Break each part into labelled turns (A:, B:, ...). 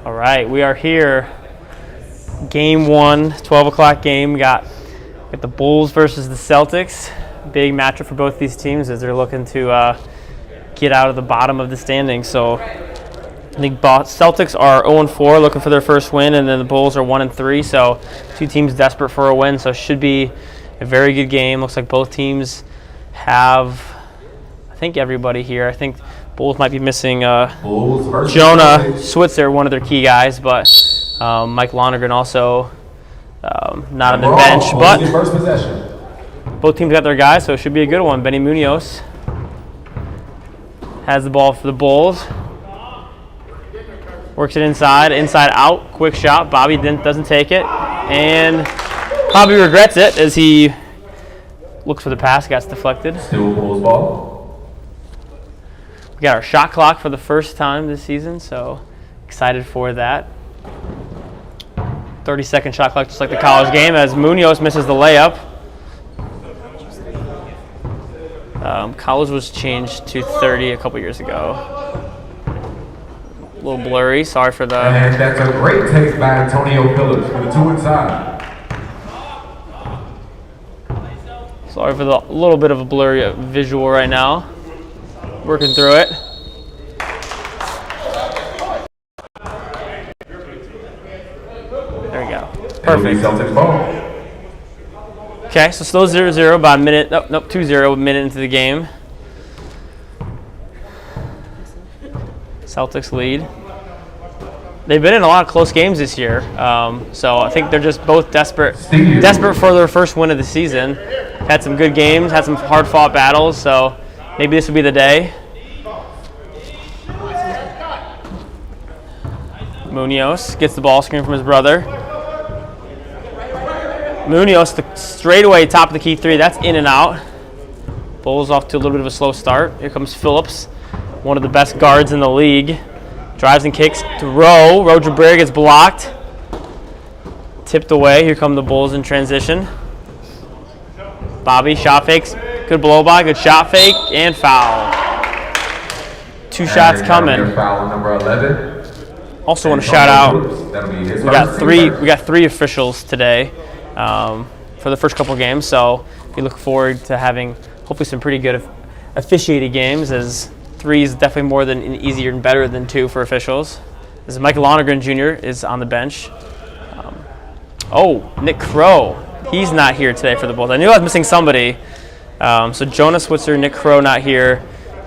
A: All right, we are here. Game 1, 12 o'clock game. We got the Bulls versus the Celtics. Big matchup for both these teams as they're looking to get out of the bottom of the standings. So I think Celtics are 0-4, looking for their first win, and then the Bulls are 1-3. So two teams desperate for a win. So it should be a very good game. Looks like both teams have, I think, everybody here. I think Bulls might be missing Jonah Switzer, one of their key guys, but Mike Lonergan also not on the bench. But both teams got their guys, so it should be a good one. Benny Munoz has the ball for the Bulls. Works it inside out, quick shot. Bobby doesn't take it, and probably regrets it as he looks for the pass, gets deflected.
B: Still Bulls ball.
A: We got our shot clock for the first time this season, so excited for that. 30-second shot clock, just like the college game, as Munoz misses the layup. College was changed to 30 a couple years ago. A little blurry, sorry for the...
B: And that's a great take by Antonio Phillips for the two inside.
A: Sorry for the little bit of a blurry visual right now. Working through it. There we go. Perfect. Okay, so still 0-0, about a minute. Nope, 2-0, a minute into the game. Celtics lead. They've been in a lot of close games this year, so I think they're just both desperate for their first win of the season. Had some good games, had some hard-fought battles, so maybe this would be the day. Munoz gets the ball screen from his brother. Munoz, the straightaway top of the key three. That's in and out. Bulls off to a little bit of a slow start. Here comes Phillips, one of the best guards in the league. Drives and kicks to Rowe. Rowe Jabir gets blocked. Tipped away. Here come the Bulls in transition. Bobby, shot fakes. Good blow by, good shot fake, and foul. Two shots coming.
B: Foul number 11.
A: Also want to shout out, we got three officials today for the first couple games, so we look forward to having hopefully some pretty good officiated games, as 3 is definitely more than easier and better than 2 for officials. This is Mike Lonergan Jr. is on the bench. Nick Crow, he's not here today for the Bulls. I knew I was missing somebody. So Jonah Switzer, Nick Crow not here.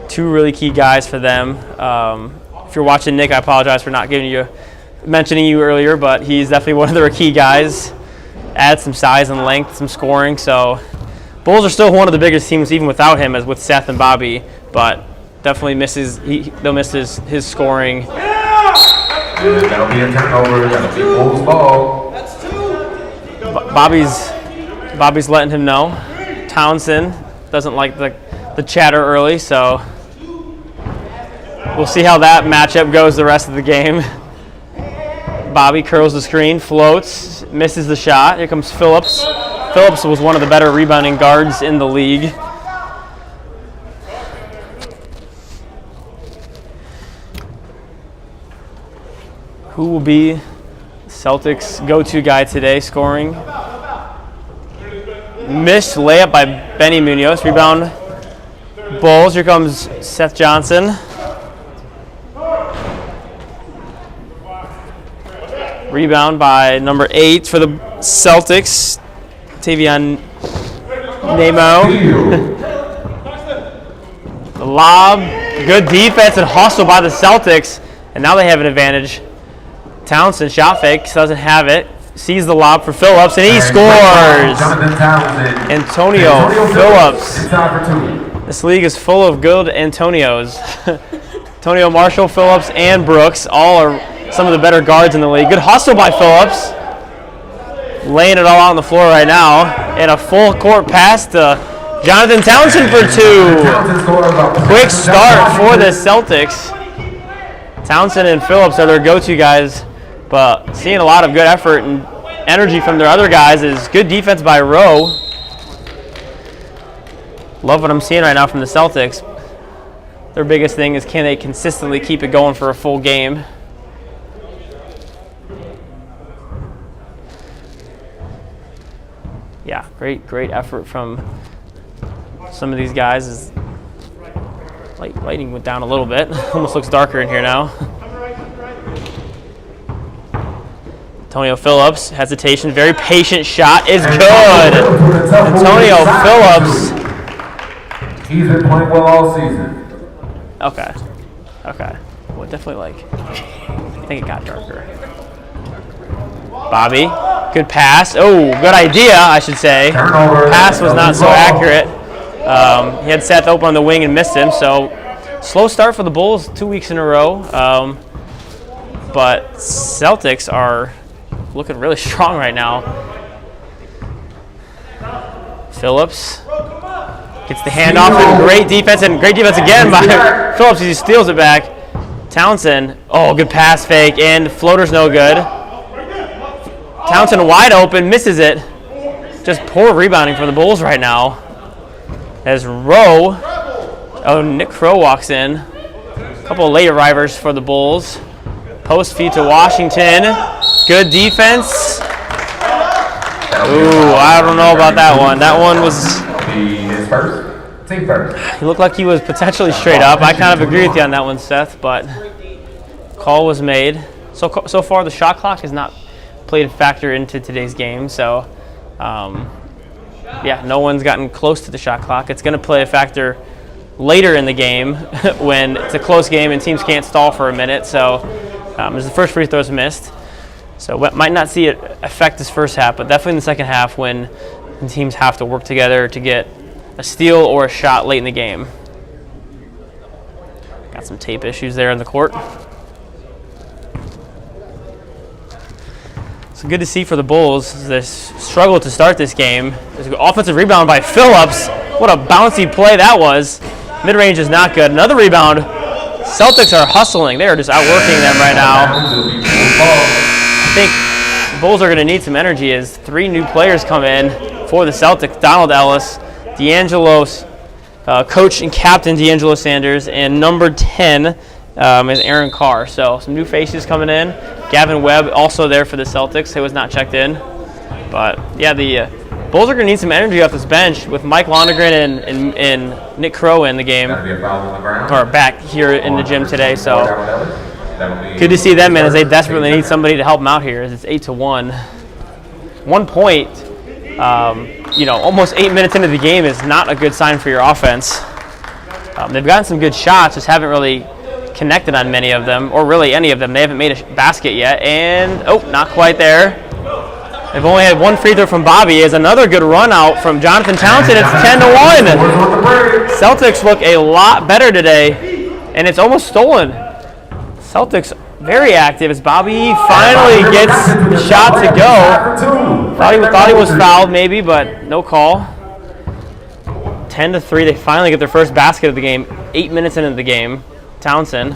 A: 2 really key guys for them. If you're watching Nick, I apologize for not mentioning you earlier, but he's definitely one of their key guys. Adds some size and length, some scoring. So Bulls are still one of the biggest teams even without him, as with Seth and Bobby, but definitely they'll miss his scoring.
B: And that'll be a turnover. That'll be Bulls ball.
A: Bobby's letting him know. Townsend doesn't like the chatter early, so we'll see how that matchup goes the rest of the game. Bobby curls the screen, floats, misses the shot. Here comes Phillips. Phillips was one of the better rebounding guards in the league. Who will be Celtics' go-to guy today scoring? Missed layup by Benny Munoz. Rebound Bulls. Here comes Seth Johnson. Rebound by number 8 for the Celtics, Tavion Nemo. The lob, good defense and hustle by the Celtics, and now they have an advantage. Townsend, shot fake, doesn't have it. Sees the lob for Phillips, and he scores! Antonio Phillips. This league is full of good Antonios. Antonio Marshall, Phillips, and Brooks all are some of the better guards in the league. Good hustle by Phillips. Laying it all out on the floor right now. And a full court pass to Jonathan Townsend for 2. Quick start for the Celtics. Townsend and Phillips are their go-to guys, but seeing a lot of good effort and energy from their other guys is good defense by Rowe. Love what I'm seeing right now from the Celtics. Their biggest thing is, can they consistently keep it going for a full game? Yeah, great effort from some of these guys. Is lighting went down a little bit. Almost looks darker in here now. Antonio Phillips, hesitation, very patient shot is good. Antonio Phillips.
B: He's been playing well all season.
A: Okay. Well, definitely I think it got darker. Bobby, good pass. Oh, good idea, I should say. Pass was not so accurate. He had Seth open on the wing and missed him, so slow start for the Bulls 2 weeks in a row. But Celtics are looking really strong right now. Phillips gets the handoff and great defense again by Phillips as he steals it back. Townsend, oh, good pass fake, and floater's no good. Townsend wide open, misses it. Just poor rebounding for the Bulls right now. As Nick Crow walks in. A couple of late arrivers for the Bulls. Post feed to Washington. Good defense. Ooh, I don't know about that one. That one was...
B: His first. Team first.
A: He looked like he was potentially straight up. I kind of agree with you on that one, Seth, but call was made. So far, the shot clock has not played a factor into today's game, so yeah, no one's gotten close to the shot clock. It's going to play a factor later in the game when it's a close game and teams can't stall for a minute. So as the first free throws missed, so might not see it affect this first half, but definitely in the second half when teams have to work together to get a steal or a shot late in the game. Got some tape issues there in the court. So good to see for the Bulls. This struggle to start this game. There's an offensive rebound by Phillips. What a bouncy play that was. Mid-range is not good. Another rebound. Celtics are hustling. They are just outworking them right now. I think the Bulls are going to need some energy as 3 new players come in for the Celtics. Donald Ellis, D'Angelo's coach and captain D'Angelo Sanders, and number 10 is Aaron Carr. So some new faces coming in. Gavin Webb also there for the Celtics. He was not checked in. But yeah, the Bulls are going to need some energy off this bench with Mike Lonergan and Nick Crow in the game, or back here in the gym today. So good to see them in as they desperately need somebody to help them out here. As it's 8-1. 1 point. Almost 8 minutes into the game is not a good sign for your offense. They've gotten some good shots, just haven't really connected on many of them, or really any of them. They haven't made a basket yet, and not quite there. They've only had 1 free throw from Bobby. Is another good run out from Jonathan Townsend. It's 10-1. Celtics look a lot better today, and it's almost stolen. Celtics very active as Bobby finally gets the shot to go. Thought he was fouled maybe, but no call. 10-3. They finally get their first basket of the game. 8 minutes into the game. Townsend.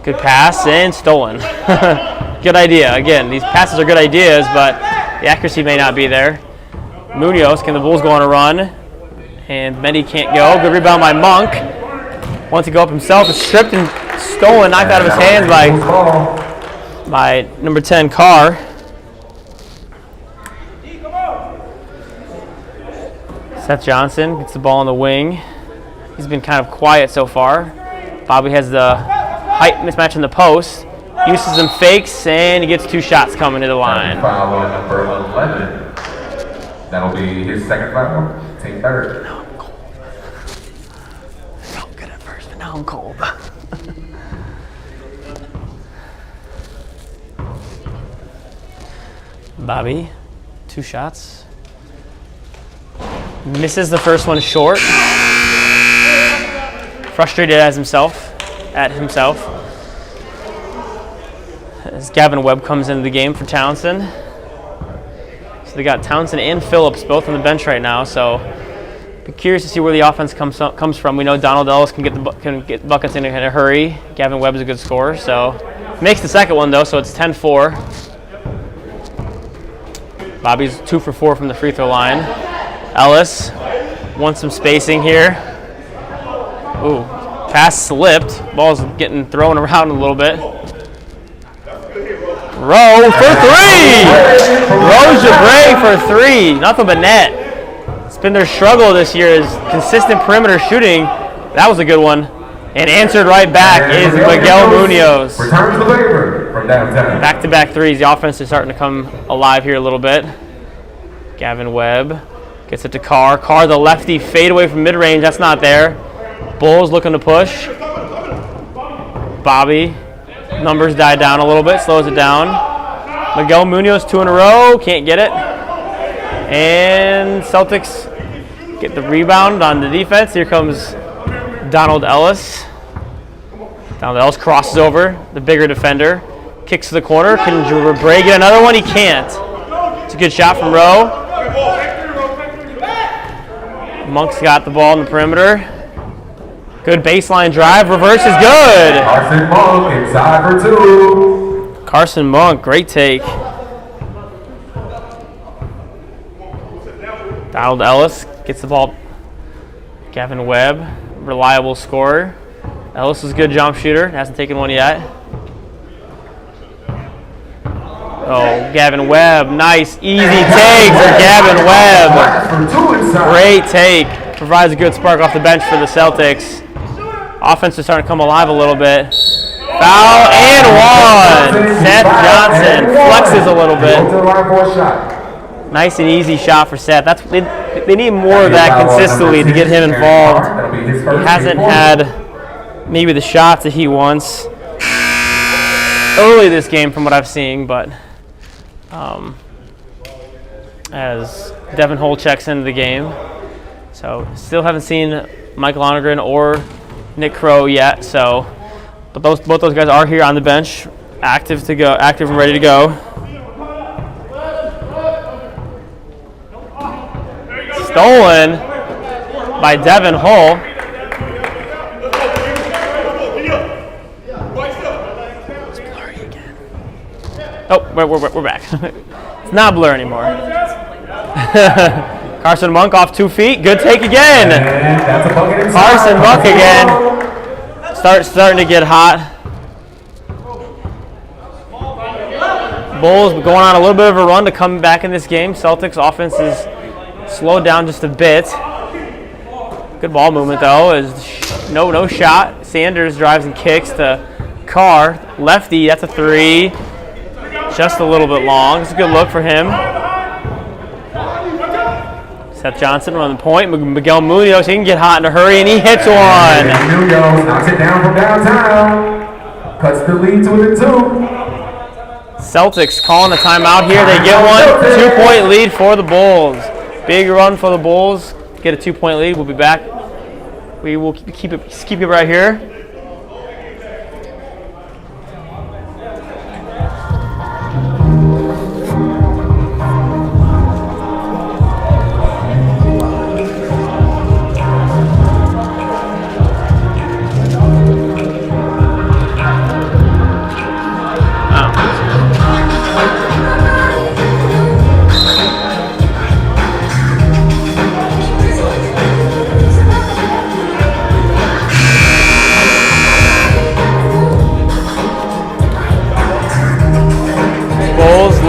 A: Good pass and stolen. Good idea. Again, these passes are good ideas, but the accuracy may not be there. Munoz, can the Bulls go on a run? And Mendy can't go. Good rebound by Monk. Wants to go up himself. It's stripped and stolen, knocked out of his hands by number 10, Carr. Seth Johnson gets the ball on the wing. He's been kind of quiet so far. Bobby has the height mismatch in the post. Uses some fakes, and he gets 2 shots coming to the line.
B: Foul on number 11. That'll be his second foul. Take third.
A: Now I'm cold. Felt good at first, but now I'm cold. Bobby, 2 shots. Misses the first one short. Frustrated at himself. As Gavin Webb comes into the game for Townsend. So they got Townsend and Phillips both on the bench right now. So be curious to see where the offense comes from. We know Donald Ellis can get buckets in a hurry. Gavin Webb is a good scorer. So makes the second one though. So it's 10-4. Bobby's 2 for 4 from the free throw line. Ellis wants some spacing here. Ooh, pass slipped. Ball's getting thrown around a little bit. Rowe for 3! Rose Jabray for 3. Nothing but net. It's been their struggle this year is consistent perimeter shooting. That was a good one. And answered right back is Miguel Munoz.
B: Returns the favor from downtown.
A: Back-to-back threes. The offense is starting to come alive here a little bit. Gavin Webb gets it to Carr. Carr, the lefty, fade away from mid-range. That's not there. Bulls looking to push. Bobby. Numbers died down a little bit. Slows it down. Miguel Munoz, 2 in a row. Can't get it. And Celtics get the rebound on the defense. Here comes Donald Ellis. Donald Ellis crosses over, the bigger defender. Kicks to the corner. Can Jabray get another one? He can't. It's a good shot from Rowe. Monk's got the ball in the perimeter. Good baseline drive. Reverse is good.
B: Carson Monk inside for 2.
A: Carson Monk, great take. Donald Ellis gets the ball. Gavin Webb, reliable scorer. Ellis is a good jump shooter. Hasn't taken one yet. Oh, Gavin Webb. Nice, easy take for Gavin Webb. Great take. Provides a good spark off the bench for the Celtics. Offense is starting to come alive a little bit. Foul and one. Seth Johnson flexes a little bit. Nice and easy shot for Seth. They need more of that consistently to get him involved. He hasn't had maybe the shots that he wants early this game from what I've seen, but as Devin Hull checks into the game. So still haven't seen Mike Lonergan or Nick Crow yet. So, but both those guys are here on the bench, active and ready to go. Stolen by Devin Hull. It's blurry again. Oh, we're back. It's not blur anymore. Carson Monk off 2 feet. Good take again. Carson Monk again. Starting to get hot. Bulls going on a little bit of a run to come back in this game. Celtics offense is slowed down just a bit. Good ball movement though. Is no shot. Sanders drives and kicks to Carr. Lefty, that's a 3. Just a little bit long. It's a good look for him. Seth Johnson on the point. Miguel Munoz, he can get hot in a hurry, and he hits one.
B: Munoz knocks it down from downtown. Cuts the lead to within 2.
A: Celtics calling a timeout here. They get one. 2-point lead for the Bulls. Big run for the Bulls. Get a 2-point lead. We'll be back. We will keep it right here.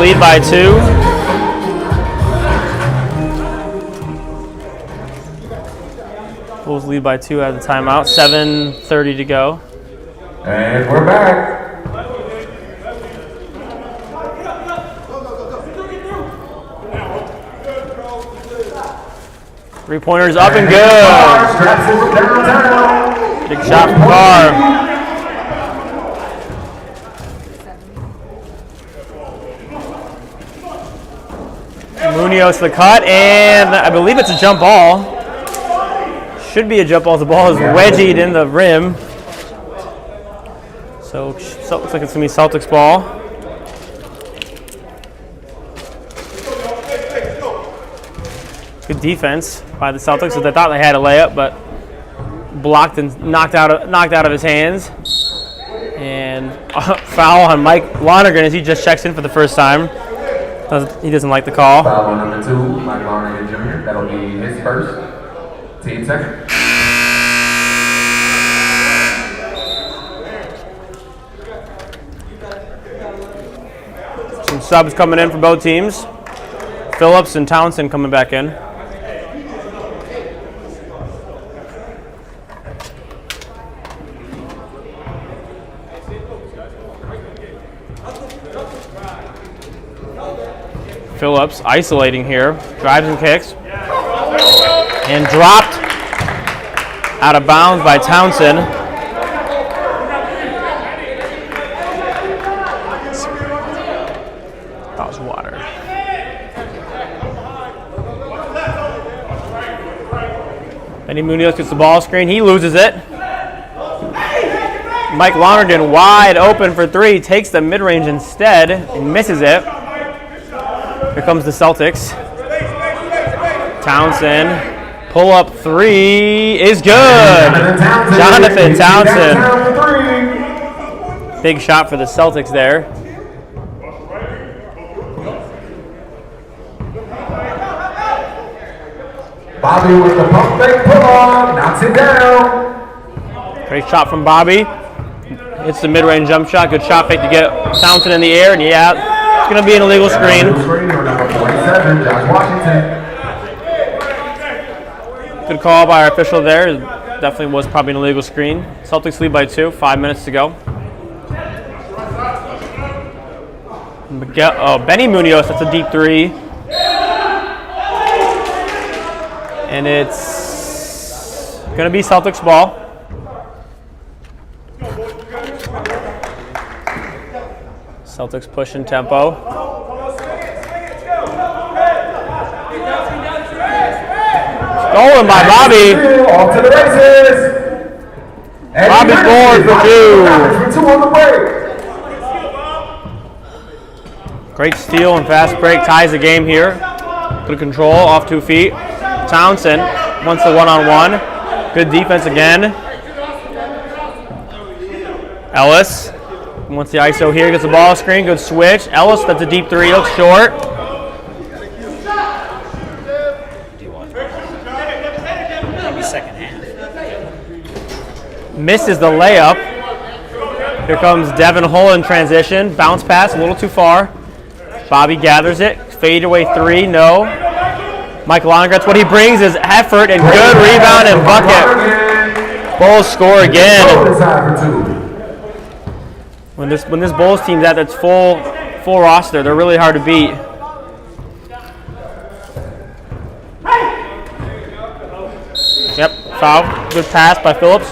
A: Lead by 2. Bulls lead by 2 at the timeout. 7:30 to go.
B: And we're back.
A: Three-pointers up and good. Big shot from Carr. Munoz the cut, and I believe it's a jump ball. Should be a jump ball. The ball is wedgied in the rim. So it looks like it's going to be Celtics ball. Good defense by the Celtics. So they thought they had a layup, but blocked and knocked out of his hands. And foul on Mike Lonergan as he just checks in for the first time. He doesn't like the call.
B: Foul on number 2, Mike Lonergan Jr. That'll be his first. Team second.
A: Some subs coming in for both teams. Phillips and Townsend coming back in. Phillips isolating here, drives and kicks, and dropped out of bounds by Townsend. That was water. Benny Munoz gets the ball screen, he loses it. Mike Lonergan wide open for three, takes the mid-range instead and misses it. Here comes the Celtics. Townsend, pull up three is good. Jonathan Townsend. Big shot for the Celtics there.
B: Bobby with the pump fake pull on, knocks it down.
A: Great shot from Bobby. It's the mid-range jump shot. Good shot fake to get Townsend in the air, and yeah. It's going to be an illegal screen. Good call by our official there. Definitely was probably an illegal screen. Celtics lead by 2, 5 minutes to go. Benny Munoz, that's a deep three. And it's going to be Celtics ball. Celtics pushing tempo. Stolen by Bobby.
B: Off to the races.
A: Bobby scored for 2.
B: On the break.
A: Great steal and fast break ties the game here. Good control off 2 feet. Townsend wants the one-on-one. Good defense again. Ellis wants the ISO here, gets the ball screen, good switch. Ellis, that's a deep three, looks short.
C: Maybe second half.
A: Misses the layup. Here comes Devin Hull in transition. Bounce pass, a little too far. Bobby gathers it. Fade away three, no. Mike Lonergan, that's what he brings is effort and good rebound and bucket. Bulls score again. When this Bulls team's at its full roster, they're really hard to beat. Yep, foul. Good pass by Phillips.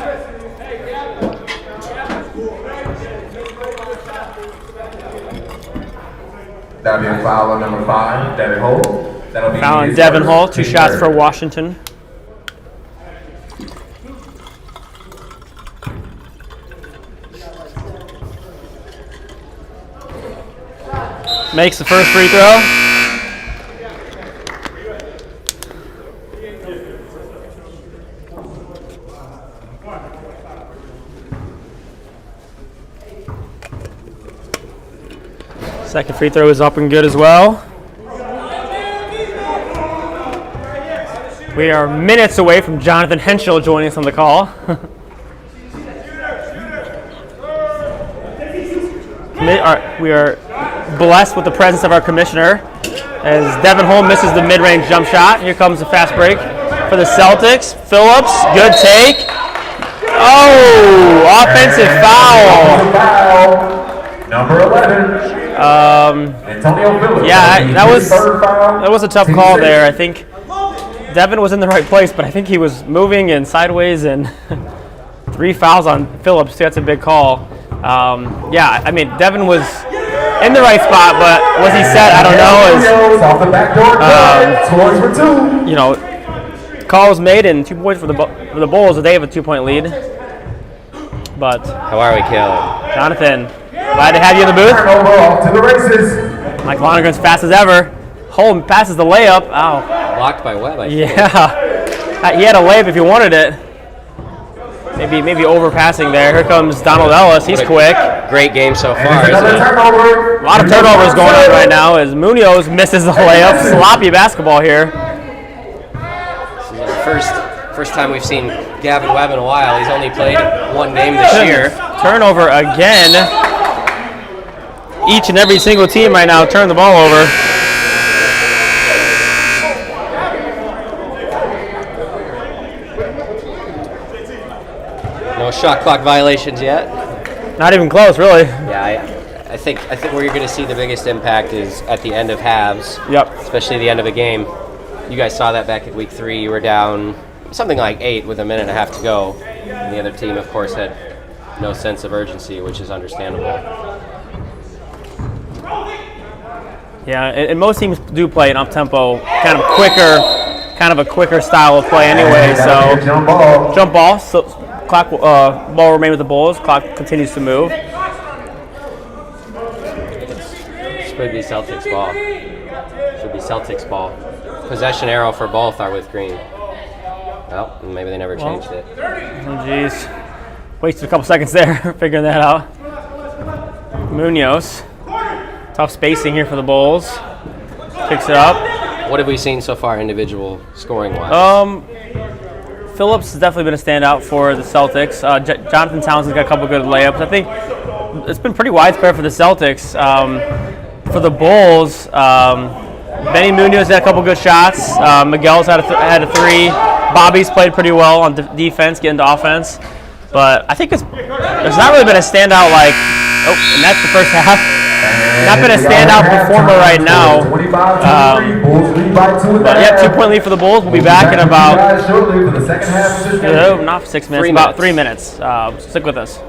B: That'll be a foul on number 5, Devin Hull. That'll be
A: Foul on Devin Hull, 2 shots for Washington. Makes the first free throw. Second free throw is up and good as well. We are minutes away from Jonathan Henschel joining us on the call. We are blessed with the presence of our commissioner as Devin Hull misses the mid-range jump shot. Here comes the fast break for the Celtics. Phillips, good take. Oh, offensive foul.
B: Number 11. Antonio Phillips.
A: Yeah, that was a tough call there. I think Devin was in the right place, but I think he was moving and sideways, and 3 fouls on Phillips. That's a big call. Yeah, I mean, Devin was in the right spot, but was he set? I don't know.
B: Off the back door, scores for 2.
A: You know, call was made and 2 points for the Bulls. They have a 2-point lead. But
C: How are we, Caleb?
A: Jonathan, glad to have you in the booth.
B: Turnover off to the races.
A: Mike Lonergan's fast as ever. Holm passes the layup. Ow.
C: Blocked by Webb, I think.
A: Yeah. He had a layup if he wanted it. Maybe overpassing there. Here comes Donald Ellis. He's quick.
C: Great game so far,
B: And
C: isn't
B: another
C: it?
B: turnover.
A: A lot of turnovers going on right now as Munoz misses the layup. Sloppy basketball here.
C: This is the first time we've seen Gavin Webb in a while. He's only played 1 game this year.
A: Turnover again. each and every single team right now turn the ball over.
C: No shot clock violations yet.
A: Not even close, really.
C: Yeah, I think where you're going to see the biggest impact is at the end of halves.
A: Yep.
C: Especially the end of a game. You guys saw that back at week 3. You were down something like 8 with a minute and a half to go. And the other team, of course, had no sense of urgency, which is understandable.
A: Yeah, and most teams do play an up-tempo, kind of a quicker style of play anyway. So jump ball. So clock ball remain with the Bulls. Clock continues to move.
C: Should be Celtics ball. Should be Celtics ball. Possession arrow for both are with green. Well, maybe they never changed it.
A: Oh, geez. Wasted a couple seconds there figuring that out. Munoz. Tough spacing here for the Bulls. Picks it up.
C: What have we seen so far individual scoring-wise?
A: Phillips has definitely been a standout for the Celtics. Jonathan Townsend's got a couple good layups. I think it's been pretty widespread for the Celtics. For the Bulls, Benny Munoz had a couple good shots. Miguel's had a 3. Bobby's played pretty well on defense, getting to offense. But I think there's not really been a standout like, and that's the first half. Not been a standout performer right now. But yeah, 2-point lead for the Bulls. We'll be back in about, not 6 minutes, about 3 minutes. Stick with us.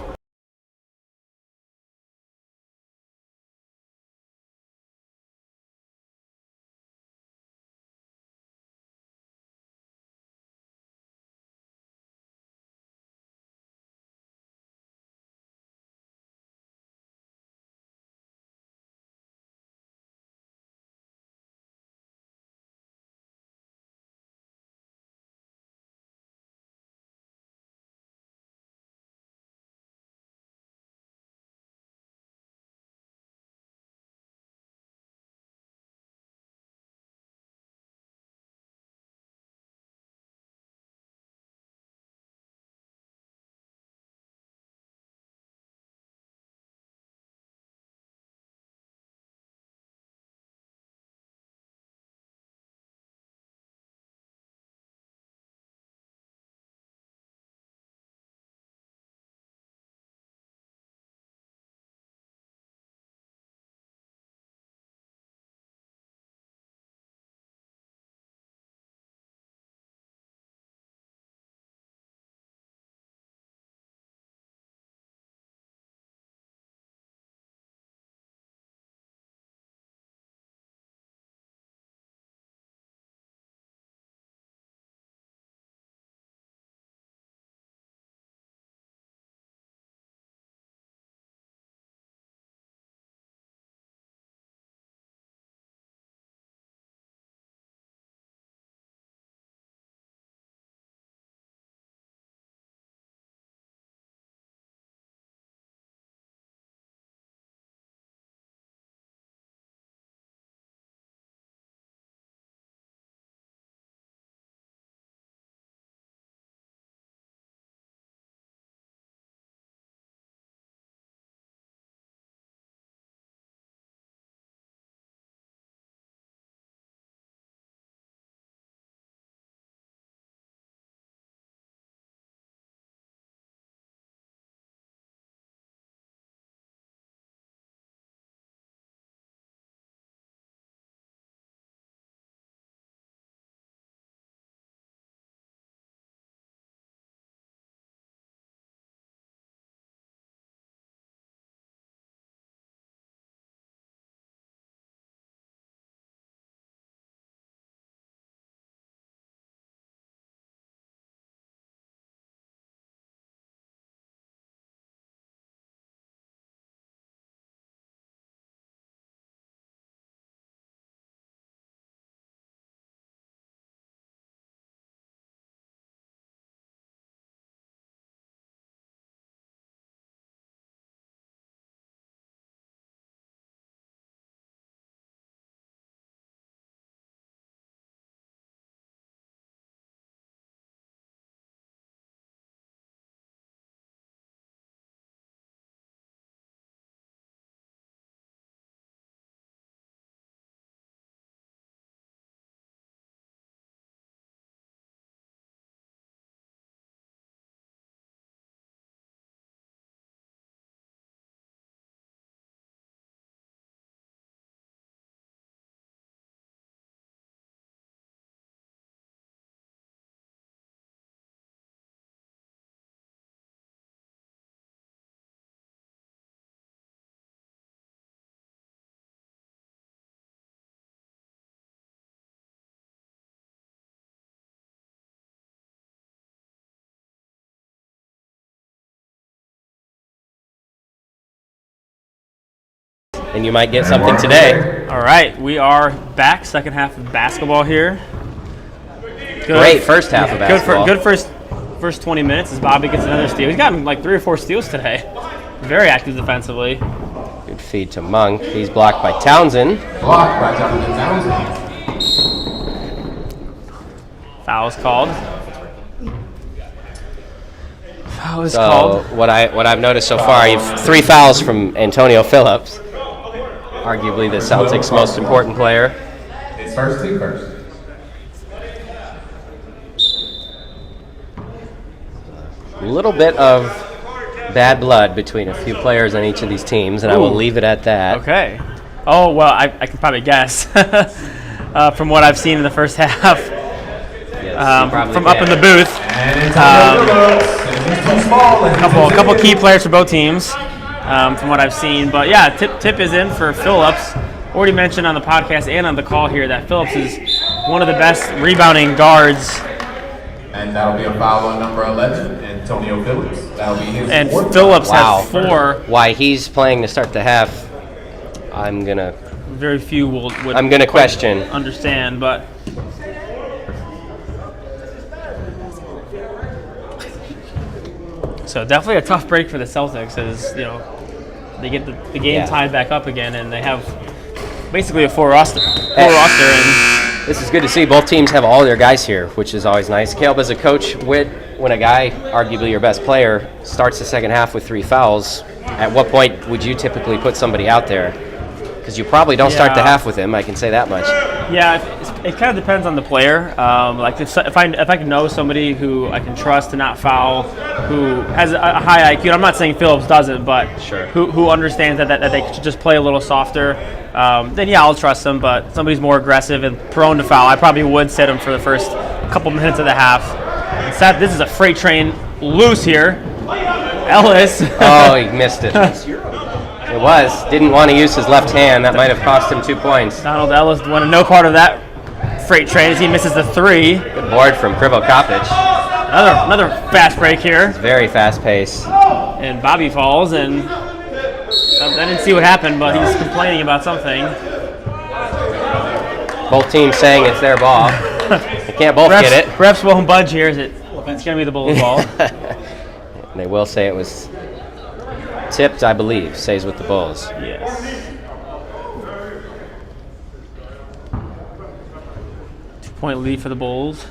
C: and you might get something today.
A: All right, we are back. Second half of basketball here.
C: Great first half of basketball.
A: Good first 20 minutes as Bobby gets another steal. He's gotten like 3 or 4 steals today. Very active defensively.
C: Good feed to Monk. He's blocked by Townsend.
B: Blocked by Townsend.
A: Foul's called.
C: So what I've noticed so far, you have 3 fouls from Antonio Phillips, arguably the Celtics' most important player.
B: It's first team first.
C: A little bit of bad blood between a few players on each of these teams, and I will leave it at that.
A: Okay. Oh, well, I can probably guess from what I've seen in the first half.
C: Yes,
A: from up in the booth. A couple key players for both teams from what I've seen. But, yeah, tip is in for Phillips. Already mentioned on the podcast and on the call here that Phillips is one of the best rebounding guards.
B: And that'll be a foul on number 11, Antonio Phillips. That'll be his
A: and
B: fourth.
A: Phillips
C: Wow.
A: has 4.
C: Why he's playing to start the half, I'm gonna question.
A: Understand, but so definitely a tough break for the Celtics as they get the game tied back up again, and they have basically a full roster. And
C: this is good to see. Both teams have all their guys here, which is always nice. Caleb, as a coach, when a guy, arguably your best player, starts the second half with 3 fouls, at what point would you typically put somebody out there? Because you probably don't start the half with him. I can say that much.
A: Yeah, it kind of depends on the player. Like if I can know somebody who I can trust to not foul, who has a high IQ. I'm not saying Phillips doesn't, but who understands that they should just play a little softer. Then yeah, I'll trust them. But somebody's more aggressive and prone to foul, I probably would sit him for the first couple minutes of the half. Instead, this is a freight train loose here. Ellis.
C: Oh, he missed it. Didn't want to use his left hand. That might have cost him 2 points.
A: Donald Ellis wanted no part of that freight train as he misses the 3.
C: Good board from Krivo Kopic.
A: Another fast break here.
C: It's very fast pace.
A: And Bobby falls, and I didn't see what happened, but he's complaining about something.
C: Both teams saying it's their ball. They can't both get it.
A: Refs won't budge here. It's going to be the Bulls' ball.
C: They will say it was tipped, I believe. Stays with the Bulls.
A: Yes. 2-point lead for the Bulls.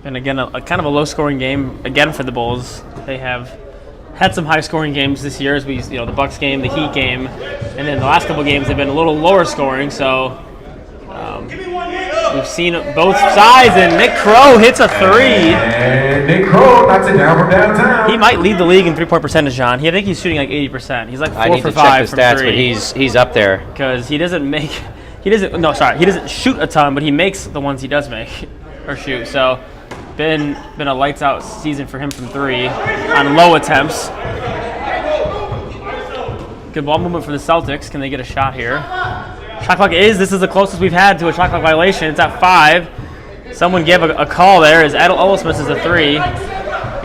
A: And again, a kind of a low-scoring game again for the Bulls. They have had some high-scoring games this year, as the Bucks game, the Heat game, and then the last couple games they've been a little lower scoring. So we've seen both sides, and Nick Crow hits a 3.
B: And Nick Crow knocks it down from downtown.
A: He might lead the league in 3-point percentage, John. I think he's shooting like 80%. He's like 4
C: I need
A: for
C: to
A: 5
C: check the
A: from
C: stats,
A: 3.
C: but he's up there.
A: Because he doesn't shoot a ton, but he makes the ones he does make or shoot. So been a lights out season for him from 3 on low attempts. Good ball movement for the Celtics. Can they get a shot here? Shot clock this is the closest we've had to a shot clock violation. It's at 5. Someone gave a call there as Ellis misses a 3.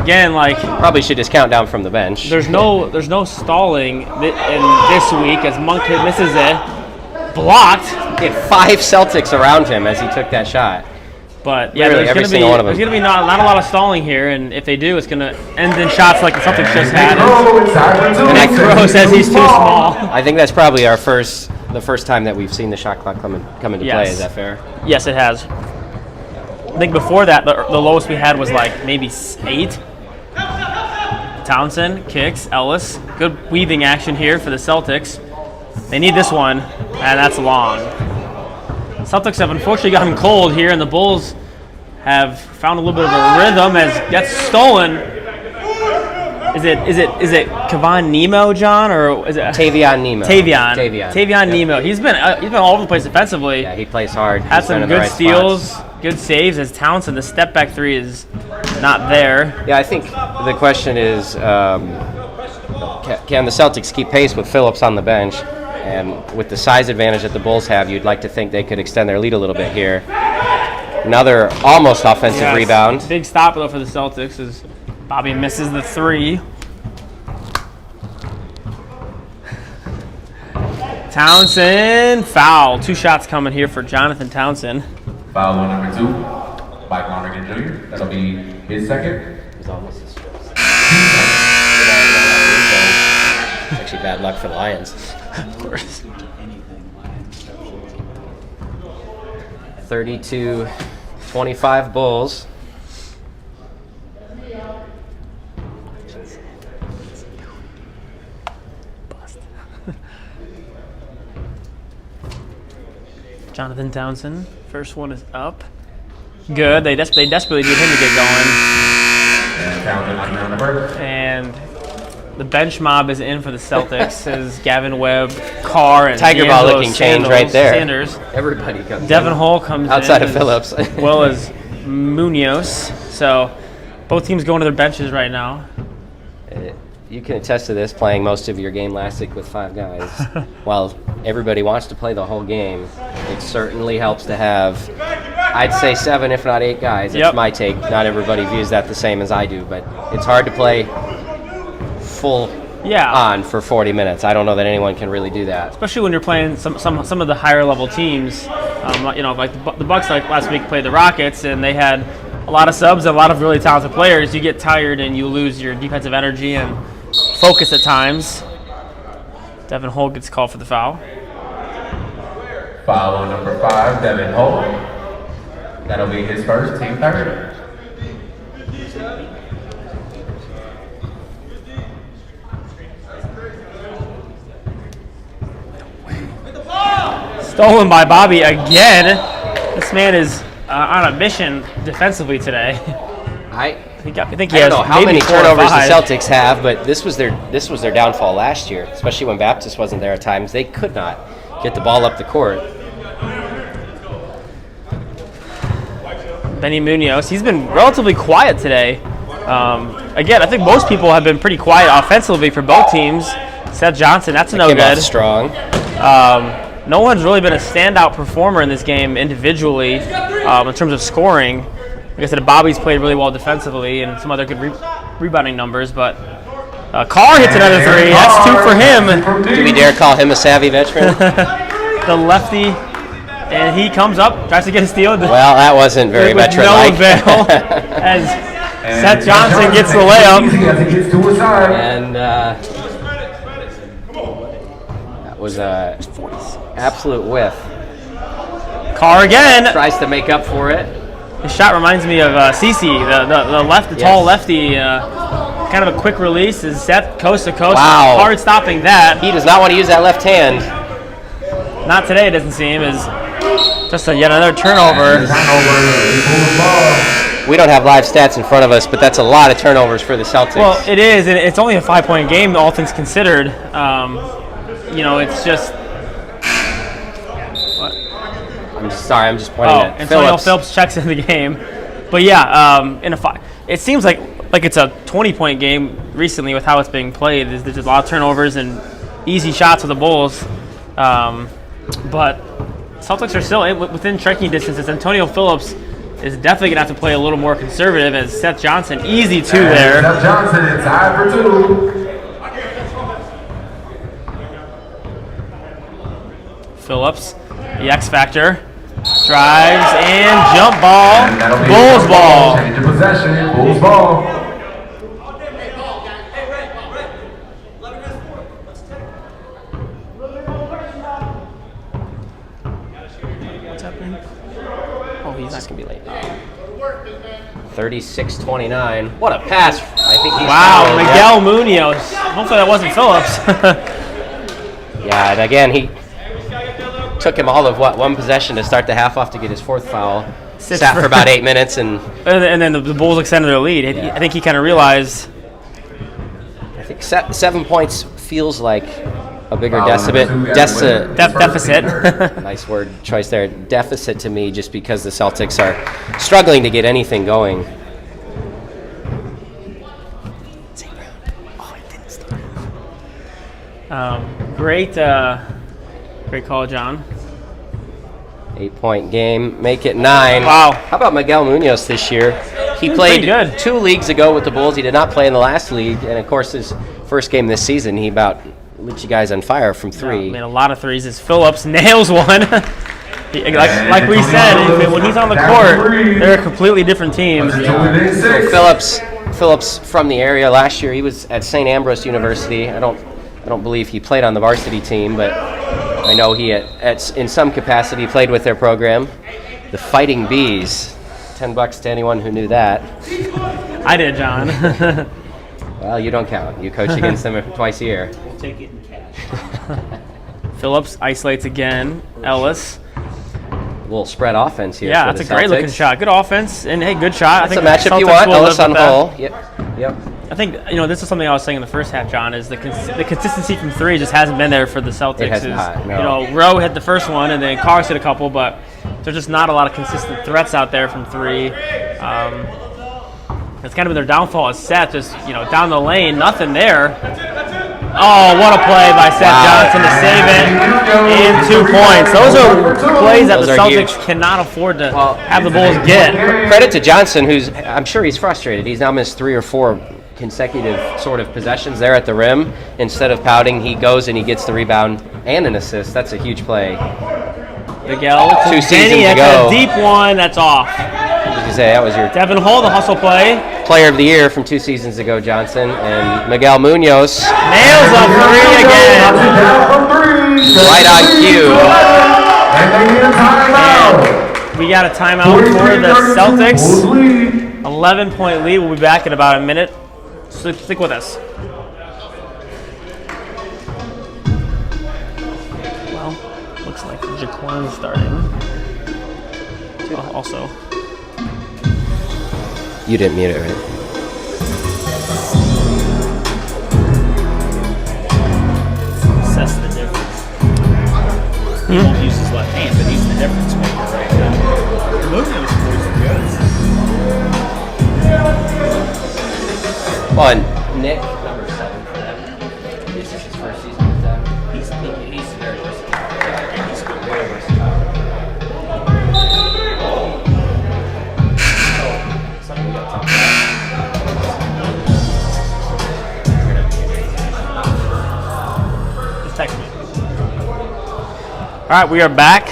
A: Again,
C: probably should just count down from the bench.
A: There's no stalling in this week as Monk misses it. Blocked.
C: He had 5 Celtics around him as he took that shot.
A: But yeah,
C: Literally
A: there's going to be not a lot of stalling here, and if they do, it's going to end in shots like the Celtics just had. And Nick Crow says he's too small.
C: I think that's probably the first time that we've seen the shot clock come into play. Is that fair?
A: Yes, it has. I think before that, the lowest we had was maybe 8. Townsend kicks, Ellis. Good weaving action here for the Celtics. They need this one, and that's long. Celtics have unfortunately gotten cold here, and the Bulls have found a little bit of a rhythm as gets stolen. Is it Kevon Nemo, John, or is it
C: Tavion Nemo?
A: Tavion Nemo. He's been all over the place defensively.
C: Yeah, he plays hard.
A: Had some good steals, good saves. As Townsend, the step back 3 is not there.
C: Yeah, I think the question is, can the Celtics keep pace with Phillips on the bench? And with the size advantage that the Bulls have, you'd like to think they could extend their lead a little bit here. Another almost offensive rebound.
A: Big stop, though, for the Celtics as Bobby misses the 3. Townsend, foul. 2 shots coming here for Jonathan Townsend.
B: Foul on number 2, Mike Lonergan Jr. That'll be his second.
C: It was almost a strip. It's actually bad luck for the Lions.
A: Of course.
C: 32-25 Bulls.
A: Jonathan Townsend, first one is up. Good. They desperately need him to get going.
B: And Townsend on the first.
A: And the bench mob is in for the Celtics as Gavin Webb, Carr, and
C: Tiger ball
A: D'Angelo
C: looking change right there.
A: Sanders.
C: Everybody comes
A: Devin
C: in.
A: Hull comes
C: Outside
A: in
C: of Phillips.
A: as well as Munoz. So both teams going to their benches right now.
C: You can attest to this, playing most of your game last week with 5 guys. While everybody wants to play the whole game, it certainly helps to have, I'd say 7, if not 8 guys. That's my take. Not everybody views that the same as I do, but it's hard to play full on for 40 minutes. I don't know that anyone can really do that.
A: Especially when you're playing some of the higher level teams. Like the Bucks like last week played the Rockets, and they had a lot of subs and a lot of really talented players. You get tired and you lose your defensive energy and focus at times. Devin Hull gets called for the foul.
B: Foul on number 5, Devin Hull. That'll be his first, team third.
A: Stolen by Bobby again. This man is on a mission defensively today.
C: I
A: think he
C: I
A: has
C: don't know how
A: maybe
C: many
A: 4 or
C: turnovers
A: 5.
C: the Celtics have, but this was their downfall last year, especially when Baptist wasn't there at times. They could not get the ball up the court.
A: Benny Munoz, he's been relatively quiet today. Again, I think most people have been pretty quiet offensively for both teams. Seth Johnson, that's a no
C: Came off
A: good.
C: strong.
A: No one's really been a standout performer in this game individually in terms of scoring. Like I said, Bobby's played really well defensively and some other good rebounding numbers, but Carr hits another 3. That's 2 for him.
C: Do we dare call him a savvy veteran?
A: The lefty, and he comes up, tries to get a steal.
C: Well, that wasn't very
A: with
C: veteran-like.
A: no avail as Seth Johnson gets the layup.
C: And that was a absolute whiff.
A: Carr again.
C: Tries to make up for it.
A: His shot reminds me of Cece, the tall lefty. Kind of a quick release is Seth coast to coast.
C: Wow.
A: Hard stopping that.
C: He does not want to use that left hand.
A: Not today, it doesn't seem. Is just yet another turnover.
C: We don't have live stats in front of us, but that's a lot of turnovers for the Celtics.
A: Well, it is, and it's only a 5-point game, all things considered. It's just.
C: I'm just pointing at
A: Antonio Phillips checks in the game. But it seems like it's a 20-point game recently with how it's being played. There's a lot of turnovers and easy shots for the Bulls. But Celtics are still within striking distance. Antonio Phillips is definitely going to have to play a little more conservative as Seth Johnson, easy 2 there.
B: Seth Johnson is tied for 2.
A: Phillips, the X Factor, drives and jump ball,
B: And that'll be
A: Bulls ball.
B: Change of possession, Bulls ball.
A: What's happening? Oh, he's not going to be late.
C: 36-29. What a pass. I think he's
A: Wow,
C: fouled.
A: Miguel Munoz. Hopefully that wasn't Phillips.
C: Yeah, and again, he took him all of one possession to start the half off to get his 4th foul. Sat for about 8 minutes, and
A: then the Bulls extended their lead.
C: Yeah.
A: I think he kind of realized.
C: I think 7 points feels like a bigger
B: Foul
C: deficit.
B: number 2,
A: Deficit.
C: Nice word choice there. Deficit to me, just because the Celtics are struggling to get anything going.
A: Great call, John.
C: 8-point game, make it 9.
A: Wow.
C: How about Miguel Munoz this year? He
A: Been
C: played
A: pretty good.
C: 2 leagues ago with the Bulls. He did not play in the last league, and of course his first game this season, he about lit you guys on fire from three.
A: Made a lot of threes. As Phillips nails one. like we said, when he's on the court, they're a completely different team.
C: Phillips from the area last year. He was at St. Ambrose University. I don't believe he played on the varsity team, but I know he in some capacity played with their program, the Fighting Bees. $10 to anyone who knew that.
A: I did, John.
C: Well, you don't count. You coach against them twice a year.
D: We'll take it in cash.
A: Phillips isolates again. Ellis.
C: A little spread offense here.
A: Yeah,
C: for
A: that's
C: the
A: a great looking
C: Celtics.
A: shot. Good offense, and hey, good shot.
C: That's
A: I think
C: a matchup you
A: Celtics
C: want.
A: will
C: Ellis
A: live
C: on
A: with that.
C: hole. Yep.
A: I think this is something I was saying in the first half, John. Is the consistency from three just hasn't been there for the Celtics.
C: It has not, no.
A: Rowe hit the first one, and then Cars hit a couple, but there's just not a lot of consistent threats out there from three. It's kind of been their downfall. Is Seth just down the lane, nothing there. Oh, what a play by Seth Johnson to save it in 2 points. Those are plays that the Celtics cannot afford to have the Bulls get.
C: Credit to Johnson, who's I'm sure he's frustrated. He's now missed 3 or 4 consecutive sort of possessions there at the rim. Instead of pouting, he goes and he gets the rebound and an assist. That's a huge play.
A: Miguel,
C: 2 seasons
A: that's
C: ago.
A: a deep one. That's off.
C: As you say, that was your
A: Devin Hall, the hustle play.
C: Player of the Year from 2 seasons ago, Johnson. And Miguel Munoz
A: Nails a three again.
C: right on cue.
A: And we got a timeout for the Celtics. 11-point lead. We'll be back in about a minute. So stick with us. Well, looks like Jaquan's starting. Also.
C: You didn't mute it, right?
D: Assess the difference. He won't use his left hand, but he's the difference maker right now. The movement is good.
C: Well, and Nick, number 7 for them. This is his first season with them.
D: He's very versatile. He's good.
C: Very versatile. Something we got to talk about.
A: Just text me. All right, we are back.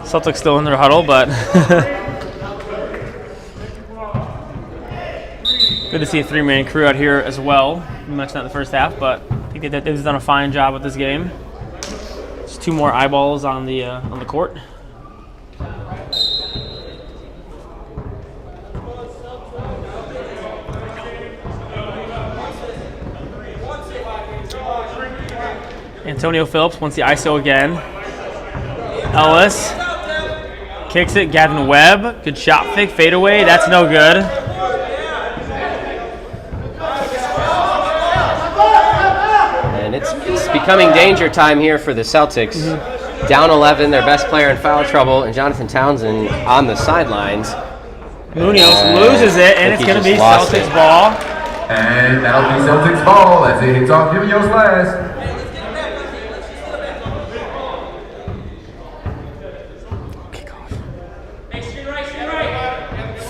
A: Celtics still in their huddle, but good to see a 3-man crew out here as well. We mentioned that in the first half, but I think they've done a fine job with this game. Just 2 more eyeballs on the court. Antonio Phillips wants the ISO again. Ellis kicks it. Gavin Webb, good shot fake, fadeaway. That's no good.
C: And it's becoming danger time here for the Celtics. Down 11, their best player in foul trouble, and Jonathan Townsend on the sidelines.
A: Munoz loses it, and it's going to be Celtics ball.
B: And that'll be Celtics ball as it hits off Munoz last.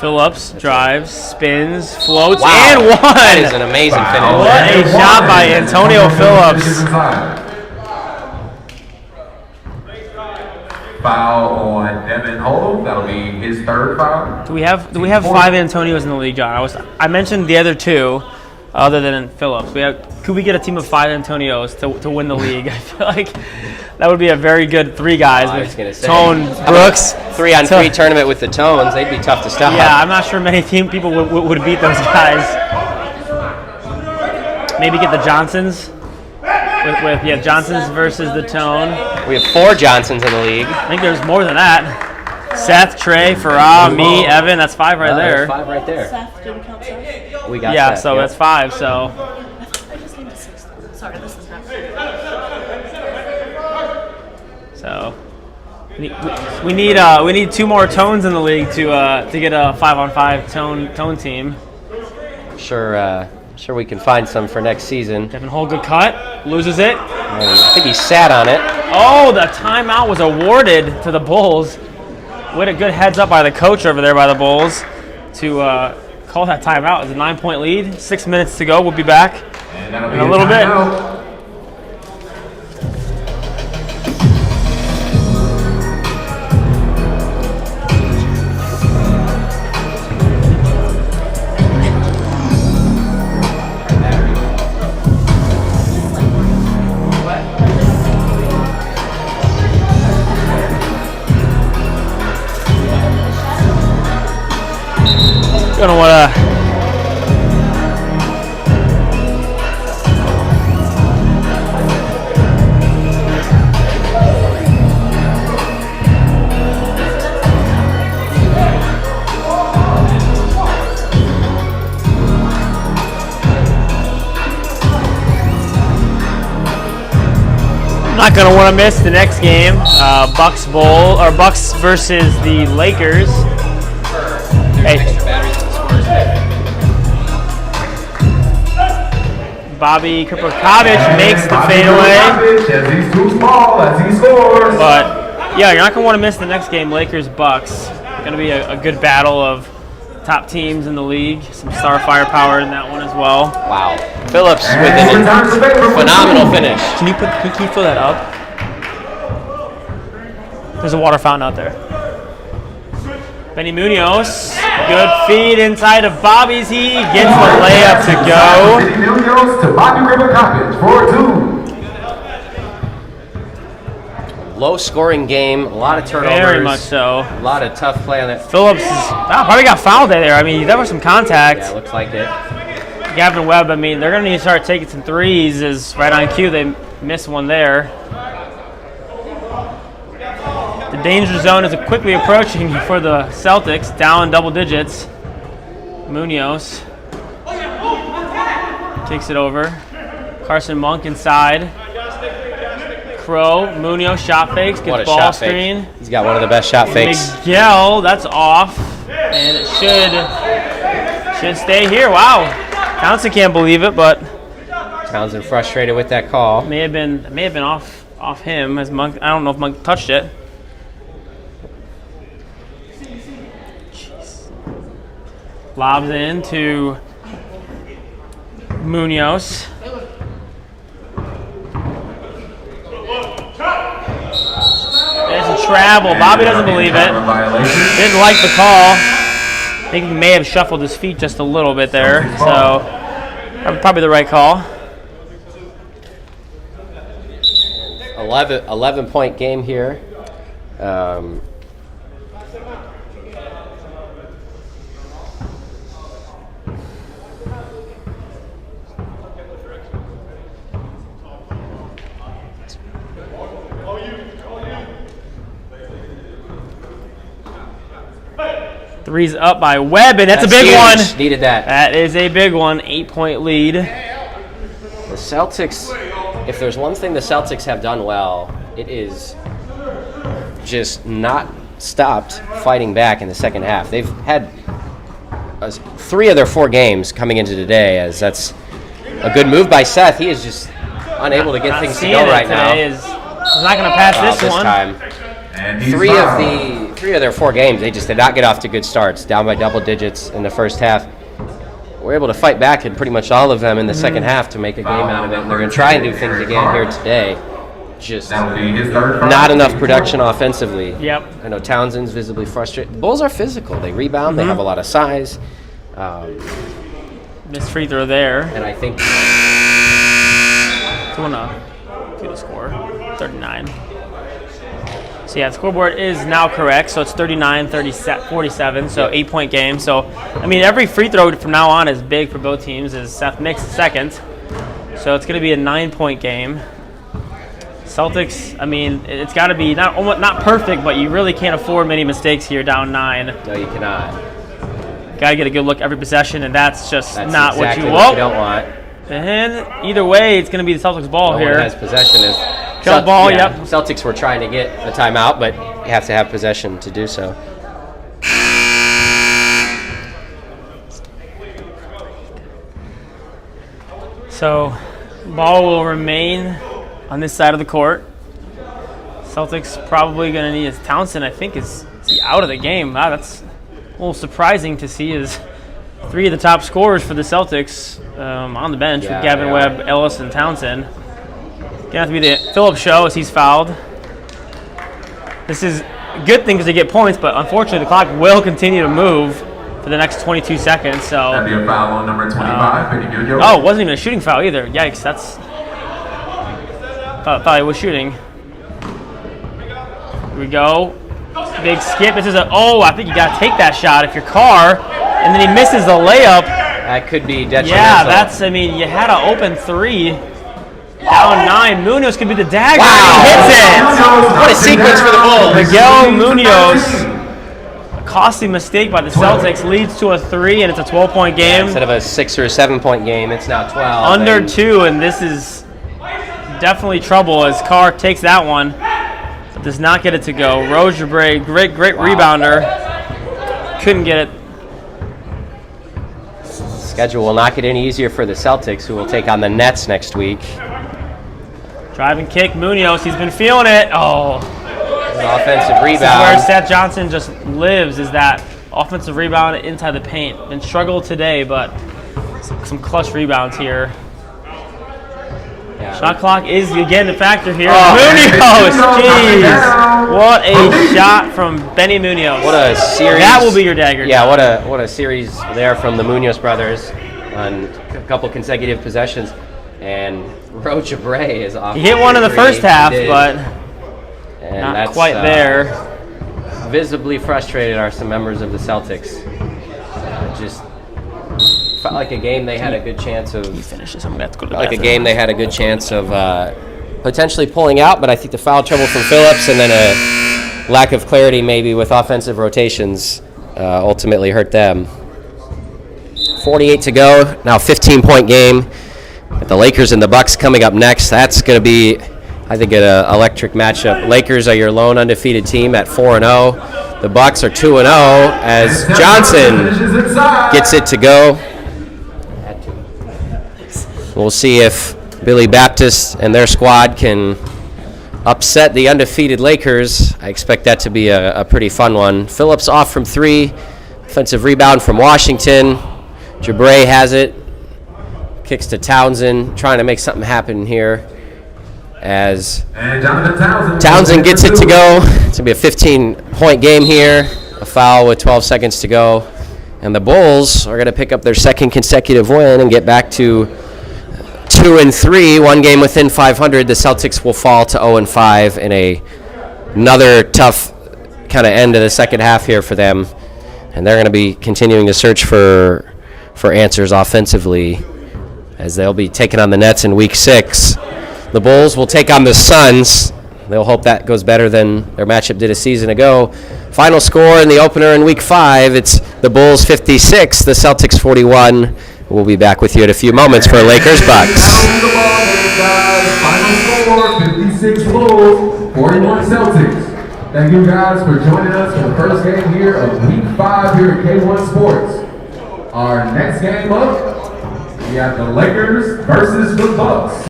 A: Phillips drives, spins, floats,
C: Wow.
A: and one.
C: That is an amazing finish.
A: What a shot by Antonio Phillips.
B: Foul on Devin Hull. That'll be his 3rd foul.
A: Do we have 5 Antonios in the league, John? I mentioned the other 2, other than Phillips. Could we get a team of 5 Antonios to win the league? I feel like that would be a very good 3 guys with Tone, Brooks.
C: 3-on-3 tournament with the Tones, they'd be tough to stop.
A: Yeah, I'm not sure many people would beat those guys. Maybe get the Johnsons. With Johnsons versus the Tone.
C: We have 4 Johnsons in the league.
A: I think there's more than that. Seth, Trey, Farah, me, Evan. That's 5 right there.
C: There's 5 right there.
E: Seth, didn't count Seth.
C: We got
A: Yeah,
C: Seth,
A: so that's 5. So
E: I just named a 6th. Sorry, this is not.
A: So we need 2 more Tones in the league to get a 5-on-5 tone team.
C: Sure we can find some for next season.
A: Devin Hall, good cut, loses it.
C: I think he sat on it.
A: Oh, the timeout was awarded to the Bulls. What a good heads up by the coach over there by the Bulls to call that timeout. It's a 9-point lead. 6 minutes to go. We'll be back in a little bit. Gonna want to. Not gonna want to miss the next game, Bucks versus the Lakers. Hey, Bobby Kripkovic makes the fadeaway.
B: As he's too small, as he scores.
A: But yeah, you're not gonna want to miss the next game, Lakers Bucks. Gonna be a good battle of top teams in the league. Some star firepower in that one as well.
C: Wow. Phillips with a phenomenal finish.
A: Can you fill that up? There's a water fountain out there. Benny Munoz, good feed inside of Bobby's. He gets the layup to go.
B: Benny Munoz to Bobby Kripkovic for 2.
C: Low scoring game, a lot of turnovers.
A: Very much so.
C: A lot of tough play on that.
A: Phillips probably got fouled there. I mean, there was some contact.
C: Yeah, looks like it.
A: Gavin Webb, I mean, they're going to need to start taking some threes. Is right on cue. They missed one there. The danger zone is quickly approaching for the Celtics, down double digits. Munoz takes it over. Carson Monk inside. Crow, Munoz shot fakes,
C: What a
A: gets ball
C: shot fake.
A: screen.
C: He's got one of the best shot fakes.
A: Miguel, that's off. And it should stay here. Wow. Townsend can't believe it, but
C: Townsend frustrated with that call.
A: may have been off him as Monk. I don't know if Monk touched it. Jeez. Lobs in to Munoz. There's a travel. Bobby doesn't believe it. Didn't like the call. I think he may have shuffled his feet just a little bit there. So probably the right call.
C: 11-point game here.
A: Three's up by Webb, and that's a big
C: huge.
A: one.
C: Needed that.
A: That is a big one. 8-point lead.
C: The Celtics, if there's one thing the Celtics have done well, it is just not stopped fighting back in the second half. They've had 3 of their 4 games coming into today, as that's a good move by Seth. He is just unable to get
A: Not
C: things to
A: seeing
C: go
A: it
C: right now.
A: today. He's not going to pass this one.
C: Time.
B: And he's
C: 3
B: fouled.
C: of their 4 games, they just did not get off to good starts, down by double digits in the first half. We're able to fight back in pretty much all of them in the second half to make a game out of it, and they're going to try and do things again here today. Just
B: That'll be his third foul.
C: not enough production offensively.
A: Yep.
C: I know Townsend's visibly frustrated. The Bulls are physical. They rebound. They have a lot of size.
A: Missed free throw there.
C: And I think
A: Do you want to do the score? 39. So yeah, the scoreboard is now correct. So it's 39-47. So 8-point game. So I mean, every free throw from now on is big for both teams. As Seth makes second, so it's going to be a 9-point game. Celtics, I mean, it's got to be not perfect, but you really can't afford many mistakes here, down 9.
C: no, you cannot.
A: Got to get a good look every possession, and that's just
C: That's
A: not
C: exactly
A: what you
C: don't want.
A: And either way, it's going to be the Celtics ball
C: No
A: here.
C: one has possession.
A: Ball, yep.
C: Celtics were trying to get a timeout, but you have to have possession to do so.
A: So, ball will remain on this side of the court. Celtics probably going to need his Townsend, I think, is he out of the game. Wow, that's a little surprising to see is 3 of the top scorers for the Celtics on the bench
C: Yeah,
A: with Gavin
C: they
A: Webb, Ellis, and Townsend. Going to have to be the Phillips show as he's fouled. This is a good thing because they get points, but unfortunately the clock will continue to move for the next 22 seconds. So,
B: That'll be a foul on number 25, Benny Munoz.
A: oh, it wasn't even a shooting foul either. Yikes, that's... Thought he was shooting. Here we go. Big skip. This is I think you got to take that shot. If your car and then he misses the layup.
C: That could be detrimental.
A: Yeah, I mean, you had an open 3. Down 9. Munoz could be the dagger.
C: Wow.
A: And he hits it.
C: What a sequence for the Bulls.
A: Miguel Munoz. A costly mistake by the Celtics leads to a 3, and it's a 12-point game.
C: Instead of a 6 or 7-point game, it's now 12.
A: Under 2, and this is definitely trouble as Carr takes that one, but does not get it to go. Rose Jabray, great rebounder. Couldn't get it.
C: Schedule will not get any easier for the Celtics, who will take on the Nets next week.
A: Drive and kick, Munoz. He's been feeling it. Oh.
C: An offensive
A: This is where
C: rebound.
A: Seth Johnson just lives, is that offensive rebound inside the paint. Been struggled today, but some clutch rebounds here.
C: Yeah.
A: Shot clock is again the factor here.
C: Oh.
A: Munoz, jeez. What a shot from Benny Munoz.
C: What a series.
A: That will be your dagger.
C: Yeah, what a series there from the Munoz brothers on a couple consecutive possessions. And Roach Bray is off.
A: He hit one in the first half, but
C: and
A: not
C: that's,
A: quite there.
C: Visibly frustrated are some members of the Celtics. Just felt like a game they had a good chance of.
A: He finishes. I'm gonna have to go to the
C: Like a
A: bathroom.
C: game they had a good chance of potentially pulling out, but I think the foul trouble from Phillips and then a lack of clarity maybe with offensive rotations ultimately hurt them. 48 to go, now 15-point game. With the Lakers and the Bucks coming up next, that's going to be, I think, an electric matchup. Lakers are your lone undefeated team at 4-0. The Bucks are 2-0 as Johnson gets it to go. We'll see if Billy Baptist and their squad can upset the undefeated Lakers. I expect that to be a pretty fun one. Phillips off from 3. Offensive rebound from Washington. Jabray has it. Kicks to Townsend, trying to make something happen here as Townsend gets it to go. It's going to be a 15-point game here. A foul with 12 seconds to go. And the Bulls are going to pick up their second consecutive win and get back to 2-3, one game within 500. The Celtics will fall to 0-5 in another tough kind of end of the second half here for them. And they're going to be continuing to search for answers offensively, as they'll be taking on the Nets in Week 6. The Bulls will take on the Suns. They'll hope that goes better than their matchup did a season ago. Final score in the opener in Week 5, it's the Bulls 56, the Celtics 41. We'll be back with you in a few moments for Lakers Bucks.
B: Final score, 56 Bulls, 41 Celtics. Thank you guys for joining us for the first game here of Week 5 here at K1 Sports. Our next game up, we have the Lakers versus the Bucks.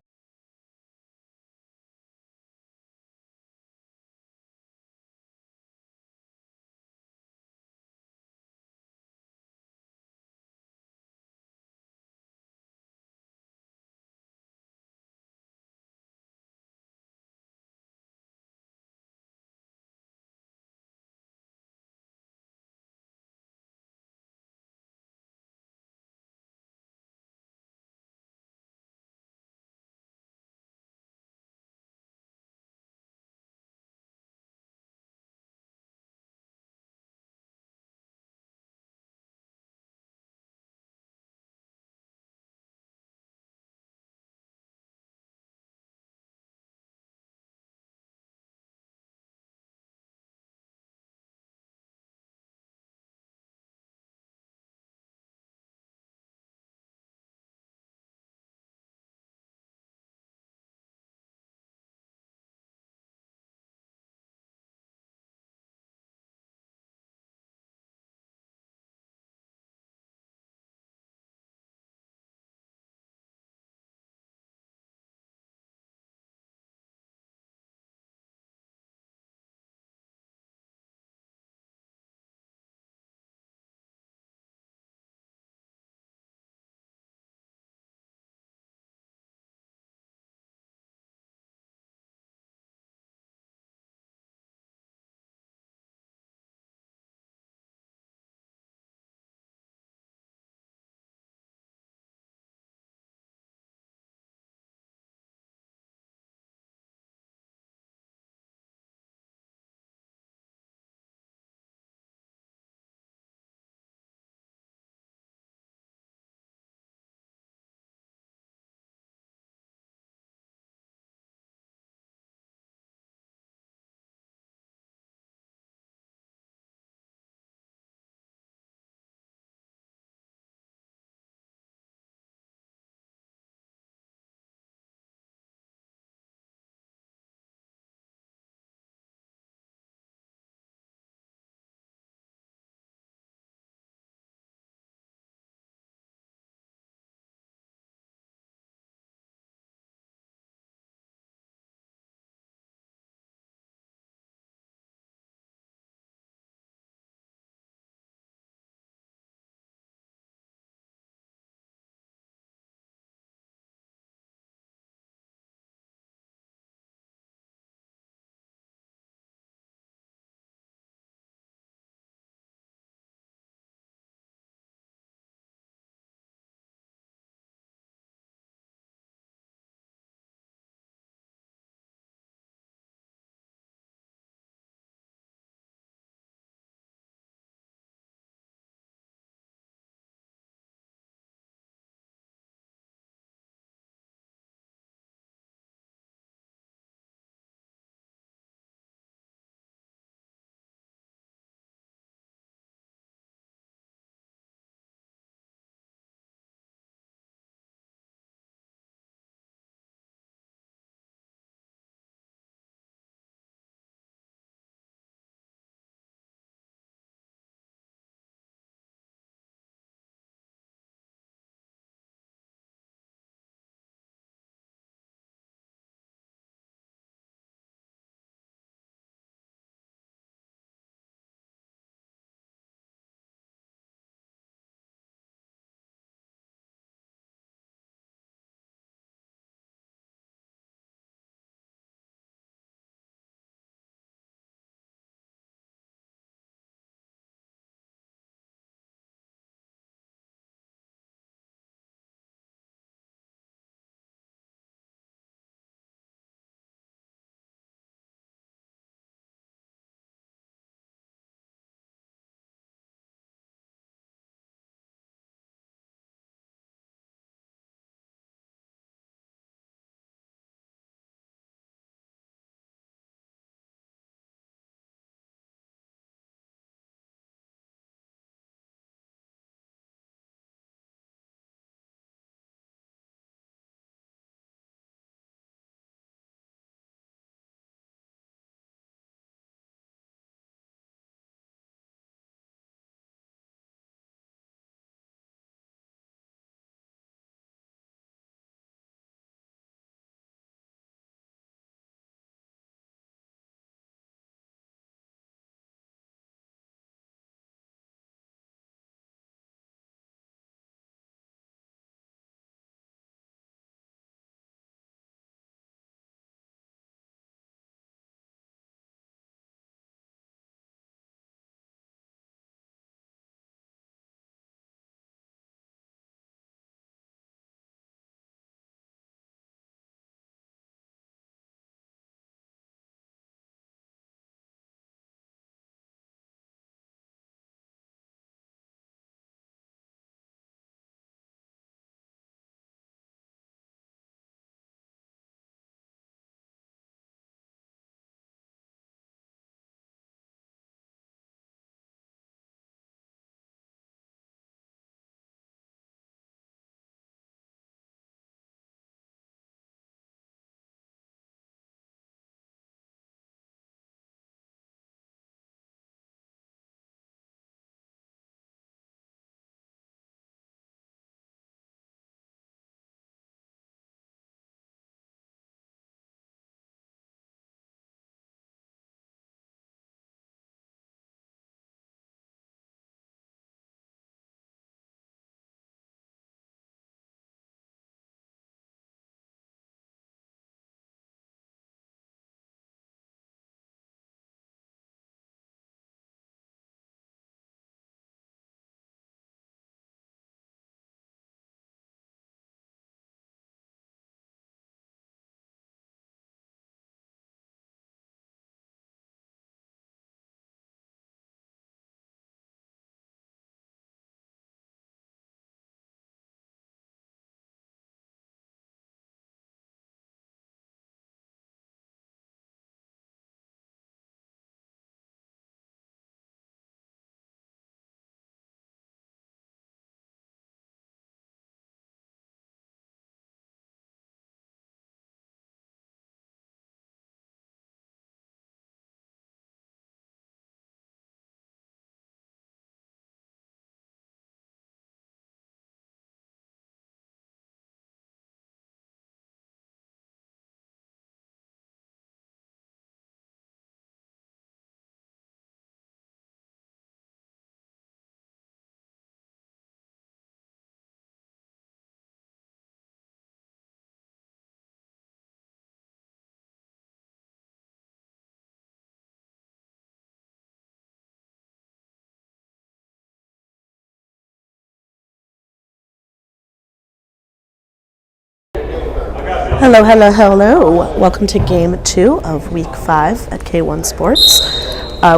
F: Hello, hello, hello. Welcome to game 2 of week 5 at K1 Sports.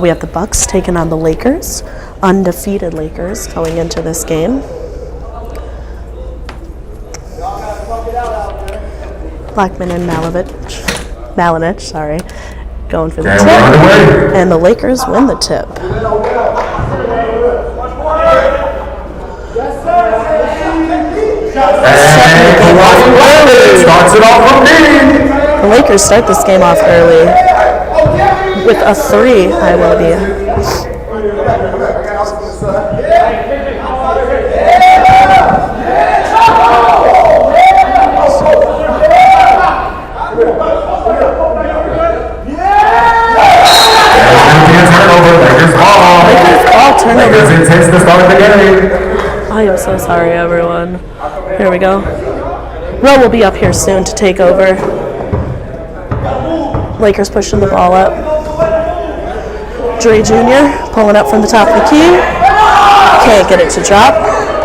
F: We have the Bucks taking on the Lakers, undefeated Lakers going into this game. Blackman and Malinich, going for the tip, and the Lakers win the tip.
B: Starts it off from me.
F: The Lakers start this game off early with a 3, I will be.
B: Lakers intense to start the game.
F: I am so sorry, everyone. Here we go. Rowe will be up here soon to take over. Lakers pushing the ball up. Dre Jr. pulling up from the top of the key. Can't get it to drop.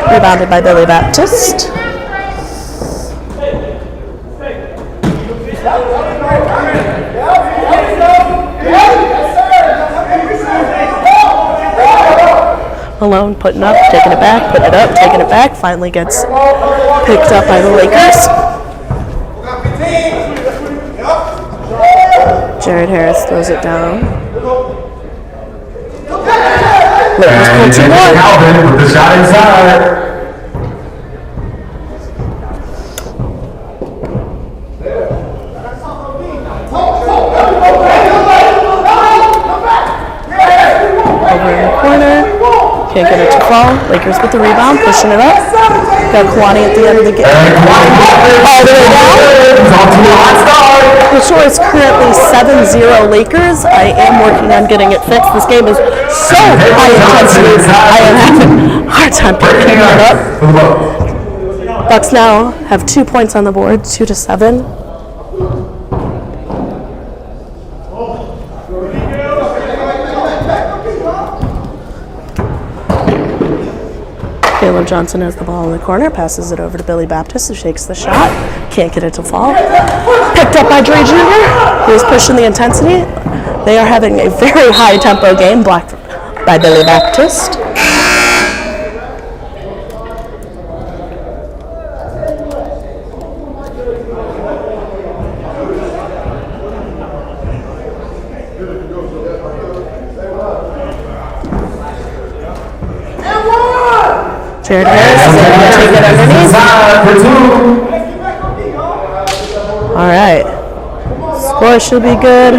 F: Rebounded by Billy Baptist. Malone putting up, taking it back, putting it up, taking it back. Finally gets picked up by the Lakers. Jared Harris throws it down. Lakers pull 2 more.
B: Calvin with the shot inside.
F: Over in the corner. Can't get it to fall. Lakers with the rebound, pushing it up. Got Kwani at the end of the game. All the way down. The score is currently 7-0 Lakers. I am working on getting it fixed. This game is so high intensity. I am having a hard time picking it up. Bucks now have 2 points on the board, 2-7. Caleb Johnson has the ball in the corner, passes it over to Billy Baptist, who shakes the shot. Can't get it to fall. Picked up by Dre Jr., who is pushing the intensity. They are having a very high tempo game, blocked by Billy Baptist. Jared Harris is able to take it underneath. All right. Score should be good.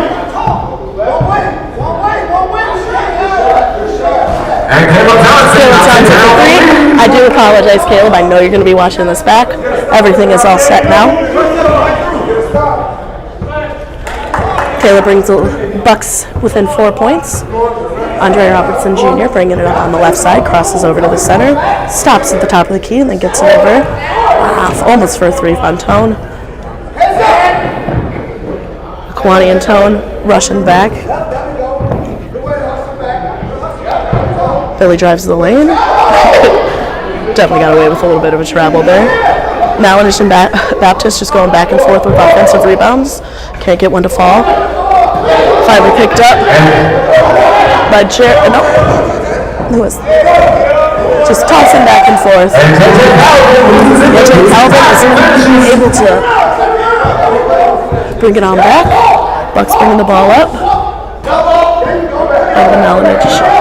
F: Caleb Johnson for 3. I do apologize, Caleb. I know you're going to be watching this back. Everything is all set now. Caleb brings the Bucks within 4 points. Andre Robertson Jr. bringing it up on the left side, crosses over to the center, stops at the top of the key, and then gets it over. Almost for a 3 on Tone. Kwani and Tone rushing back. Billy drives the lane. Definitely got away with a little bit of a travel there. Malinich and Baptist just going back and forth with offensive rebounds. Can't get one to fall. Finally picked up by Jared. No, who was just tossing back and forth. Calvin is able to bring it on back. Bucks bringing the ball up. And the Malinich shot.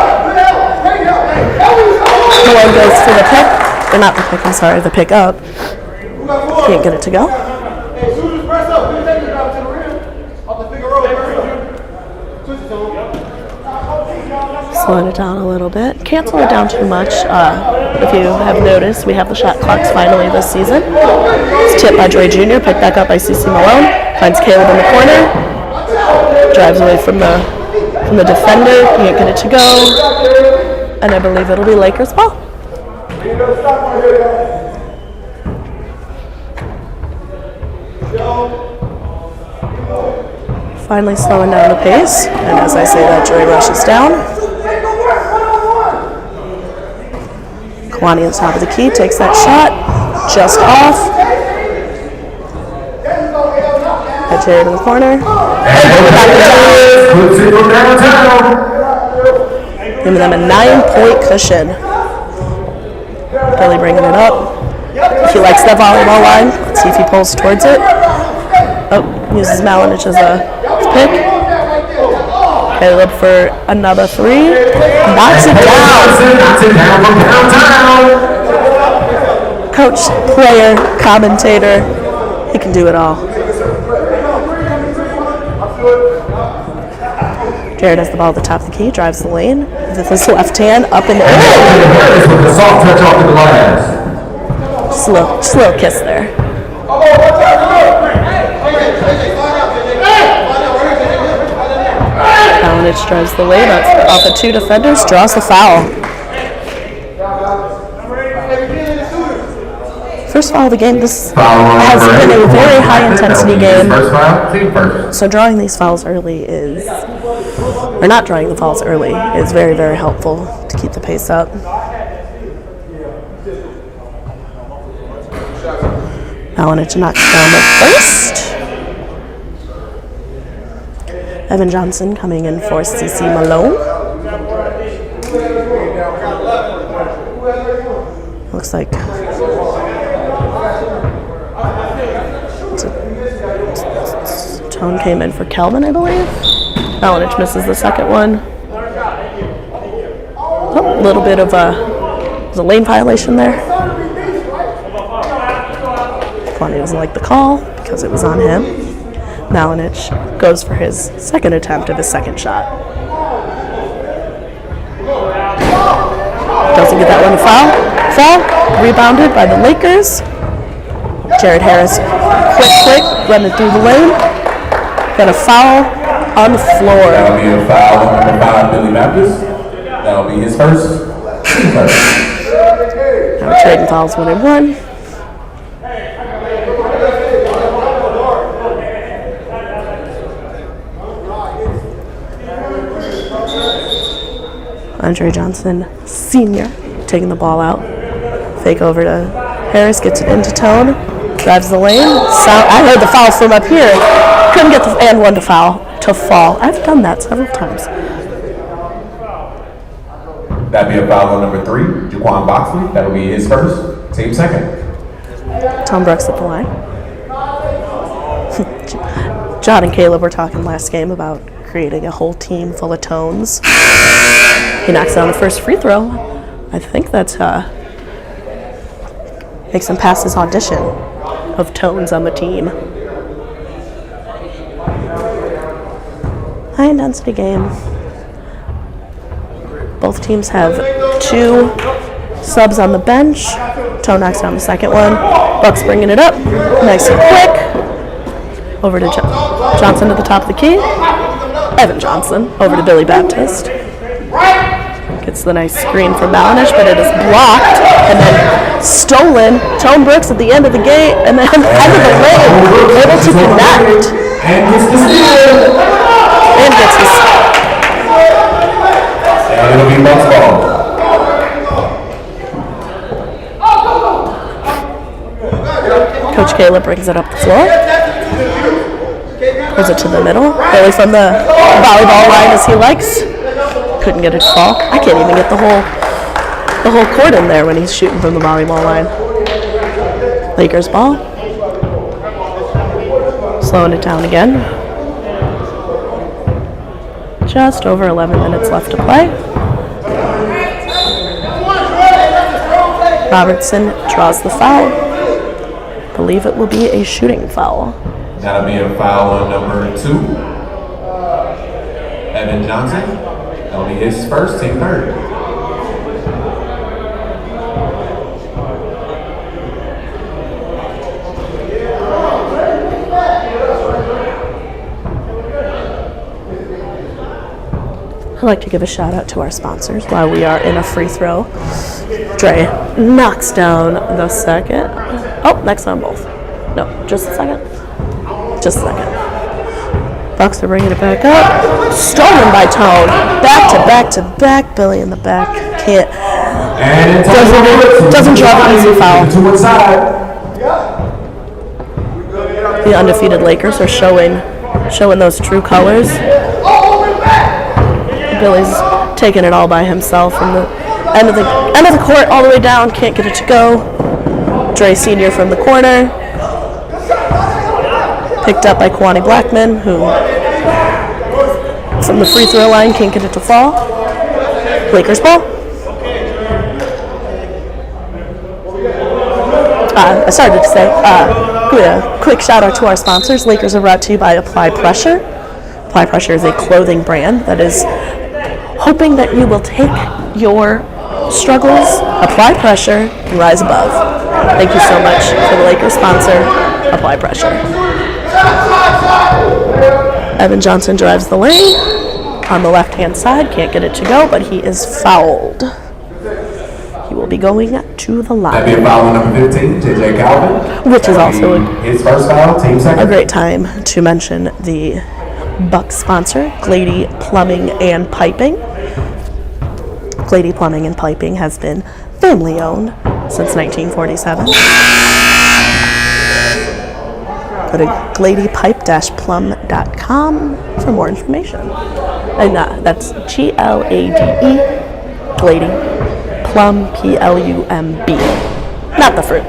F: Malone goes for the pick. Or not the pick, I'm sorry, the pick up. Can't get it to go. Slow it down a little bit. Can't slow it down too much. If you have noticed, we have the shot clocks finally this season. It's tipped by Dre Jr., picked back up by CeCe Malone. Finds Caleb in the corner. Drives away from the defender. Can't get it to go. And I believe it'll be Lakers ball. Finally slowing down the pace. And as I say that, Dre rushes down. Kwani on top of the key, takes that shot, just off. Jared in the corner.
B: Puts it from downtown.
F: Giving them a 9-point cushion. Billy bringing it up. He likes that volleyball line. Let's see if he pulls towards it. Oh, uses Malinich as a pick. Caleb for another 3. Knocks it down.
B: Knocks it down from downtown.
F: Coach, player, commentator. He can do it all. Jared has the ball at the top of the key, drives the lane. With his left hand, up and in.
B: With a soft touch off the glass.
F: Just a little kiss there. Malinich drives the lane off the 2 defenders, draws the foul. First foul of the game. This has been a very high-intensity game.
B: First foul, team first.
F: So drawing these fouls early is, or not drawing the fouls early, is very, very helpful to keep the pace up. Malinich knocks down the first. Evan Johnson coming in for CC Malone. Looks like Tone came in for Kelvin, I believe. Malinich misses the second one. Oh, a little bit of a lane violation there. Kwani doesn't like the call because it was on him. Malinich goes for his second attempt of his second shot. Doesn't get that one to foul. Rebounded by the Lakers. Jared Harris, quick, running through the lane. Got a foul on the floor.
B: That'll be a foul on number 5, Billy Baptist. That'll be his first.
F: Now we're trading fouls 1 and 1. Andre Johnson, senior, taking the ball out. Fake over to Harris, gets it into Tone, drives the lane. I heard the foul from up here. Couldn't get the and one to fall. I've done that several times.
B: That'd be a foul on number 3, Jaquan Boxley. That'll be his first, team second.
F: Tom Brooks at the line. John and Caleb were talking last game about creating a whole team full of Tones. He knocks down the first free throw. I think that's makes him pass his audition of Tones on the team. High intensity game. Both teams have 2 subs on the bench. Tone knocks down the second one. Bucks bringing it up. Nice and quick. Over to Johnson at the top of the key. Evan Johnson over to Billy Baptist. Gets the nice screen from Malinich, but it is blocked and then stolen. Tone Brooks at the end of the gate and then end of the lane, able to connect.
B: And gets the steal.
F: And gets his.
B: And it'll be Bucks ball.
F: Coach Caleb brings it up the floor. Throws it to the middle. Billy from the volleyball line as he likes. Couldn't get it to fall. I can't even get the whole court in there when he's shooting from the volleyball line. Lakers ball. Slowing it down again. Just over 11 minutes left to play. Robertson draws the foul. Believe it will be a shooting foul.
B: That'll be a foul on number 2, Evan Johnson. That'll be his first, team third.
F: I'd like to give a shout out to our sponsors while we are in a free throw. Dre knocks down the second. Oh, next on both. No, just a second. Just a second. Bucks are bringing it back up. Stolen by Tone. Back to back to back. Billy in the back. Can't. Doesn't draw the easy foul.
B: To one side.
F: The undefeated Lakers are showing those true colors. Billy's taking it all by himself from the end of the court all the way down. Can't get it to go. Dre Sr. from the corner. Picked up by Kwani Blackman, who from the free throw line can't get it to fall. Lakers ball. I started to say, quick shout out to our sponsors. Lakers are brought to you by Apply Pressure. Apply Pressure is a clothing brand that is hoping that you will take your struggles, apply pressure, and rise above. Thank you so much for the Lakers sponsor, Apply Pressure. Evan Johnson drives the lane on the left-hand side. Can't get it to go, but he is fouled. He will be going to the line.
B: That'd be a foul on number 15, JJ Calvin.
F: Which is also
B: his first foul, team second.
F: a great time to mention the Bucks sponsor, Glady Plumbing and Piping. Glady Plumbing and Piping has been family-owned since 1947. Go to gladypipe-plum.com for more information. And that's Glade, Glady, Plum, Plumb, not the fruit.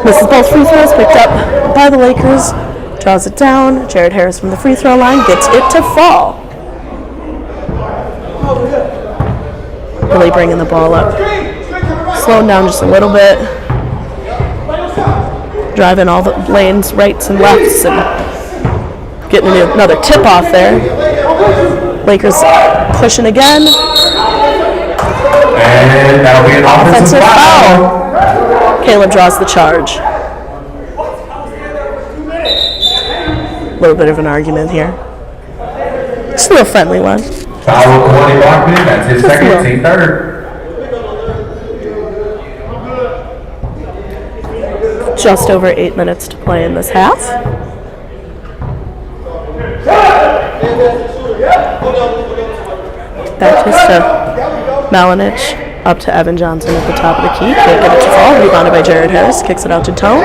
F: Misses both free throws, picked up by the Lakers, draws it down. Jared Harris from the free throw line gets it to fall. Really bringing the ball up. Slowing down just a little bit. Driving all the lanes, rights and lefts, and getting another tip off there. Lakers pushing again.
B: And that'll be an offensive foul.
F: Caleb draws the charge. A little bit of an argument here. Just a little friendly one.
B: Foul of Kwani Blackman, that's his second, team third.
F: Just over 8 minutes to play in this half. Back to Malinich, up to Evan Johnson at the top of the key. Can't get it to fall. Rebounded by Jared Harris. Kicks it out to Tone.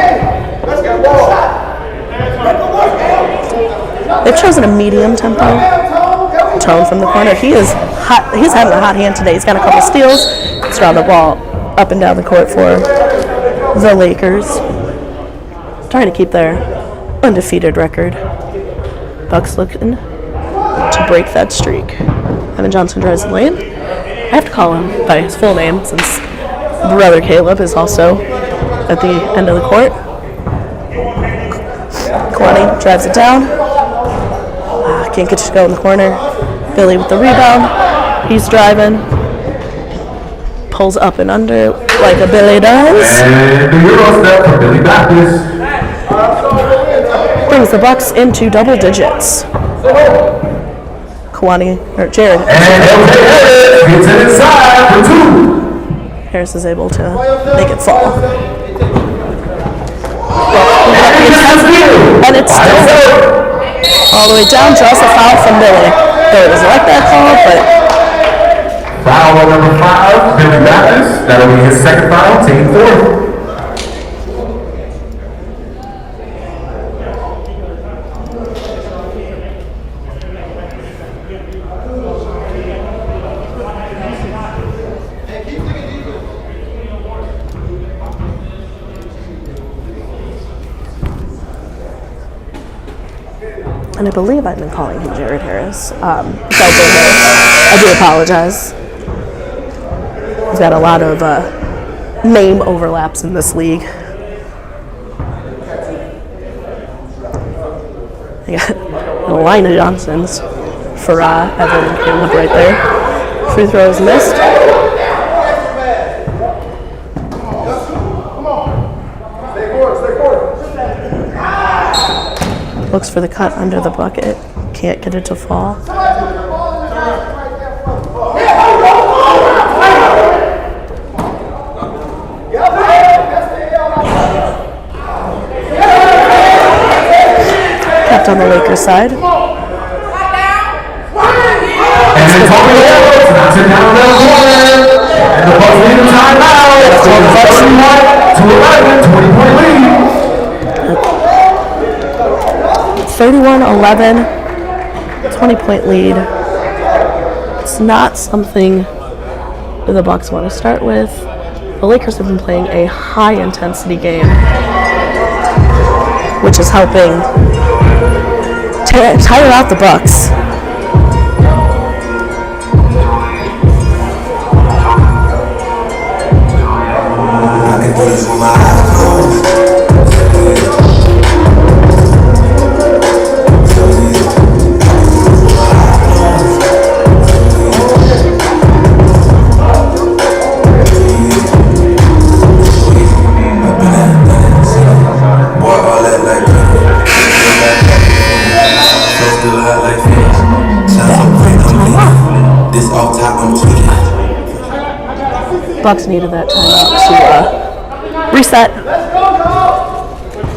F: They've chosen a medium tempo. Tone from the corner. He is hot. He's having a hot hand today. He's got a couple steals. He's drawn the ball up and down the court for the Lakers. Trying to keep their undefeated record. Bucks looking to break that streak. Evan Johnson drives the lane. I have to call him by his full name since brother Caleb is also at the end of the court. Kwani drives it down. Can't get it to go in the corner. Billy with the rebound. He's driving. Pulls up and under like a Billy does.
B: And the Euro step for Billy Baptist.
F: Brings the Bucks into double digits. Kwani, or Jared.
B: And Harris gets it inside for two.
F: Harris is able to make it fall. And it's still all the way down. Draws a foul from Billy. Though it doesn't like that call, but.
B: Foul on number 5, Billy Baptist. That'll be his second foul, team fourth.
F: And I believe I've been calling him Jared Harris. I do apologize. He's got a lot of name overlaps in this league. I got a line of Johnsons for Evan Caleb right there. Free throw is missed. Looks for the cut under the bucket. Can't get it to fall. Kept on the Lakers side.
B: And it's over there. Knocks it down the corner. And the Bucks lead a timeout. It's 31 to 11, 20-point lead.
F: And 21-11, 20-point lead. It's not something that the Bucks want to start with. The Lakers have been playing a high-intensity game, which is helping tire out the Bucks. Bucks needed that timeout to reset.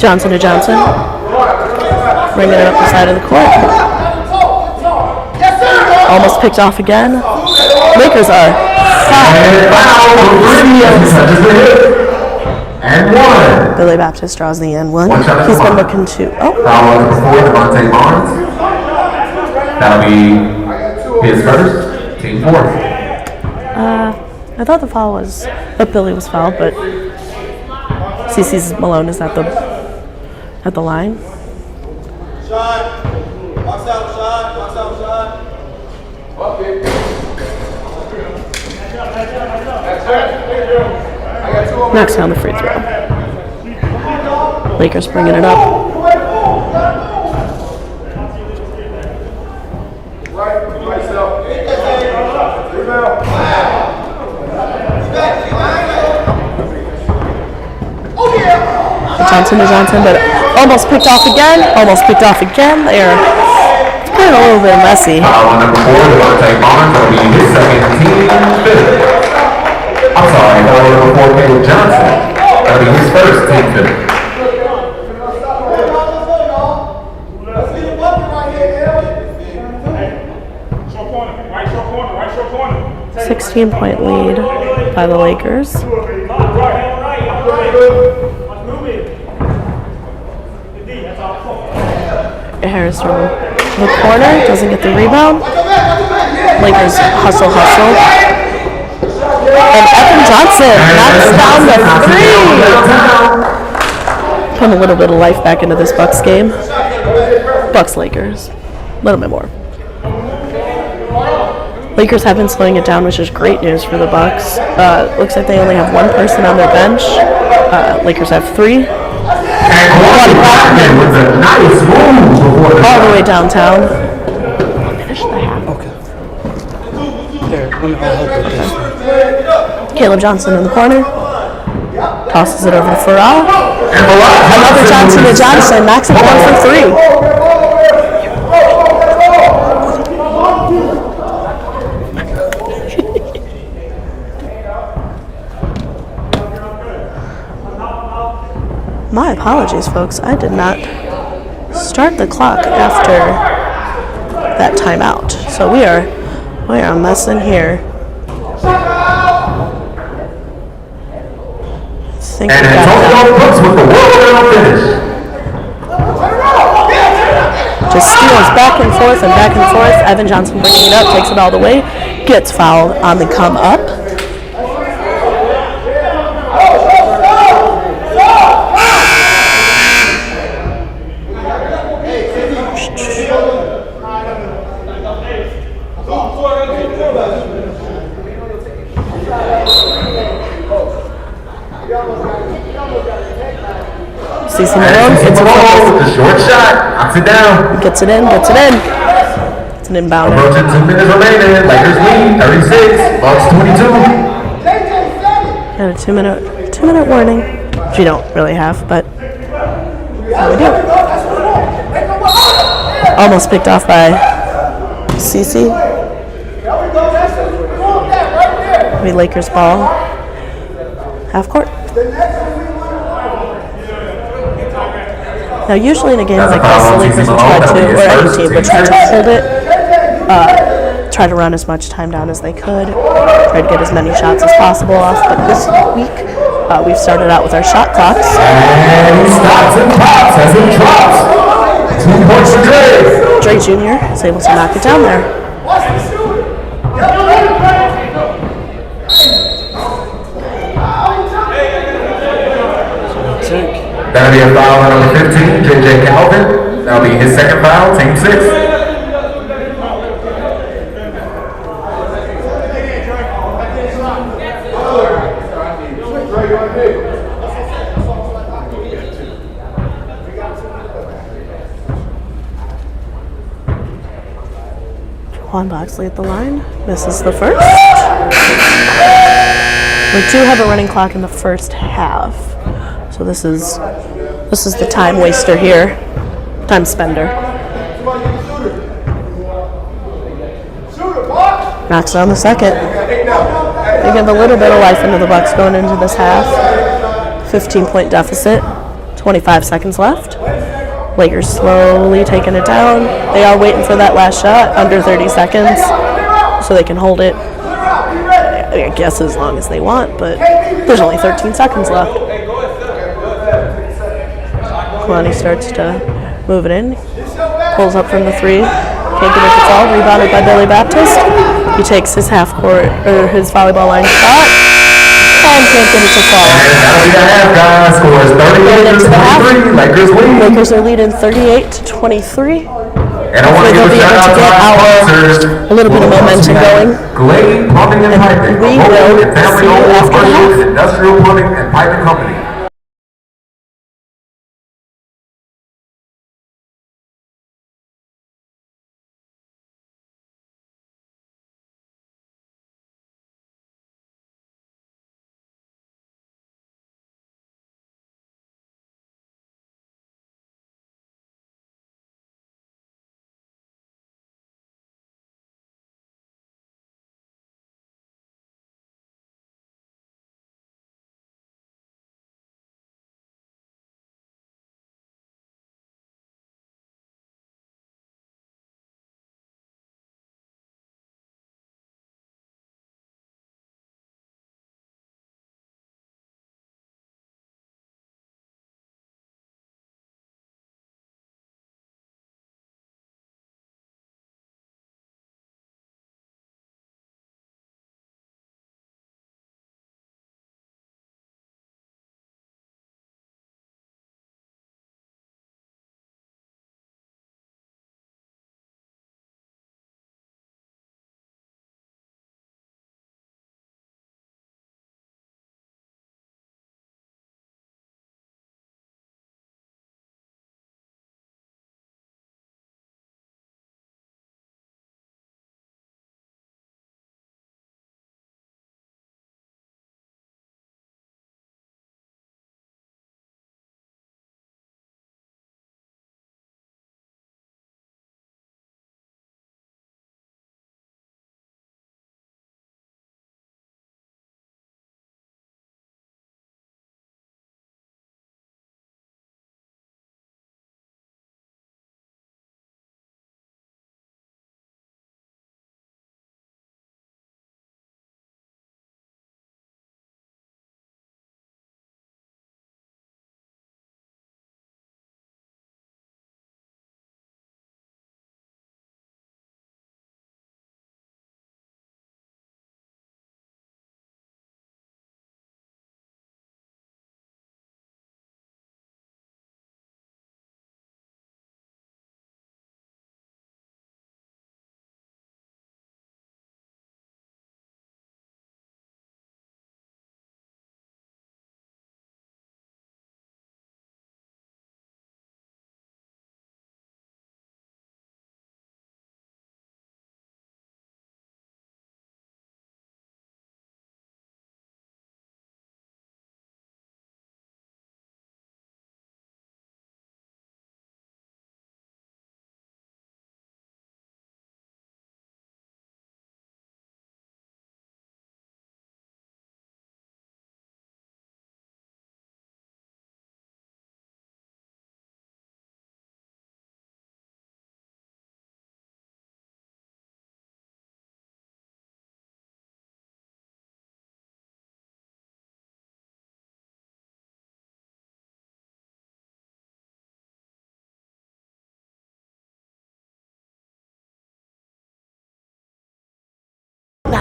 F: Johnson to Johnson. Bringing it up the side of the court. Almost picked off again. Lakers are
B: And one.
F: Billy Baptist draws the end one. He's been looking to. Oh.
B: Foul on number 4, Devontae Barnes. That'll be his first, team fourth.
F: I thought the foul was that Billy was fouled, but CeCe Malone is at the line.
G: Shot. Box out, shot. Box out, shot.
F: Knocks down the free throw. Lakers bringing it up. Johnson to Johnson, but almost picked off again. Almost picked off again. There. It's getting a little bit messy.
B: Foul on number 4, Devontae Barnes. That'll be his second, team fifth. I'm sorry, foul on number 4, Caleb Johnson. That'll be his first, team fifth.
F: 16-point lead by the Lakers. Harris from the corner, doesn't get the rebound. Lakers hustle. And Evan Johnson knocks down the three. Put a little bit of life back into this Bucks game. Bucks Lakers, a little bit more. Lakers have been slowing it down, which is great news for the Bucks. Looks like they only have one person on their bench. Lakers have 3.
B: With a nice move
F: all the way downtown. Finish the half.
H: Okay. Here, I'll help with this.
F: Caleb Johnson in the corner. Tosses it over to Farrell. Another Johnson to Johnson. Knocks it down for 3. My apologies, folks. I did not start the clock after that timeout. So we are messing here. And
B: Antonio Brooks with the world finish.
F: Just steals back and forth. Evan Johnson bringing it up, takes it all the way, gets fouled on the come up. CeCe Malone gets
B: with the short shot, knocks it down.
F: Gets it in. It's an inbound.
B: Approaching 2 minutes remaining. Lakers lead 36, Bucks 22.
F: And a 2-minute warning, which you don't really have, but we do. Almost picked off by CeCe. Maybe Lakers ball. Half court. Now, usually in a game like this, the Lakers would try to, or any team would try to hold it, try to run as much time down as they could, try to get as many shots as possible off. But this week, we've started out with our shot clocks.
B: And he stops and pops as it drops. 2 points for Dre.
F: Dre Jr. is able to knock it down there.
B: That'll be a foul on number 15, JJ Calvin. That'll be his second foul, team 6.
F: Juan Boxley at the line, misses the first. We do have a running clock in the first half, so this is the time waster here, time spender. Knocks down the second. They give a little bit of life into the Bucks going into this half. 15-point deficit, 25 seconds left. Lakers slowly taking it down. They are waiting for that last shot, under 30 seconds, so they can hold it, I guess, as long as they want, but there's only 13 seconds left. Kalani starts to move it in, pulls up from the 3, can't get it to fall, rebounded by Billy Baptist. He takes his his volleyball line shot, and can't get it to fall.
B: Scores 38-23. Lakers lead.
F: Lakers are leading 38-23.
B: And I want to give a shout out to our sponsors.
F: A little bit of momentum going.
B: Glade Plumbing and Piping.
F: We will see you after the half.
B: Industrial Plumbing and Piping Company.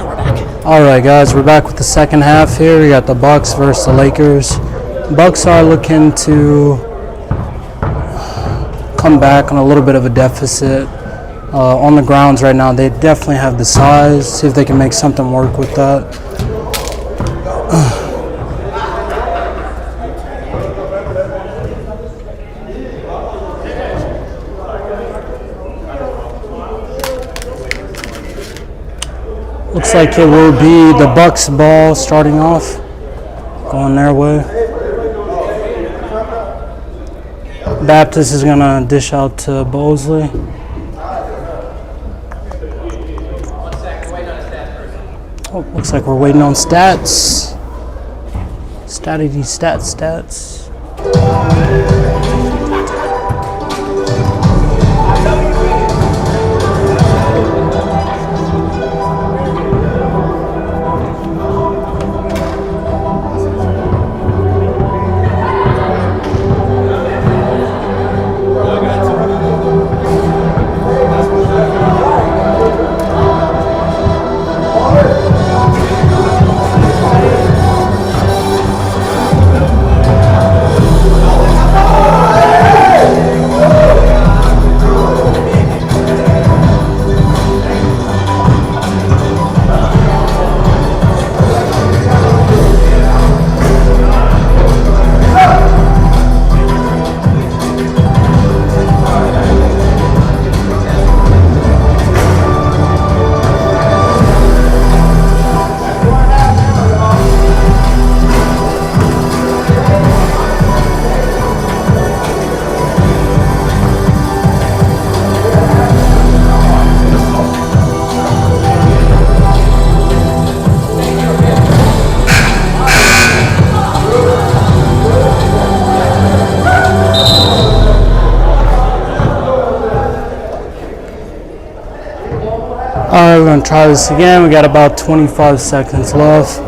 E: we're back.
H: All right, guys, we're back with the second half here. We got the Bucks versus the Lakers. Bucks are looking to come back on a little bit of a deficit on the grounds right now. They definitely have the size. See if they can make something work with that. Looks like it will be the Bucks ball starting off, going their way. Baptist is going to dish out to Bosley. Oh, looks like we're waiting on stats. Stats. Alright, we're going to try this again. We got about 25 seconds left.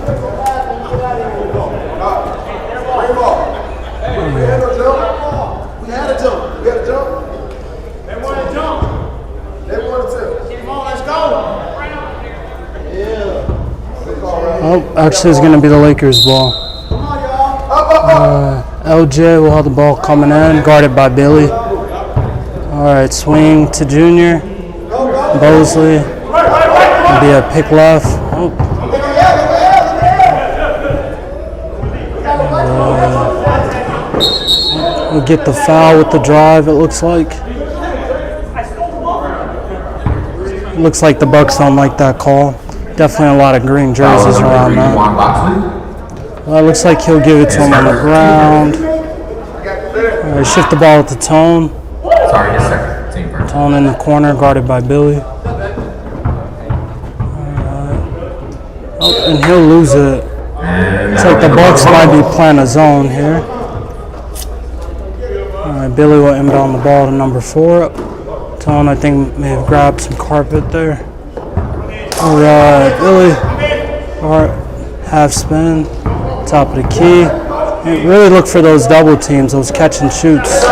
H: Oh, actually it's going to be the Lakers ball. LJ will have the ball coming in, guarded by Billy. Alright, swing to Junior. Bosley. It'll be a pick left. Oh. We'll get the foul with the drive, it looks like. It looks like the Bucks don't like that call. Definitely a lot of green jerseys around that. Well, it looks like he'll give it to him on the ground. Shift the ball with the Tone.
B: Sorry, yes, sir. Team first.
H: Tone in the corner, guarded by Billy. Oh, and he'll lose it. Looks like the Bucks might be playing a zone here. Alright, Billy will inbound the ball to number 4. Tone, I think, may have grabbed some carpet there. Alright, Billy. Alright, half spin. Top of the key. And really look for those double teams, those catch and shoots.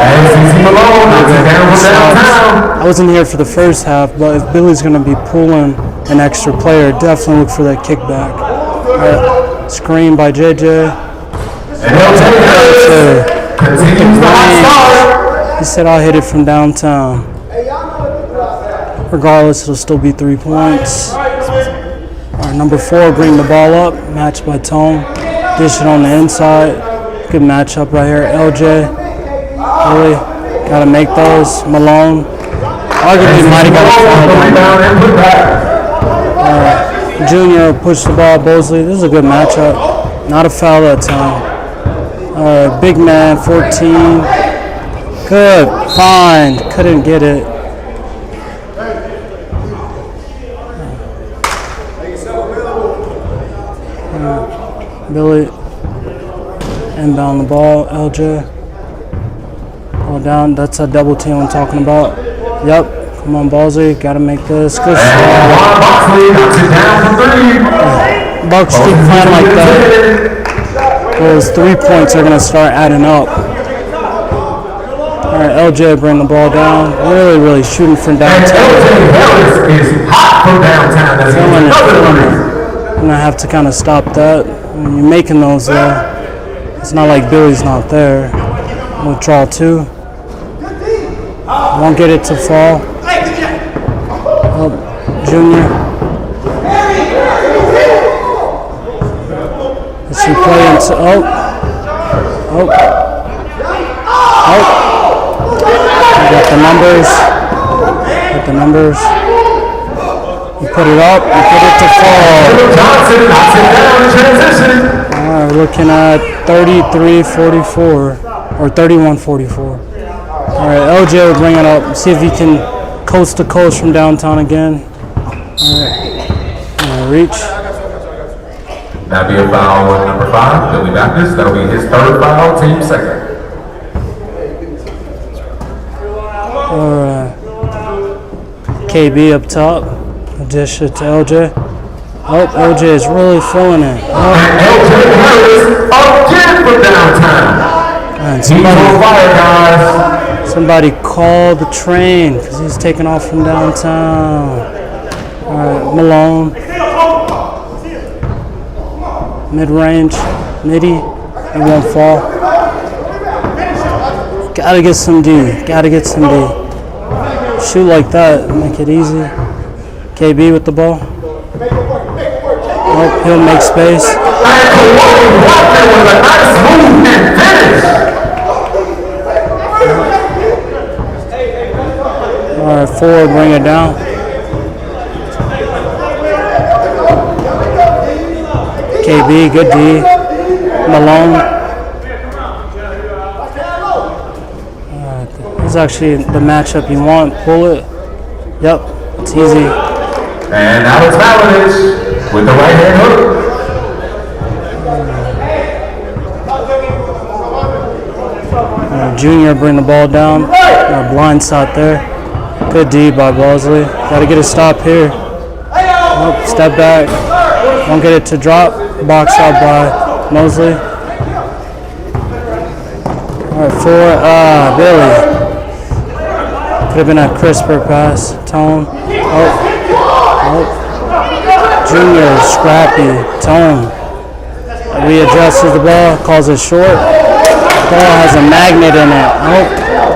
H: I wasn't here for the first half, but if Billy's going to be pulling an extra player, definitely look for that kickback. Right. Screen by JJ. He said I'll hit it from downtown. Regardless, it'll still be 3 points. All right, number 4, bring the ball up, matched by Tone. Dish it on the inside. Good matchup right here. LJ. Really got to make those. Malone. Arguably might have got a foul. All right. Junior push the ball. Bosley. This is a good matchup. Not a foul that time. All right. Big man, 14. Good. Fine. Couldn't get it. Billy. Inbound the ball, LJ. Ball down. That's a double team I'm talking about. Yep. Come on, Ballsy. Got to make this. Good shot. Bucks keep playing like that. Those 3 points are going to start adding up. All right, LJ bring the ball down. Really shooting from downtown.
B: LJ Harris is hot from downtown.
H: Feeling it. gonna have to kind of stop that. When you're making those, it's not like Billy's not there. Withdraw 2. Won't get it to fall. Oh, Junior. Does she play into? Oh. Got the numbers. You put it up. You put it to fall. All right, looking at 33-44 or 31-44. All right, LJ will bring it up. See if he can coast to coast from downtown again. All right, reach.
B: That'll be a foul on number 5, Billy Baptist. That'll be his 3rd foul, team 2nd.
H: All right. KB up top. Dish it to LJ. Oh, LJ is really feeling it.
B: And LJ Harris again from downtown.
H: And
B: He's on fire, guys.
H: somebody call the train because he's taking off from downtown. All right, Malone. Mid-range, midi, it won't fall. Gotta get some D, Shoot like that, make it easy. KB with the ball. Oh, he'll make space. All right, forward, bring it down. KB, good D. Malone. This is actually the matchup you want. Pull it. Yep, it's easy.
B: And Alex Malinich with the right hand hook.
H: Junior bring the ball down. Blind shot there. Good D by Bosley. Got to get a stop here. Oh, step back. Won't get it to drop. Box out by Mosley. All right, Billy. Could have been a crisper pass. Tone. Oh. Junior, scrappy. Tone. Readjusts the ball. Calls it short. Ball has a magnet in it. Oh.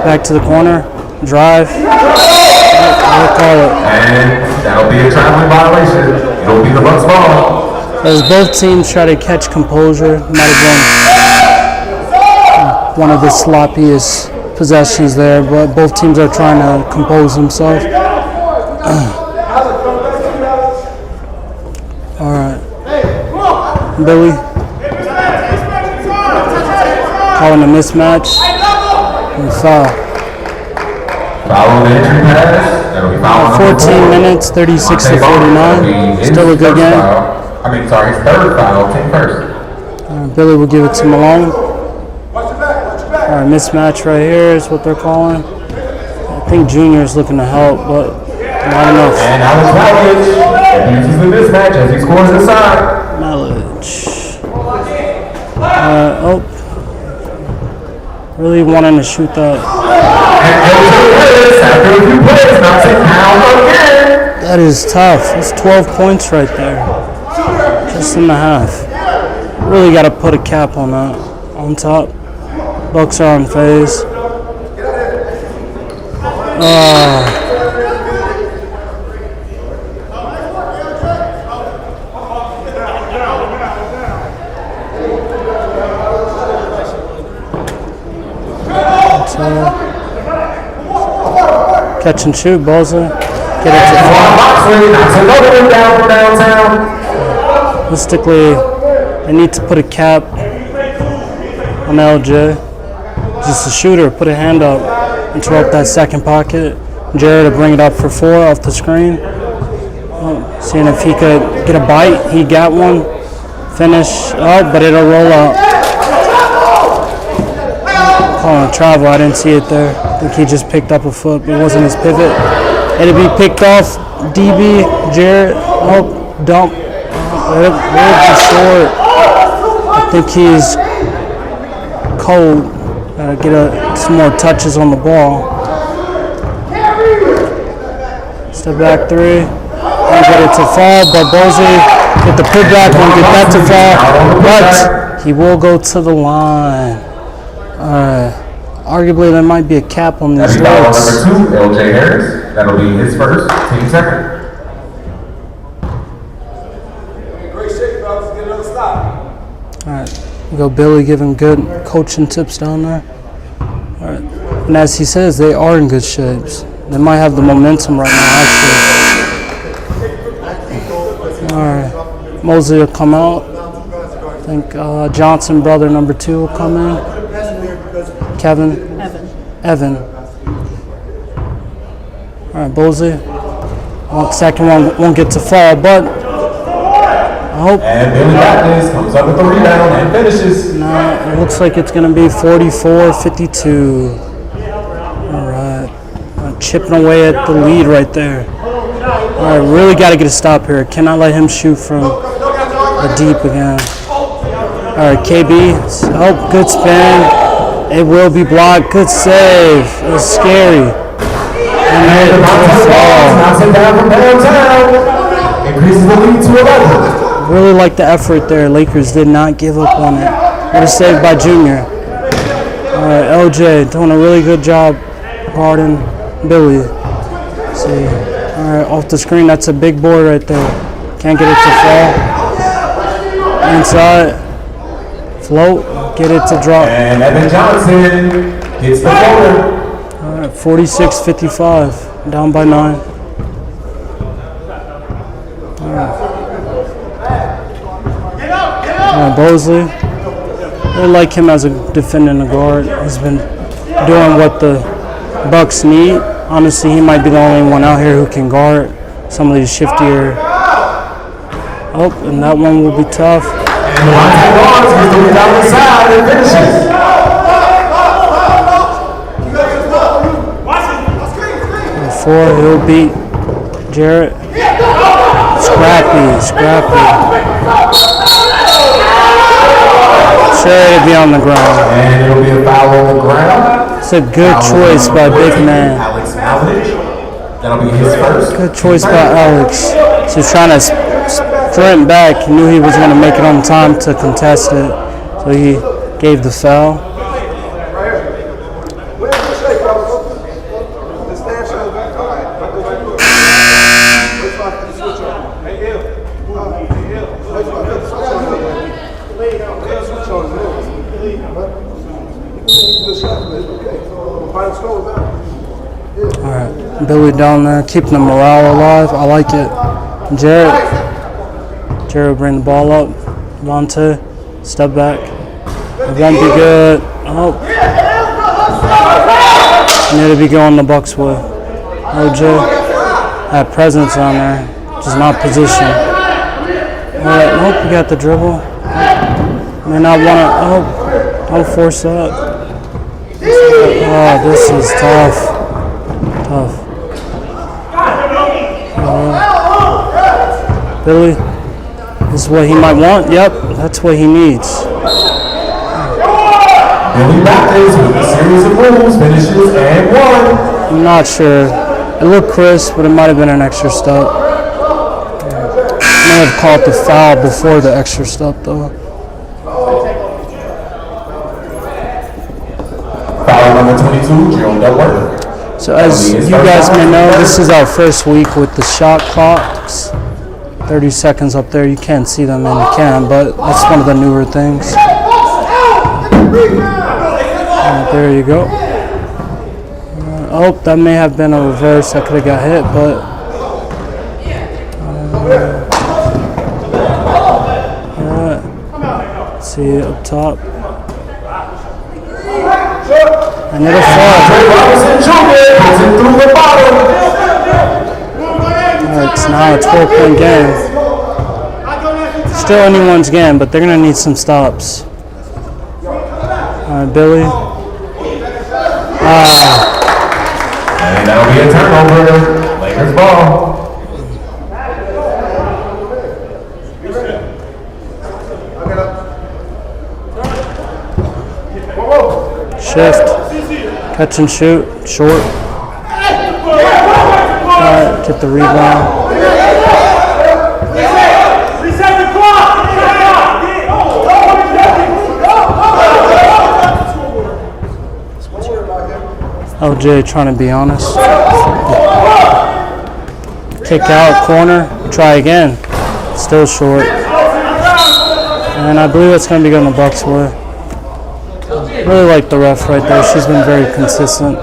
H: Back to the corner. Drive. We'll call it.
B: And that'll be a traveling violation. It'll be the Bucks' ball.
H: As both teams try to catch composure, might have been one of the sloppiest possessions there, but both teams are trying to compose themselves. All right. Billy. Calling a mismatch. And foul.
B: Foul on the entry pass. That'll be foul on
H: 14 minutes, 36-49. Still a good game.
B: His third foul, team first.
H: Billy will give it to Malone. All right, mismatch right here is what they're calling. I think Junior's looking to help, but not enough.
B: And Alex Malinich uses the mismatch as he scores inside.
H: Malinich. Really wanting to shoot that.
B: After a few plays, knocks it down again.
H: That is tough. That's 12 points right there. Just in the half. Really got to put a cap on that. On top. Bucks are on phase. Catch and shoot, Bosley. Get it to Realistically, they need to put a cap on LJ. Just a shooter, put a hand up, interrupt that second pocket. Jared to bring it up for 4 off the screen. Seeing if he could get a bite. He got one. Finish. But it'll roll out. Calling a travel. I didn't see it there. I think he just picked up a foot, but it wasn't his pivot. It'll be picked off. DB, Jared. Dump. It'll be short. I think he's cold. Get some more touches on the ball. Step back 3. And get it to fall, but Bosley Get the putback, won't get that to fall, but he will go to the line. Arguably, there might be a cap on these legs.
B: Number 2, LJ Harris. That'll be his first, team second.
G: Great shake, fellas. Get another stop.
H: All right, we go Billy giving good coaching tips down there. All right, and as he says, they are in good shapes. They might have the momentum right now, actually. All right, Mosley will come out. I think Johnson, brother number 2, will come in. Kevin? Evan. All right, Bulls-Celtics. Well, second one won't get to fall, but I hope.
B: And Billy got this, comes up with the rebound and finishes.
H: No, it looks like it's going to be 44-52. All right. Chipping away at the lead right there. All right, really got to get a stop here. Cannot let him shoot from the deep again. All right, KB. Oh, good spin. It will be blocked. Good save. It was scary. And it
B: knocks it down from downtown. Increases the lead to 11.
H: Really like the effort there. Lakers did not give up on it. What a save by Junior. All right, LJ doing a really good job guarding Billy. Let's see. All right, off the screen. That's a big board right there. Can't get it to fall. Inside. Float. Get it to drop.
B: And Evan Johnson hits the floater.
H: All right, 46-55, down by 9. All right, Mosley. I like him as a defending guard. He's been doing what the Bucks need. Honestly, he might be the only one out here who can guard some of these shiftier. Oh, and that one will be tough.
B: And Monte Barnes gets the rebound inside and finishes.
H: Four, he'll beat Jarrett. Scrappy. Sure, it'll be on the ground.
B: And it'll be a foul on the ground.
H: It's a good choice by big man.
B: Alex Malvich. That'll be his first.
H: Good choice by Alex. So he's trying to sprint back. He knew he was going to make it on time to contest it. So he gave the foul. All right, Billy down there, keeping the morale alive. I like it. Jarrett will bring the ball up. Vontae, step back. It won't be good. Oh. Need to be going the Bucks way. OJ had presence on there, just not position. All right, nope, we got the dribble. May not want to. Oh, don't force that. Oh, this is tough. Billy, this is what he might want. Yep, that's what he needs.
B: Billy Baptist with a series of moves, finishes and 1.
H: I'm not sure. It looked crisp, but it might have been an extra step. May have caught the foul before the extra step, though.
B: Foul number 22, Jerome Duckworth.
H: So as you guys may know, this is our first week with the shot clocks. 30 seconds up there. You can't see them and you can, but that's one of the newer things. And there you go. Oh, that may have been a reverse. I could have got hit, but alright. Let's see up top. And it'll fall. Alright, it's now a 12-point game. Still anyone's game, but they're going to need some stops. Alright, Billy.
B: And that'll be a turnover. Lakers ball.
H: Shift. Catch and shoot. Short. Alright, get the rebound. LJ trying to be honest. Kick out, corner, try again. Still short. And I believe it's going to be going the Bucks' way. Really like the ref right there. She's been very consistent.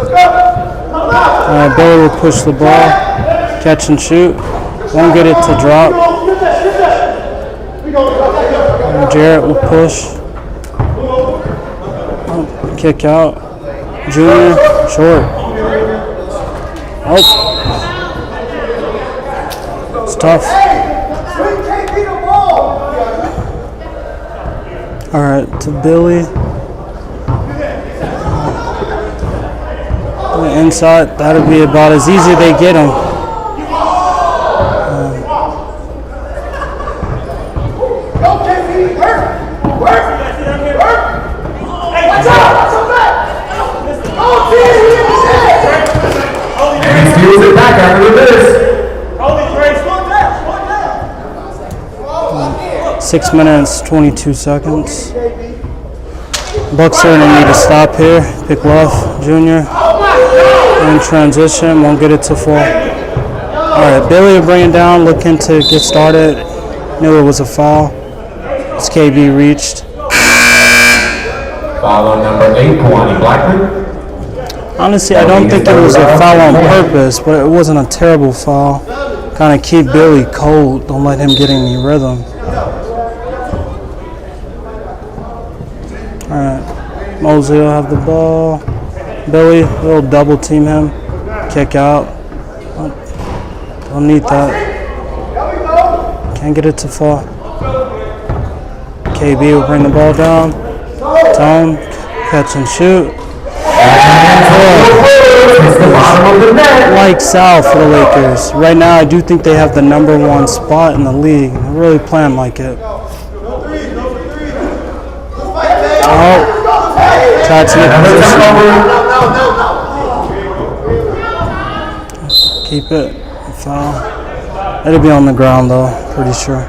H: Billy will push the ball, catch and shoot. Won't get it to drop. Jarrett will push. Kick out. Junior, short. Oh. It's tough. All right, to Billy. Inside, that'll be about as easy as they get him.
B: And he steals it back after the miss.
H: 6 minutes, 22 seconds. Bucks are gonna need to stop here. Pick left, Junior. In transition, won't get it to fall. All right, Billy will bring it down, looking to get started. Knew it was a foul. It's KB reached.
B: Foul on number 8, Kawani Blackman.
H: Honestly, I don't think it was a foul on purpose, but it wasn't a terrible foul. Kind of keep Billy cold. Don't let him get any rhythm. All right, Mosley will have the ball. Billy will double team him. Kick out. Don't need that. Can't get it to fall. KB will bring the ball down. Tone, catch and shoot. Lights out for the Lakers. Right now, I do think they have the #1 spot in the league. They're really playing like it. Oh, try to get position. Keep it. Foul. It'll be on the ground though, pretty sure.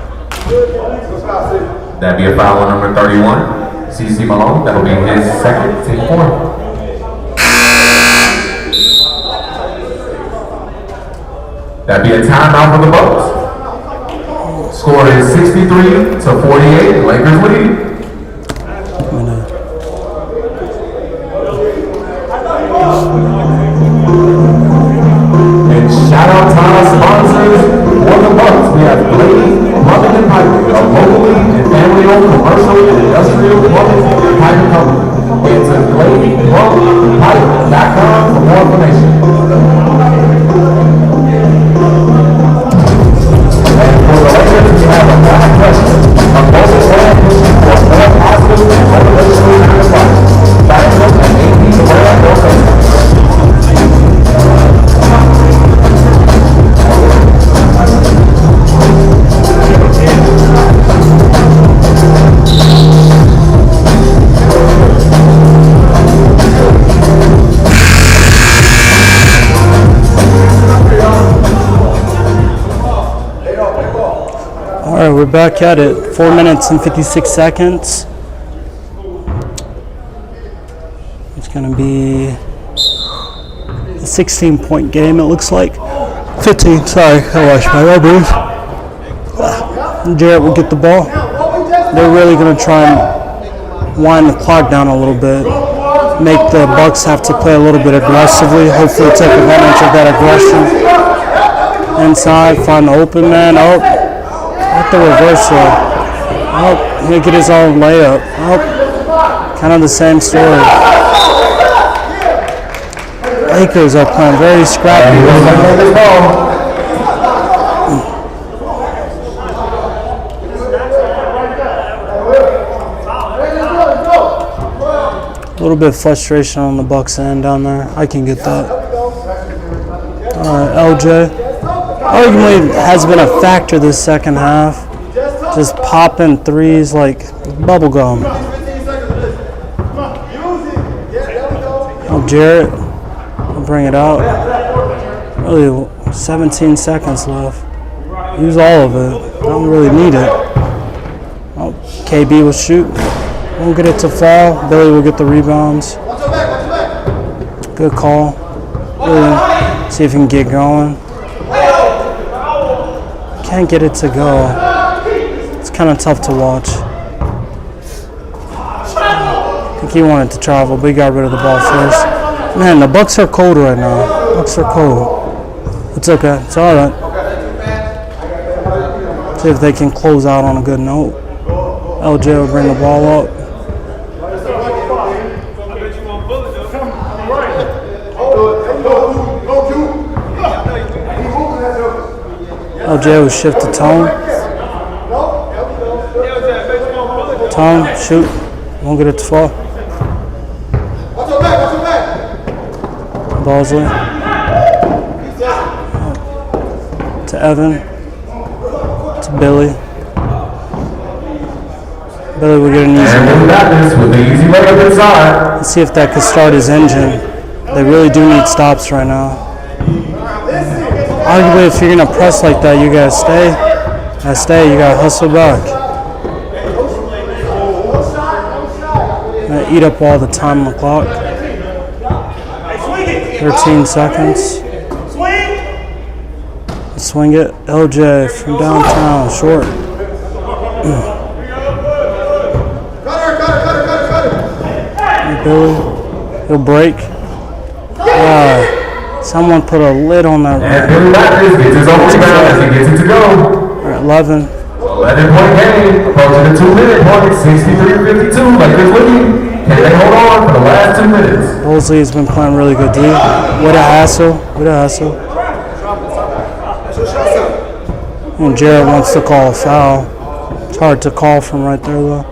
B: That'd be a foul on number 31, CC Malone. That'll be his second team point. That'd be a timeout for the Bucks. Score is 63-48. Lakers lead. And shout out to our sponsors for the Bucks. We have Blade Plumbing and Piping, a locally and family-owned commercial and industrial plumbing and piping company. It's at BladePlumPipe.com for more information. And for the Lakers, we have a bad question. A global brand pushing for more positive and motivational advice. Find them at APbrand.com.
H: All right, we're back at it. 4 minutes and 56 seconds. It's going to be a 16-point game, it looks like. 15, sorry, I washed my elbows. Jarrett will get the ball. They're really going to try and wind the clock down a little bit. Make the Bucks have to play a little bit aggressively. Hopefully take advantage of that aggression. Inside, find the open man. Oh, at the reversal. Oh, he'll get his own layup. Oh, kind of the same story. Lakers are playing very scrappy. A little bit of frustration on the Bucks end down there. I can get that. All right, LJ. Arguably has been a factor this second half. Just popping threes like bubble gum. Oh, Jarrett will bring it out. Really, 17 seconds left. Use all of it. Don't really need it. Oh, KB will shoot. Won't get it to fall. Billy will get the rebounds. Good call. Really see if he can get going. Can't get it to go. It's kind of tough to watch. I think he wanted to travel, but he got rid of the ball first. Man, the Bucks are cold right now. Bucks are cold. It's okay. It's all right. See if they can close out on a good note. LJ will bring the ball up. LJ will shift to Tone. Tone, shoot. Won't get it to fall. Bosley. To Evan. To Billy. Billy will get an easy
B: And we got this with the easy layup inside.
H: Let's see if that could start his engine. They really do need stops right now. Arguably, if you're gonna press like that, you gotta stay. You gotta hustle back. Eat up all the time on the clock. 13 seconds. Swing it. LJ from downtown, short. Billy, he'll break. Someone put a lid on that.
B: And Billy Lapis gets his own rebound as he gets it to go.
H: All right, 11.
B: 11-point game, approaching the 2-minute point, 63-52. Lakers lead. Can they hold on for the last 2 minutes?
H: Bulls-Celtics has been playing really good D. With a hassle. And Jarrett wants to call a foul. It's hard to call from right there though.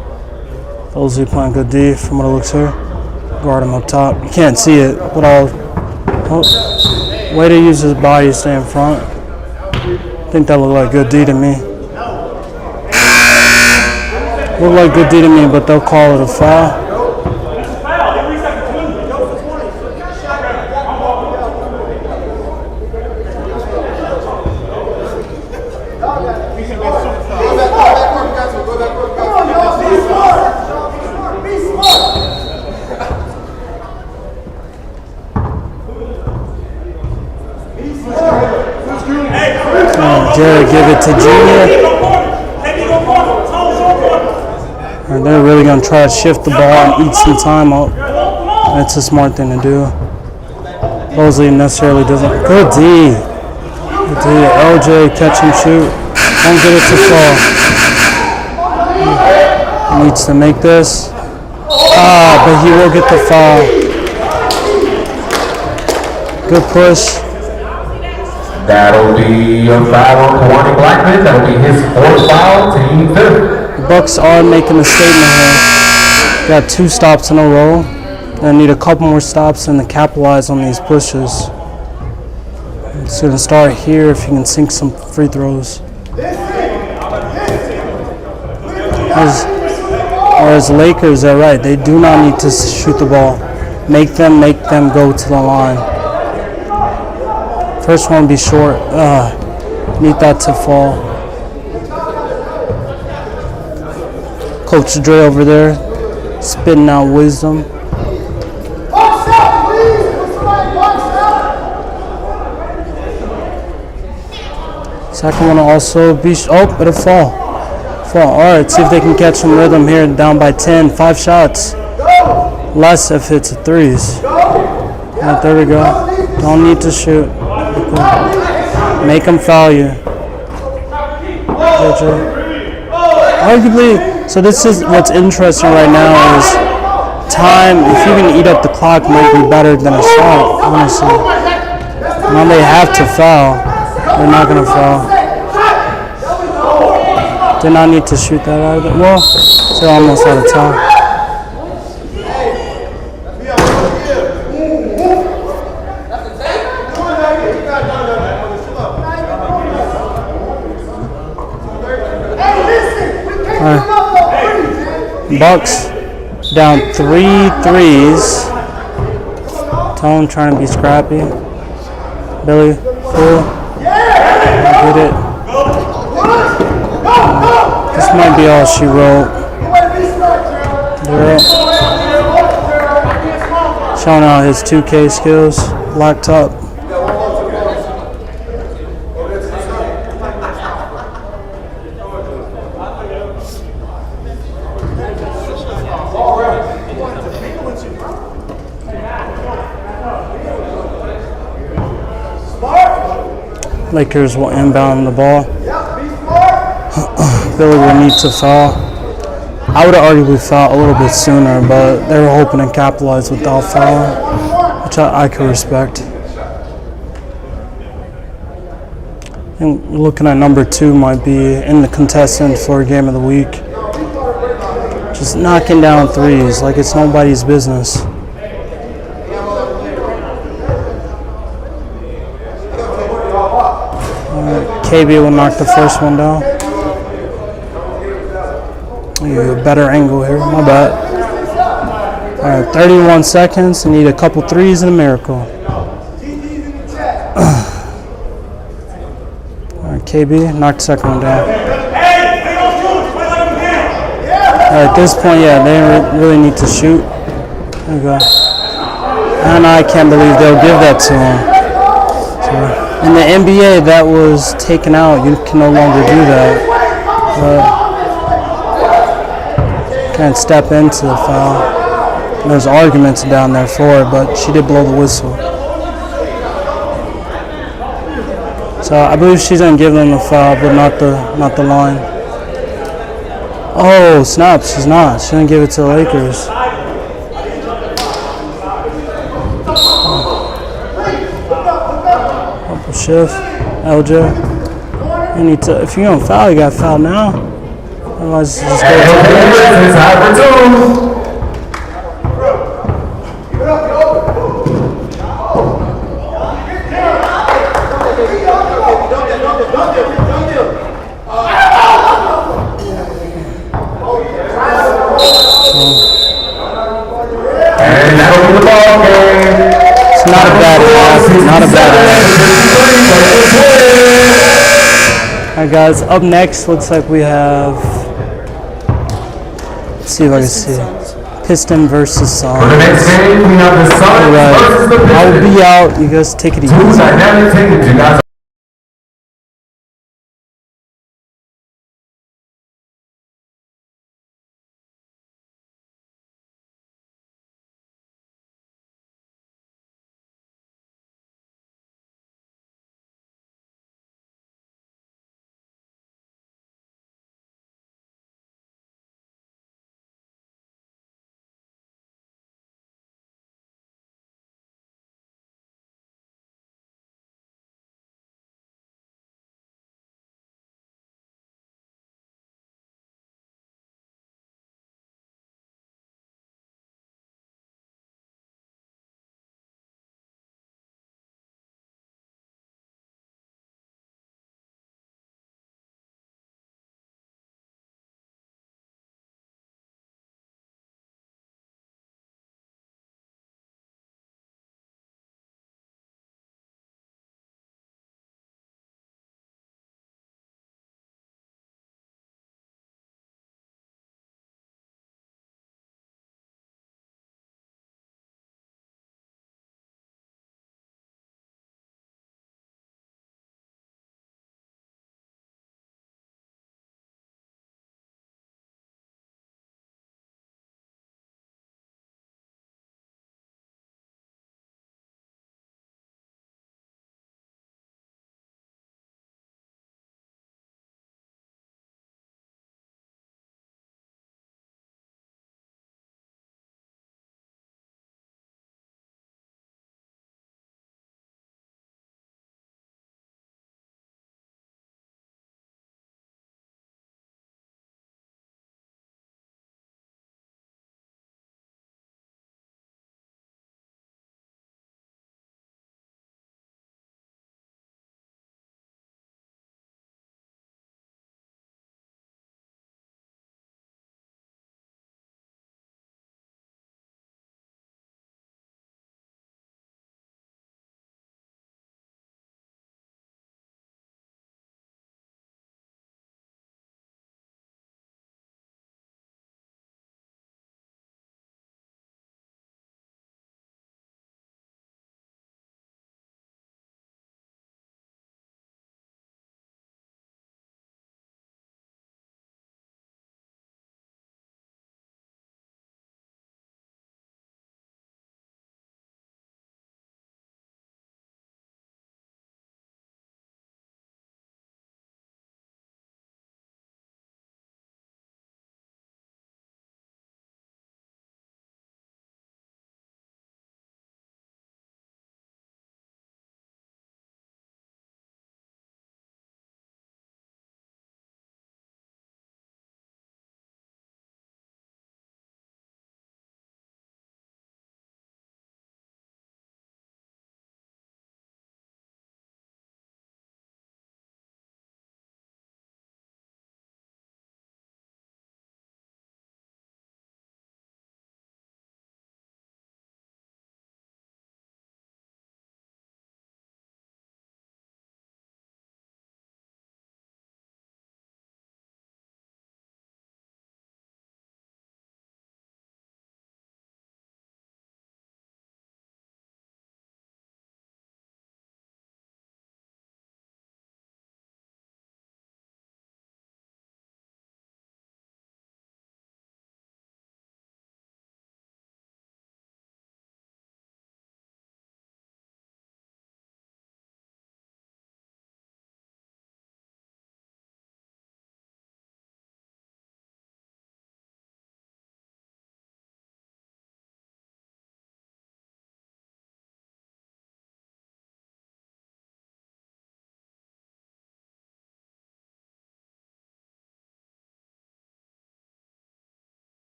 H: Bulls-Celtics playing good D from what it looks here. Guard him up top. You can't see it, but way to use his body to stay in front. I think that looked like good D to me. Looked like good D to me, but they'll call it a foul. Jared give it to Junior. And they're really going to try to shift the ball and eat some time up. That's a smart thing to do. Mosley necessarily doesn't. Good D. Good D. LJ catch and shoot. Don't get it to fall. He needs to make this. But he will get the foul. Good push.
B: That'll be a foul on Kawani Blackman. That'll be his 4th foul, team 5th.
H: The Bucks are making a statement here. Got 2 stops in a row. They need a couple more stops and to capitalize on these pushes. It's going to start here if you can sink some free throws. Whereas Lakers are right. They do not need to shoot the ball. Make them go to the line. First one be short. Need that to fall. Coach Dre over there, spitting out wisdom. Second one also be. It'll fall. All right, see if they can catch some rhythm here. Down by 10, 5 shots. Less if it's a threes. All right, there we go. Don't need to shoot. Make them foul you. Arguably, so this is what's interesting right now is time. If you can eat up the clock, might be better than a shot, honestly. Now they have to foul. They're not going to foul. Did not need to shoot that out of it. Well, they're almost out of time. Bucks down 3 threes. Tone trying to be scrappy. Billy, full. Get it. This might be all she wrote. She Showing out his 2K skills. Locked up. Lakers will inbound the ball. Billy will need to foul. I would have arguably fouled a little bit sooner, but they were hoping to capitalize without fouling, which I could respect. And looking at number 2 might be in the contestant for game of the week. Just knocking down threes like it's nobody's business. KB will knock the first one down. A better angle here, my bad. All right, 31 seconds. I need a couple threes and a miracle. All right, KB, knock the second one down. All right, at this point, yeah, they really need to shoot. There we go. And I can't believe they'll give that to him. So, in the NBA, that was taken out. You can no longer do that. But can't step into the foul. And there's arguments down there for it, but she did blow the whistle. So I believe she's gonna give them the foul, but not the line. Oh snap! She's not. She's gonna give it to the Lakers. Shift, LJ. You need to. If you're gonna foul, you got to foul now. Otherwise, just go to the It's not a bad half. Not a bad half. Alright guys, up next looks like we have, let's see if I can see, Piston versus Suns.
B: For the next game, we have the Suns versus the Pistons.
H: I'll be out, you guys take it easy.
B: Two dynamic teams, you guys.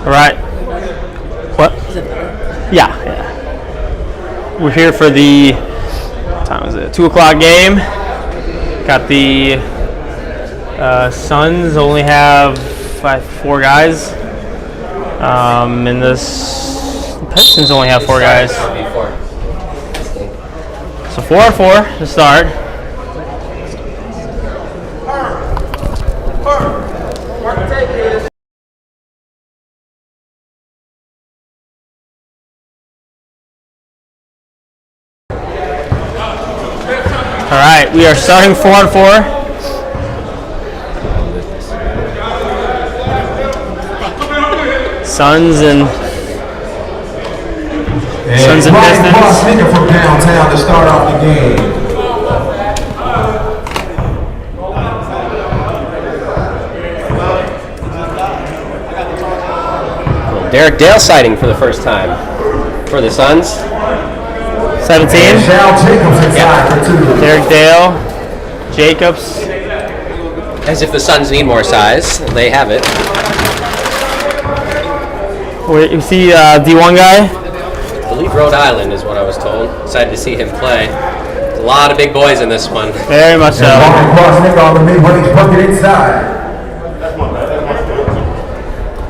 A: All right. What? Yeah. We're here for the, what time is it? 2 o'clock game. Got the Suns only have 4 guys. And the Pistons only have 4 guys. So 4-on-4 to start. All right, we are starting 4-on-4. Suns and Pistons.
B: Nigga from downtown to start off the game.
C: Derek Dale sighting for the first time for the Suns.
A: 17.
B: Jacobs inside for 2.
A: Derek Dale, Jacobs.
C: As if the Suns need more size. They have it.
A: Wait, you see D1 guy?
C: I believe Rhode Island is what I was told. Excited to see him play. There's a lot of big boys in this one.
A: Very much so.
B: On the mid-range bucket inside.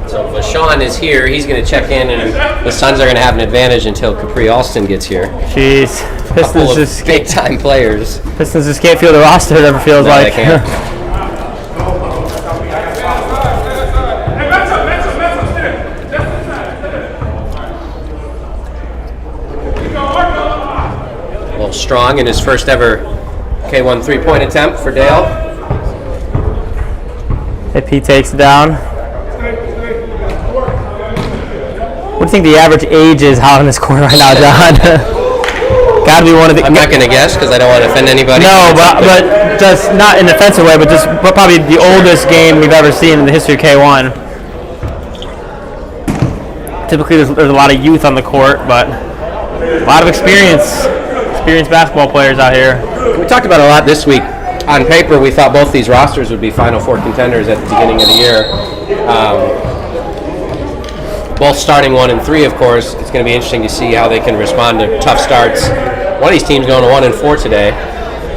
C: So Vashon is here. He's going to check in, and the Suns are going to have an advantage until Capri Alston gets here.
A: Jeez,
C: Couple of big-time players.
A: Pistons just can't feel the roster. It ever feels like.
C: They can't. Strong in his first ever K1 3-point attempt for Dale.
A: If he takes it down. What do you think the average age is out in this corner right now, John? Gotta be one of the.
C: I'm not going to guess because I don't want to offend anybody.
A: No, but just not in an offensive way, but just probably the oldest game we've ever seen in the history of K1. Typically, there's a lot of youth on the court, but a lot of experienced basketball players out here.
C: We talked about it a lot this week. On paper, we thought both these rosters would be Final Four contenders at the beginning of the year. Both starting 1 and 3, of course. It's going to be interesting to see how they can respond to tough starts. One of these teams going to 1 and 4 today,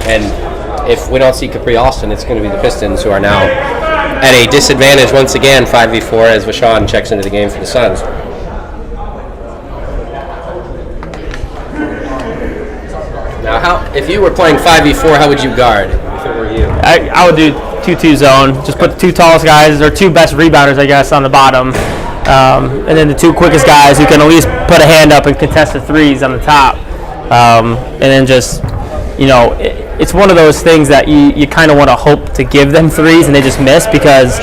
C: and if we don't see Capri Alston, it's going to be the Pistons, who are now at a disadvantage once again, 5v4, as Vashon checks into the game for the Suns. Now, if you were playing 5v4, how would you guard if it were you?
A: I would do 2-2 zone. Just put the 2 tallest guys, or 2 best rebounders, I guess, on the bottom. And then the 2 quickest guys who can at least put a hand up and contest the threes on the top. And then just, it's one of those things that you kind of want to hope to give them threes and they just miss, because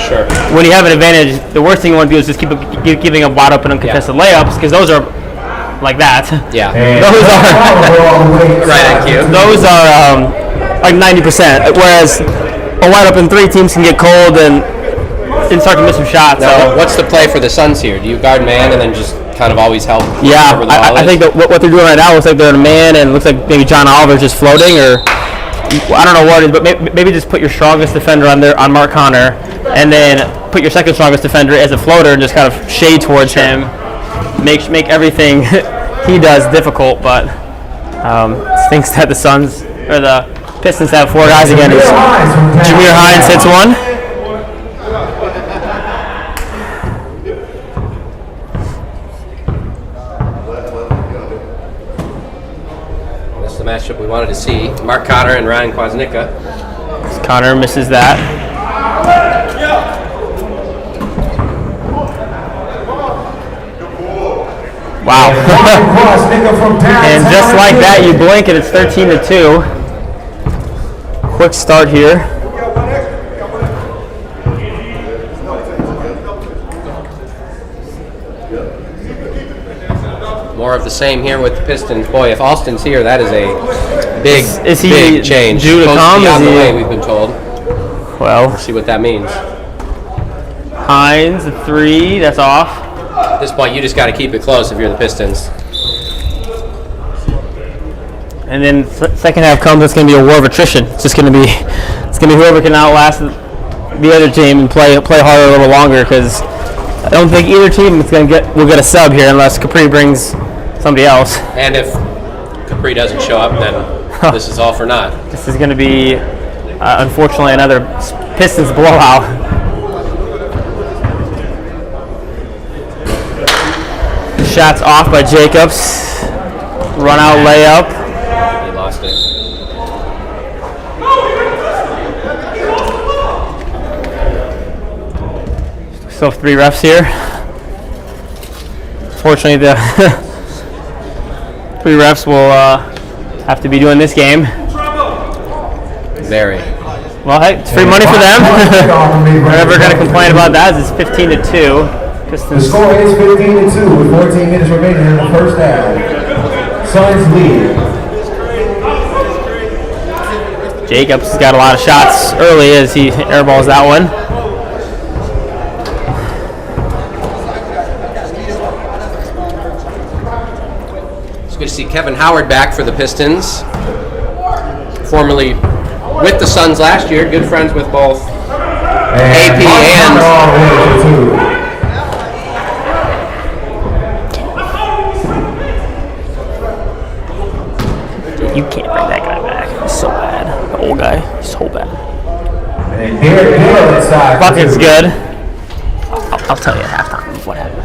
A: when you have an advantage, the worst thing you want to do is just keep giving up wide open uncontested layups, because those are like that.
C: Yeah.
A: Those are
C: right, IQ.
A: Those are like 90%. Whereas a wide open 3, teams can get cold and start to miss some shots.
C: Now,
A: so
C: what's the play for the Suns here? Do you guard man and then just kind of always help?
A: Yeah, I think that what they're doing right now looks like they're in a man, and it looks like maybe John Oliver's just floating, or I don't know what it is, but maybe just put your strongest defender on Mark Connor, and then put your second strongest defender as a floater and just kind of shade towards him. Make everything he does difficult, but stinks that the Suns or the Pistons have 4 guys again. Jameer Hines hits 1.
C: That's the matchup we wanted to see. Mark Connor and Ryan Kwasnicka.
A: Connor misses that. Wow. And just like that, you blink and it's 13-2. Quick start here.
C: More of the same here with the Pistons. Boy, if Alston's here, that is a big change.
A: Due to come?
C: Is he on the way, we've been told.
A: Well,
C: We'll see what that means.
A: Hines, the 3, that's off.
C: At this point, you just got to keep it close if you're the Pistons.
A: And then second half comes, it's going to be a war of attrition. It's going to be whoever can outlast the other team and play harder a little longer, because I don't think either team will get a sub here unless Capri brings somebody else.
C: And if Capri doesn't show up, then this is all for naught.
A: This is going to be, unfortunately, another Pistons blowout. Shots off by Jacobs. Run out layup.
C: He lost it.
A: Still have 3 refs here. Fortunately, the 3 refs will have to be doing this game.
C: Very.
A: Well, hey, it's free money for them. We're never going to complain about that. It's 15-2.
B: The score is 15-2 with 14 minutes remaining in the first half. Suns lead.
A: Jacobs has got a lot of shots early as he airballs that one.
C: It's good to see Kevin Howard back for the Pistons. Formerly with the Suns last year, good friends with both AP and
A: You can't bring that guy back. He's so bad. The old guy, he's so bad.
B: And here inside.
A: Bucket's good. I'll tell you at halftime what happened.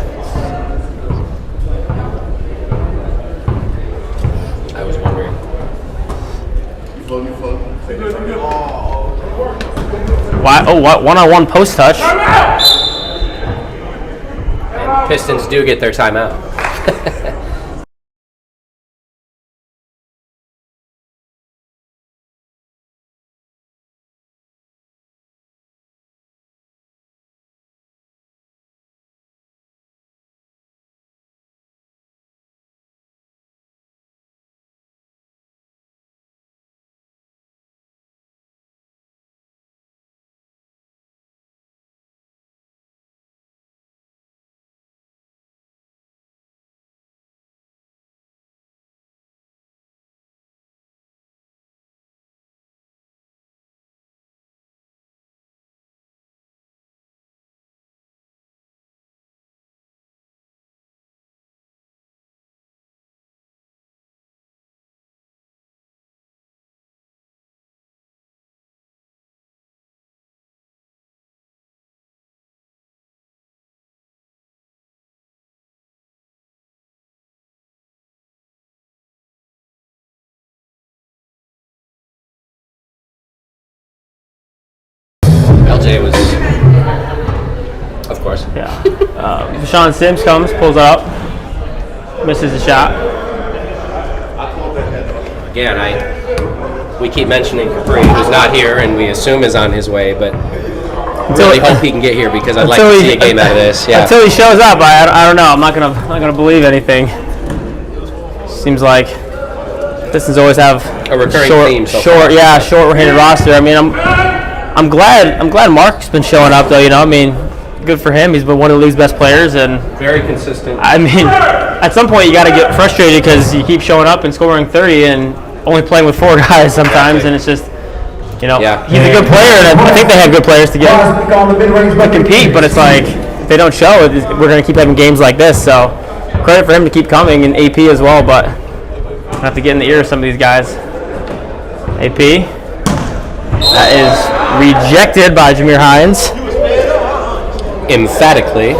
C: I was wondering.
A: Why? Oh, what? One-on-one post touch.
C: And Pistons do get their timeout. LJ was, of course.
A: Yeah. Sean Sims comes, pulls up, misses the shot.
C: Again, we keep mentioning Capri, who's not here, and we assume is on his way, but really hope he can get here because I'd like to see a game out of this. Yeah.
A: Until he shows up, I don't know. I'm not gonna believe anything. Seems like Pistons always have
C: a recurring theme.
A: Short-handed roster. I mean, I'm glad Mark's been showing up though. You know, I mean, good for him. He's been one of the league's best players and
C: very consistent.
A: I mean, at some point you got to get frustrated because you keep showing up and scoring 30 and only playing with 4 guys sometimes, and it's just, you know, he's a good player, and I think they have good players to compete. But it's like if they don't show, we're going to keep having games like this. So credit for him to keep coming, and AP as well. But I have to get in the ear of some of these guys. AP. That is rejected by Jameer Hines.
C: Emphatically.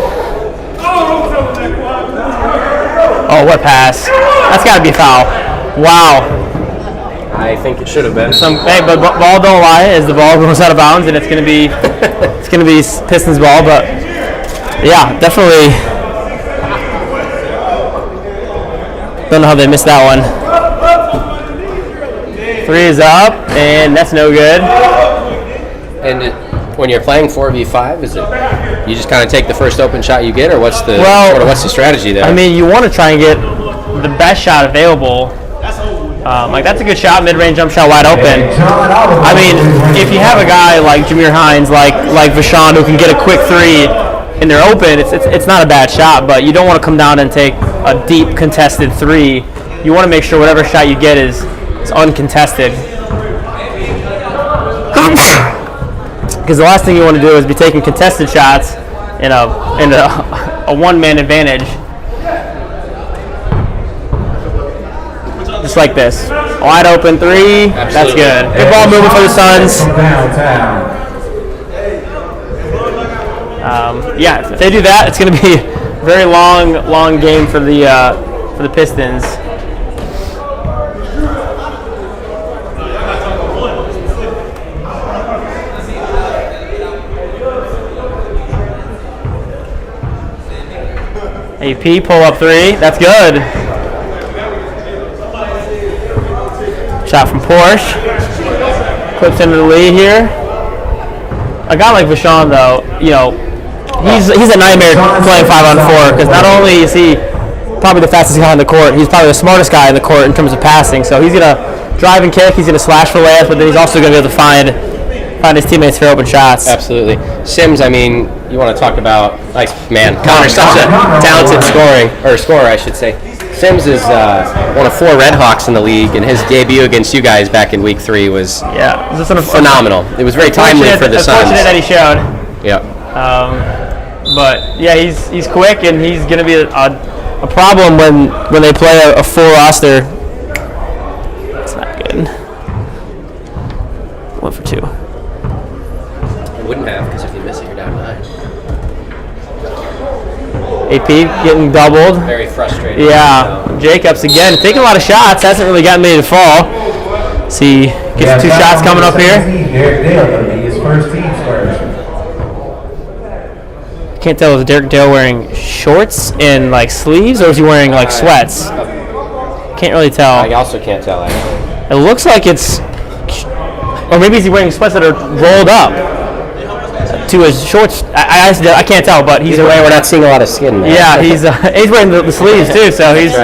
A: Oh, what pass. That's got to be a foul. Wow.
C: I think it should have been.
A: Hey, but ball don't lie as the ball goes out of bounds, and it's going to be Pistons ball. But yeah, definitely. Don't know how they missed that one. 3 is up, and that's no good.
C: And when you're playing 4v5, is it you just kind of take the first open shot you get, or what's the strategy there?
A: I mean, you want to try and get the best shot available. Like that's a good shot, mid-range jump shot, wide open. I mean, if you have a guy like Jameer Hines, like Vashon, who can get a quick 3 and they're open, it's not a bad shot. But you don't want to come down and take a deep contested 3. You want to make sure whatever shot you get is uncontested. Because the last thing you want to do is be taking contested shots in a one-man advantage. Just like this. Wide open three.
C: Absolutely.
A: That's good. Good ball movement for the Suns.
B: Downtown.
A: Yeah, if they do that, it's going to be a very long game for the Pistons. AP pull up three. That's good. Shot from Porsche. Clips into the lead here. A guy like Vashon, though, you know, he's a nightmare playing 5-on-4 because not only is he probably the fastest guy on the court, he's probably the smartest guy in the court in terms of passing. So he's gonna drive and kick, he's gonna slash for layups, but then he's also gonna be able to find his teammates for open shots.
C: Absolutely. Sims, I mean, you want to talk about, like, man, Connor's such a talented scorer, I should say. Sims is one of 4 Red Hawks in the league, and his debut against you guys back in week 3 was phenomenal. It was very timely for the Suns.
A: Unfortunate that he showed.
C: Yeah.
A: But yeah, he's quick, and he's going to be a problem when they play a full roster. It's not good. 1 for 2.
C: It wouldn't have, because if you miss it, you're down 9.
A: AP getting doubled.
C: Very frustrating.
A: Yeah. Jacobs again taking a lot of shots. Hasn't really gotten many to fall. See, gets 2 shots coming up here.
B: Derek Dale going to be his first team Spurs.
A: Can't tell, is Derek Dale wearing shorts and like sleeves, or is he wearing like sweats? Can't really tell.
C: I also can't tell, actually.
A: It looks like it's, or maybe is he wearing sweats that are rolled up to his shorts? I can't tell, but he's
C: Either way, we're not seeing a lot of skin there.
A: Yeah, he's wearing the sleeves too, so he's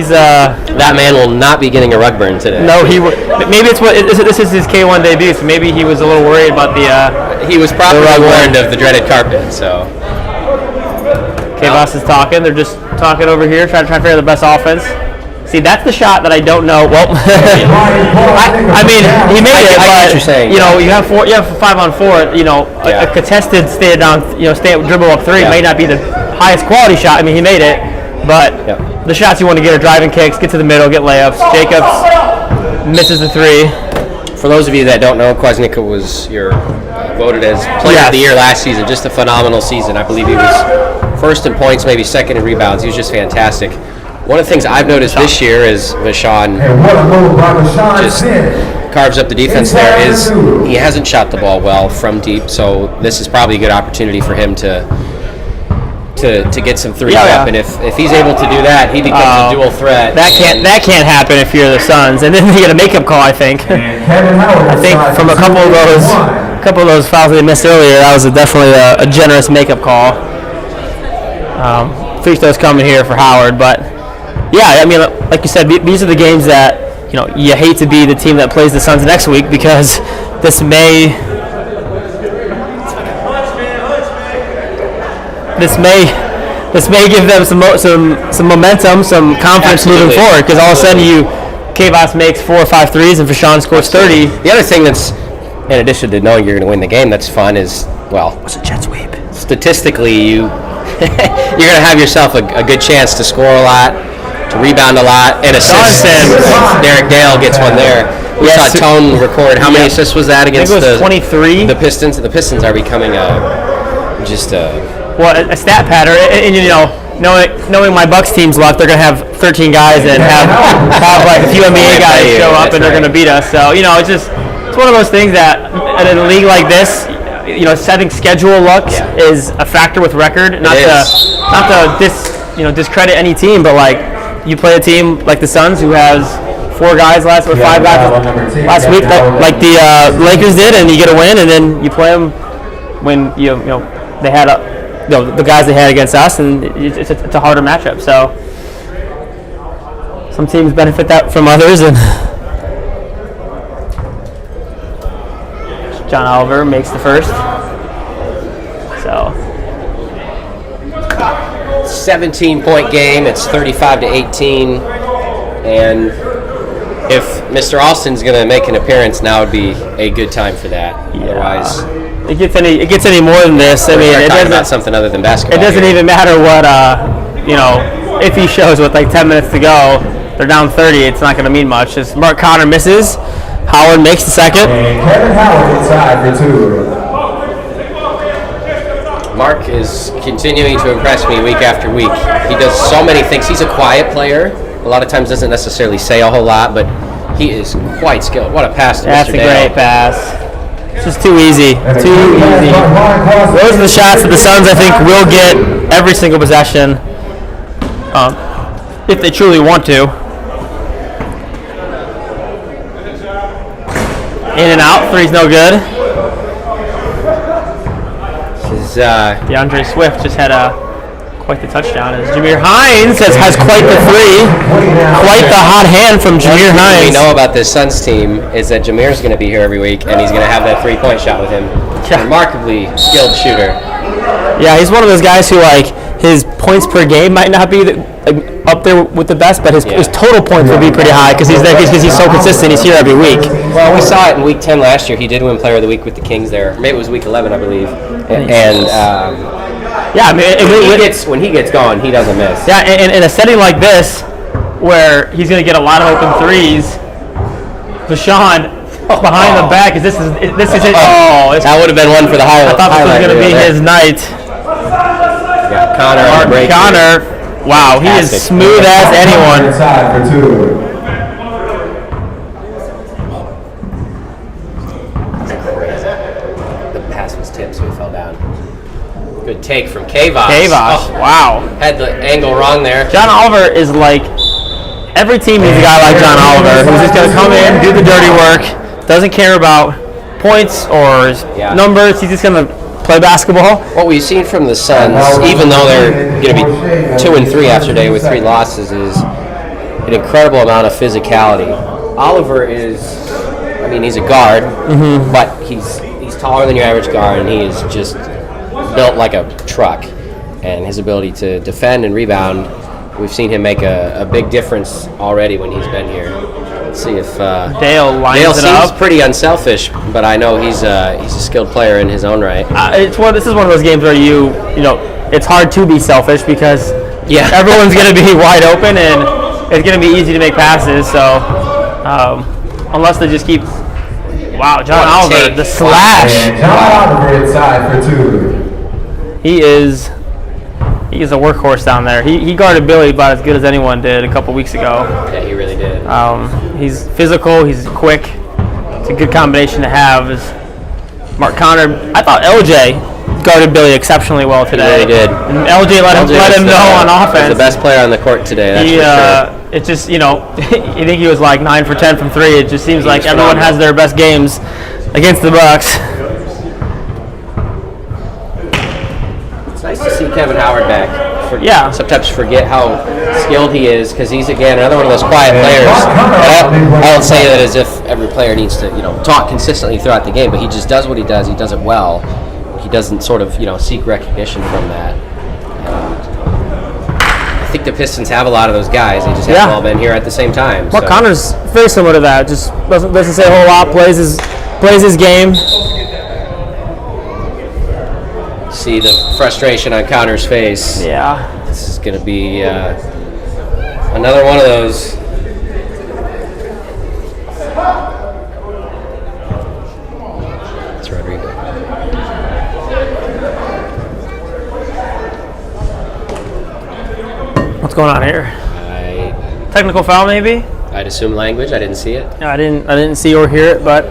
C: that man will not be getting a rug burn today.
A: No, maybe this is his K1 debut, so maybe he was a little worried about the.
C: He was probably warned of the dreaded carpet, so.
A: K-Boss is talking. They're just talking over here, trying to figure out the best offense. See, that's the shot that I don't know. Well, I mean, he made it,
C: I get what you're saying.
A: You know, you have 5-on-4. You know, a contested dribble up three may not be the highest quality shot. I mean, he made it, but the shots you want to get are driving kicks, get to the middle, get layups. Jacobs misses the 3.
C: For those of you that don't know, Kwasnicki was voted as player of the year last season. Just a phenomenal season. I believe he was first in points, maybe second in rebounds. He was just fantastic. One of the things I've noticed this year is Vashon just carves up the defense there. Is he hasn't shot the ball well from deep, so this is probably a good opportunity for him to get some threes up. And if he's able to do that, he becomes a dual threat.
A: That can't happen if you're the Suns. And then they get a makeup call, I think. I think from a couple of those fouls they missed earlier, that was definitely a generous makeup call. Free throws coming here for Howard, but. Yeah, I mean, like you said, these are the games that you hate to be the team that plays the Suns next week because this may give them some momentum, some confidence moving forward. Because all of a sudden, K-Boss makes 4 or 5 threes and Vashon scores 30.
C: The other thing that's, in addition to knowing you're going to win the game, that's fun is
A: what's a jet sweep?
C: Statistically, you're going to have yourself a good chance to score a lot, to rebound a lot, and assists. Derek Dale gets one there. We saw Tone record. How many assists was that against
A: I think it was 23.
C: The Pistons? The Pistons are becoming a
A: stat pattern. And knowing my Bucks team's left, they're going to have 13 guys and have like a few NBA guys show up and they're going to beat us. So, it's one of those things that in a league like this, setting schedule looks is a factor with record. Not to discredit any team, but like you play a team like the Suns who has 4 guys or 5 guys last week, like the Lakers did, and you get a win, and then you play them when they had the guys they had against us, and it's a harder matchup. So some teams benefit that from others, and John Oliver makes the first. So
C: 17-point game. It's 35-18, and if Mr. Austin's going to make an appearance, now would be a good time for that. Otherwise,
A: it gets any more than this. I mean,
C: We're
A: it
C: talking about
A: doesn't
C: something other than basketball.
A: it doesn't
C: here.
A: even matter what if he shows with like 10 minutes to go, they're down 30. It's not going to mean much. Just Mark Connor misses. Howard makes the second.
B: And Kevin Howard inside for 2.
C: Mark is continuing to impress me week after week. He does so many things. He's a quiet player. A lot of times doesn't necessarily say a whole lot, but he is quite skilled. What a pass to
A: That's
C: Mr.
A: a
C: Dale.
A: great pass. It's just too easy. Too easy. Those are the shots that the Suns, I think, will get every single possession if they truly want to. In and out, three's no good. DeAndre Swift just had quite the touchdown. As Jameer Hines has quite the three. Quite the hot hand from Jameer
C: What we
A: Hines.
C: know about this Suns team is that Jameer's going to be here every week, and he's going to have that three-point shot with him.
A: Yeah.
C: Remarkably skilled shooter.
A: Yeah, he's one of those guys who, like, his points per game might not be up there with the best, but his total points will be pretty high because he's so consistent. He's here every week.
C: Well, we saw it in Week 10 last year. He did win Player of the Week with the Kings there. Maybe it was Week 11, I believe. And
A: Yeah, I mean,
C: when he gets going, he doesn't miss.
A: Yeah, in a setting like this, where he's going to get a lot of open threes, Deshaun behind the back. This is it.
C: That would have been one for the highlight.
A: I thought this was going to be his night.
C: Yeah, Connor on the break.
A: Connor, wow, he is
C: Fantastic.
A: smooth as anyone.
B: Inside for 2.
C: The pass was tipped, so he fell down. Good take from Kavos.
A: Kavos, wow.
C: Had the angle wrong there.
A: John Oliver is like, every team needs a guy like John Oliver who's just going to come in, do the dirty work, doesn't care about points or numbers. He's just going to play basketball.
C: What we've seen from the Suns, even though they're going to be 2-3 after today with 3 losses, is an incredible amount of physicality. Oliver is, I mean, he's a guard, but he's taller than your average guard, and he is just built like a truck. And his ability to defend and rebound, we've seen him make a big difference already when he's been here. Let's see if
A: Dale lines
C: Dale
A: it
C: seems
A: up.
C: pretty unselfish, but I know he's a skilled player in his own right.
A: This is one of those games where you know, it's hard to be selfish because everyone's going to be wide open and it's going to be easy to make passes. So unless they just keep, wow, John Oliver, the slash.
B: And John Oliver inside for 2.
A: He is a workhorse down there. He guarded Billy about as good as anyone did a couple weeks ago.
C: Yeah, he really did.
A: He's physical. He's quick. It's a good combination to have. Is Mark Connor. I thought LJ guarded Billy exceptionally well today.
C: He really did.
A: And LJ let him know on offense.
C: He's the best player on the court today. That's for sure.
A: It just, you think he was like 9 for 10 from 3. It just seems like everyone has their best games against the Bucks.
C: It's nice to see Kevin Howard back. Sometimes forget how skilled he is because he's, again, another one of those quiet players. I don't say that as if every player needs to, talk consistently throughout the game, but he just does what he does. He does it well. He doesn't sort of, seek recognition from that. I think the Pistons have a lot of those guys. They just haven't all been here at the same time.
A: Mark Connor's very similar to that. Just doesn't say a whole lot. Plays his game.
C: See the frustration on Connor's face.
A: Yeah.
C: This is going to be another one of those. It's Rodrigo.
A: What's going on here? Technical foul, maybe?
C: I'd assume language. I didn't see it.
A: No, I didn't see or hear it, but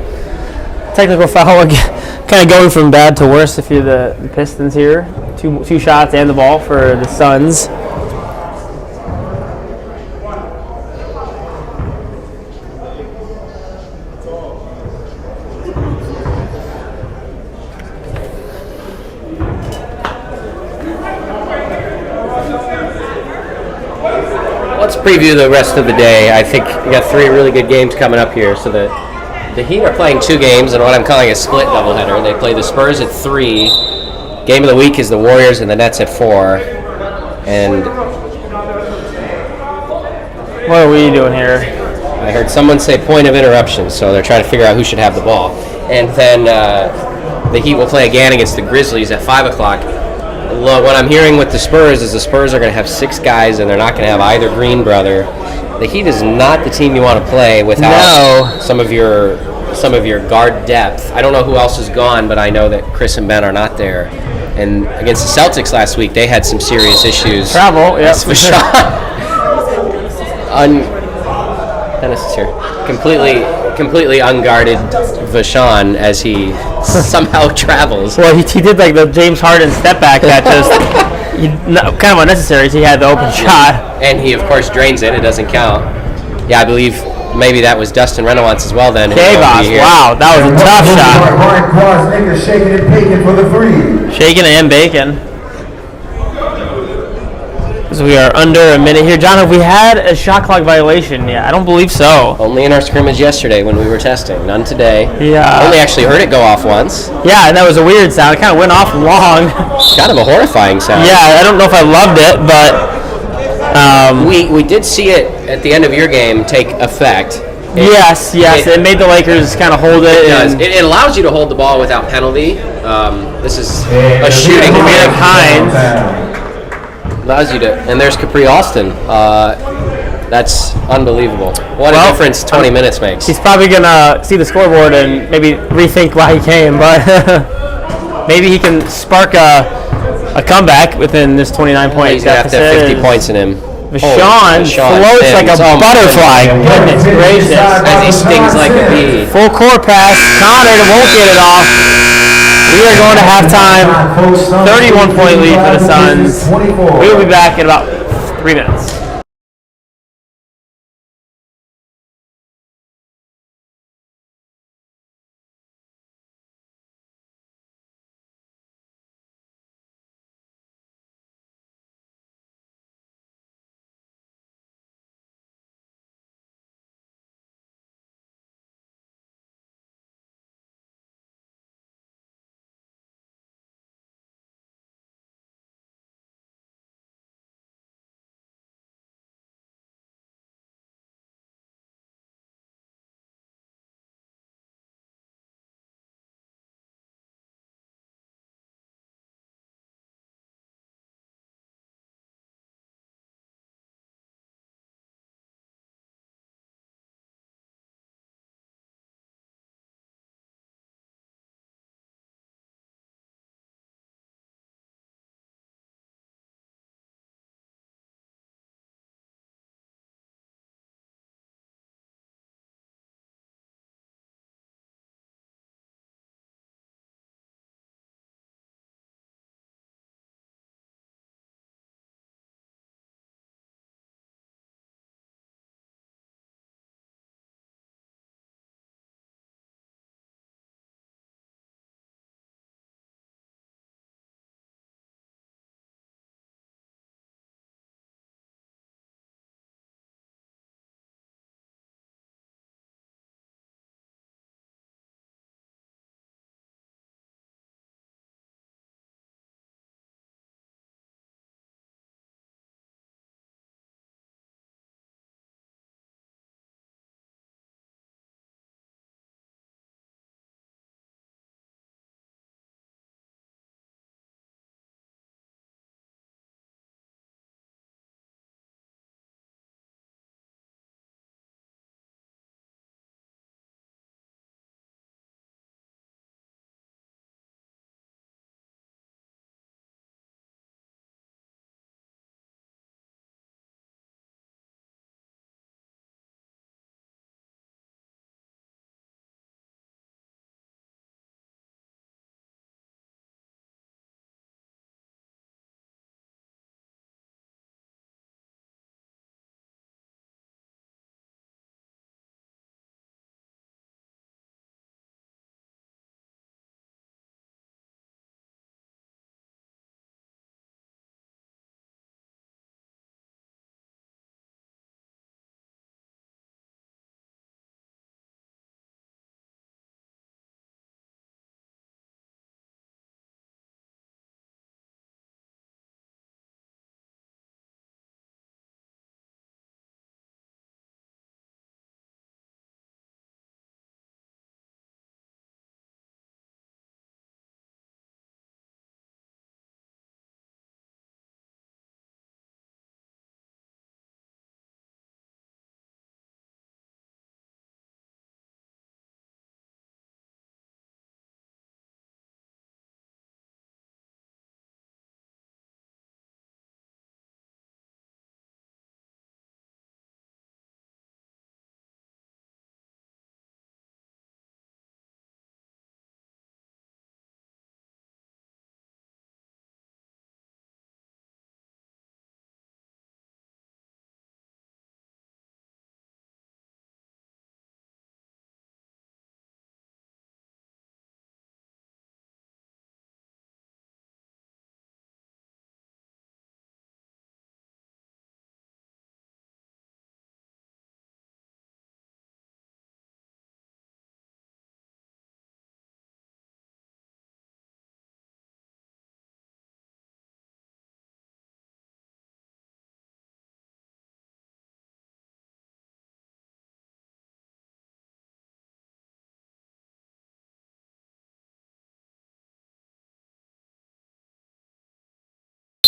A: technical foul again. Kind of going from bad to worse if you're the Pistons here. Two shots and the ball for the Suns.
C: Let's preview the rest of the day. I think we got 3 really good games coming up here. So the Heat are playing 2 games and what I'm calling a split doubleheader. They play the Spurs at 3. Game of the week is the Warriors and the Nets at 4. And
A: what are we doing here?
C: I heard someone say point of interruption, so they're trying to figure out who should have the ball. And then the Heat will play again against the Grizzlies at 5 o'clock. Look, what I'm hearing with the Spurs is the Spurs are going to have 6 guys, and they're not going to have either Green brother. The Heat is not the team you want to play without some of your guard depth. I don't know who else is gone, but I know that Chris and Ben are not there. And against the Celtics last week, they had some serious issues.
A: Travel, yes.
C: Dennis is here. Completely unguarded Vashon as he somehow travels.
A: Well, he did like the James Harden step back that just kind of unnecessary. So he had the open shot,
C: and he of course drains it. It doesn't count. Yeah, I believe maybe that was Dustin Renovance as well. Then
A: K-Boss, wow, that was a tough shot.
B: Brian Quas shaking and baking for the 3.
A: Shaking and baking. So we are under a minute here. John, have we had a shot clock violation yet? I don't believe so.
C: Only in our scrimmage yesterday when we were testing. None today.
A: Yeah.
C: Only actually heard it go off once.
A: Yeah, and that was a weird sound. It kind of went off long.
C: Kind of a horrifying sound.
A: Yeah, I don't know if I loved it, but
C: we did see it at the end of your game take effect.
A: Yes. It made the Lakers kind of hold it.
C: It allows you to hold the ball without penalty. This is a shooting
A: command of Hines.
C: Allows you to, and there's Capri Alston. That's unbelievable. What a difference 20 minutes makes.
A: He's probably gonna see the scoreboard and maybe rethink why he came, but maybe he can spark a comeback within this 29-point
C: He's gonna have to have 50 points in him.
A: Vashon floats like a butterfly. Goodness gracious.
C: As he stings like a bee.
A: Full court pass. Connor won't get it off. We are going to halftime. 31-point lead for the Suns. We will be back in about 3 minutes.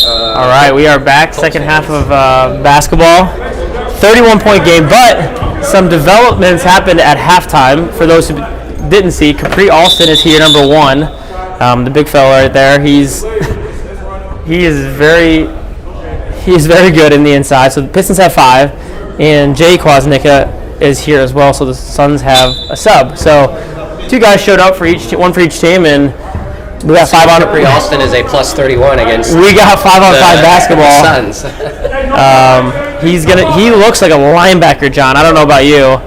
A: All right, we are back. Second half of basketball. 31-point game, but some developments happened at halftime. For those who didn't see, Capri Alston is here, number 1. The big fella right there. He is very good in the inside. So the Pistons have 5, and Jay Kwasnicka is here as well. So the Suns have a sub. So 2 guys showed up for one for each team, and we got 5 on.
C: Capri Alston is a plus 31 against.
A: We got 5-on-5 basketball.
C: Suns.
A: He looks like a linebacker, John. I don't know about you.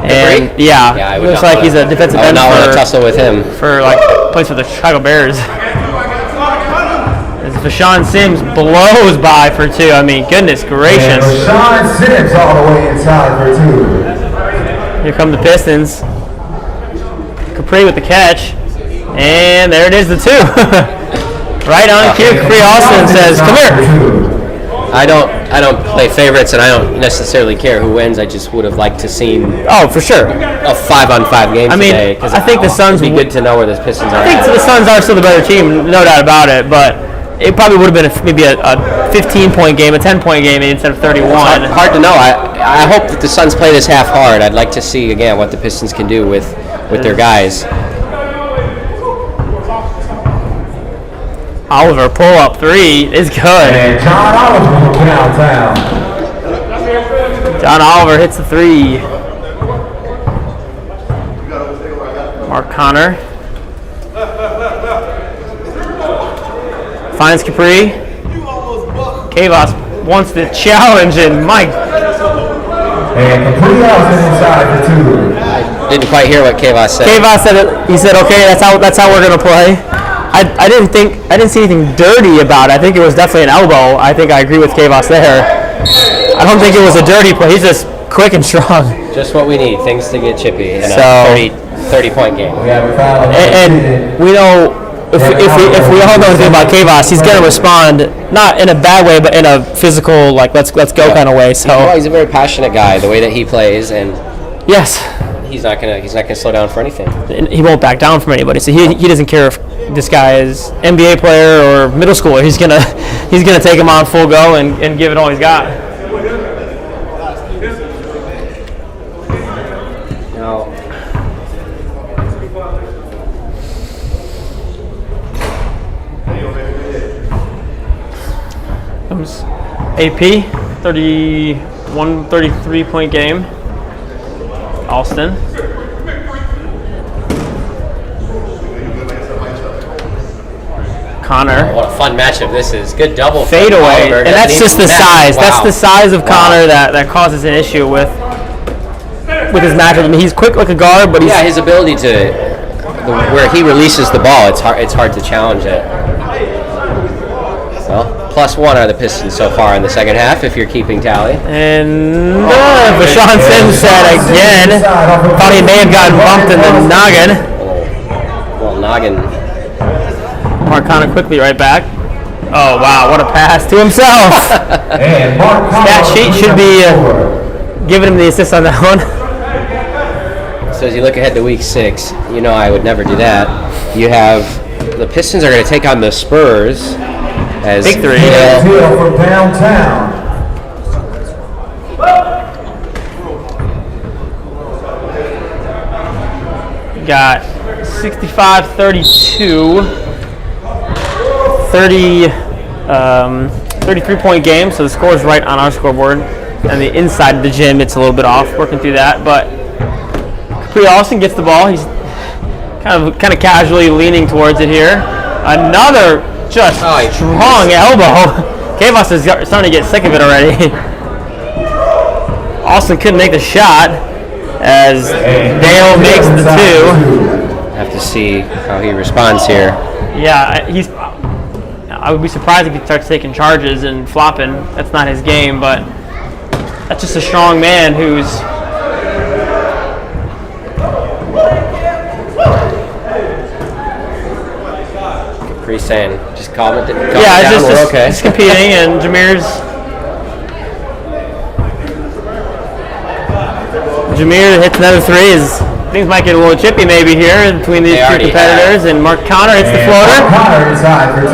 A: And
C: I
A: looks like he's a defensive end.
C: I would not want to tussle with him.
A: Plays for the Chicago Bears. As Vashawn Sims blows by for 2. I mean, goodness gracious.
B: And Vashawn Sims all the way inside for 2.
A: Here come the Pistons. Capri with the catch. And there it is, the 2. Right on cue, Capri Alston says, "Come here."
C: I don't play favorites, and I don't necessarily care who wins. I just would have liked to seen.
A: Oh, for sure.
C: A 5-on-5 game today.
A: I think the Suns
C: would be good to know where the Pistons are.
A: I think the Suns are still the better team, no doubt about it. But it probably would have been maybe a 15-point game, a 10-point game instead of 31.
C: It's hard to know. I hope that the Suns play this half hard. I'd like to see again what the Pistons can do with their guys.
A: Oliver pull-up 3 is good.
B: And John Oliver from downtown.
A: John Oliver hits the 3. Mark Connor finds Capri. Kavos wants the challenge, and Mike.
B: And Capri Alston inside for 2.
C: Didn't quite hear what Kavos said.
A: Kavos said it. He said, "Okay, that's how we're gonna play." I didn't see anything dirty about it. I think it was definitely an elbow. I think I agree with Kavos there. I don't think it was a dirty play. He's just quick and strong.
C: Just what we need. Things to get chippy in a 30-point game.
A: And we know if we all know anything about Kavos, he's gonna respond not in a bad way, but in a physical let's go kind of way. So
C: he's a very passionate guy. The way that he plays, and
A: yes.
C: He's not gonna slow down for anything.
A: And he won't back down from anybody. So he doesn't care if this guy is NBA player or middle schooler. He's gonna take him on full go and give it all he's got.
C: Now,
A: comes AP 33-point game. Alston. Connor.
C: what a fun matchup this is. Good double.
A: Fade away. And that's just the size. Wow. That's the size of Connor that causes an issue with his matchup. I mean, he's quick like a guard, but
C: his ability to where he releases the ball, it's hard to challenge it. Well, +1 are the Pistons so far in the second half, if you're keeping tally.
A: And Vashawn Sims said again, thought he may have gotten bumped in the noggin.
C: Well, noggin.
A: Mark Connor quickly right back. Oh, wow, what a pass to himself. That sheet should be giving him the assist on that one.
C: So as you look ahead to week 6, you know I would never do that. You have the Pistons are going to take on the Spurs. As
A: Big 3.
B: From downtown.
A: Got 65-32, 33-point game, so the score is right on our scoreboard. And the inside of the gym, it's a little bit off, working through that. But Capri Alston gets the ball. He's kind of casually leaning towards it here. Another just strong elbow. Kavos is starting to get sick of it already. Alston couldn't make the shot as Dale makes the 2.
C: Have to see how he responds here.
A: Yeah, I would be surprised if he starts taking charges and flopping. That's not his game, but that's just a strong man who's.
C: Capri saying, just calm it down.
A: Just
C: okay.
A: Just competing, and Jameer hits another 3. Things might get a little chippy maybe here between these two competitors, and Mark Connor hits the floater.
B: Mark Connor inside for 2.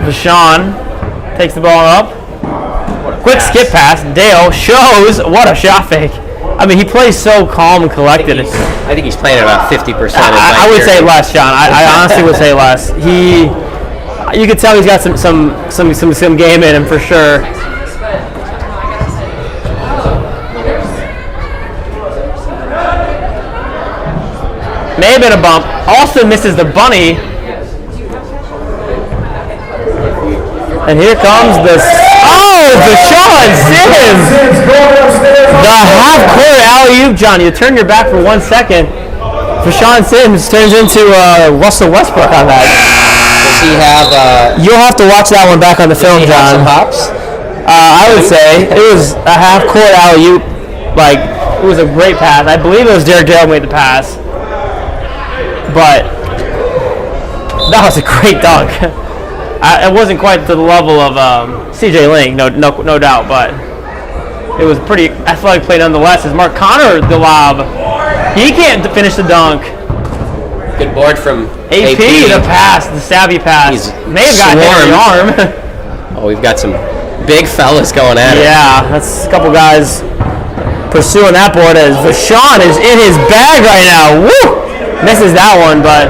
A: Vashon takes the ball up. Quick skip pass. Dale shows what a shot fake. I mean, he plays so calm and collected.
C: I think he's playing at about 50%.
A: I would say less, John. I honestly would say less. You could tell he's got some game in him for sure. May have been a bump. Austin misses the bunny. And here comes Vashon Sims! The half-court alley-oop, John. You turn your back for 1 second. Vashon Sims turns into Russell Westbrook on that.
C: Does he have...
A: You'll have to watch that one back on the film, John.
C: Some hops?
A: I would say it was a half-court alley-oop. Like, it was a great pass. I believe it was Derek Dale made the pass. But that was a great dunk. It wasn't quite to the level of CJ Ling, no doubt, but it was pretty athletic play nonetheless. As Mark Connor the lob, he can't finish the dunk.
C: Good board from
A: AP. The pass, the savvy pass. May have gotten hit in the arm.
C: Oh, we've got some big fellas going at it.
A: Yeah, that's a couple guys pursuing that board as Vashon is in his bag right now. Woo! Misses that one, but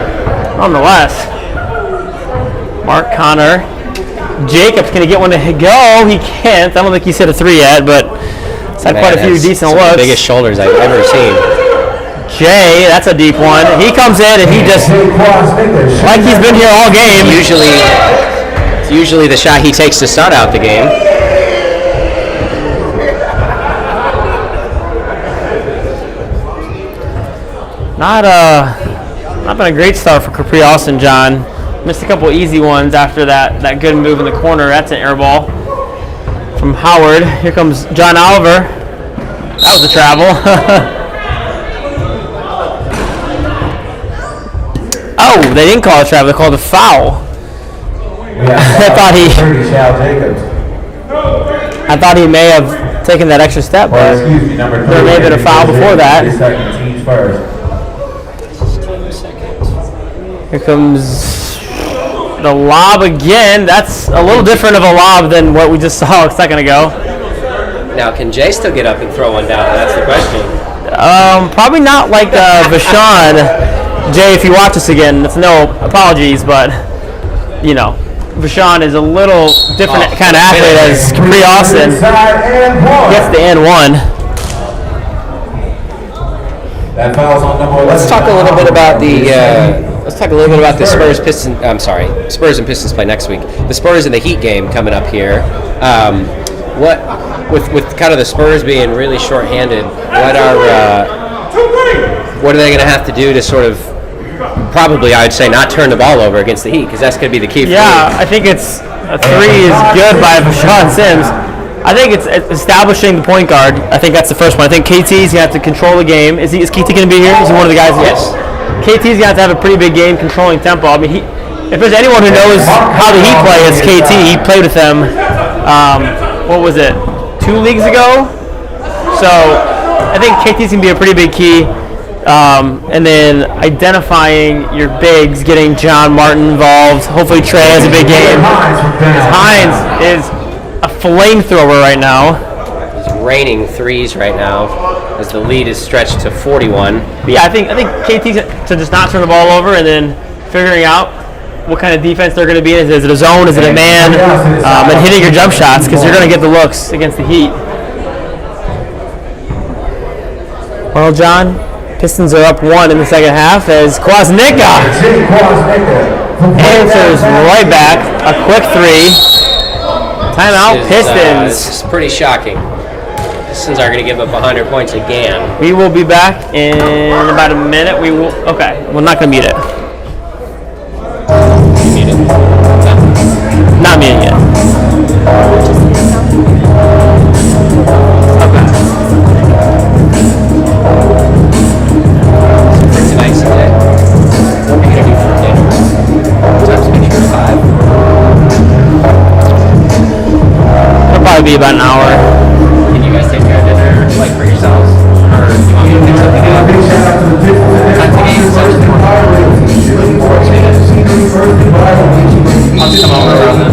A: nonetheless. Mark Connor. Jacobs going to get one to go. He can't. I don't think he's hit a three yet, but he's had quite a few decent looks.
C: The biggest shoulders I've ever seen.
A: Jay, that's a deep one. He comes in and he just, like he's been here all game.
C: It's usually the shot he takes to start out the game.
A: Not been a great start for Capri Austin, John. Missed a couple easy ones after that good move in the corner. That's an air ball from Howard. Here comes John Oliver. That was a travel. Oh, they didn't call it a travel. They called it a foul. I thought he may have taken that extra step, but there may have been a foul before that. Here comes the lob again. That's a little different of a lob than what we just saw a second ago.
C: Now, can Jay still get up and throw one down? That's the question.
A: Probably not like Vashon. Jay, if you watch this again, it's no apologies, but, you know, Vashon is a little different kind of athlete as Capri Austin gets the and one.
C: Let's talk a little bit about the Spurs Pistons. I'm sorry, Spurs and Pistons play next week. The Spurs and the Heat game coming up here. With kind of the Spurs being really short-handed, what are they going to have to do to sort of probably, I would say, not turn the ball over against the Heat, because that's going to be the key for
A: I think it's a three is good by Vashon Sims. I think it's establishing the point guard. I think that's the first one. I think KT's going to have to control the game. Is KT going to be here? Is he one of the guys?
C: Yes.
A: KT's going to have a pretty big game controlling tempo. I mean, if there's anyone who knows how the Heat play, it's KT. He played with them, what was it, 2 leagues ago? So I think KT's going to be a pretty big key. And then identifying your bigs, getting John Martin involved. Hopefully Trey has a big game. Hines is a flamethrower right now.
C: It's raining threes right now as the lead is stretched to 41.
A: But yeah, I think KT to just not turn the ball over and then figuring out what kind of defense they're going to be in. Is it a zone? Is it a man? And hitting your jump shots, because you're going to get the looks against the Heat. Well, John, Pistons are up 1 in the second half as Kwasnicka answers right back. A quick three. Timeout, Pistons.
C: This is pretty shocking. Pistons are going to give up 100 points again.
A: We will be back in about a minute. Okay, we're not going to mute it.
C: You mute it?
A: Not muted yet.
C: Tonight's the day. What are you going to do for dinner? Time's picture 5.
A: It'll probably be about an hour.
C: Can you guys take care of dinner, like, for yourselves? Or do you want me to pick something up? Time to game, so I'll just come over around then.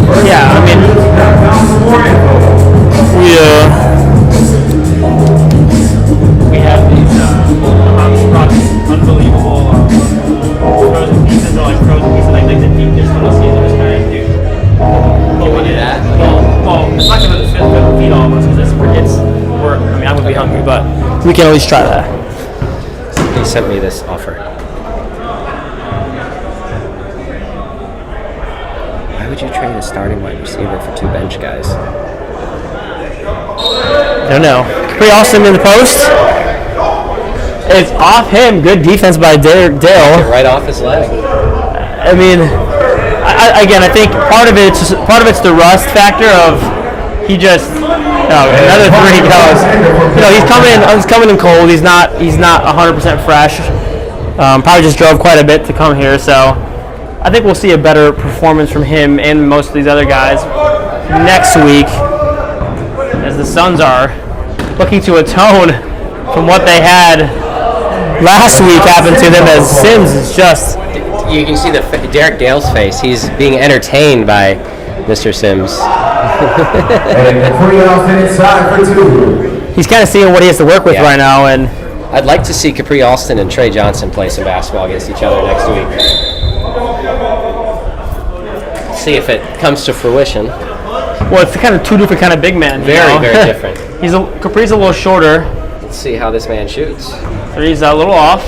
A: we can always try that.
C: He sent me this offer. Why would you trade a starting wide receiver for 2 bench guys?
A: I don't know. Capri Austin in the post. It's off him. Good defense by Dale.
C: Right off his leg.
A: I mean, I think part of it's the rust factor of another 3 goes. He's coming in cold. He's not 100% fresh. Probably just drove quite a bit to come here, so I think we'll see a better performance from him and most of these other guys next week, as the Suns are looking to atone from what they had last week happened to them, as Sims is just...
C: You can see Derek Dale's face. He's being entertained by Mr. Sims.
A: He's kind of seeing what he has to work with right now, and
C: I'd like to see Capri Alston and Trey Johnson play some basketball against each other next week. See if it comes to fruition.
A: Well, it's kind of 2 different kind of big men.
C: Very different.
A: Capri's a little shorter.
C: Let's see how this man shoots.
A: Three's a little off.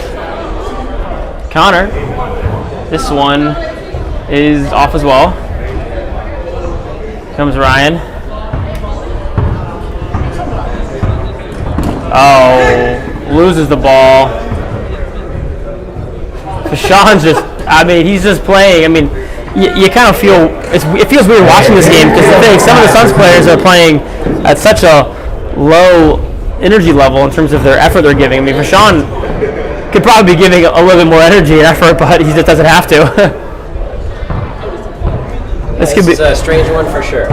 A: Connor. This one is off as well. Comes Ryan. Oh, loses the ball. Sean's he's just playing. You kind of feel, it feels weird watching this game, because some of the Suns players are playing at such a low energy level in terms of their effort they're giving. Sean could probably be giving a little bit more energy and effort, but he just doesn't have to. This could be
C: a strange one for sure.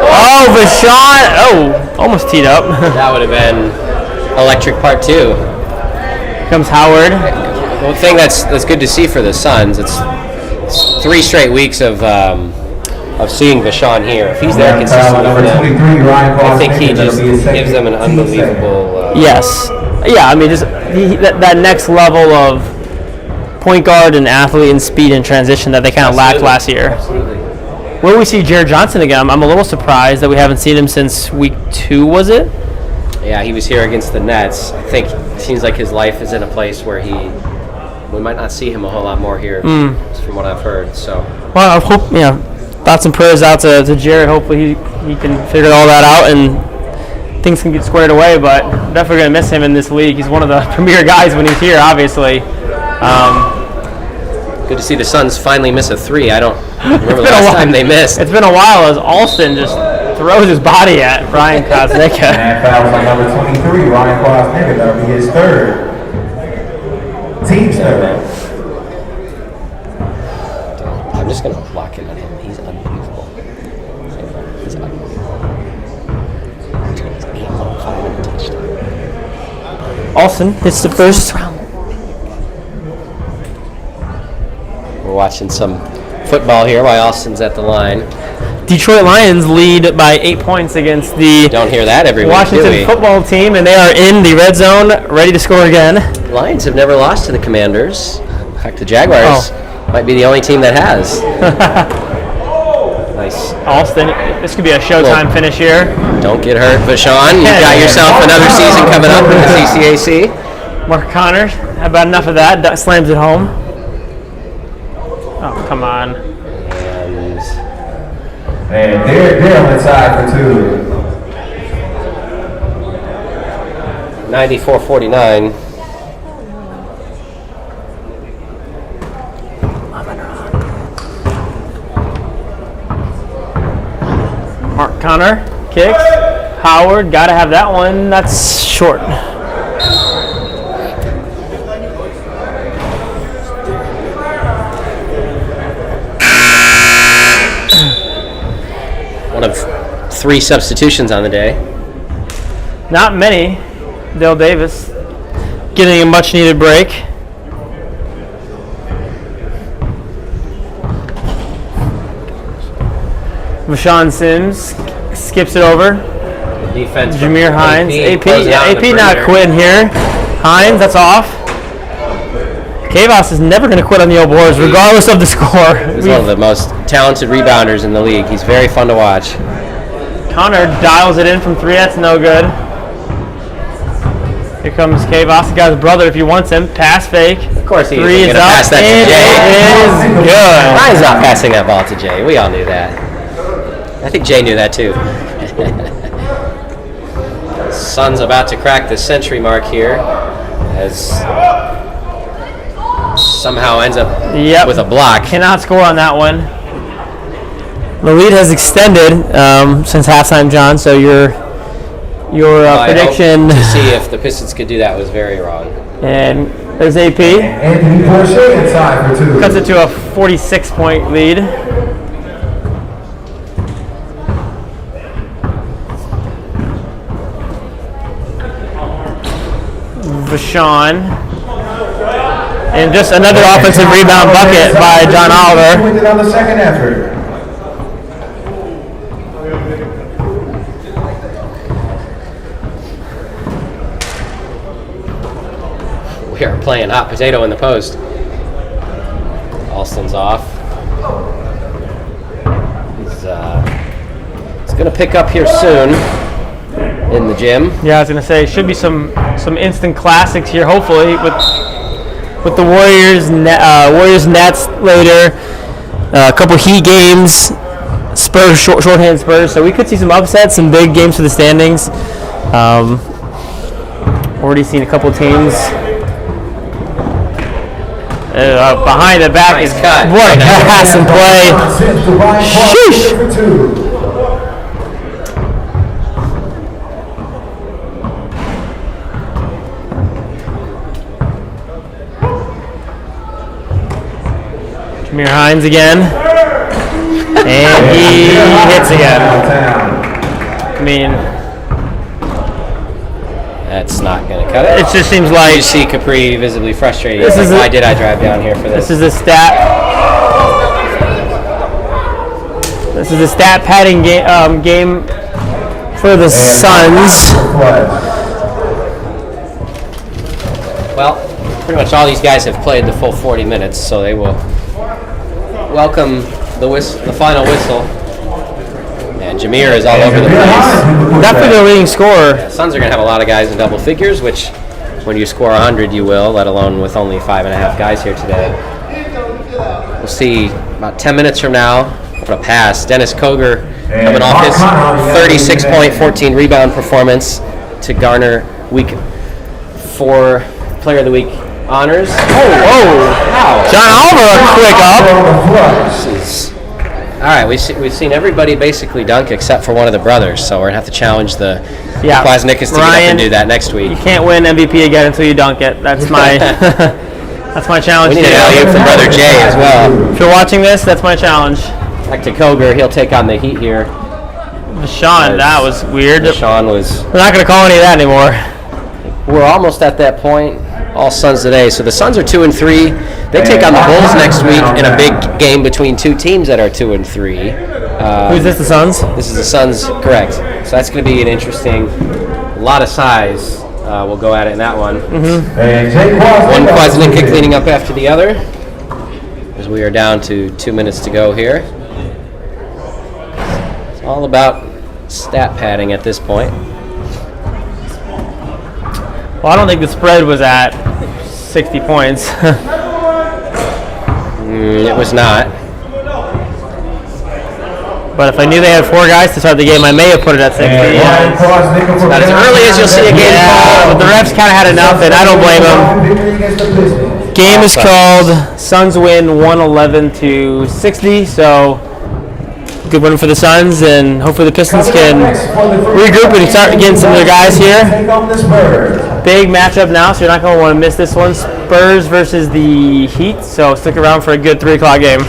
A: Oh, Vashon! Oh, almost teed up.
C: That would have been electric part 2.
A: Here comes Howard.
C: One thing that's good to see for the Suns, it's 3 straight weeks of seeing Vashon here. If he's there consistently for them, I think he just gives them an unbelievable...
A: Yes. Yeah, just that next level of point guard and athlete and speed and transition that they kind of lacked last year.
C: Absolutely.
A: Where we see Jared Johnson again, I'm a little surprised that we haven't seen him since week 2, was it?
C: Yeah, he was here against the Nets. I think it seems like his life is in a place where we might not see him a whole lot more here, from what I've heard. So.
A: Well, I hope, thoughts and prayers out to Jared. Hopefully he can figure all that out and things can get squared away, but definitely going to miss him in this league. He's one of the premier guys when he's here, obviously.
C: Good to see the Suns finally miss a 3. I don't remember the last time they missed.
A: It's been a while as Alston just throws his body at Ryan Kosnicka.
B: And fouls on number 23, Ryan Kosnicka. That'll be his 3rd. Team's 3rd.
C: I'm just going to lock him at him. He's unbelievable. He's unbelievable. He's 8 on 5 and a touchdown.
A: Alston hits the first.
C: We're watching some football here while Austin's at the line.
A: Detroit Lions lead by 8 points against the
C: Don't hear that every week,
A: Washington football team, and they are in the red zone, ready to score again.
C: Lions have never lost to the Commanders. In fact, the Jaguars might be the only team that has. Nice.
A: Alston, this could be a Showtime finish here.
C: Don't get hurt, Vashon. You got yourself another season coming up in the CCAC.
A: Mark Connor, how about enough of that? Slams it home. Oh, come on.
B: And Dale inside for 2.
C: 94-49.
A: Mark Connor kicks. Howard, gotta have that one. That's short.
C: One of 3 substitutions on the day.
A: Not many. Dale Davis getting a much needed break. Vashon Sims skips it over.
C: Defense.
A: Jameer Hines. AP not
C: perimeter.
A: quitting here. Hines, that's off. Kavos is never going to quit on the old boards, regardless of the score.
C: He's one of the most talented rebounders in the league. He's very fun to watch.
A: Connor dials it in from 3. That's no good. Here comes Vasica's brother if he wants him. Pass fake.
C: Of course he is.
A: Three is
C: Gonna
A: up.
C: pass that to
A: It
C: Jay.
A: is good.
C: Ryan's not passing that ball to Jay. We all knew that. I think Jay knew that too. Suns about to crack the century mark here, as somehow ends up with a block.
A: Cannot score on that one. The lead has extended since halftime, John. So your prediction
C: I hope to see if the Pistons could do that was very wrong.
A: and there's AP.
B: Anthony Porcher inside for 2.
A: Cuts it to a 46-point lead. Vashon. And just another offensive rebound bucket by John Oliver.
B: On the second effort.
C: We are playing hot potato in the post. Alston's off. He's going to pick up here soon in the gym.
A: Yeah, I was gonna say should be some instant classics here. Hopefully with the Warriors Nets later, a couple Heat games, Spurs shorthand Spurs. So we could see some upsets, some big games for the standings. Already seen a couple teams. Behind the back
C: Nice
A: is
C: cut.
A: what a pass and play. Sheesh. Jameer Hines again. And he hits again. I mean,
C: That's not going to cut it.
A: it just seems like
C: You see Capri visibly frustrated.
A: This
C: He's
A: is
C: like,
A: a-
C: why did I drive down here for
A: this
C: this?
A: is a stat. This is a stat padding game for the Suns.
C: Well, pretty much all these guys have played the full 40 minutes, so they will welcome the final whistle. And Jameer is all over the place.
A: Definitely the leading scorer.
C: Suns are going to have a lot of guys in double figures, which when you score 100 you will, let alone with only 5.5 guys here today. We'll see about 10 minutes from now. What a pass. Dennis Koger coming off his 36-point, 14 rebound performance to garner week 4 Player of the Week honors. Wow.
A: John Oliver, a quick up.
C: All right, we've seen everybody basically dunk except for one of the brothers, so we're going to have to challenge the Kwasnikas to get up
A: Ryan,
C: and do that next week.
A: You can't win MVP again until you dunk it. That's my that's my challenge.
C: We need
A: to
C: an
A: you.
C: alley-oop from Brother Jay as well.
A: If you're watching this, that's my challenge.
C: Back to Koger, he'll take on the Heat here.
A: Sean, that was weird.
C: Sean was...
A: We're not going to call any of that anymore.
C: We're almost at that point. All Suns today. So the Suns are 2-3. They take on the Bulls next week in a big game between two teams that are 2-3.
A: Who's this, the Suns?
C: This is the Suns, correct. So that's going to be an interesting, a lot of size. We'll go at it in that one. One Kwasnikas cleaning up after the other, as we are down to 2 minutes to go here. It's all about stat padding at this point.
A: Well, I don't think the spread was at 60 points.
C: It was not.
A: But if I knew they had 4 guys to start the game, I may have put it at 60.
C: Not as early as you'll see a game
A: Yeah, but the refs kind of had enough, and I don't blame them. Game is called. Suns win 111-60. So good win for the Suns, and hopefully the Pistons can regroup and start getting some of their guys here. Big matchup now, so you're not going to want to miss this one. Spurs versus the Heat. So stick around for a good 3 o'clock game.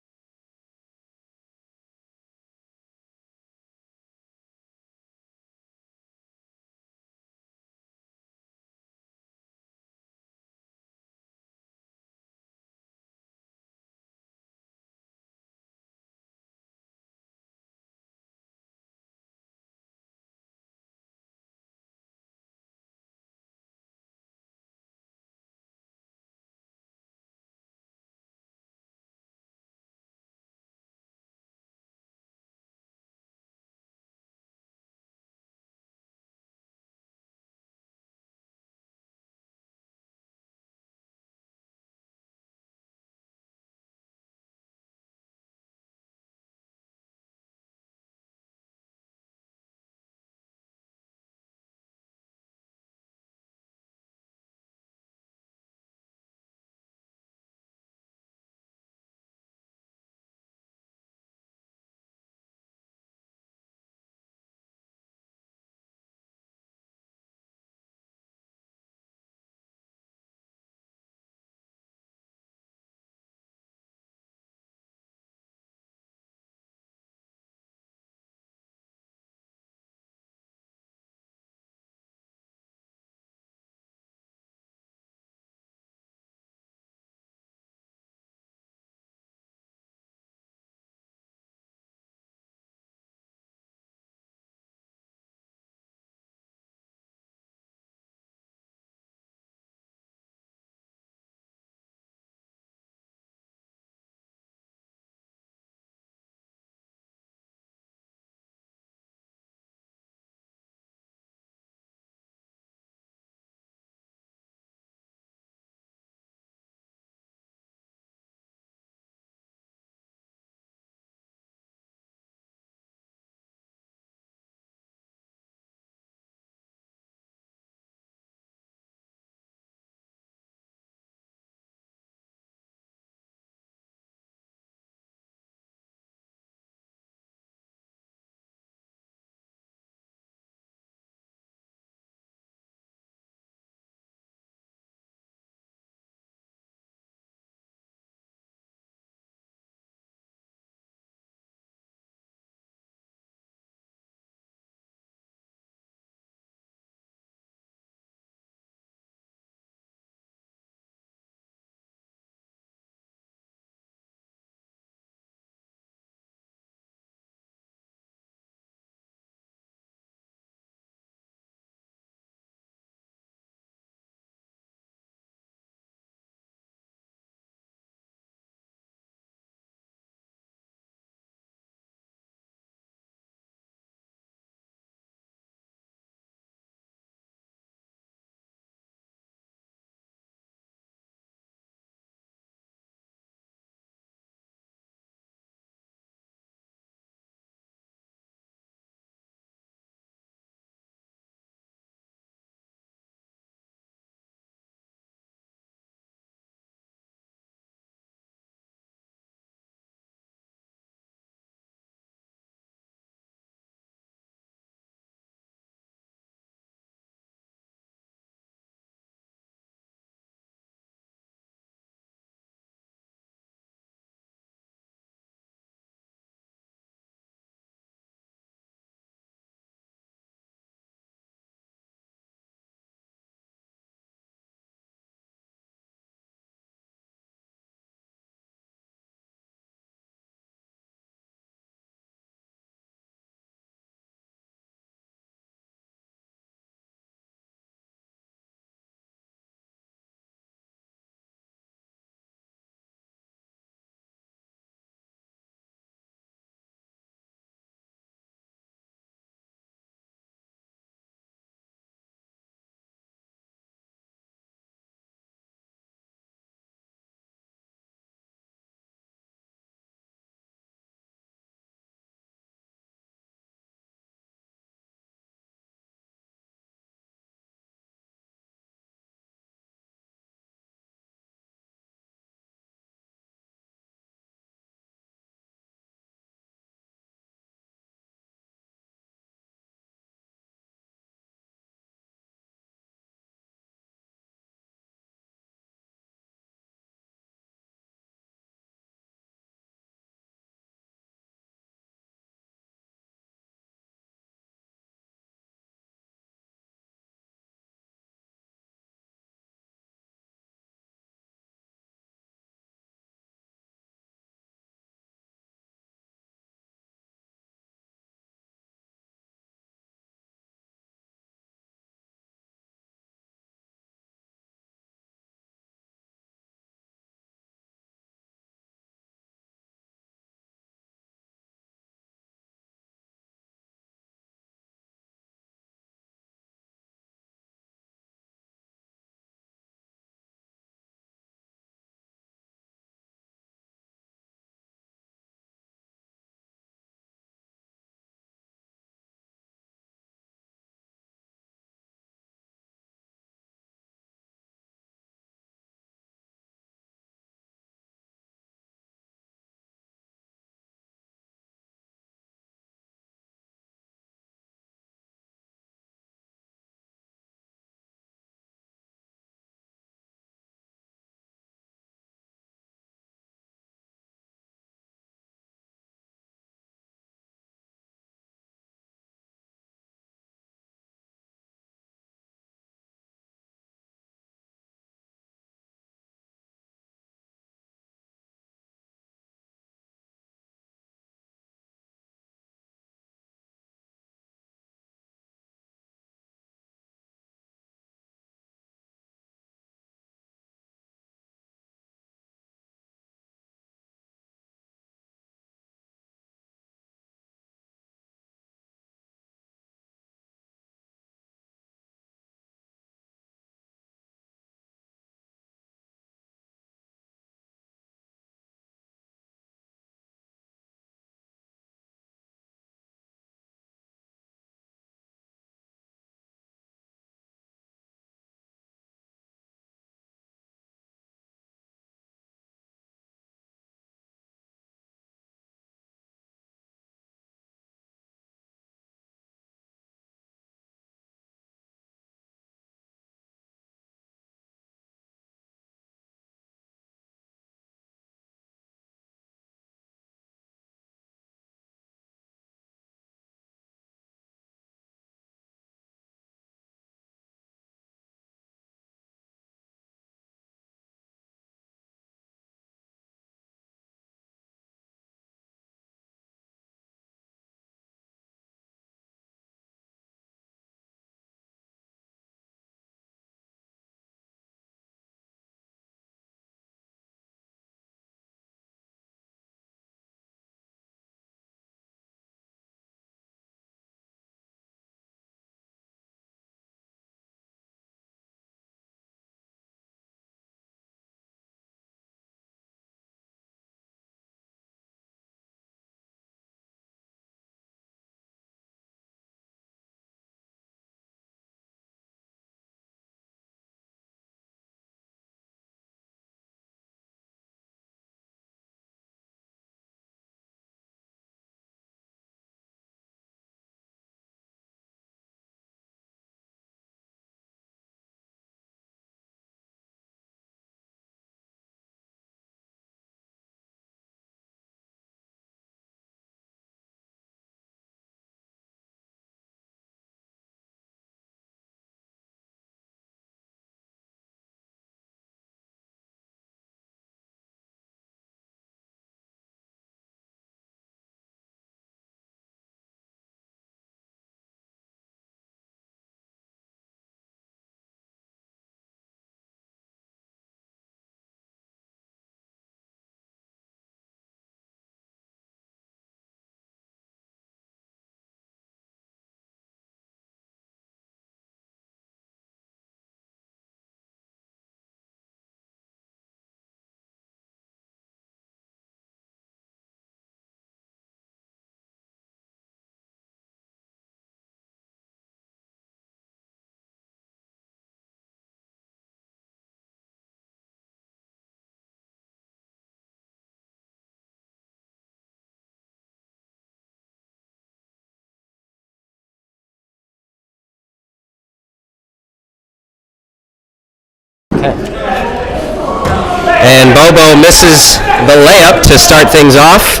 C: And Bobo misses the layup to start things off.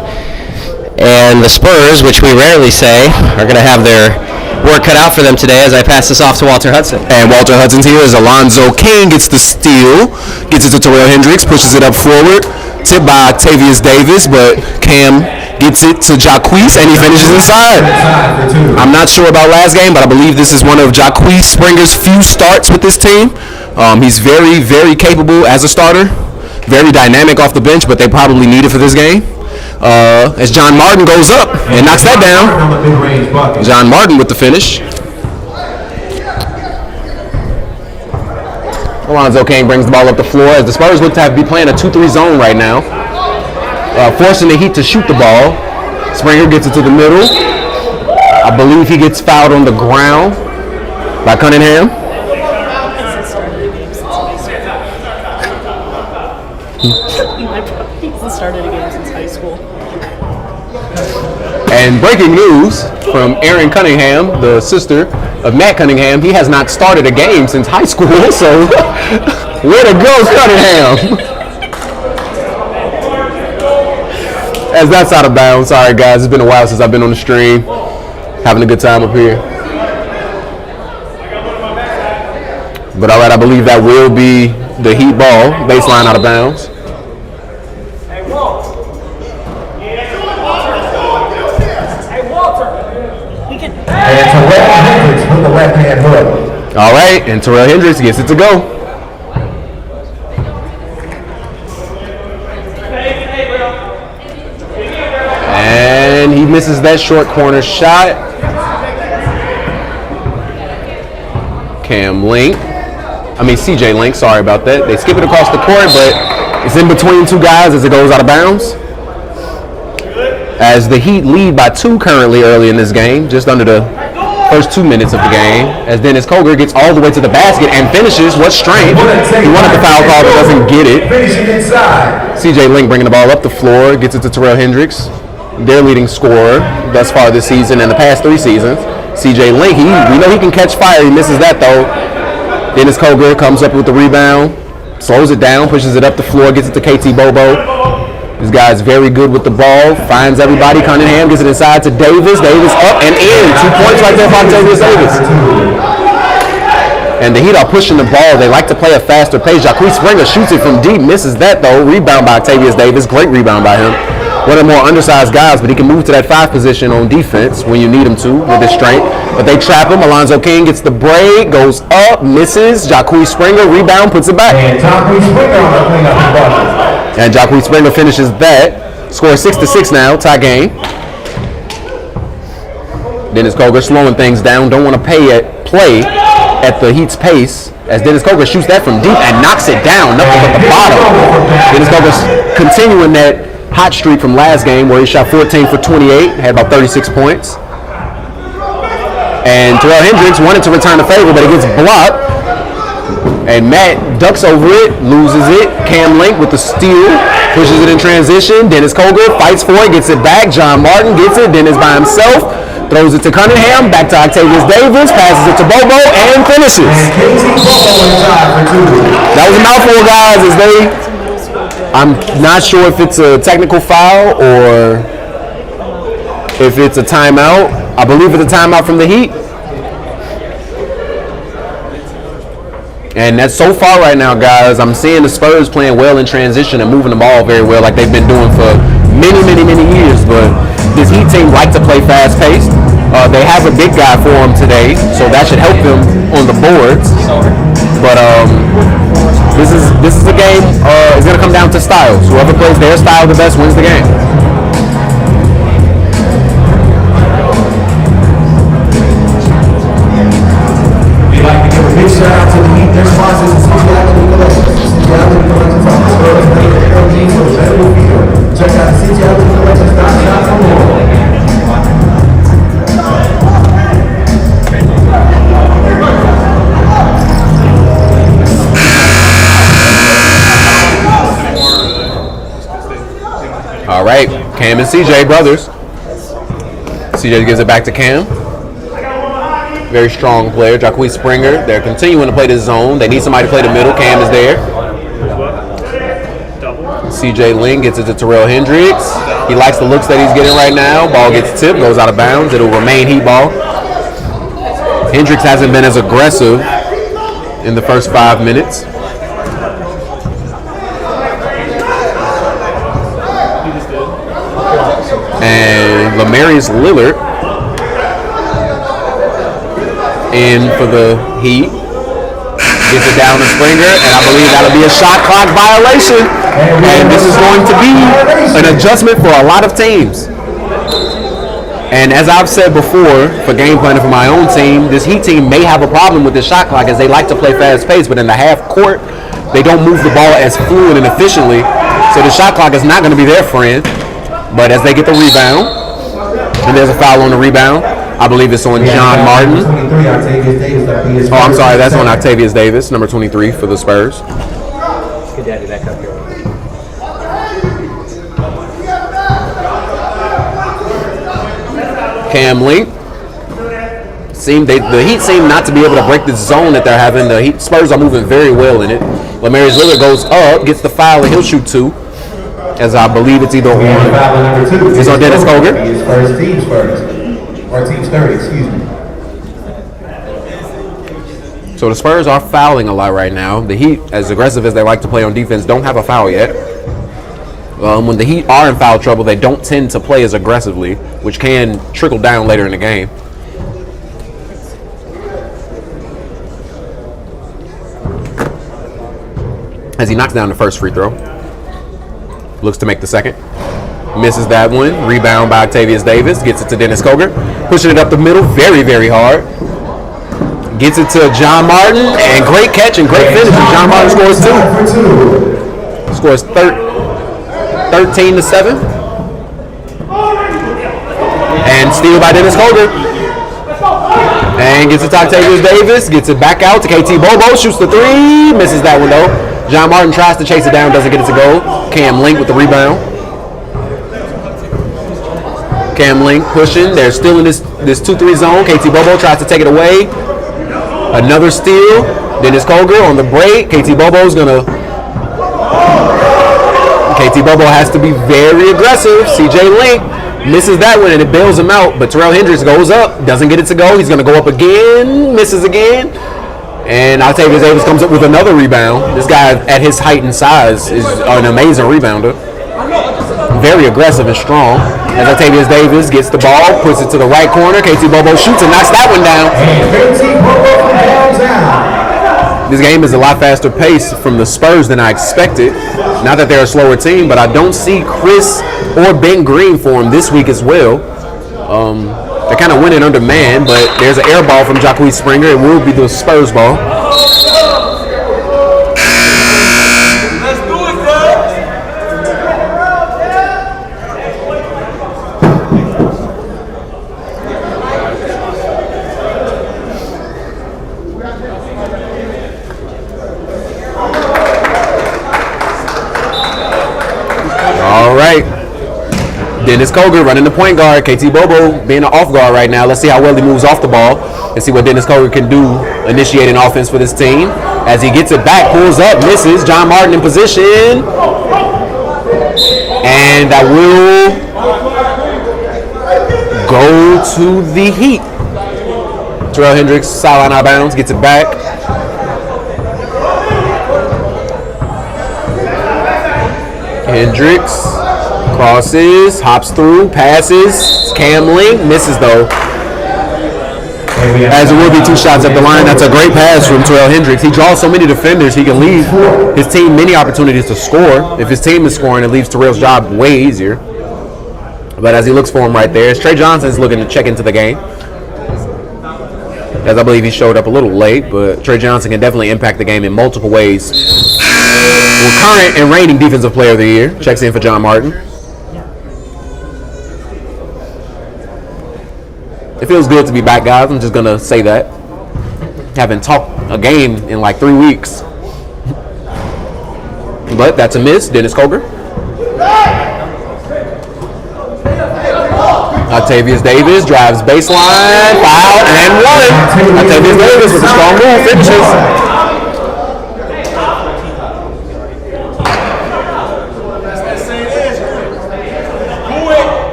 C: And the Spurs, which we rarely say, are going to have their work cut out for them today as I pass this off to Walter Hudson.
I: And Walter Hudson's here as Alonzo King gets the steal, gets it to Terrell Hendricks, pushes it up forward, tipped by Octavius Davis, but Cam gets it to Jacquees, and he finishes inside. I'm not sure about last game, but I believe this is one of Jacquees Springer's few starts with this team. He's very, very capable as a starter, very dynamic off the bench, but they probably need it for this game. As John Martin goes up and knocks that down. John Martin with the finish. Alonzo King brings the ball up the floor as the Spurs look to be playing a 2-3 zone right now. Forcing the Heat to shoot the ball. Springer gets it to the middle. I believe he gets fouled on the ground by Cunningham.
F: He hasn't started a game since high school.
I: And breaking news from Erin Cunningham, the sister of Matt Cunningham, he has not started a game since high school, so way to go, Cunningham. As that's out of bounds. Sorry, guys, it's been a while since I've been on the stream. Having a good time up here. But all right, I believe that will be the Heat ball, baseline out of bounds.
B: And Terrell Hendricks with the left hand hook.
I: All right, and Terrell Hendricks gets it to go. And he misses that short corner shot. CJ Link, sorry about that. They skip it across the court, but it's in between two guys as it goes out of bounds. As the Heat lead by 2 currently early in this game, just under the first 2 minutes of the game, as Dennis Koger gets all the way to the basket and finishes. What strength. He wanted the foul call but doesn't get it. CJ Link bringing the ball up the floor, gets it to Terrell Hendricks, their leading scorer thus far this season and the past 3 seasons. CJ Link, we know he can catch fire. He misses that though. Dennis Koger comes up with the rebound, slows it down, pushes it up the floor, gets it to KT Bobo. This guy's very good with the ball, finds everybody. Cunningham gets it inside to Davis. Davis up and in. 2 points right there for Octavius Davis. And the Heat are pushing the ball. They like to play a faster pace. Jacquees Springer shoots it from deep, misses that though. Rebound by Octavius Davis. Great rebound by him. One of the more undersized guys, but he can move to that 5 position on defense when you need him to with his strength. But they trap him. Alonzo King gets the break, goes up, misses. Jacquees Springer rebound, puts it back.
B: And Jacquees Springer on the cleanup and bucket.
I: And Jacquees Springer finishes that. Scores 6-6 now, tie game. Dennis Koger slowing things down. Don't want to play at the Heat's pace as Dennis Koger shoots that from deep and knocks it down. Nothing but the bottom. Dennis Koger's continuing that hot streak from last game where he shot 14 for 28, had about 36 points. And Terrell Hendricks wanted to return the favor, but it gets blocked. And Matt ducks over it, loses it. Cam Link with the steal, pushes it in transition. Dennis Koger fights for it, gets it back. John Martin gets it. Dennis by himself, throws it to Cunningham, back to Octavius Davis, passes it to Bobo, and finishes. That was a mouthful, guys, as I'm not sure if it's a technical foul or if it's a timeout. I believe it's a timeout from the Heat. And that's so far right now, guys. I'm seeing the Spurs playing well in transition and moving the ball very well like they've been doing for many years. But this Heat team like to play fast-paced. They have a big guy for them today, so that should help them on the boards. But this is a game. It's going to come down to styles. Whoever plays their style the best wins the game.
B: We'd like to give a big shout out to the Heat. Their sponsors is Cincinnati Collections. Cincinnati Collections on the Spurs. They are LGs for the Federal Field. Check out CincinnatiCollections.com for more.
I: All right, Cam and CJ, brothers. CJ gives it back to Cam. Very strong player. Jacquees Springer, they're continuing to play the zone. They need somebody to play the middle. Cam is there. CJ Ling gets it to Terrell Hendricks. He likes the looks that he's getting right now. Ball gets tipped, goes out of bounds. It'll remain heat ball. Hendricks hasn't been as aggressive in the first 5 minutes. And Lamarius Lillard in for the Heat. Gets it down to Springer, and I believe that'll be a shot clock violation. And this is going to be an adjustment for a lot of teams. And as I've said before, for game planning for my own team, this Heat team may have a problem with the shot clock as they like to play fast pace, but in the half court, they don't move the ball as fluid and efficiently. So the shot clock is not going to be their friend. But as they get the rebound, and there's a foul on the rebound, I believe it's on John Martin. Oh, I'm sorry, that's on Octavius Davis, number 23 for the Spurs.
C: Good daddy back up here.
I: Cam Link. The Heat seem not to be able to break the zone that they're having. The Spurs are moving very well in it. Lamarius Lillard goes up, gets the foul, and he'll shoot 2. As I believe it's either on. It's on Dennis Koger.
B: First team's first. Or team's third, excuse me.
I: So the Spurs are fouling a lot right now. The Heat, as aggressive as they like to play on defense, don't have a foul yet. When the Heat are in foul trouble, they don't tend to play as aggressively, which can trickle down later in the game. As he knocks down the first free throw. Looks to make the second. Misses that one. Rebound by Octavius Davis. Gets it to Dennis Koger. Pushing it up the middle very, very hard. Gets it to John Martin. And great catch and great finish. John Martin scores 2. Scores 13-7. And steal by Dennis Koger. And gets it to Octavius Davis. Gets it back out to KT Bobo. Shoots the 3. Misses that one though. John Martin tries to chase it down, doesn't get it to go. Cam Link with the rebound. Cam Link pushing. They're still in this 2-3 zone. KT Bobo tries to take it away. Another steal. Dennis Koger on the break. KT Bobo has to be very aggressive. CJ Link misses that one and it bails him out. But Terrell Hendricks goes up, doesn't get it to go. He's going to go up again, misses again. And Octavius Davis comes up with another rebound. This guy, at his height and size, is an amazing rebounder. Very aggressive and strong. As Octavius Davis gets the ball, puts it to the right corner. KT Bobo shoots and knocks that one down. This game is a lot faster pace from the Spurs than I expected. Not that they're a slower team, but I don't see Chris or Ben Green for him this week as well. They're kind of winning under man, but there's an air ball from Jacquees Springer. It will be the Spurs ball.
G: Let's do it, guys.
I: All right. Dennis Koger running the point guard. KT Bobo being an off guard right now. Let's see how well he moves off the ball and see what Dennis Koger can do initiating offense for this team. As he gets it back, pulls up, misses. John Martin in position. And that will go to the Heat. Terrell Hendricks, sideline out of bounds, gets it back. Hendricks crosses, hops through, passes. Cam Link misses though. As it will be 2 shots at the line. That's a great pass from Terrell Hendricks. He draws so many defenders, he can leave his team many opportunities to score. If his team is scoring, it leaves Terrell's job way easier. But as he looks for him right there, Trey Johnson's looking to check into the game. As I believe he showed up a little late, but Trey Johnson can definitely impact the game in multiple ways. Well, current and reigning Defensive Player of the Year checks in for John Martin. It feels good to be back, guys. I'm just going to say that. Haven't talked a game in like 3 weeks. But that's a miss. Dennis Koger. Octavius Davis drives baseline, foul, and one. Octavius Davis with a strong move, finishes.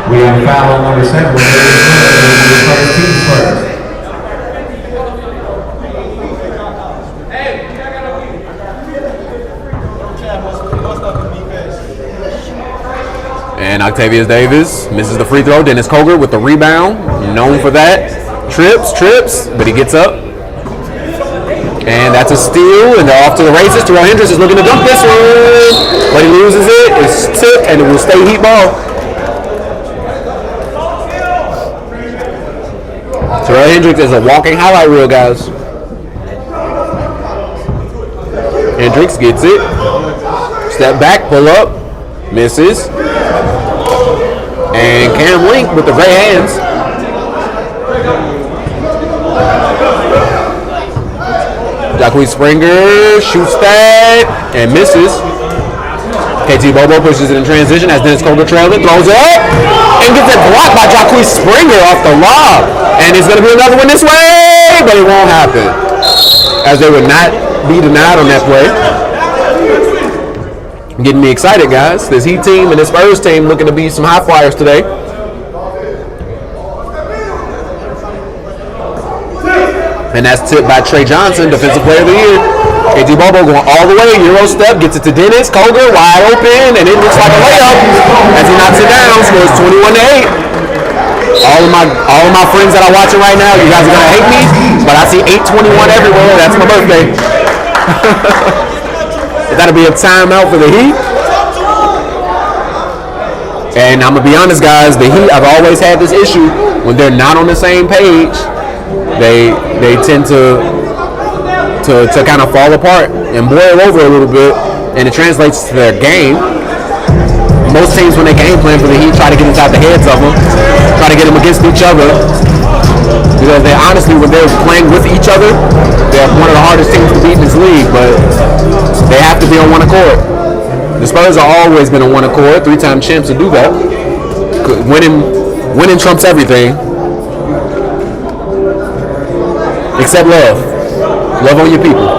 B: We have a foul on number 7. First team first.
I: And Octavius Davis misses the free throw. Dennis Koger with the rebound, known for that. Trips, but he gets up. And that's a steal, and they're off to the races. Terrell Hendricks is looking to dunk this one, but he loses it. It's tipped, and it will stay Heat ball. Terrell Hendricks is a walking highlight reel, guys. Hendricks gets it. Step back, pull up, misses. And Cam Link with the great hands. Jacquees Springer shoots that and misses. KT Bobo pushes it in transition as Dennis Koger trailing, throws it up, and gets it blocked by Jacquees Springer off the lob. And it's going to be another one this way, but it won't happen, as they would not be denied on that play. Getting me excited, guys. This Heat team and this Spurs team looking to be some high flyers today. And that's tipped by Trey Johnson, Defensive Player of the Year. KT Bobo going all the way, Euro step, gets it to Dennis Koger, wide open, and it looks like a layup as he knocks it down, scores 21-8. All of my friends that are watching right now, you guys are gonna hate me, but I see 821 everywhere. That's my birthday. That'll be a timeout for the Heat. And I'm gonna be honest, guys, the Heat have always had this issue when they're not on the same page. They tend to kind of fall apart and boil over a little bit, and it translates to their game. Most teams, when they game plan for the Heat, try to get inside the heads of them, try to get them against each other. Because they honestly, when they're playing with each other, they're one of the hardest teams to beat in this league, but they have to be on one accord. The Spurs have always been on one accord, 3-time champs to do that. Winning trumps everything. Except love. Love on your people.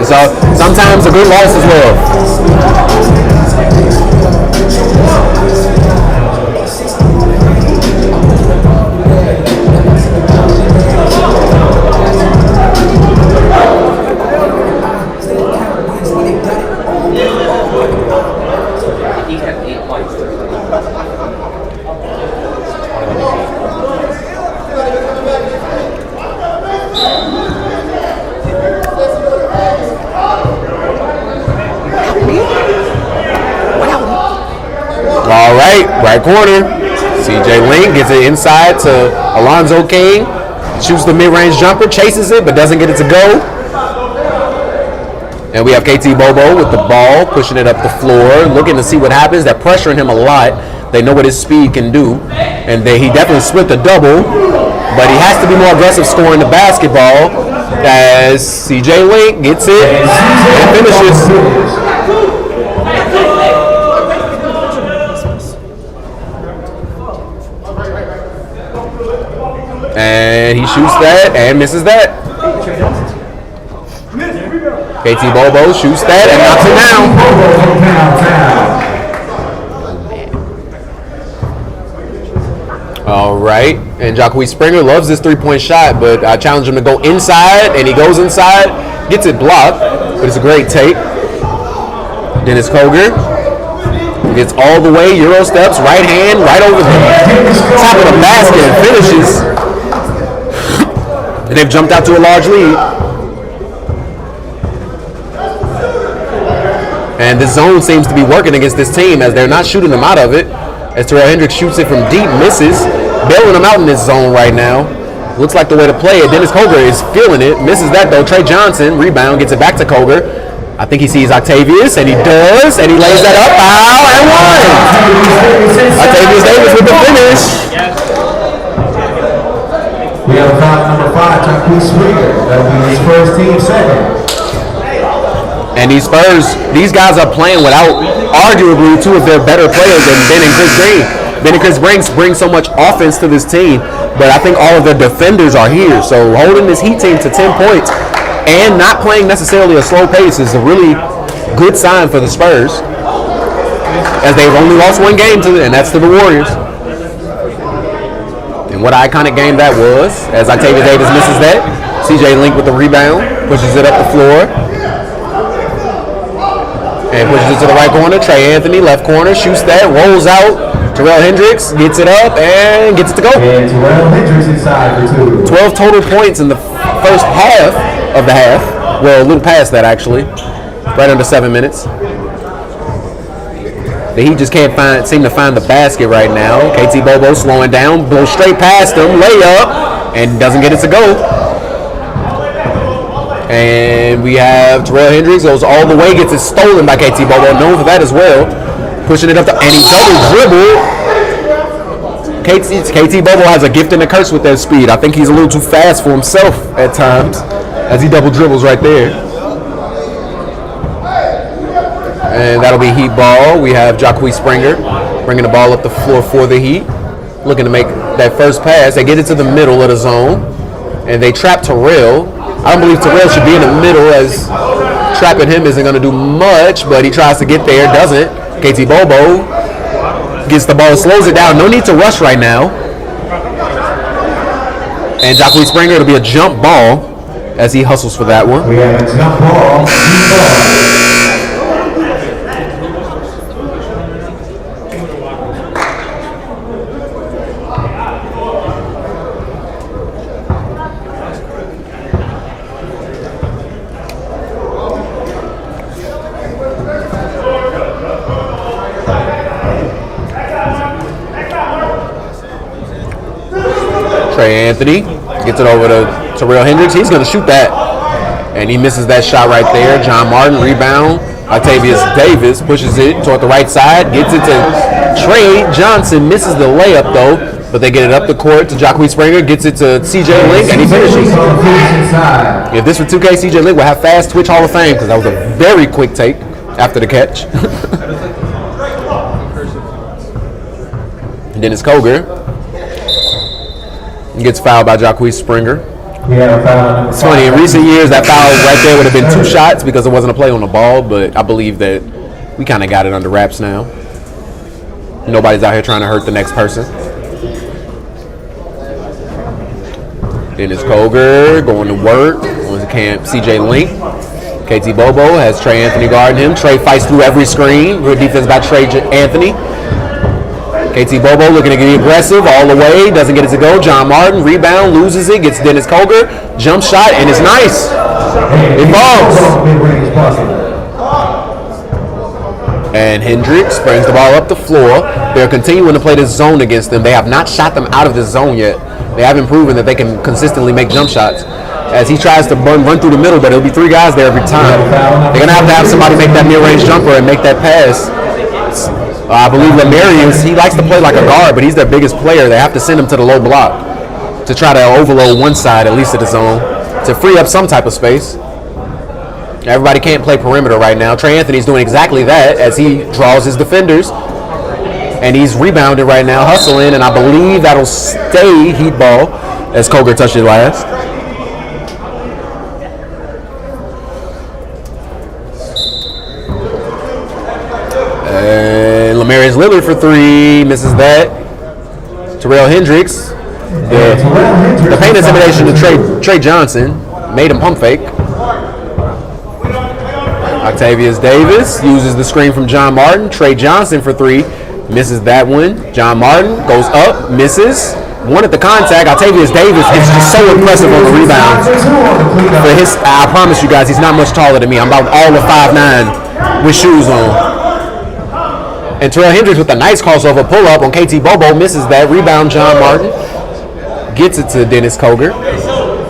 I: So sometimes a good loss is love. All right, right corner. CJ Link gets it inside to Alonzo King. Shoots the mid-range jumper, chases it, but doesn't get it to go. And we have KT Bobo with the ball, pushing it up the floor, looking to see what happens. They're pressuring him a lot. They know what his speed can do. And he definitely split the double, but he has to be more aggressive scoring the basketball as CJ Link gets it and finishes. And he shoots that and misses that. KT Bobo shoots that and knocks it down. All right. And Jacquees Springer loves this three-point shot, but I challenge him to go inside, and he goes inside, gets it blocked, but it's a great take. Dennis Koger gets all the way, Euro steps, right hand, right over the top of the basket and finishes. And they've jumped out to a large lead. And the zone seems to be working against this team as they're not shooting them out of it. As Terrell Hendricks shoots it from deep, misses. Bailing them out in this zone right now. Looks like the way to play it. Dennis Koger is feeling it. Misses that though. Trey Johnson, rebound, gets it back to Koger. I think he sees Octavius, and he does. And he lays that up. Foul and one. Octavius Davis with the finish.
B: We have foul number 5, Jacquees Springer. That'll be his first team second.
I: And these Spurs, these guys are playing without arguably two of their better players than Ben and Chris Green. Ben and Chris brings so much offense to this team, but I think all of their defenders are here. So holding this Heat team to 10 points and not playing necessarily a slow pace is a really good sign for the Spurs, as they've only lost one game and that's to the Warriors. And what an iconic game that was, as Octavia Davis misses that. CJ Link with the rebound, pushes it up the floor. And pushes it to the right corner. Trey Anthony, left corner, shoots that, rolls out. Terrell Hendricks gets it up and gets it to go.
B: And Terrell Hendricks inside for 2.
I: 12 total points in the first half of the half. Well, a little past that, actually. Right under 7 minutes. The Heat just can't seem to find the basket right now. KT Bobo slowing down, blows straight past him, layup, and doesn't get it to go. And we have Terrell Hendricks goes all the way, gets it stolen by KT Bobo, known for that as well. Pushing it up and he double dribble. KT Bobo has a gift and a curse with that speed. I think he's a little too fast for himself at times as he double dribbles right there. And that'll be Heat ball. We have Jacquees Springer bringing the ball up the floor for the Heat. Looking to make that first pass. They get it to the middle of the zone. And they trap Terrell. I don't believe Terrell should be in the middle, as trapping him isn't going to do much. But he tries to get there, doesn't. KT Bobo gets the ball, slows it down. No need to rush right now. And Jacquees Springer, it'll be a jump ball as he hustles for that one.
B: We have a jump ball.
I: Trey Anthony gets it over to Terrell Hendricks. He's going to shoot that. And he misses that shot right there. John Martin, rebound. Octavius Davis pushes it toward the right side. Gets it to Trey Johnson. Misses the layup, though. But they get it up the court to Jacquees Springer. Gets it to CJ Link, and he finishes. If this were 2K, CJ Link would have fast Twitch Hall of Fame, because that was a very quick take after the catch. Dennis Koger gets fouled by Jacquees Springer. It's funny, in recent years, that foul right there would have been 2 shots because it wasn't a play on the ball, but I believe that we kind of got it under wraps now. Nobody's out here trying to hurt the next person. Dennis Koger going to work on the camp. CJ Link. KT Bobo has Trey Anthony guarding him. Trey fights through every screen. Good defense by Trey Anthony. KT Bobo looking to get aggressive all the way. Doesn't get it to go. John Martin, rebound, loses it. Gets Dennis Koger. Jump shot, and it's nice. It falls. And Hendricks brings the ball up the floor. They're continuing to play this zone against them. They have not shot them out of this zone yet. They haven't proven that they can consistently make jump shots. As he tries to run through the middle, but it'll be 3 guys there every time. They're going to have somebody make that mid-range jumper and make that pass. I believe Lamarius, he likes to play like a guard, but he's their biggest player. They have to send him to the low block to try to overload one side, at least of the zone, to free up some type of space. Everybody can't play perimeter right now. Trey Anthony's doing exactly that as he draws his defenders. And he's rebounded right now, hustling, and I believe that'll stay Heat ball as Koger touched it last. And Lamarius Lillard for 3, misses that. Terrell Hendricks. The paint intimidation to Trey Johnson made him pump fake. Octavius Davis uses the screen from John Martin. Trey Johnson for 3, misses that one. John Martin goes up, misses. One at the contact. Octavius Davis is just so impressive on the rebounds. I promise you guys, he's not much taller than me. I'm about all of 5'9" with shoes on. And Terrell Hendricks with a nice crossover pull-up on KT Bobo, misses that. Rebound, John Martin. Gets it to Dennis Koger.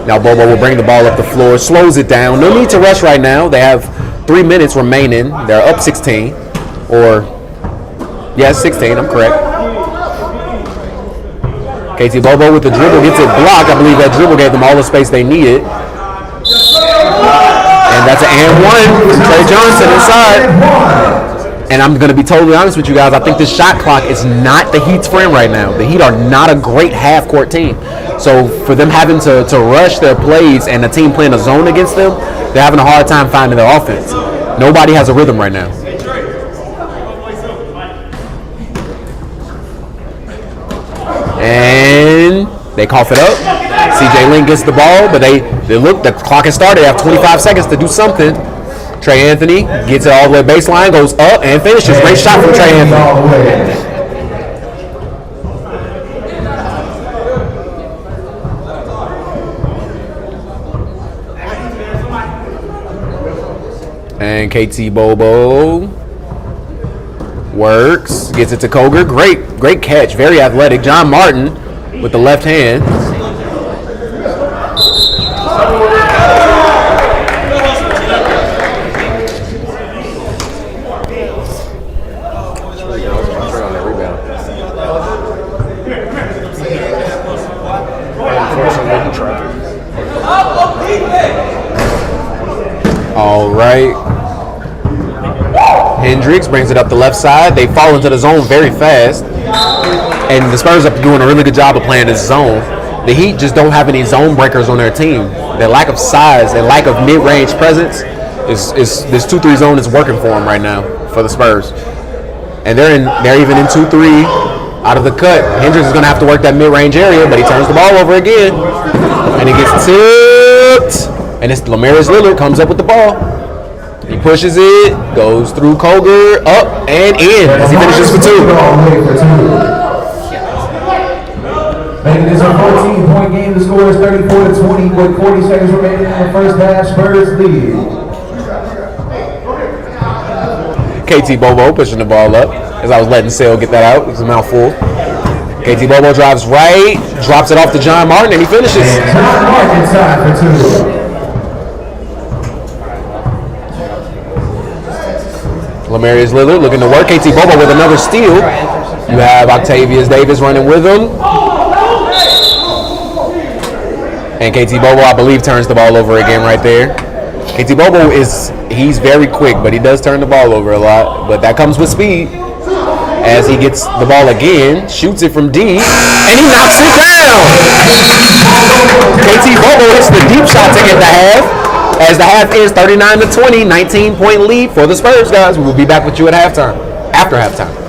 I: Now Bobo will bring the ball up the floor, slows it down. No need to rush right now. They have 3 minutes remaining. They're up 16. 16, I'm correct. KT Bobo with the dribble, gets it blocked. I believe that dribble gave them all the space they needed. And that's an and 1 from Trey Johnson inside. And I'm going to be totally honest with you guys. I think this shot clock is not the Heat's friend right now. The Heat are not a great half-court team. So for them having to rush their plays and the team playing a zone against them, they're having a hard time finding their offense. Nobody has a rhythm right now. And they cough it up. CJ Link gets the ball, but they look. The clock has started. They have 25 seconds to do something. Trey Anthony gets it all the way baseline, goes up, and finishes. Great shot from Trey Anthony. And KT Bobo works, gets it to Koger. Great catch, very athletic. John Martin with the left hand. All right. Hendricks brings it up the left side. They fall into the zone very fast. And the Spurs are doing a really good job of playing this zone. The Heat just don't have any zone breakers on their team. Their lack of size and lack of mid-range presence is this 2-3 zone is working for them right now for the Spurs. And they're even in 2-3 out of the cut. Hendricks is going to have to work that mid-range area, but he turns the ball over again. And he gets tipped. And it's Lamarius Lillard comes up with the ball. He pushes it, goes through Koger, up and in as he finishes for 2.
B: Making this a 14-point game. The score is 34-20 with 40 seconds remaining in the first half. Spurs lead.
I: KT Bobo pushing the ball up as I was letting Sale get that out. It was a mouthful. KT Bobo drives right, drops it off to John Martin, and he finishes.
B: John Martin inside for 2.
I: Lamarius Lillard looking to work. KT Bobo with another steal. You have Octavius Davis running with him. And KT Bobo, I believe, turns the ball over again right there. KT Bobo he's very quick, but he does turn the ball over a lot. But that comes with speed. As he gets the ball again, shoots it from deep, and he knocks it down. KT Bobo hits the deep shot to end the half. As the half ends 39-20, 19-point lead for the Spurs, guys. We will be back with you at halftime, after halftime.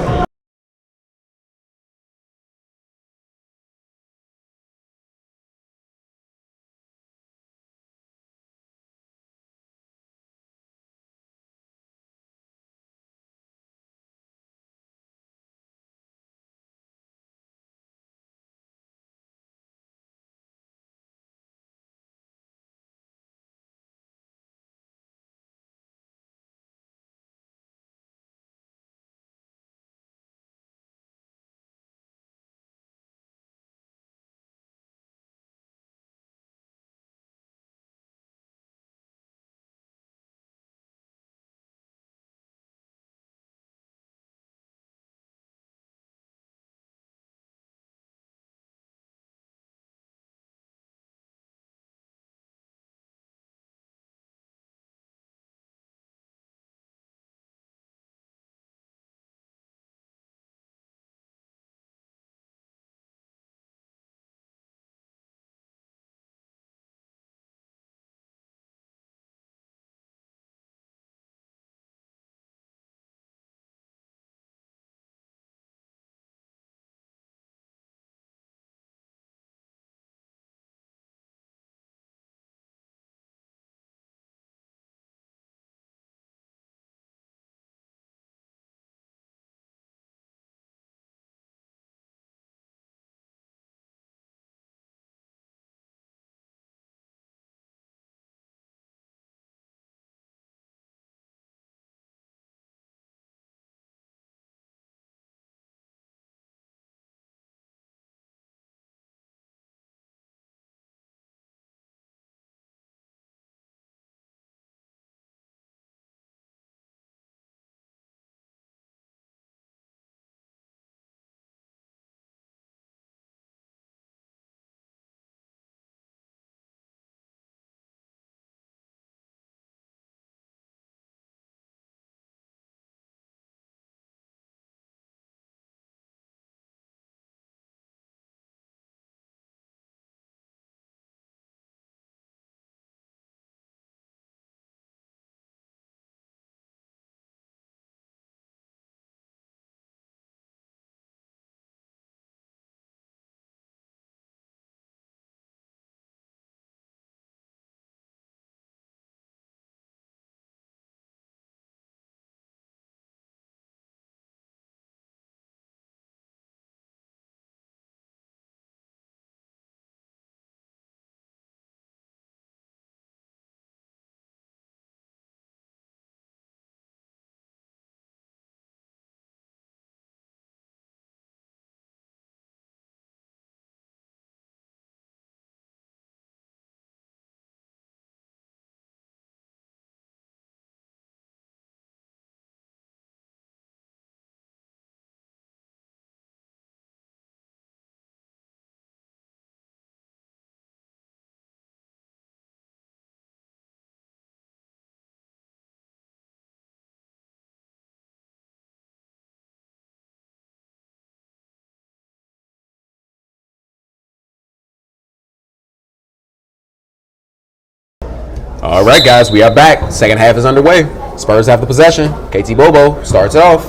I: All right, guys, we are back. Second half is underway. Spurs have the possession. KT Bobo starts it off.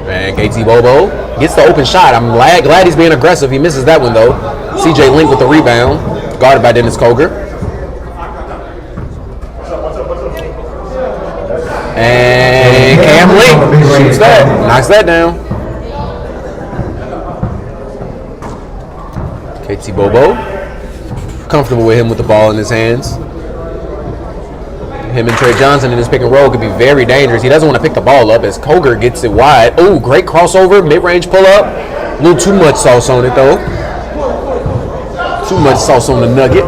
I: And KT Bobo gets the open shot. I'm glad he's being aggressive. He misses that one, though. CJ Link with the rebound. Guarded by Dennis Koger. And Cam Link shoots that. Knocks that down. KT Bobo. Comfortable with him with the ball in his hands. Him and Trey Johnson in his pick and roll could be very dangerous. He doesn't want to pick the ball up as Koger gets it wide. Oh, great crossover, mid-range pull-up. A little too much sauce on it, though. Too much sauce on the nugget.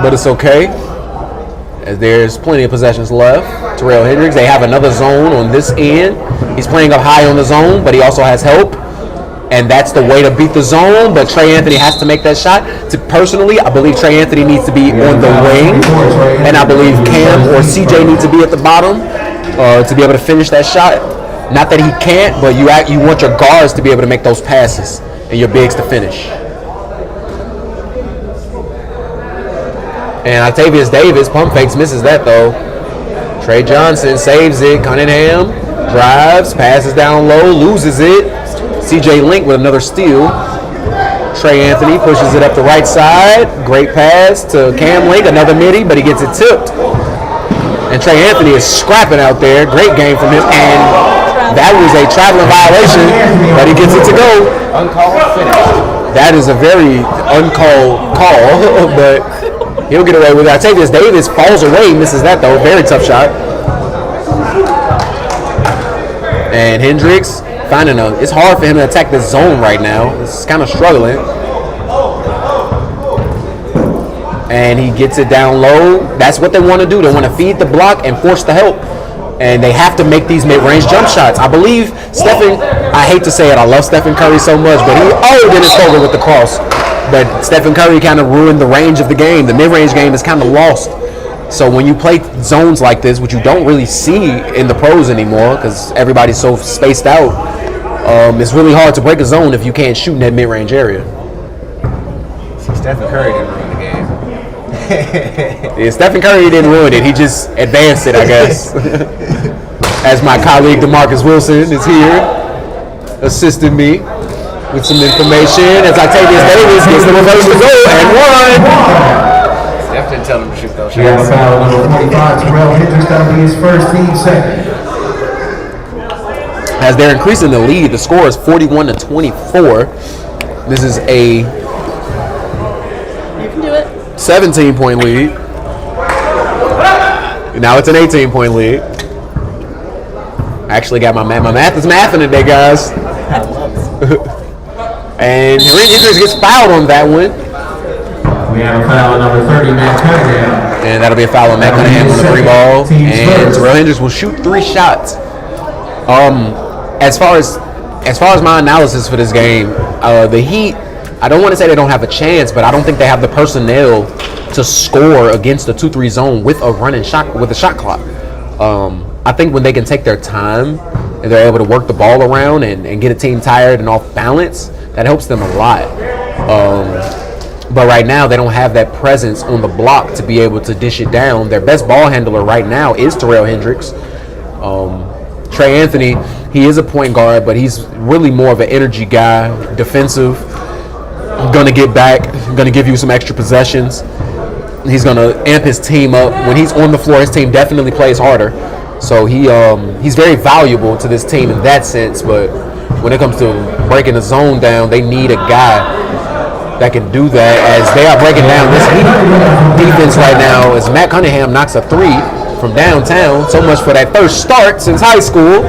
I: But it's okay, as there's plenty of possessions left. Terrell Hendricks, they have another zone on this end. He's playing up high on the zone, but he also has help. And that's the way to beat the zone, but Trey Anthony has to make that shot. Personally, I believe Trey Anthony needs to be on the wing, and I believe Cam or CJ need to be at the bottom to be able to finish that shot. Not that he can't, but you want your guards to be able to make those passes and your bigs to finish. And Octavius Davis, pump fakes, misses that though. Trey Johnson saves it. Cunningham drives, passes down low, loses it. CJ Link with another steal. Trey Anthony pushes it up the right side. Great pass to Cam Link, another midi, but he gets it tipped. And Trey Anthony is scrapping out there. Great game from him. And that was a traveling violation, but he gets it to go.
C: Uncalled finish.
I: That is a very uncalled call, but he'll get away with it. Octavius Davis falls away, misses that though. Very tough shot. And Hendricks it's hard for him to attack this zone right now. It's kind of struggling. And he gets it down low. That's what they want to do. They want to feed the block and force the help. And they have to make these mid-range jump shots. I believe I hate to say it, I love Stephen Curry so much, but Dennis Koger with the cross. But Stephen Curry kind of ruined the range of the game. The mid-range game is kind of lost. So when you play zones like this, which you don't really see in the pros anymore because everybody's so spaced out, it's really hard to break a zone if you can't shoot in that mid-range area.
C: See, Stephen Curry didn't ruin the game.
I: Yeah, Stephen Curry didn't ruin it. He just advanced it, I guess. As my colleague DeMarcus Wilson is here, assisting me with some information as Octavius Davis gets the reverse to go and one.
C: Steph didn't tell him to shoot those
B: We have a
C: shots.
B: foul number 25, Terrell Hendricks. That'll be his first, team second.
I: As they're increasing the lead, the score is 41-24. This is a
F: You can do it.
I: 17-point lead. Now it's an 18-point lead. I actually got my math is mathing today, guys. And Hendricks gets fouled on that one.
B: We have a foul number 30, Matt Cunningham.
I: And that'll be a foul on Matt Cunningham on the three ball. And Terrell Hendricks will shoot 3 shots. As far as my analysis for this game, the Heat, I don't want to say they don't have a chance, but I don't think they have the personnel to score against the 2-3 zone with a shot clock. I think when they can take their time and they're able to work the ball around and get a team tired and off balance, that helps them a lot. But right now, they don't have that presence on the block to be able to dish it down. Their best ball handler right now is Terrell Hendricks. Trey Anthony, he is a point guard, but he's really more of an energy guy, defensive, going to get back, going to give you some extra possessions. He's going to amp his team up. When he's on the floor, his team definitely plays harder. So he's very valuable to this team in that sense, but when it comes to breaking the zone down, they need a guy that can do that as they are breaking down this Heat defense right now as Matt Cunningham knocks a 3 from downtown. So much for that first start since high school.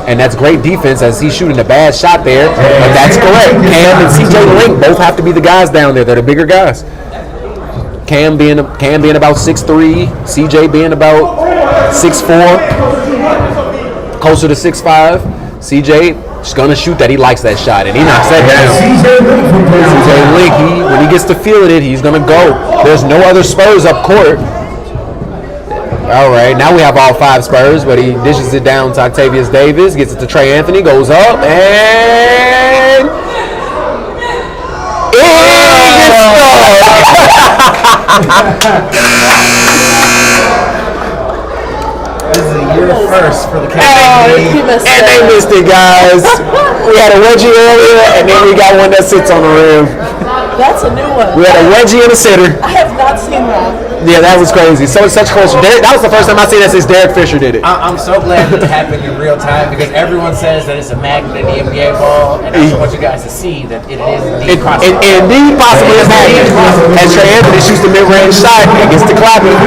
I: And that's great defense as he's shooting a bad shot there. But that's correct. Cam and CJ Link both have to be the guys down there. They're the bigger guys. Cam being about 6'3", CJ being about 6'4", closer to 6'5". CJ just gonna shoot that. He likes that shot, and he knocks that down. CJ Link, when he gets to feeling it, he's gonna go. There's no other Spurs up court. All right, now we have all 5 Spurs, but he dishes it down to Octavius Davis, gets it to Trey Anthony, goes up, and
J: This is a year first for the Cavs.
I: and they missed it, guys. We had a wedgie earlier, and then we got one that sits on the rim.
F: That's a new one.
I: We had a wedgie and a sitter.
F: I have not seen that.
I: Yeah, that was crazy. So it's such close. That was the first time I seen that since Derek Fisher did it.
J: I'm so glad it happened in real time because everyone says that it's a magnet in the NBA ball, and I just want you guys to see that it is indeed possible.
I: Indeed, possibly a magnet. As Trey Anthony shoots the mid-range shot and gets the clapping.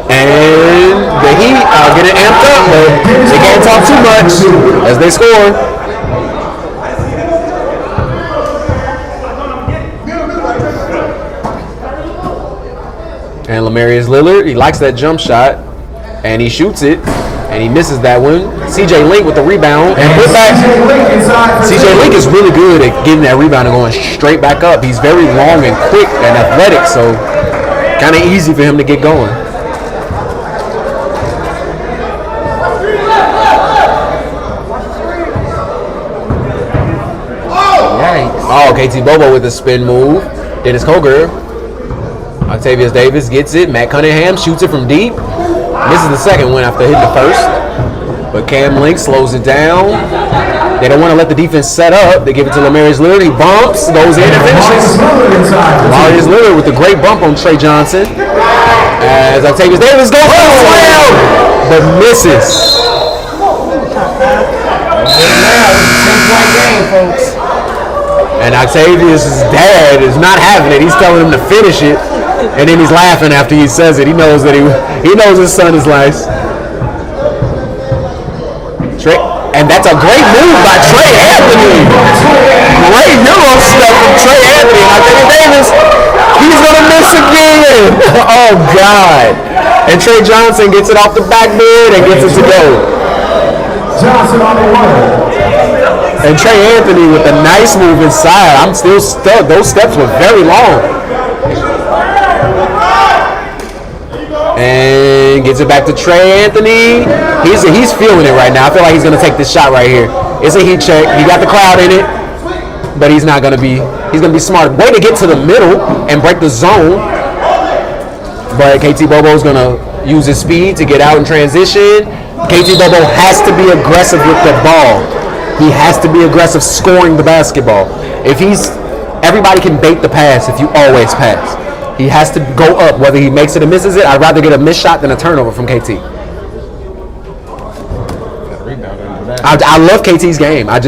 I: And the Heat are getting amped up, but they can't talk too much as they score. And Lamarius Lillard, he likes that jump shot, and he shoots it, and he misses that one. CJ Link with the rebound, and put back. CJ Link is really good at getting that rebound and going straight back up. He's very long and quick and athletic, so kind of easy for him to get going. Oh, KT Bobo with a spin move. Dennis Koger. Octavius Davis gets it. Matt Cunningham shoots it from deep. Misses the second one after hitting the first. But Cam Link slows it down. They don't want to let the defense set up. They give it to Lamarius Lillard. He bumps, goes in and finishes. Lamarius Lillard with a great bump on Trey Johnson. As Octavius Davis goes for the slam, but misses.
J: 10-point game, folks.
I: And Octavius' dad is not having it. He's telling him to finish it, and then he's laughing after he says it. He knows that he knows his son is nice. And that's a great move by Trey Anthony. Great Euro step from Trey Anthony. Octavius Davis, he's gonna miss again. Oh God! And Trey Johnson gets it off the backboard and gets it to go.
B: Johnson on the one.
I: And Trey Anthony with a nice move inside. I'm still stuck. Those steps were very long. And gets it back to Trey Anthony. He's feeling it right now. I feel like he's going to take this shot right here. It's a heat check. He got the crowd in it. But he's not going to be. He's going to be smart. Way to get to the middle and break the zone. But KT Bobo's going to use his speed to get out in transition. KT Bobo has to be aggressive with the ball. He has to be aggressive scoring the basketball. Everybody can bait the pass if you always pass. He has to go up, whether he makes it or misses it. I'd rather get a missed shot than a turnover from KT. I love KT's game. I'm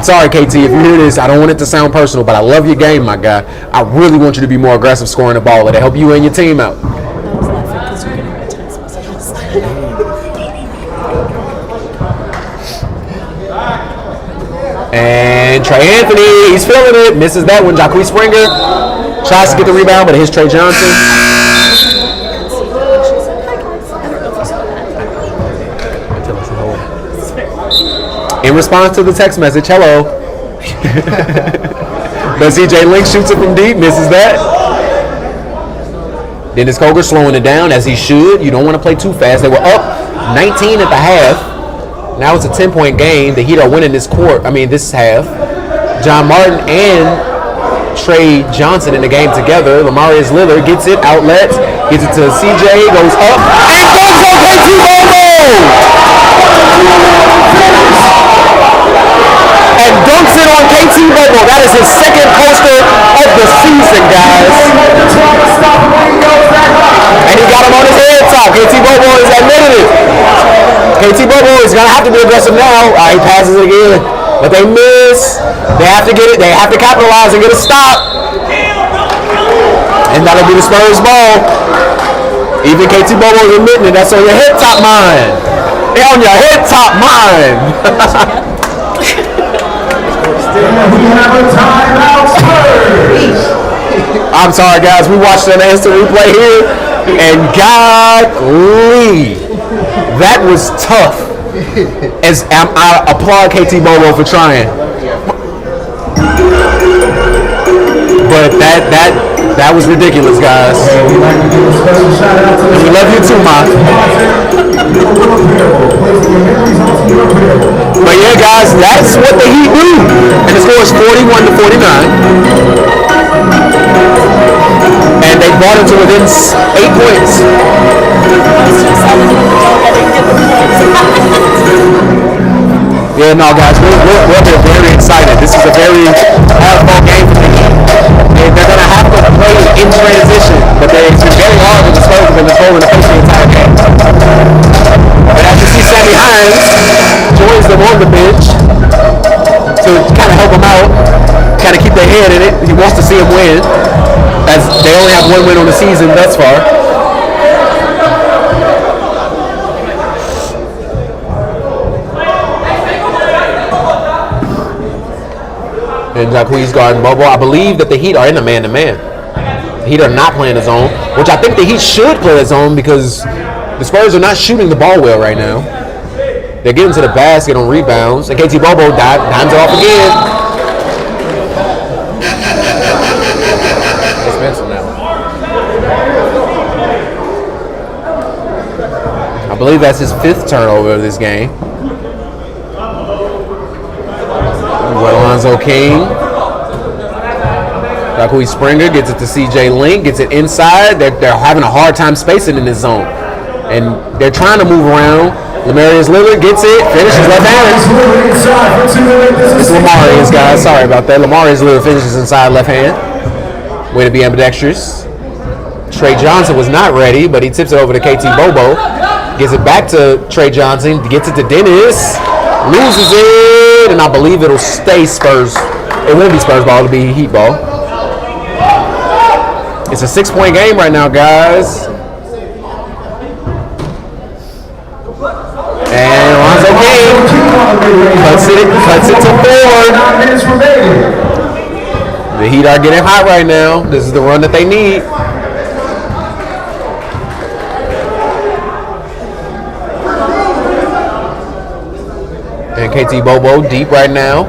I: sorry, KT, if you hear this, I don't want it to sound personal, but I love your game, my guy. I really want you to be more aggressive scoring the ball. It'll help you and your team out. And Trey Anthony, he's feeling it. Misses that one. Jacque Springer tries to get the rebound, but it hits Trey Johnson. In response to the text message, hello. But CJ Link shoots it from deep, misses that. Dennis Koger slowing it down as he should. You don't want to play too fast. They were up 19 at the half. Now it's a 10-point game. The Heat are winning this half. John Martin and Trey Johnson in the game together. Lamarius Lillard gets it, outlets, gets it to CJ, goes up, and goes on KT Bobo! And dunks it on KT Bobo. That is his second poster of the season, guys. And he got him on his head top. KT Bobo has admitted it. KT Bobo is going to have to be aggressive now. He passes it again. But they miss. They have to get it. They have to capitalize and get a stop. And that'll be the Spurs ball. Even KT Bobo is admitting it. That's on your head top mind. They're on your head top mind.
B: We have a timeout, Spurs.
I: I'm sorry, guys. We watched an instant replay here. And golly, that was tough. As I applaud KT Bobo for trying. But That was ridiculous, guys.
B: And we'd like to give a special shout out to
I: We love you too, Ma. But yeah, guys, that's what the Heat do. And the score is 41-49. And they brought it to within 8 points. Yeah, no, guys, we're very excited. This is a very hard-fought game for the Heat. And they're going to have to play in transition. But it's been very hard with the Spurs have been controlling the pace the entire game. But as you see Sammy Hines joins them on the bench to kind of help them out, kind of keep their head in it. He wants to see them win, as they only have one win on the season thus far. And Jacquees guarding Bobo. I believe that the Heat are in a man-to-man. The Heat are not playing a zone, which I think the Heat should play a zone because the Spurs are not shooting the ball well right now. They're getting to the basket on rebounds. And KT Bobo dimes it off again. Expensive now. I believe that's his 5th turnover of this game. Alonzo King. Jacquees Springer gets it to CJ Link, gets it inside. They're having a hard time spacing in this zone. And they're trying to move around. Lamarius Lillard gets it, finishes left-handed. It's Lamarius, guys. Sorry about that. Lamarius Lillard finishes inside left hand. Way to be ambidextrous. Trey Johnson was not ready, but he tips it over to KT Bobo. Gets it back to Trey Johnson. Gets it to Dennis. Loses it, and I believe it'll stay Spurs. It won't be Spurs ball, it'll be Heat ball. It's a 6-point game right now, guys. And Alonzo King cuts it to 4. The Heat are getting hot right now. This is the run that they need. And KT Bobo deep right now.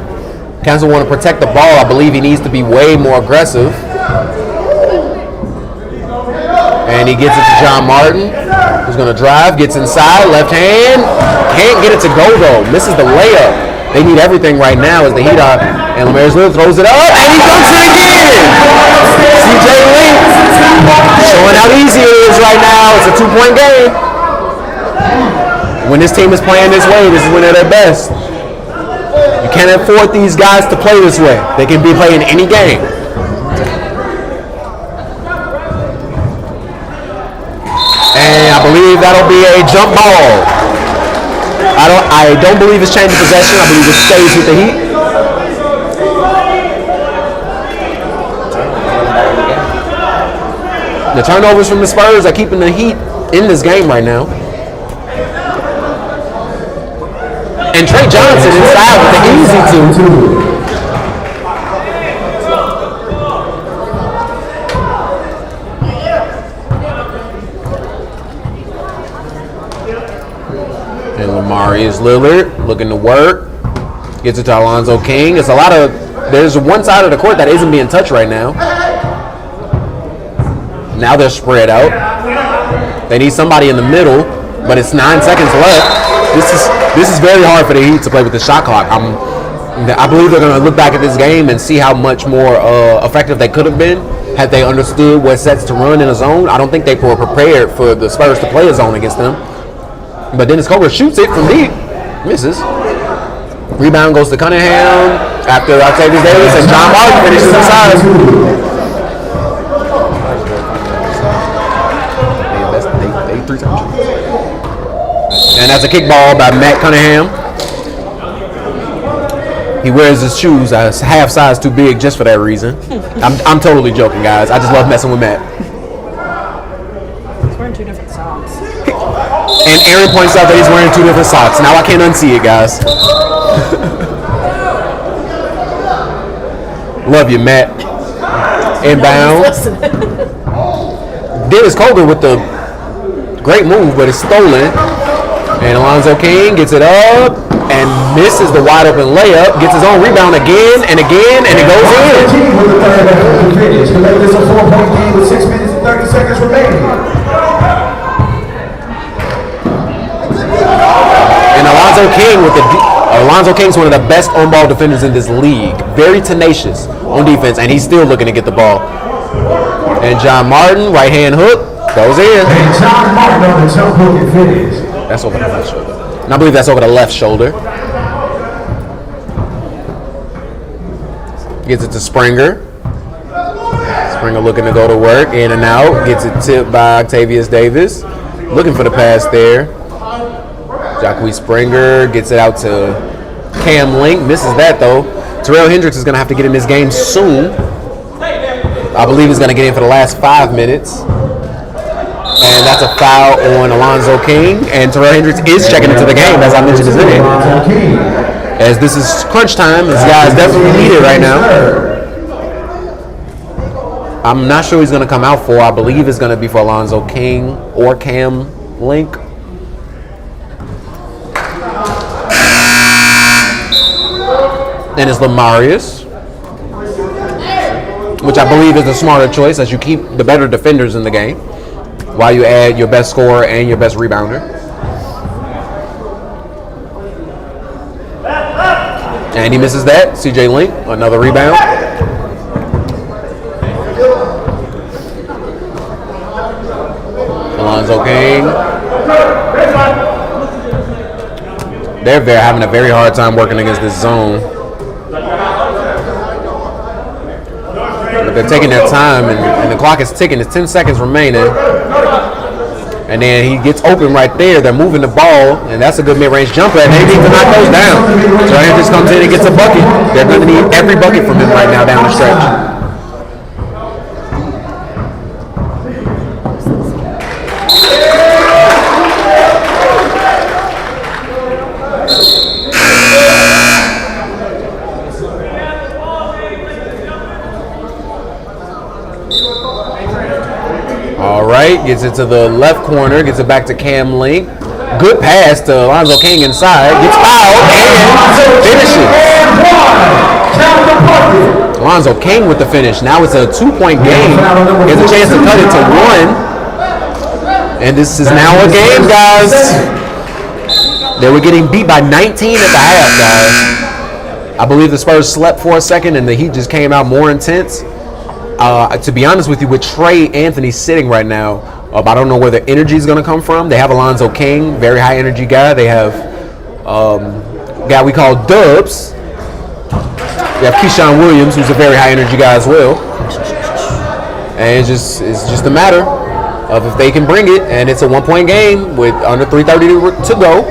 I: Kansas want to protect the ball. I believe he needs to be way more aggressive. And he gets it to John Martin, who's going to drive, gets inside, left hand. Can't get it to go, though. Misses the layup. They need everything right now as the Heat are. And Lamarius Lillard throws it up, and he dunks it again. CJ Link showing how easy it is right now. It's a 2-point game. When this team is playing this way, this is when they're their best. You can't afford these guys to play this way. They can be playing any game. And I believe that'll be a jump ball. I don't believe it's changing possession. I believe it stays with the Heat. The turnovers from the Spurs are keeping the Heat in this game right now. And Trey Johnson inside with the easy 2. And Lamarius Lillard looking to work. Gets it to Alonzo King. It's there's one side of the court that isn't being touched right now. Now they're spread out. They need somebody in the middle, but it's 9 seconds left. This is very hard for the Heat to play with the shot clock. I believe they're going to look back at this game and see how much more effective they could have been had they understood what sets to run in a zone. I don't think they were prepared for the Spurs to play a zone against them. But Dennis Coker shoots it from deep. Misses. Rebound goes to Cunningham after Octavius Davis and John Martin finishes inside. And that's a kickball by Matt Cunningham. He wears his shoes a half size too big just for that reason. I'm totally joking, guys. I just love messing with Matt.
F: He's wearing 2 different socks.
I: And Aaron points out that he's wearing 2 different socks. Now I can't unsee it, guys. Love you, Matt. Inbound. Dennis Coker with the great move, but it's stolen. And Alonzo King gets it up. and misses the wide open layup. Gets his own rebound again and again, and it goes in.
B: King with the third effort to finish. To make this a 4-point game with 6 minutes and 30 seconds remaining.
I: And Alonzo King's one of the best on-ball defenders in this league. Very tenacious on defense, and he's still looking to get the ball. And John Martin, right-hand hook, goes in.
B: And John Martin on the jump hook and finish.
I: That's over the left shoulder. And I believe that's over the left shoulder. Gets it to Springer. Springer looking to go to work, in and out. Gets it tipped by Octavius Davis. Looking for the pass there. Jacque Springer gets it out to Cam Link. Misses that though. Terrell Hendricks is going to have to get in this game soon. I believe he's going to get in for the last 5 minutes. And that's a foul on Alonzo King. And Terrell Hendricks is checking into the game, as I mentioned, is in it. As this is crunch time, this guy is definitely needed right now. I'm not sure he's going to come out for. I believe it's going to be for Alonzo King or Cam Link. And it's Lamarius, which I believe is the smarter choice, as you keep the better defenders in the game while you add your best scorer and your best rebounder. And he misses that. CJ Link, another rebound. Alonzo King. They're having a very hard time working against this zone. But they're taking their time, and the clock is ticking. It's 10 seconds remaining. And then he gets open right there. They're moving the ball, and that's a good mid-range jumper, and they need to knock those down. So Andrews comes in and gets a bucket. They're going to need every bucket from him right now down the stretch. Gets it to the left corner, gets it back to Cam Link. Good pass to Alonzo King inside. Gets fouled and finishes. Alonzo King with the finish. Now it's a 2-point game. He has a chance to cut it to 1. And this is now a game, guys. They were getting beat by 19 at the half, guys. I believe the Spurs slept for a second and the Heat just came out more intense. To be honest with you, with Trey Anthony sitting right now, I don't know where the energy is going to come from. They have Alonzo King, very high energy guy. They have a guy we call Dubs. They have Keyshawn Williams, who's a very high energy guy as well. And it's just a matter of if they can bring it. And it's a 1-point game with under 3:30 to go.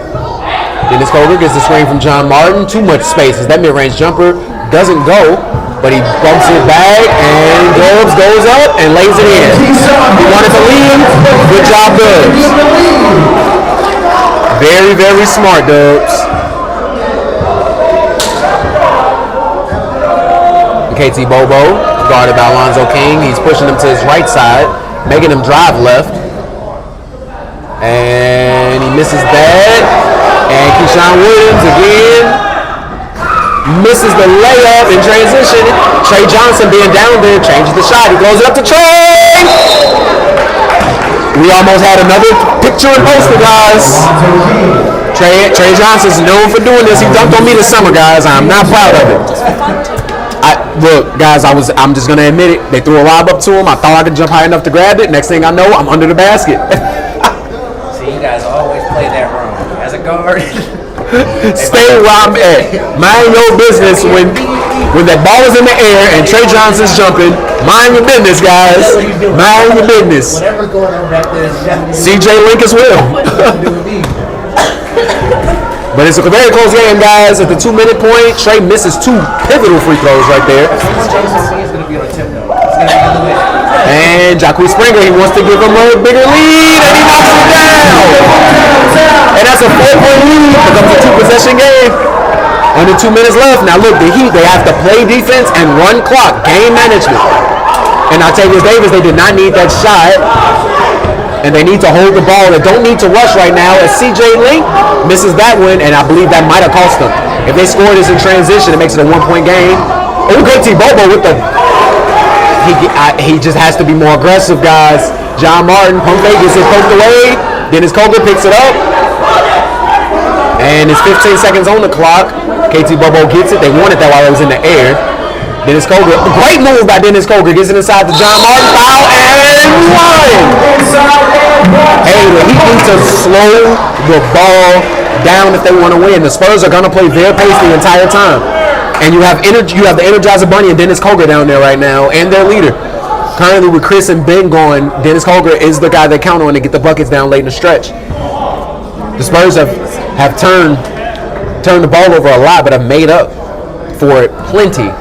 I: Dennis Coger gets the screen from John Martin. Too much space as that mid-range jumper doesn't go. But he bumps it back, and Dubs goes up and lays it in. He wanted to leave. Good job, Dubs. Very, very smart, Dubs. KT Bobo, guarded by Alonzo King. He's pushing him to his right side, making him drive left. And he misses that. And Keyshawn Williams again. Misses the layup in transition. Trey Johnson being down there changes the shot. He throws it up to Trey. We almost had another picture and poster, guys. Trey Johnson's known for doing this. He dunked on me this summer, guys. I'm not proud of it. Look, guys, I'm just gonna admit it. They threw a lob up to him. I thought I could jump high enough to grab it. Next thing I know, I'm under the basket.
J: See, you guys always play that wrong. As a guard.
I: Stay where I'm at. Mind your business when that ball is in the air and Trey Johnson's jumping. Mind your business, guys. Mind your business.
J: Whatever's going on back there is
I: CJ Link as well. But it's a very close game, guys. At the 2-minute point, Trey misses 2 pivotal free throws right there. And Jacque Springer, he wants to give him a bigger lead, and he knocks it down. And that's a 4-point lead. It becomes a 2-possession game. Under 2 minutes left. Now look, the Heat, they have to play defense and run clock. Game management. And Octavius Davis, they did not need that shot. and they need to hold the ball. They don't need to rush right now as CJ Link misses that one, and I believe that might have cost them. If they score this in transition, it makes it a 1-point game. Oh, KT Bobo with the... He just has to be more aggressive, guys. John Martin, pump fake, gets it poked away. Dennis Koger picks it up. And it's 15 seconds on the clock. KT Bobo gets it. They wanted that while it was in the air. Dennis Koger, great move by Dennis Koger. Gets it inside the John Martin foul and one. Hey, the Heat need to slow the ball down if they want to win. The Spurs are going to play their pace the entire time. And you have the Energizer Bunny and Dennis Koger down there right now, and their leader. Currently with Chris and Ben going, Dennis Koger is the guy they count on to get the buckets down late in the stretch. The Spurs have turned the ball over a lot, but have made up for it plenty.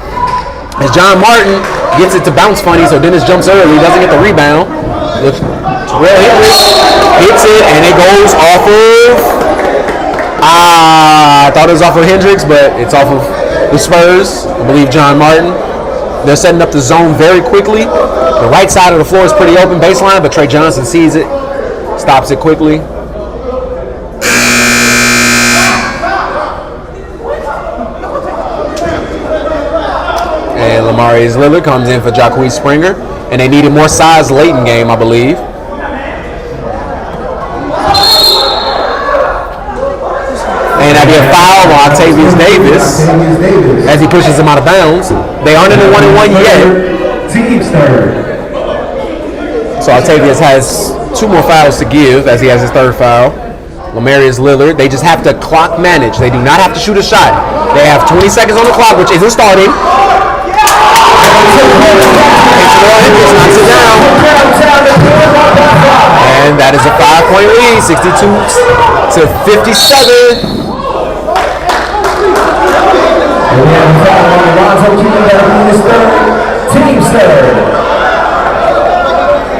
I: As John Martin gets it to bounce funny, so Dennis jumps early, doesn't get the rebound. Hits it, and it goes off of... I thought it was off of Hendricks, but it's off of the Spurs. I believe John Martin. They're setting up the zone very quickly. The right side of the floor is pretty open baseline, but Trey Johnson sees it, stops it quickly. And Lamarius Lillard comes in for Jacquees Springer, and they needed more size late in game, I believe. And that'd be a foul on Octavius Davis as he pushes him out of bounds. They aren't in the 1-and-1 yet.
B: Team's third.
I: So Octavius has 2 more fouls to give as he has his 3rd foul. Lamarius Lillard, they just have to clock manage. They do not have to shoot a shot. They have 20 seconds on the clock, which isn't starting. Knocks it down. And that is a 5-point lead, 62-57.
B: And we have a foul on Lonzo King that'll be his team's third.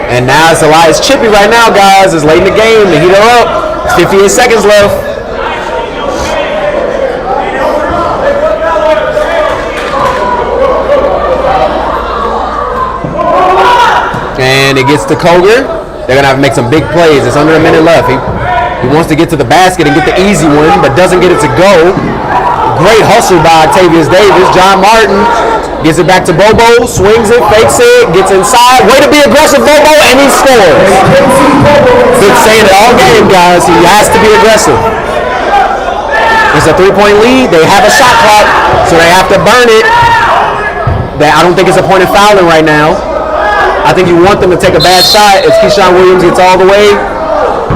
I: And now it's Elias Chippy right now, guys. It's late in the game. The Heat are up. 58 seconds left. And it gets to Koger. They're going to have to make some big plays. It's under a minute left. He wants to get to the basket and get the easy one, but doesn't get it to go. Great hustle by Octavius Davis. John Martin gets it back to Bobo, swings it, fakes it, gets inside. Way to be aggressive, Bobo, and he scores. Been saying it all game, guys. He has to be aggressive. It's a 3-point lead. They have a shot clock, so they have to burn it. I don't think it's a point of fouling right now. I think you want them to take a bad shot if Keyshawn Williams gets all the way.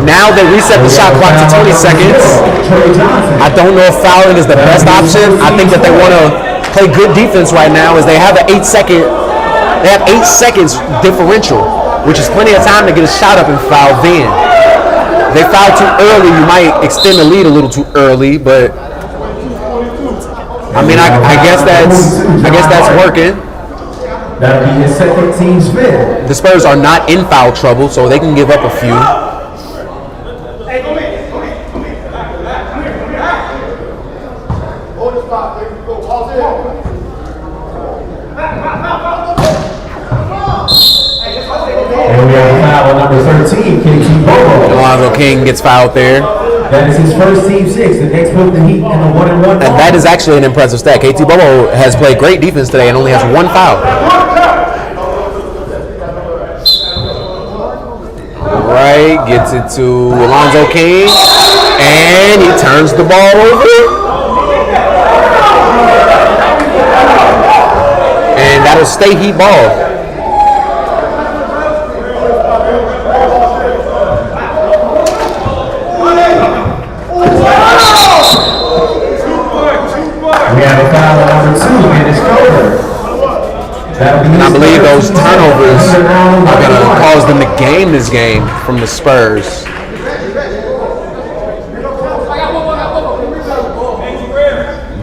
I: Now they reset the shot clock to 20 seconds. I don't know if fouling is the best option. I think that they want to play good defense right now as they have an 8 seconds differential, which is plenty of time to get a shot up and foul then. If they foul too early, you might extend the lead a little too early, but I mean, I guess that's working.
B: That'll be his second, team's 5th.
I: The Spurs are not in foul trouble, so they can give up a few.
B: And we have a foul on number 13, KT Bobo.
I: Lonzo King gets fouled there.
B: That is his first team 6. The next put the Heat in a 1-and-1.
I: And that is actually an impressive stat. KT Bobo has played great defense today and only has 1 foul. Right, gets it to Lonzo King, and he turns the ball over. And that'll stay Heat ball.
B: We have a foul on number 2, Dennis Koger.
I: And I believe those turnovers are going to cause them to gain this game from the Spurs.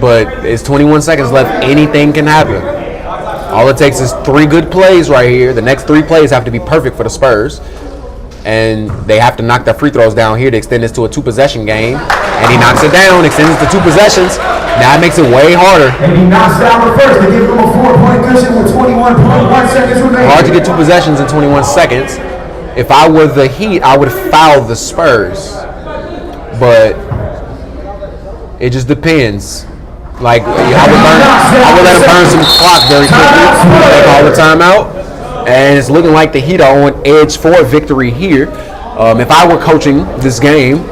I: But it's 21 seconds left. Anything can happen. All it takes is 3 good plays right here. The next 3 plays have to be perfect for the Spurs. And they have to knock their free throws down here to extend this to a 2-possession game. And he knocks it down, extends it to 2 possessions. Now it makes it way harder.
B: And he knocks down the first to give him a 4-point cushion with 21.1 seconds remaining.
I: Hard to get 2 possessions in 21 seconds. if I were the Heat, I would foul the Spurs. But it just depends. Like, I would let him burn some clock very quickly. They call the timeout. And it's looking like the Heat are on edge for victory here. If I were coaching this game,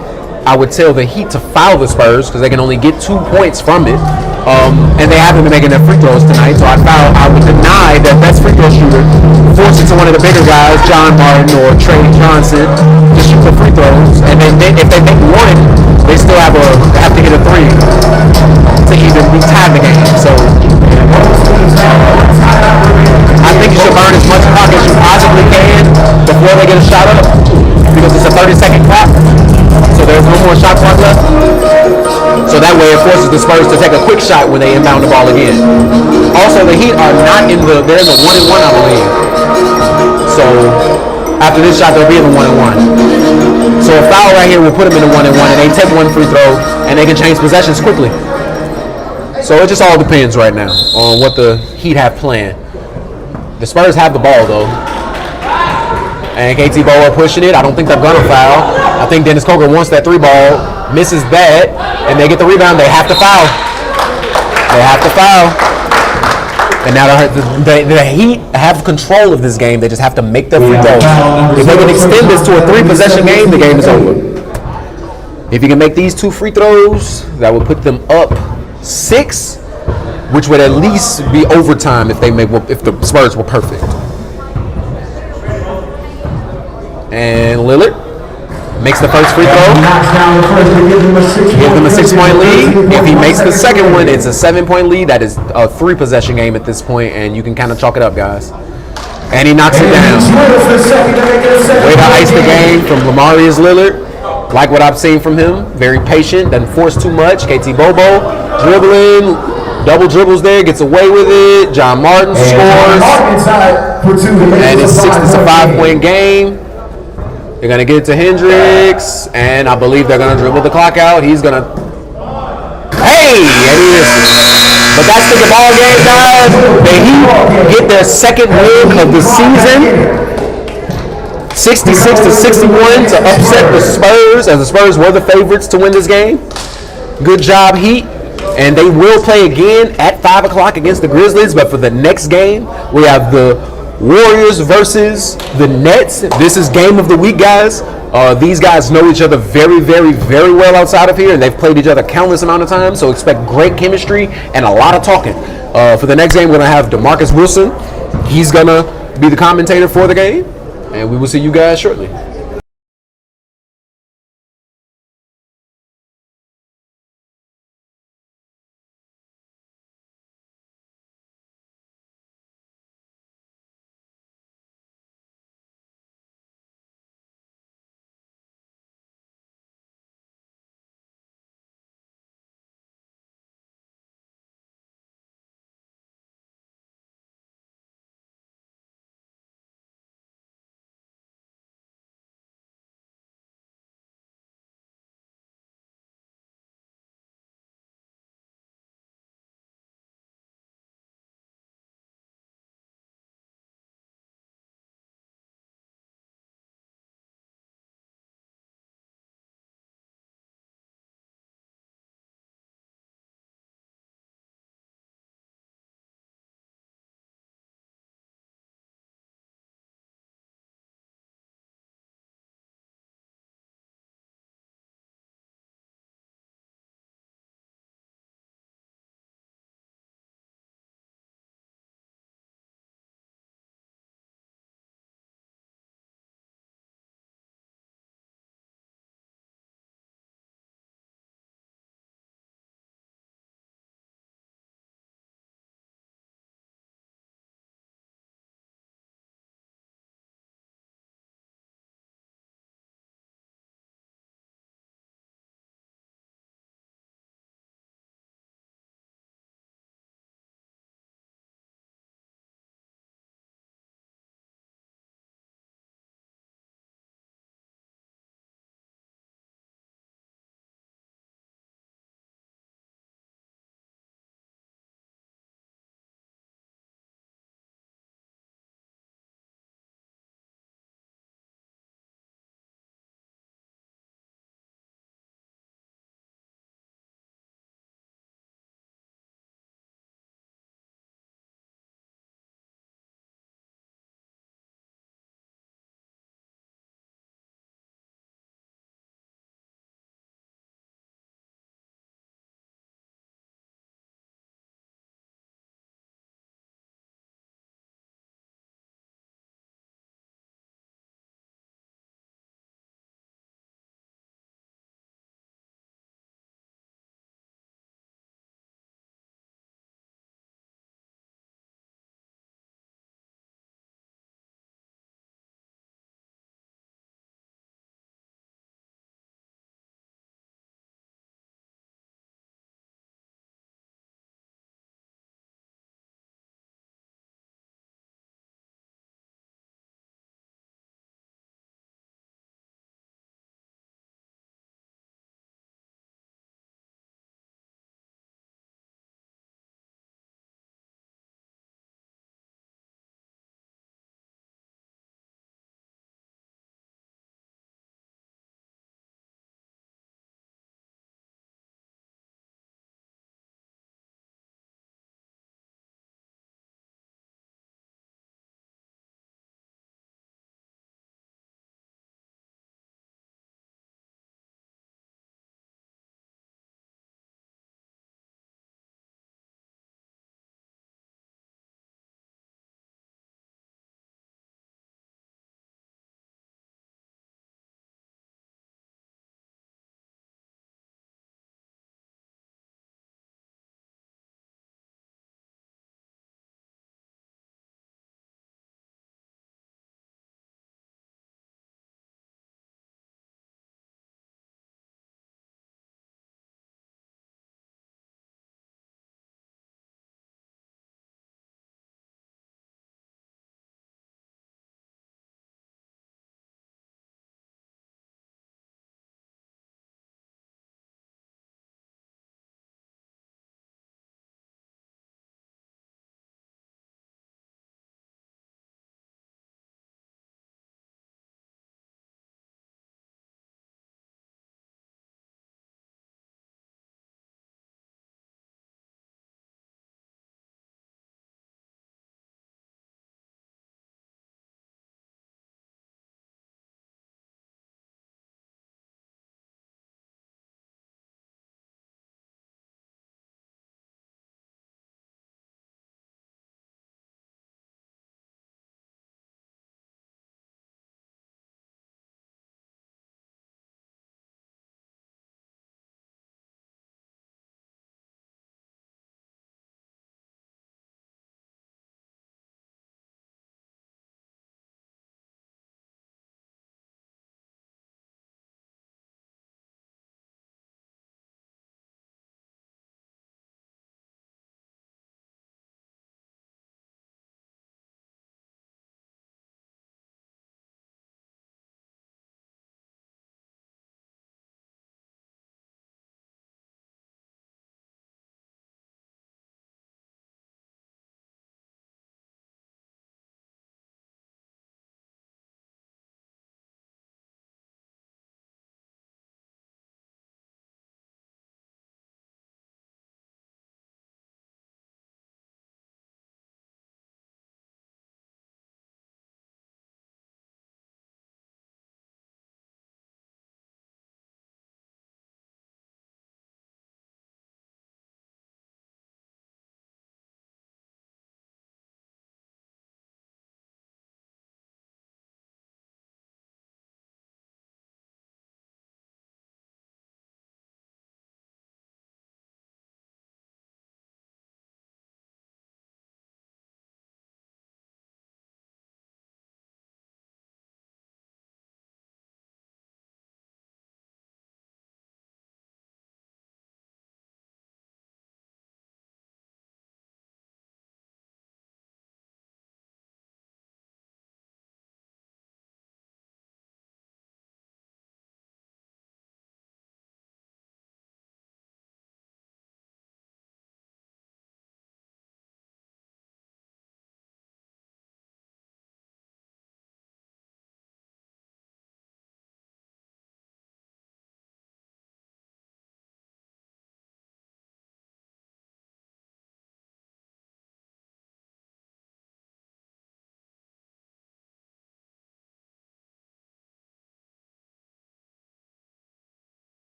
I: I would tell the Heat to foul the Spurs because they can only get 2 points from it. And they haven't been making their free throws tonight, so I would deny their best free throw shooter, force it to one of the bigger guys, John Martin or Trey Johnson, to shoot the free throws. And then if they make one, they still have to hit a three to even tie the game. So I think you should burn as much clock as you possibly can before they get a shot up, because it's a 30-second clock. So there's no more shot clock left. So that way it forces the Spurs to take a quick shot when they inbound the ball again. Also, the Heat are not they're in the 1-1, I believe. So after this shot, they'll be in the 1-1. So a foul right here will put them in the 1-1, and they take one free throw, and they can change possessions quickly. So it just all depends right now on what the Heat have planned. The Spurs have the ball, though. And KT Boa pushing it. I don't think they're going to foul. I think Dennis Coker wants that 3-ball, misses that, and they get the rebound. They have to foul. They have to foul. And now the Heat have control of this game. They just have to make their free throws. If they can extend this to a 3-possession game, the game is over. If you can make these 2 free throws, that would put them up 6, which would at least be overtime if the Spurs were perfect. And Lillard makes the first free throw. Give them a 6-point lead. If he makes the second one, it's a 7-point lead. That is a 3-possession game at this point, and you can kind of chalk it up, guys. And he knocks it down. Way to ice the game from Lamarius Lillard. Like what I've seen from him. Very patient, doesn't force too much. KT Bobo dribbling, double dribbles there, gets away with it. John Martin scores. And it's a 5-point game. They're going to get it to Hendricks, and I believe they're going to dribble the clock out. He's going to... Hey! And he misses. But that's the ball game, guys. The Heat get their second win of the season. 66-61 to upset the Spurs, as the Spurs were the favorites to win this game. Good job, Heat. And they will play again at 5 o'clock against the Grizzlies, but for the next game, we have the Warriors versus the Nets. This is game of the week, guys. These guys know each other very, very, very well outside of here, and they've played each other countless amount of times, so expect great chemistry and a lot of talking. For the next game, we're going to have DeMarcus Wilson. He's going to be the commentator for the game, and we will see you guys shortly.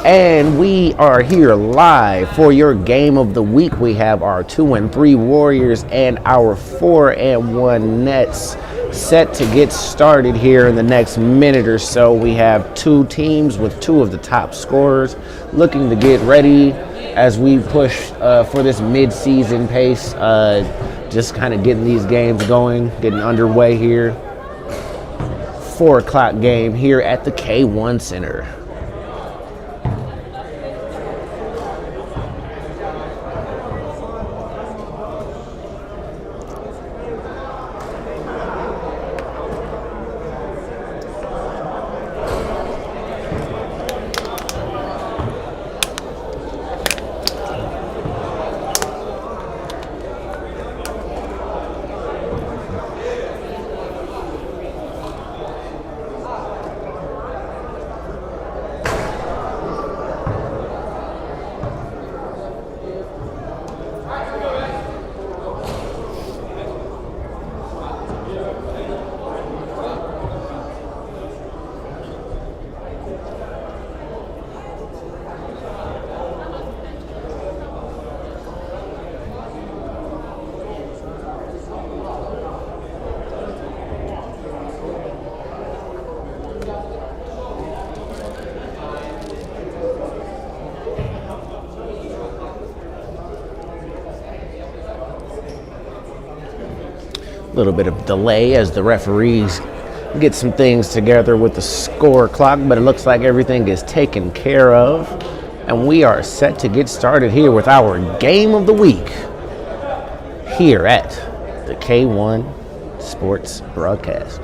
I: And we are here live for your game of the week. We have our 2-3 Warriors and our 4-1 Nets set to get started here in the next minute or so. We have two teams with two of the top scorers looking to get ready as we push for this mid-season pace. Just kind of getting these games going, getting underway here. 4 o'clock game here at the K1 Center. Little bit of delay as the referees get some things together with the score clock, but it looks like everything is taken care of, and we are set to get started here with our game of the week here at the K1 Sports Broadcast.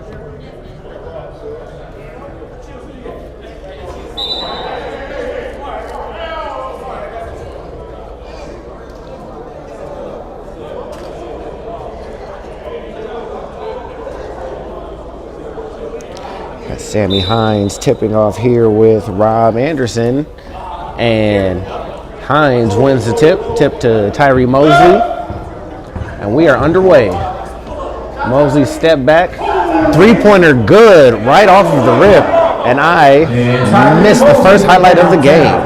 I: Sammy Hines tipping off here with Rob Anderson, and Hines wins the tip to Tyree Mosley, and we are underway. Mosley step back, 3-pointer good right off of the rip, and I missed the first highlight of the game.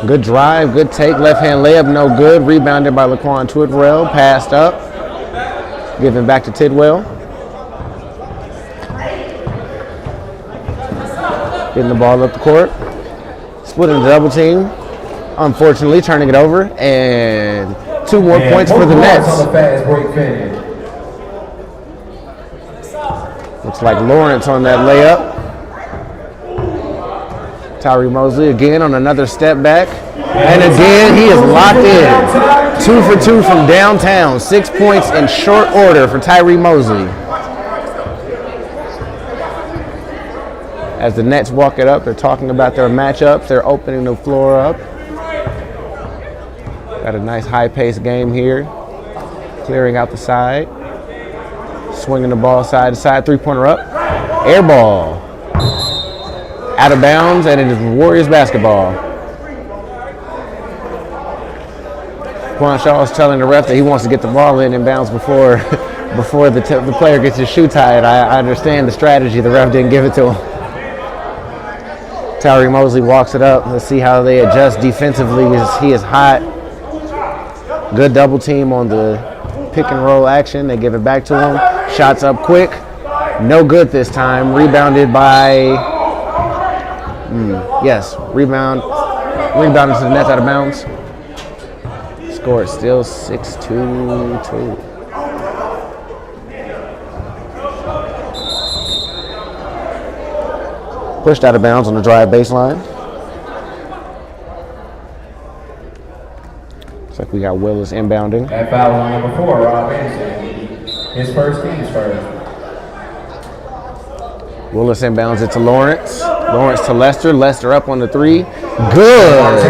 I: Good drive, good take, left hand layup, no good, rebounded by Laquan Tidwell, passed up, given back to Tidwell. Getting the ball up the court, splitting the double team, unfortunately turning it over, and 2 more points for the Nets. Looks like Lawrence on that layup. Tyree Mosley again on another step back, and again he is locked in. 2 for 2 from downtown, 6 points in short order for Tyree Mosley. As the Nets walk it up, they're talking about their matchups. They're opening the floor up. Got a nice high-paced game here. Clearing out the side. Swinging the ball side to side. 3-pointer up. Air ball. Out of bounds, and it is Warriors basketball. Quan Shaw is telling the ref that he wants to get the ball in bounds before the player gets his shoe tied. I understand the strategy. The ref didn't give it to him. Tyree Mosley walks it up. Let's see how they adjust defensively. He is hot. Good double team on the pick and roll action. They give it back to him. Shots up quick. No good this time. Rebounded by, rebounded to the Nets out of bounds. Score is still 6-2-2. Pushed out of bounds on the drive baseline. Looks like we got Willis inbounding.
B: That foul on number 4, Rob Anderson. His first team's first.
I: Willis inbounds it to Lawrence. Lawrence to Lester. Lester up on the 3. Good.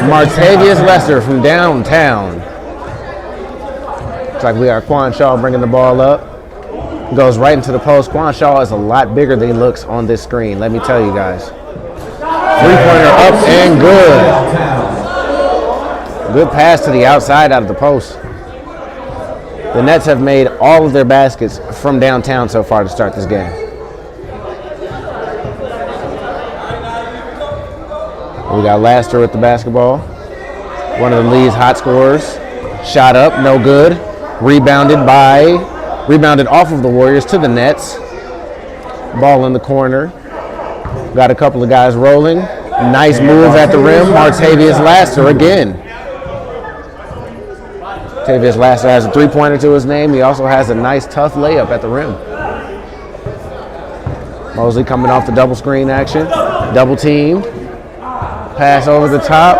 I: Martavius Lester from downtown. Looks like we got Quan Shaw bringing the ball up. Goes right into the post. Quan Shaw is a lot bigger than he looks on this screen. Let me tell you guys. 3-pointer up and good. Good pass to the outside out of the post. The Nets have made all of their baskets from downtown so far to start this game. We got Laster with the basketball. One of the league's hot scorers. Shot up, no good. Rebounded off of the Warriors to the Nets. Ball in the corner. Got a couple of guys rolling. Nice move at the rim. Martavius Laster again. Martavius Laster has a three-pointer to his name. He also has a nice, tough layup at the rim. Mosley coming off the double screen action. Double team. Pass over the top.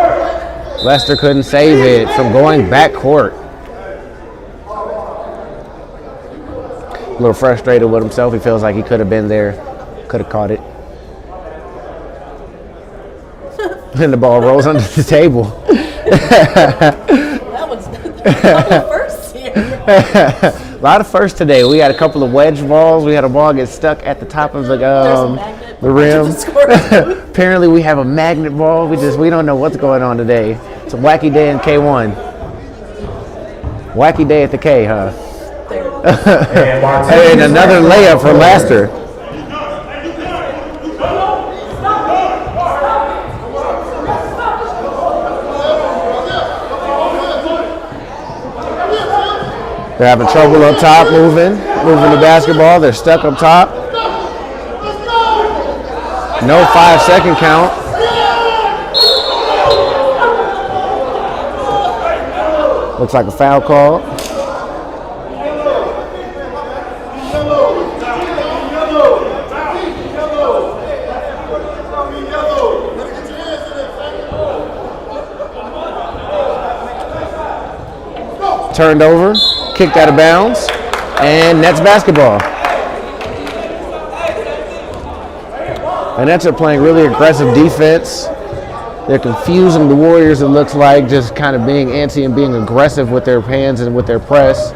I: Lester couldn't save it from going back court. A little frustrated with himself. He feels like he could have been there, could have caught it. And the ball rolls under the table.
F: That was the first here.
I: A lot of firsts today. We had a couple of wedge balls. We had a ball get stuck at the top of the rim. Apparently we have a magnet ball. We don't know what's going on today. It's a wacky day in K1. Wacky day at the K, huh? And another layup for Laster. They're having trouble up top, moving the basketball. They're stuck up top. No 5-second count. Looks like a foul call. Turned over, kicked out of bounds, and Nets basketball. The Nets are playing really aggressive defense. They're confusing the Warriors, it looks like, just kind of being antsy and being aggressive with their hands and with their press.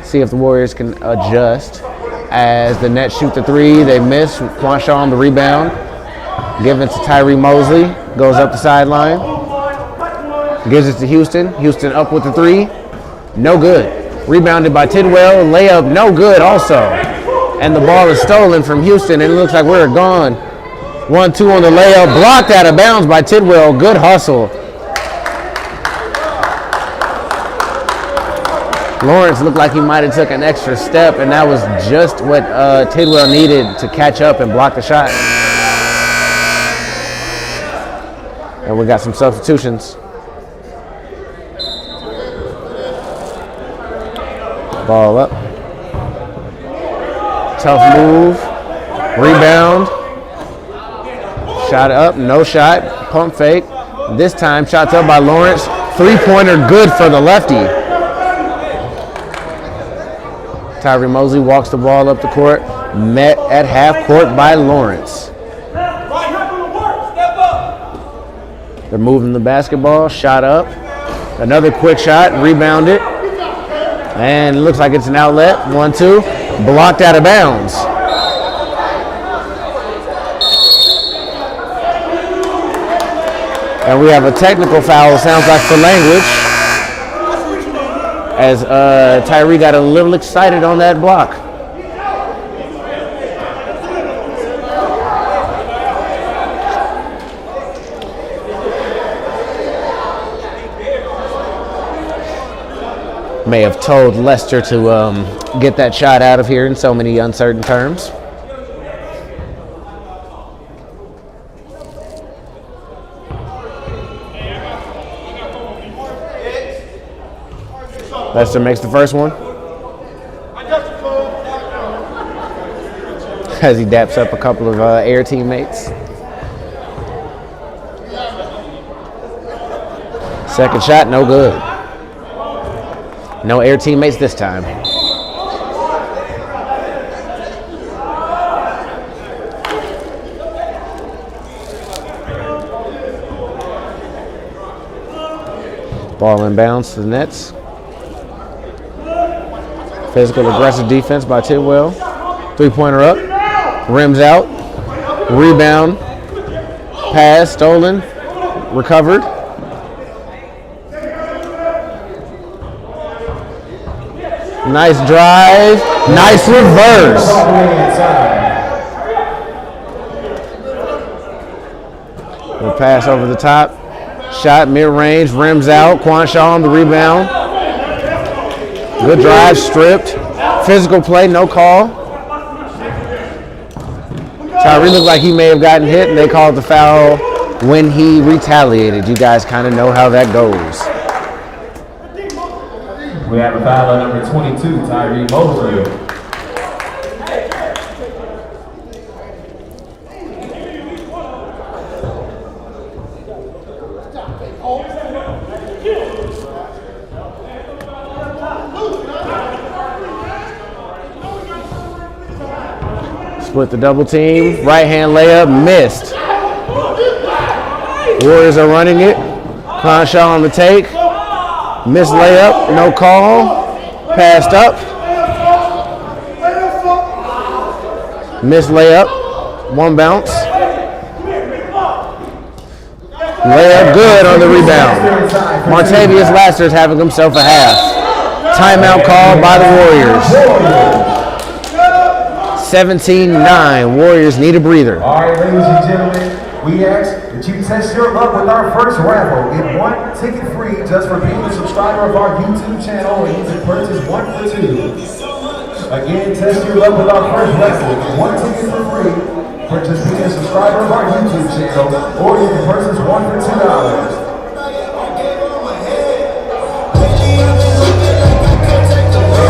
I: See if the Warriors can adjust. As the Nets shoot the three, they miss. Quanshaw on the rebound. Given to Tyree Mosley, goes up the sideline. Gives it to Houston. Houston up with the three. No good. Rebounded by Tidwell. Layup, no good also. And the ball is stolen from Houston, and it looks like we're gone. 1-2 on the layup. Blocked out of bounds by Tidwell. Good hustle. Lawrence looked like he might have took an extra step, and that was just what Tidwell needed to catch up and block the shot. And we got some substitutions. Ball up. Tough move. Rebound. Shot up. No shot. Pump fake. This time, shots up by Lawrence. Three-pointer good for the lefty. Tyree Mosley walks the ball up the court. Met at half court by Lawrence. They're moving the basketball. Shot up. Another quick shot. Rebounded. And it looks like it's an outlet. 1-2. Blocked out of bounds. And we have a technical foul, sounds like, for language. As Tyree got a little excited on that block. May have told Lester to get that shot out of here in so many uncertain terms. Lester makes the first one. As he daps up a couple of Air teammates. Second shot, no good. No Air teammates this time. Ball inbounds to the Nets. Physical aggressive defense by Tidwell. Three-pointer up. Rims out. Rebound. Pass stolen. Recovered. Nice drive. Nice reverse. The pass over the top. Shot mid-range, rims out. Quanshaw on the rebound. Good drive, stripped. Physical play, no call. Tyree looked like he may have gotten hit, and they called the foul when he retaliated. You guys kind of know how that goes.
B: We have a foul on number 22, Tyree Mosley.
I: Split the double team. Right hand layup, missed. Warriors are running it. Cronshaw on the take. Missed layup, no call. Passed up. Missed layup, one bounce. Layup good on the rebound. Martavius Laster's having himself a half. Timeout called by the Warriors. 17-9. Warriors need a breather.
B: All right, ladies and gentlemen, we ask that you test your luck with our first raffle. Get one ticket free just for being a subscriber of our YouTube channel, and you can purchase 1 for 2. Again, test your luck with our first raffle. Get one ticket for free for just being a subscriber of our YouTube channel, or you can purchase 1 for $2.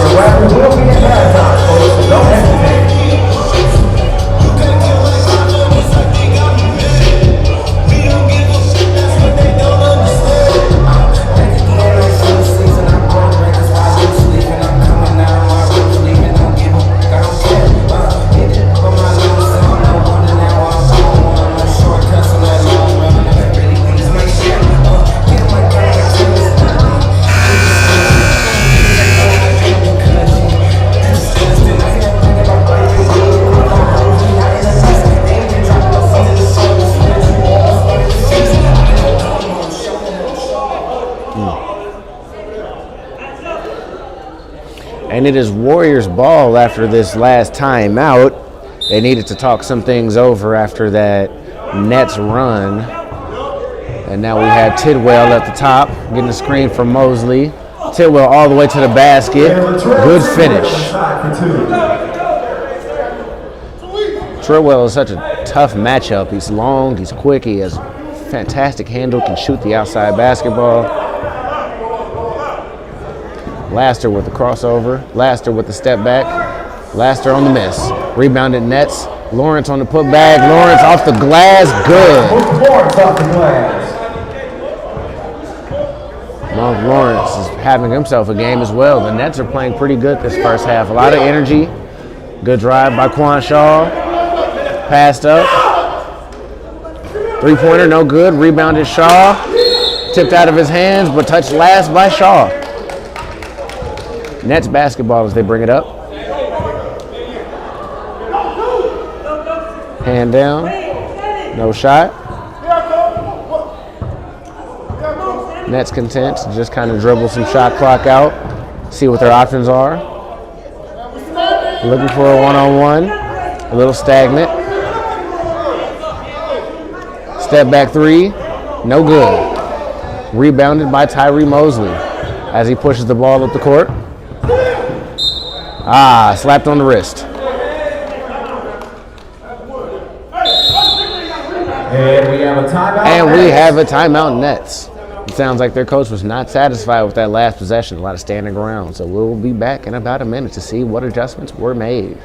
B: The raffle will be at halftime, folks, so don't hesitate.
I: And it is Warriors ball after this last timeout. They needed to talk some things over after that Nets run. And now we have Tidwell at the top, getting a screen from Mosley. Tidwell all the way to the basket. Good finish. Tidwell is such a tough matchup. He's long, he's quick, he has fantastic handle, can shoot the outside basketball. Laster with the crossover. Laster with the step back. Laster on the miss. Rebounded Nets. Lawrence on the putback. Lawrence off the glass. Good.
B: Lawrence off the glass.
I: Monk Lawrence is having himself a game as well. The Nets are playing pretty good this first half. A lot of energy. Good drive by Quanshaw. Passed up. Three-pointer, no good. Rebounded Shaw. Tipped out of his hands, but touched last by Shaw. Nets basketball as they bring it up. Hand down. No shot. Nets content to just kind of dribble some shot clock out. See what their options are. Looking for a one-on-one. A little stagnant. Step back three. No good. Rebounded by Tyree Mosley as he pushes the ball up the court. Slapped on the wrist.
B: And we have a timeout.
I: And we have a timeout Nets. It sounds like their coach was not satisfied with that last possession. A lot of standing around. So we'll be back in about a minute to see what adjustments were made.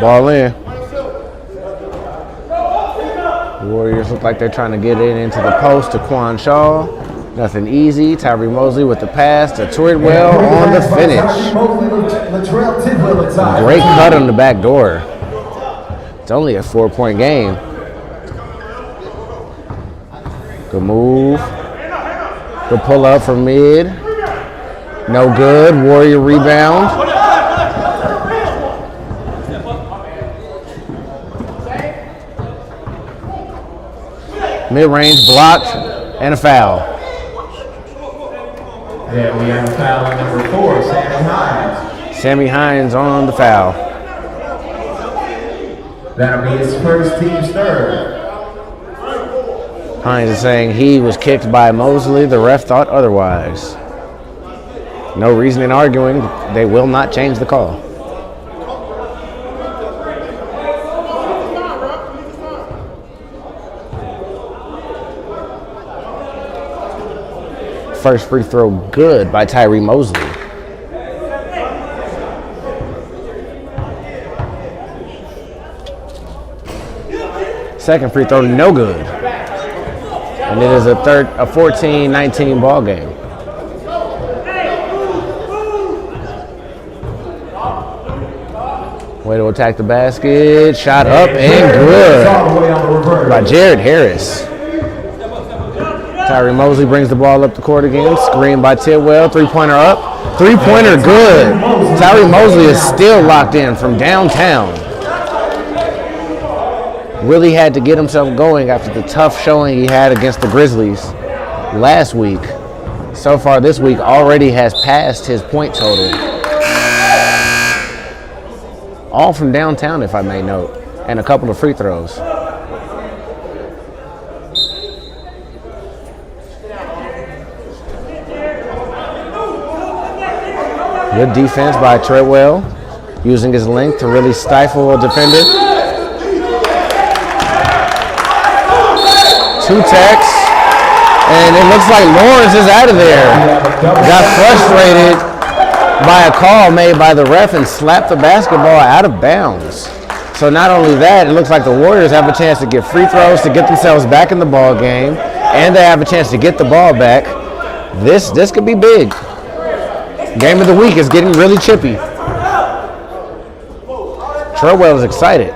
I: Ball in. Warriors Look like they're trying to get it into the post to Quan Shaw. Nothing easy. Tyree Mosley with the pass to Treadwell on the finish. Great cut on the back door. It's only a 4-point game. Good move. Good pull up from mid. No good. Warrior rebound. Mid-range blocked and a foul.
B: Yeah, we have a foul on number 4, Sammy Hines.
I: Sammy Hines on the foul.
B: That'll be his first team's third.
I: Hines is saying he was kicked by Mosley. The ref thought otherwise. No reason in arguing. They will not change the call. First free throw good by Tyree Mosley. Second free throw, no good. And it is a 14-19 ball game. Way to attack the basket. Shot up and good by Jared Harris. Tyree Mosley brings the ball up the court again. Screen by Tidwell. Three-pointer up. Three-pointer good. Tyree Mosley is still locked in from downtown. Really had to get himself going after the tough showing he had against the Grizzlies last week. So far this week already has passed his point total. All from downtown, if I may note, and a couple of free throws. Good defense by Treadwell, using his length to really stifle a defender. Two techs, and it looks like Lawrence is out of there. Got frustrated by a call made by the ref and slapped the basketball out of bounds. So not only that, it looks like the Warriors have a chance to get free throws to get themselves back in the ball game, and they have a chance to get the ball back. This could be big. Game of the week is getting really chippy. Treadwell is excited.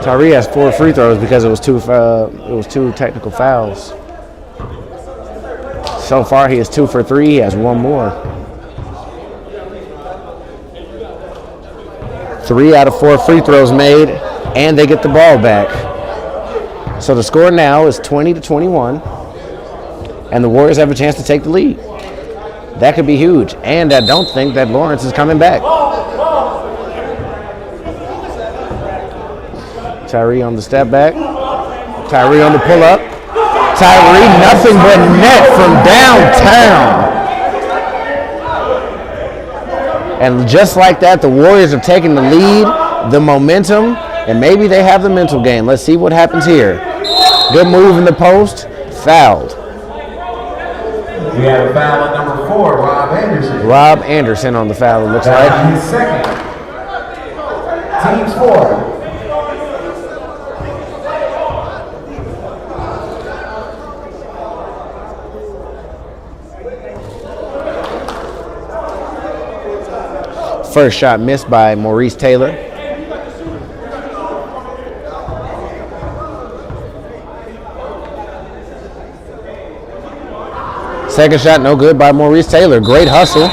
I: Tyree has 4 free throws because it was two technical fouls. So far, he is 2 for 3. He has 1 more. 3 out of 4 free throws made, and they get the ball back. So the score now is 20-21, and the Warriors have a chance to take the lead. That could be huge, and I don't think that Lawrence is coming back. Tyree on the step back. Tyree on the pull up. Tyree, nothing but net from downtown. And just like that, the Warriors have taken the lead, the momentum, and maybe they have the mental game. Let's see what happens here. Good move in the post. Fouled.
B: We have a foul on number 4, Rob Anderson.
I: Rob Anderson on the foul, it looks like.
B: His second. Team's 4.
I: First shot missed by Maurice Taylor. Second shot no good by Maurice Taylor. Great hustle.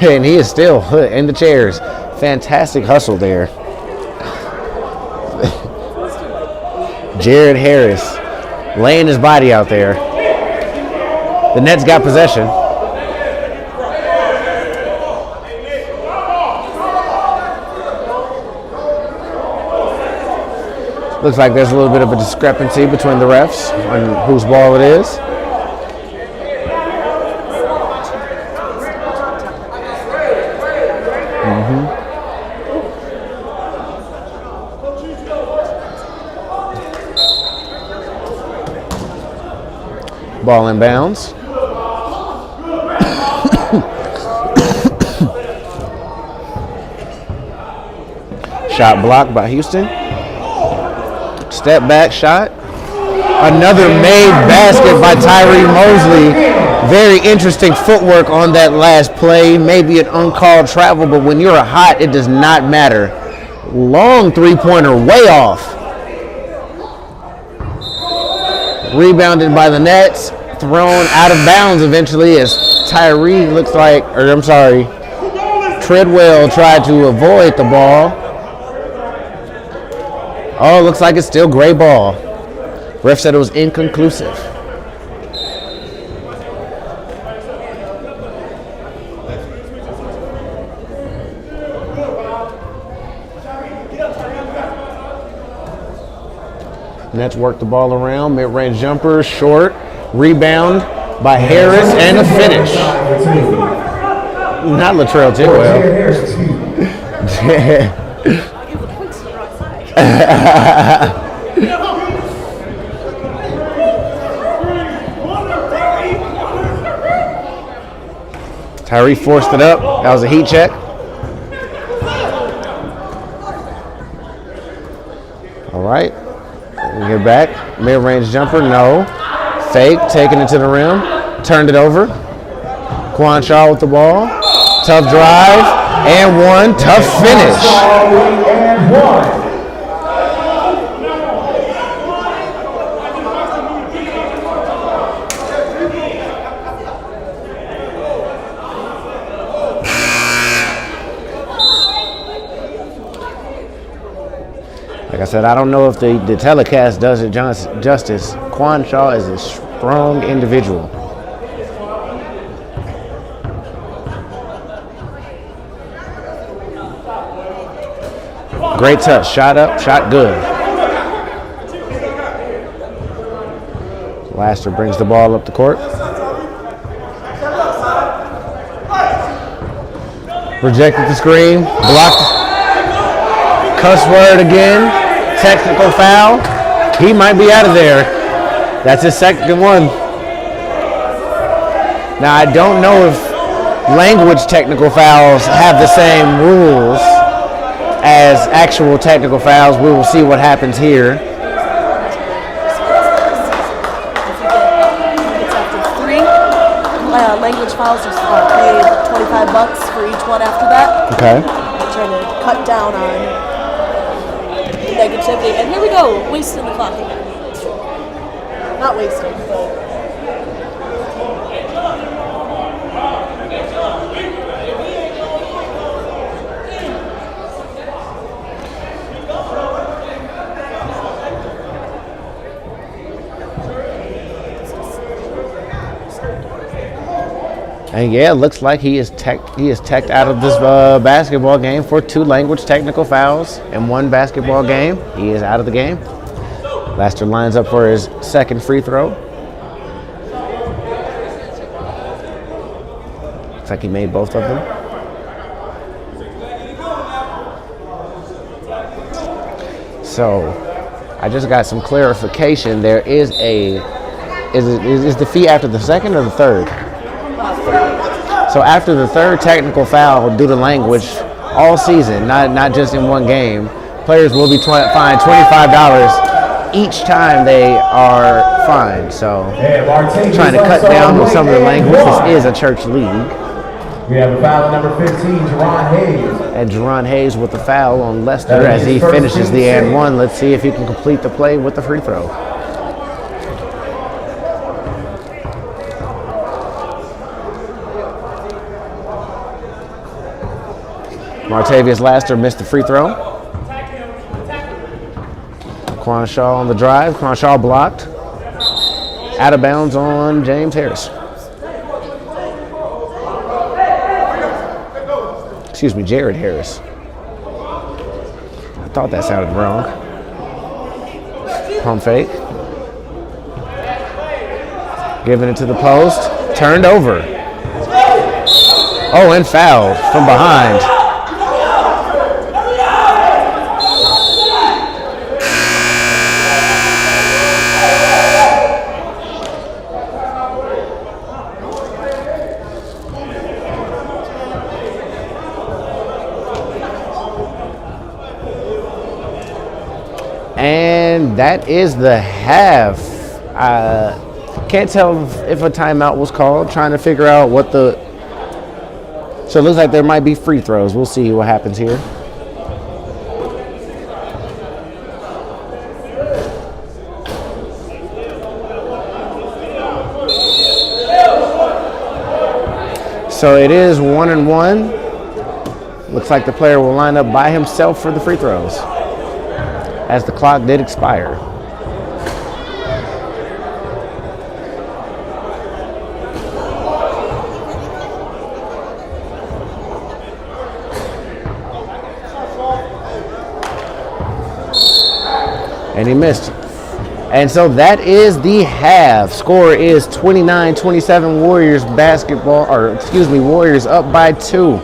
I: And he is still in the chairs. Fantastic hustle there. Jared Harris laying his body out there. The Nets got possession. Looks like there's a little bit of a discrepancy between the refs on whose ball it is. Ball in bounds. Shot blocked by Houston. Step back shot. Another made basket by Tyree Mosley. Very interesting footwork on that last play. Maybe an uncalled travel, but when you're hot, it does not matter. Long three-pointer, way off. Rebounded by the Nets. Thrown out of bounds eventually as Tyree Treadwell tried to avoid the ball. Oh, looks like it's still gray ball. Ref said it was inconclusive. Nets work the ball around. Mid-range jumper, short. Rebound by Harris and a finish. Not Latrell Tidwell. Tyree forced it up. That was a heat check. All right. We get back. Mid-range jumper, no. Fake, taking it to the rim. Turned it over. Quan Shaw with the ball. Tough drive. And one. Tough finish. Like I said, I don't know if the telecast does it justice. Quan Shaw is a strong individual. Great touch. Shot up, shot good. Laster brings the ball up the court. Rejected the screen. Blocked. Cuss word again. Technical foul. He might be out of there. That's his second one. Now, I don't know if language technical fouls have the same rules as actual technical fouls. We will see what happens here.
F: Language fouls just paid $25 for each one after that.
I: Okay.
F: Trying to cut down on negativity. And here we go, wasting the clock again. Not wasting, but...
I: And yeah, it looks like he is teched out of this basketball game for 2 language technical fouls in 1 basketball game. He is out of the game. Laster lines up for his second free throw. Looks like he made both of them. So, I just got some clarification. There is is the fee after the second or the third? So after the third technical foul due to language all season, not just in one game, players will be fined $25 each time they are fined. So trying to cut down with some of the language. This is a church league.
B: We have a foul at number 15, Jerron Hayes.
I: And Jerron Hayes with the foul on Lester as he finishes the and one. Let's see if he can complete the play with the free throw. Martavius Laster missed the free throw. Quan Shaw on the drive. Quan Shaw blocked. Out of bounds on James Harris. Excuse me, Jared Harris. I thought that sounded wrong. Pump fake. Giving it to the post. Turned over. Oh, and fouled from behind.
K: that is the half. Can't tell if a timeout was called. Trying to figure out what the. So it looks like there might be free throws. We'll see what happens here. So it is 1-1. Looks like the player will line up by himself for the free throws, as the clock did expire. And he missed. And so that is the half. Score is 29-27 Warriors Warriors up by 2.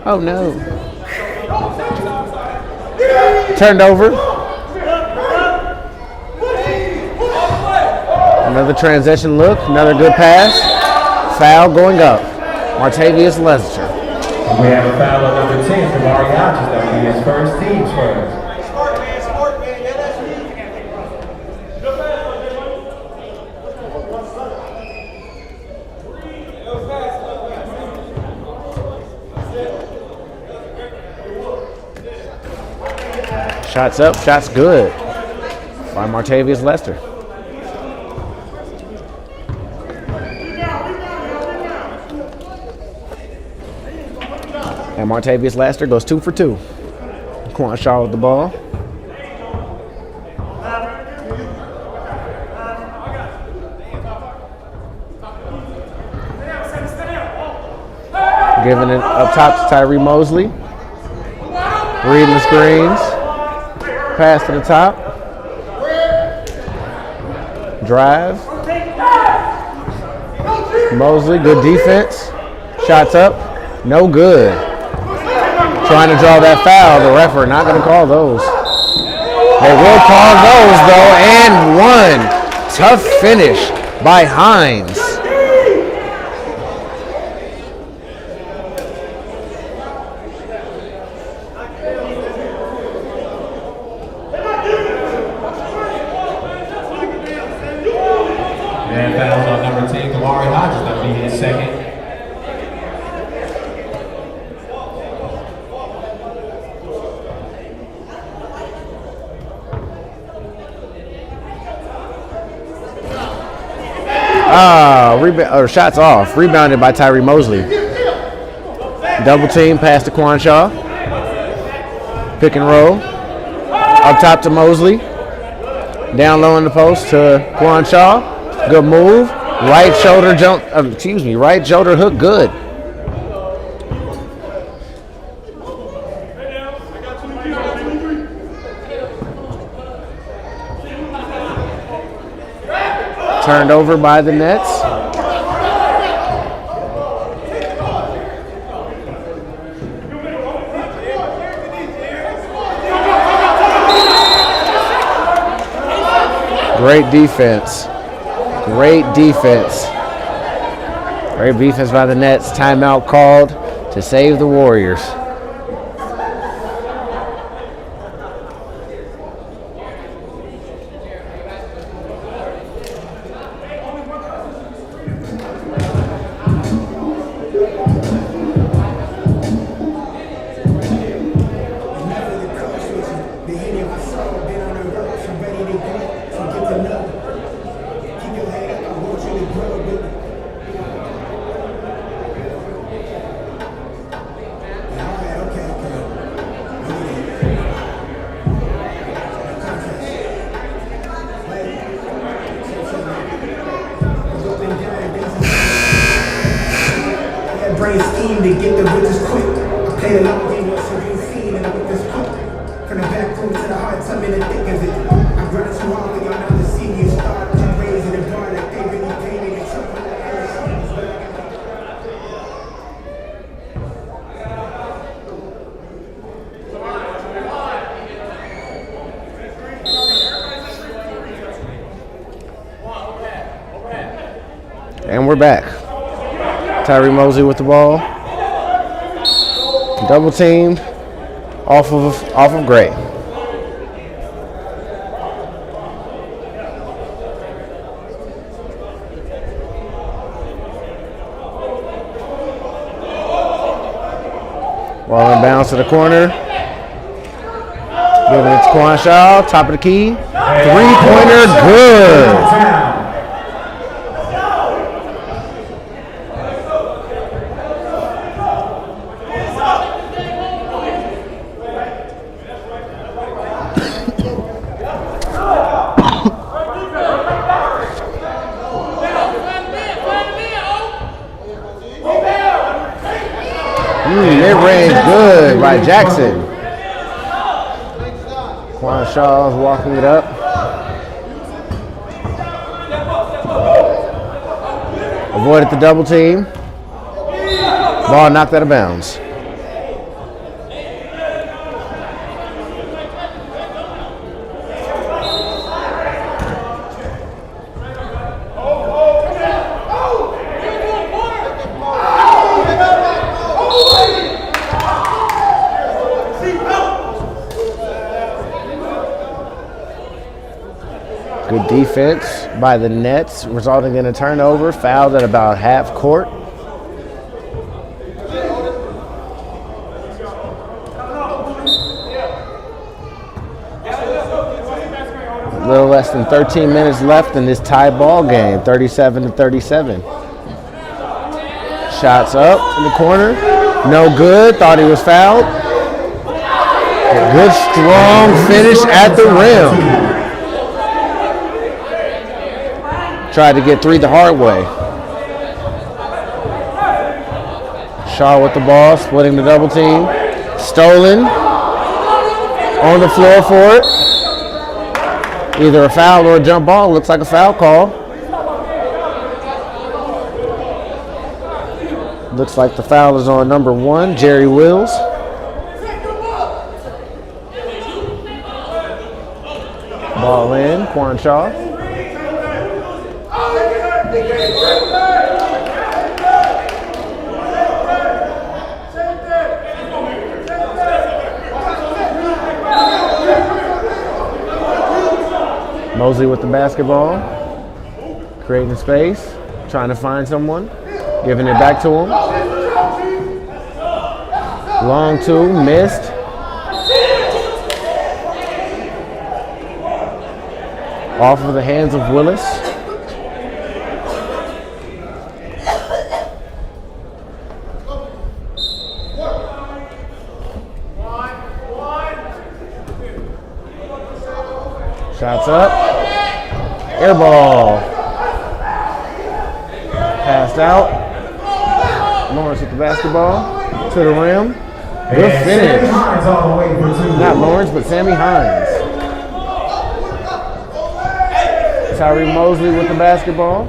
K: Oh no. Turned over. Another transition look, another good pass. Foul going up. Martavius Lester.
B: We have a foul on number 10 from Ari Hodges. That will be his first team first.
K: Shots up, shots good by Martavius Lester. And Martavius Lester goes 2 for 2. Quan Shaw with the ball. Giving it up top to Tyree Mosley. Reading the screens. Pass to the top. Drive. Mosley, good defense. Shots up. No good. Trying to draw that foul. The ref are not going to call those. They will call those, though. And one. Tough finish by Hines.
B: And fouls on number 10, Kamari Hodges. That will be his second.
K: Shots off. Rebounded by Tyree Mosley. Double team, pass to Quan Shaw. Pick and roll. Up top to Mosley. Down low in the post to Quan Shaw. Good move. Right shoulder jump. Right shoulder hook. Good. Turned over by the Nets. Great defense. Great defense. Great defense by the Nets. Timeout called to save the Warriors.
L: brain scheme to get the riches quick. I played a long game once you've been seen and I with this quick. From the back room to the hard time in the thick of it. I grind too hard when y'all not the see you start to raise in the bar like they really paid me to trouble.
K: And we're back. Tyree Mosley with the ball. Double teamed off of Gray. Ball inbounds to the corner. Giving it to Quan Shaw, top of the key. Three-pointer, good. Mid-range good by Jackson. Quan Shaw's walking it up. Avoided the double team. Ball knocked out of bounds. Defense by the Nets, resulting in a turnover, fouled at about half court. A little less than 13 minutes left in this tie ball game, 37-37. Shots up in the corner, no good, thought he was fouled. A good strong finish at the rim. Tried to get three the hard way. Shaw with the ball, splitting the double team. Stolen. On the floor for it. Either a foul or a jump ball. Looks like a foul call. Looks like the foul is on number 1, Jerry Wills. Ball in, Quan Shaw. Mosley with the basketball, creating space, trying to find someone, giving it back to him. Long two, missed. Off of the hands of Willis. Shots up. Air ball. Passed out. Lawrence with the basketball. To the rim. Good finish. Not Lawrence, but Sammy Hines. Tyree Mosley with the basketball.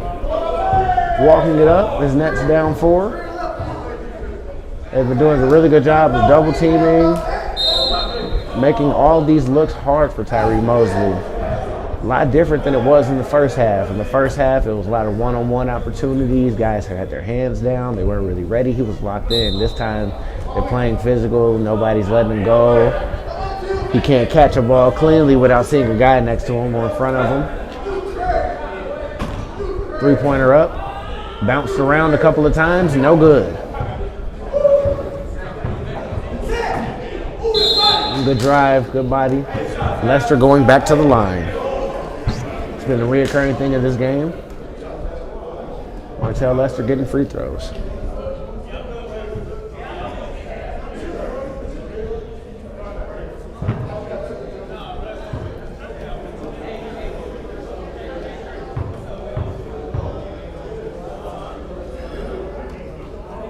K: Walking it up. His Nets down 4. They've been doing a really good job of double teaming, making all these looks hard for Tyree Mosley. A lot different than it was in the first half. In the first half, it was a lot of one-on-one opportunities. Guys had their hands down. They weren't really ready. He was locked in. This time, they're playing physical. Nobody's letting him go. He can't catch a ball cleanly without seeing a guy next to him or in front of him. Three-pointer up. Bounced around a couple of times. No good. Good drive. Good body. Lester going back to the line. It's been a reoccurring thing in this game. Martell Lester getting free throws.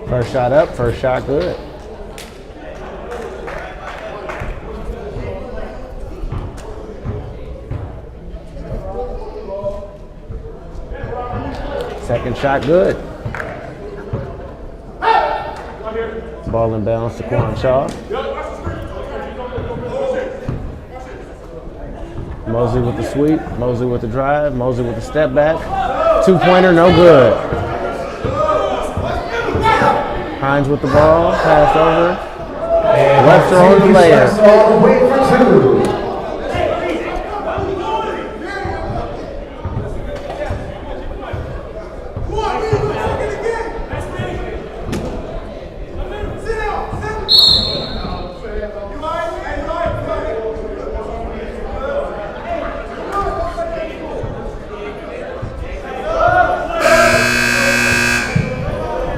K: First shot up, first shot good. Second shot good. Ball inbounds to Quan Shaw. Mosley with the sweep, Mosley with the drive, Mosley with the step back. Two-pointer, no good. Hines with the ball, passed over. Lester on the layup.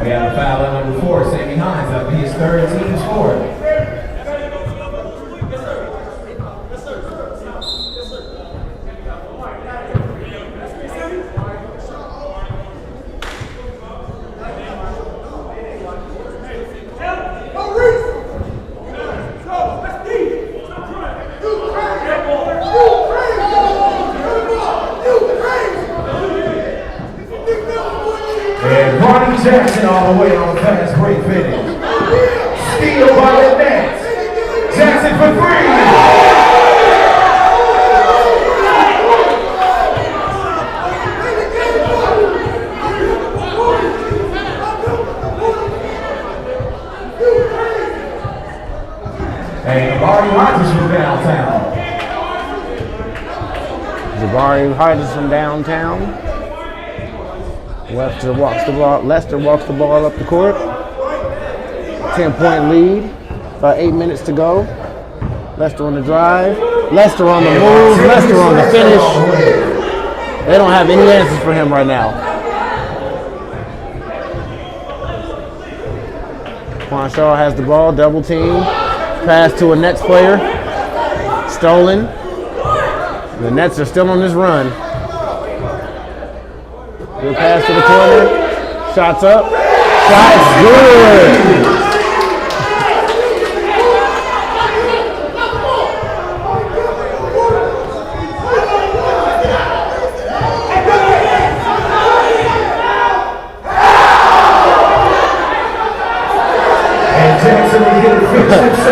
B: We have a foul on number 4, Sammy Hines. That'll be his third, team's fourth. And Ronnie Jackson all the way on the fast break finish. Steal by the Nets. Jackson for 3. And Barney Rogers from downtown.
K: It's a Jabari Hodges from downtown. Lester walks the ball up the court. 10-point lead. About 8 minutes to go. Lester on the drive. Lester on the move. Lester on the finish. They don't have any answers for him right now. Quan Shaw has the ball. Double team. Pass to a Nets player. Stolen. The Nets are still on this run. Good pass to the corner. Shots up. Shots good.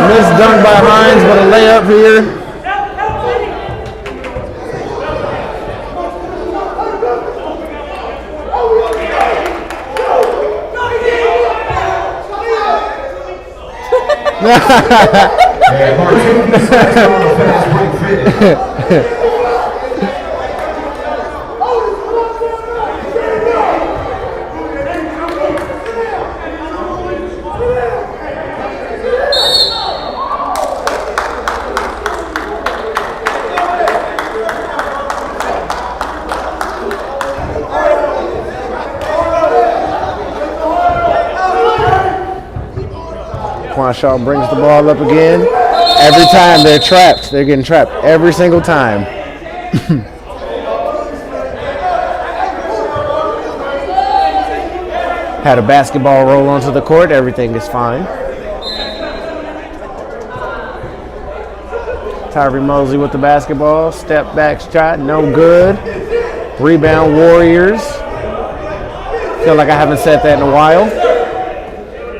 K: Missed dunk by Hines, but a layup here. Quan Shaw brings the ball up again. Every time they're trapped. They're getting trapped every single time. Had a basketball roll onto the court. Everything is fine. Tyree Mosley with the basketball. Step back shot. No good. Rebound Warriors. Feel like I haven't said that in a while.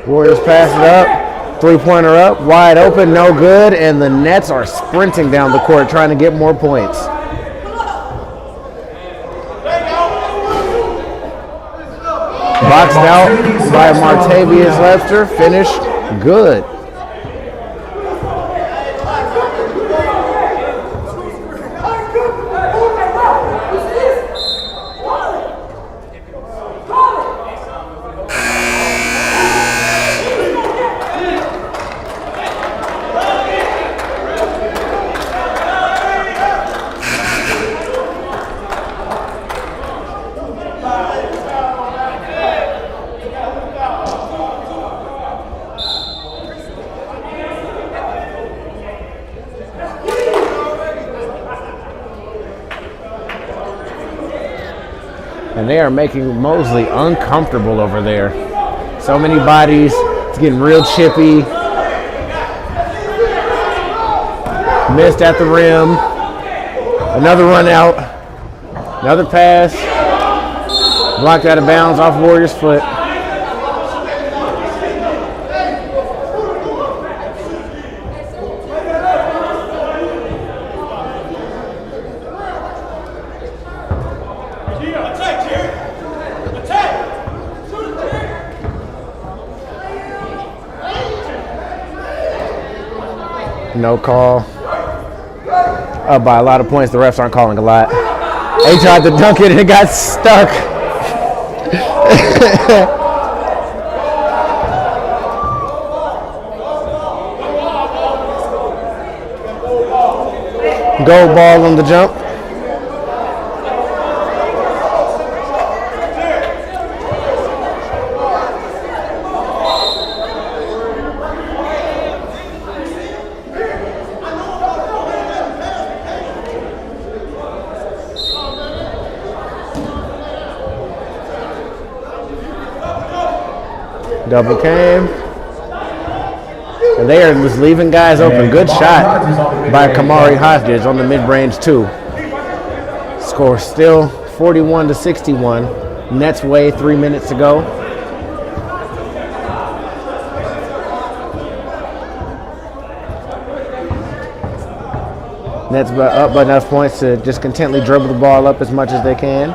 K: Warriors pass it up. Three-pointer up, wide open, no good, and the Nets are sprinting down the court trying to get more points. Boxed out by Martavius Lester, finished good. And they are making Mosley uncomfortable over there. So many bodies. It's getting real chippy. Missed at the rim. Another run out. Another pass. Blocked out of bounds off Warriors' foot. No call. Up by a lot of points. The refs aren't calling a lot. They tried to dunk it and it got stuck. Gold ball on the jump. Double came. And they are just leaving guys open. Good shot by Kamari Hodges on the mid-range too. Score still 41-61. Nets way, 3 minutes to go. Nets up by enough points to just contently dribble the ball up as much as they can.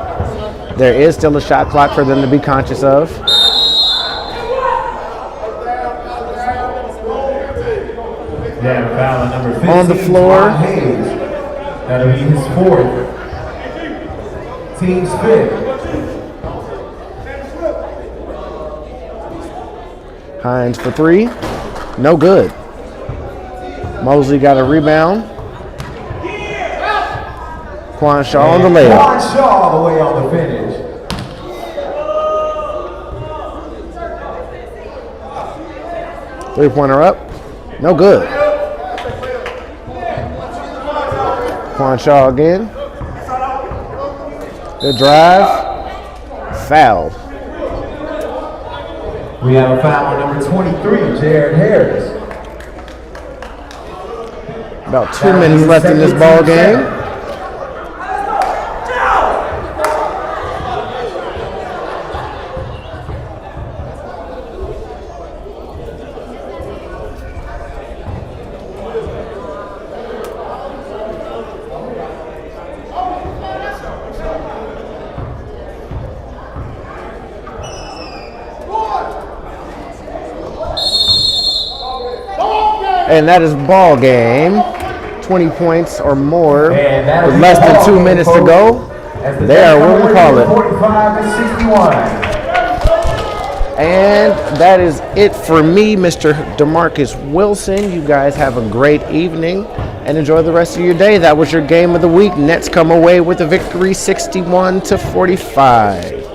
K: There is still a shot clock for them to be conscious of.
B: Foul number 15,
K: on the floor.
B: That'll be his fourth. Team's fifth.
K: Hines for three. No good. Mosley got a rebound. Quan Shaw on the layup.
B: Quan Shaw all the way on the finish.
K: Three-pointer up. No good. Quan Shaw again. Good drive. Fouled.
B: We have a foul on number 23, Jared Harris.
K: About 2 minutes left in this ball game. And that is ball game. 20 points or more with less than 2 minutes to go. They are what we call it.
B: 45 to 61.
K: And that is it for me, Mr. DeMarcus Wilson. You guys have a great evening and enjoy the rest of your day. That was your game of the week. Nets come away with a victory, 61 to 45.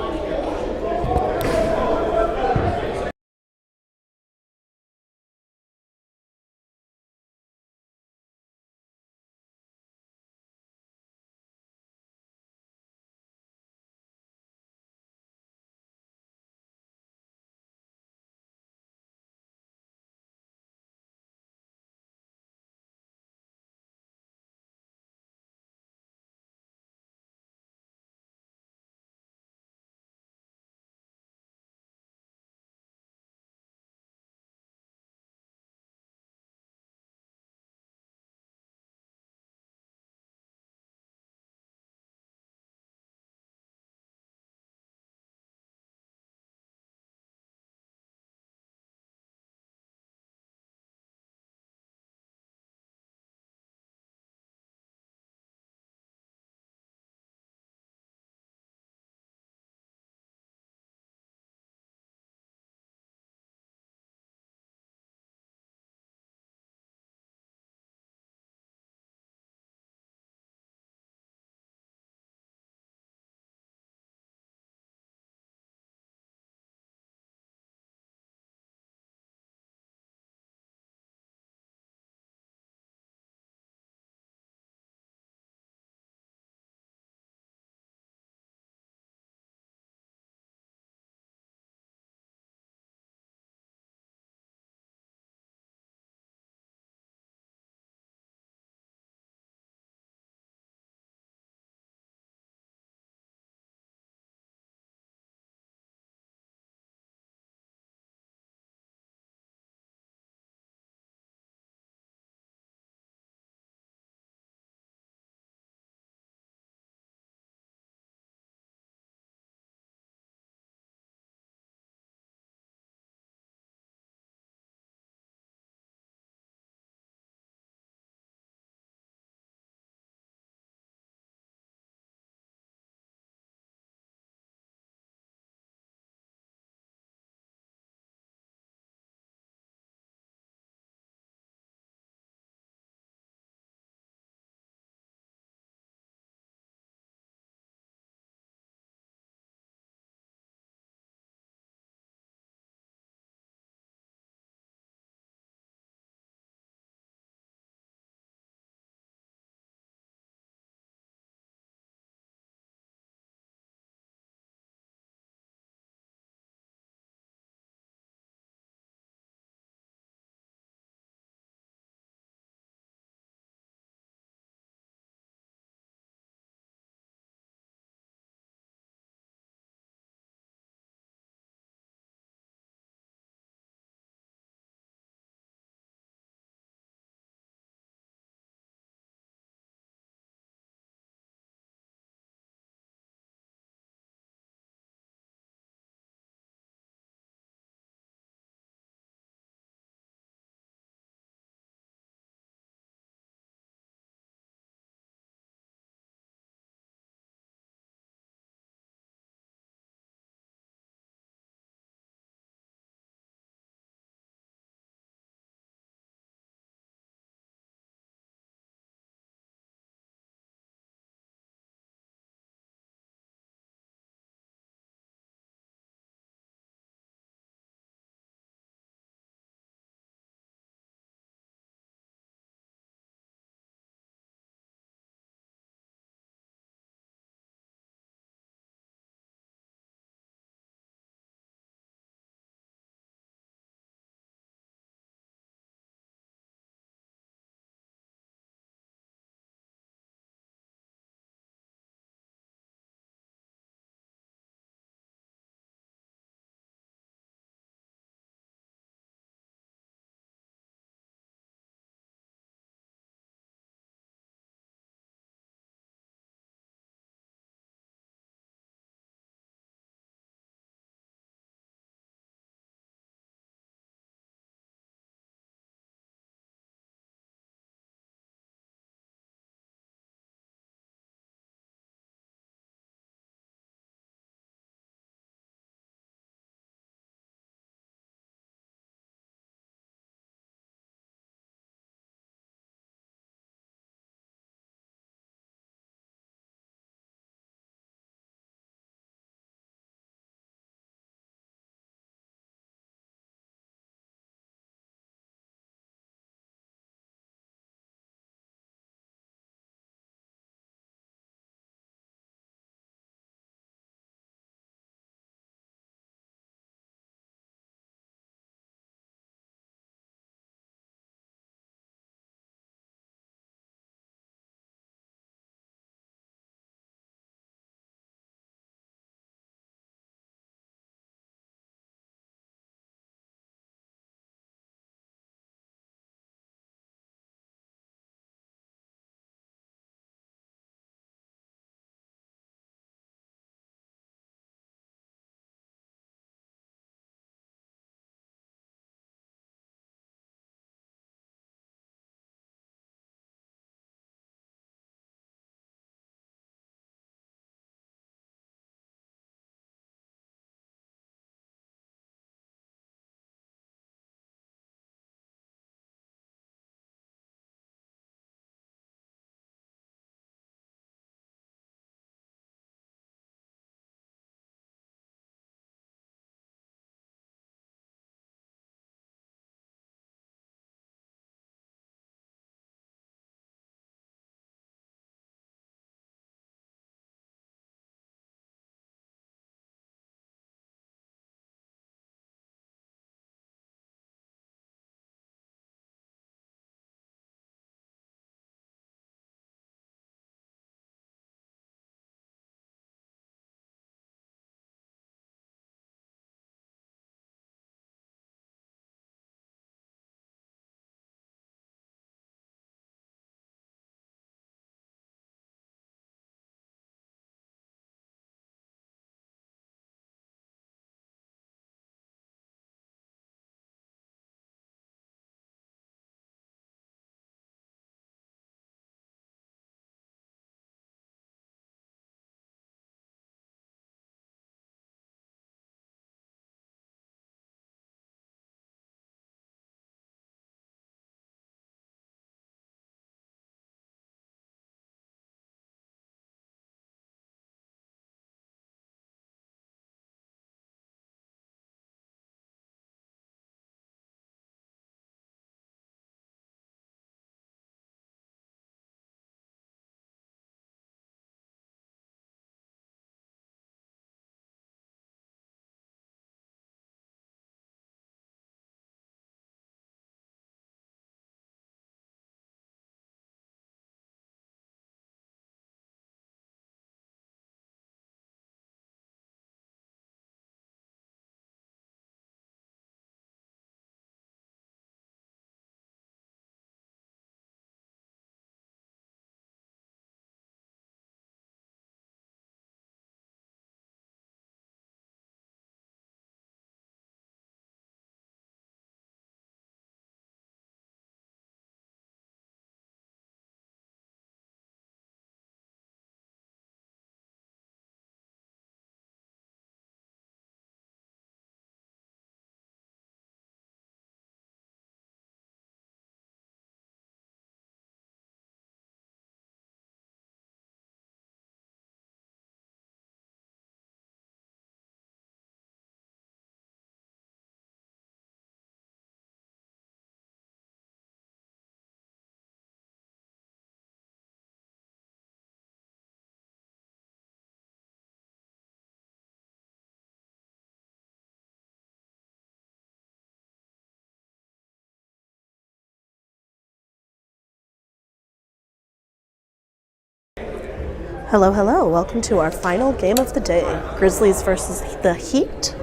F: Hello, hello. Welcome to our final game of the day. Grizzlies versus the Heat.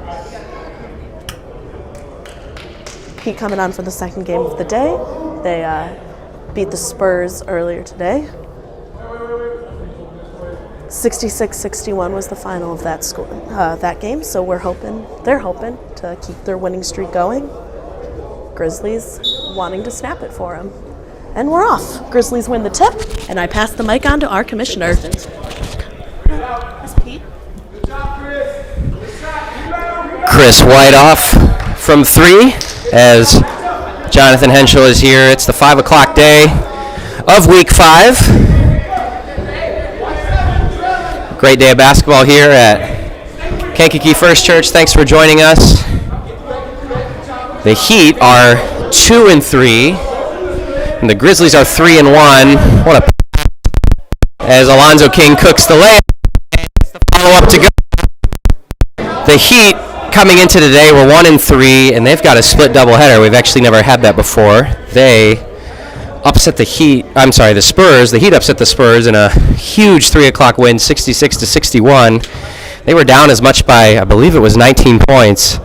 F: Heat coming on for the second game of the day. They beat the Spurs earlier today. 66-61 was the final of that game, so they're hoping to keep their winning streak going. Grizzlies wanting to snap it for them. And we're off. Grizzlies win the tip, and I pass the mic on to our commissioner.
C: Chris White off from 3 as Jonathan Henschel is here. It's the 5 o'clock day of week 5. Great day of basketball here at Kankakee First Church. Thanks for joining us. The Heat are 2-3. And the Grizzlies are 3-1. What a as Alonzo King cooks the layup. And it's the follow-up to go. The Heat coming into today were 1-3, and they've got a split doubleheader. We've actually never had that before. They upset the Spurs. The Heat upset the Spurs in a huge 3 o'clock win, 66-61. They were down as much by, I believe it was 19 points,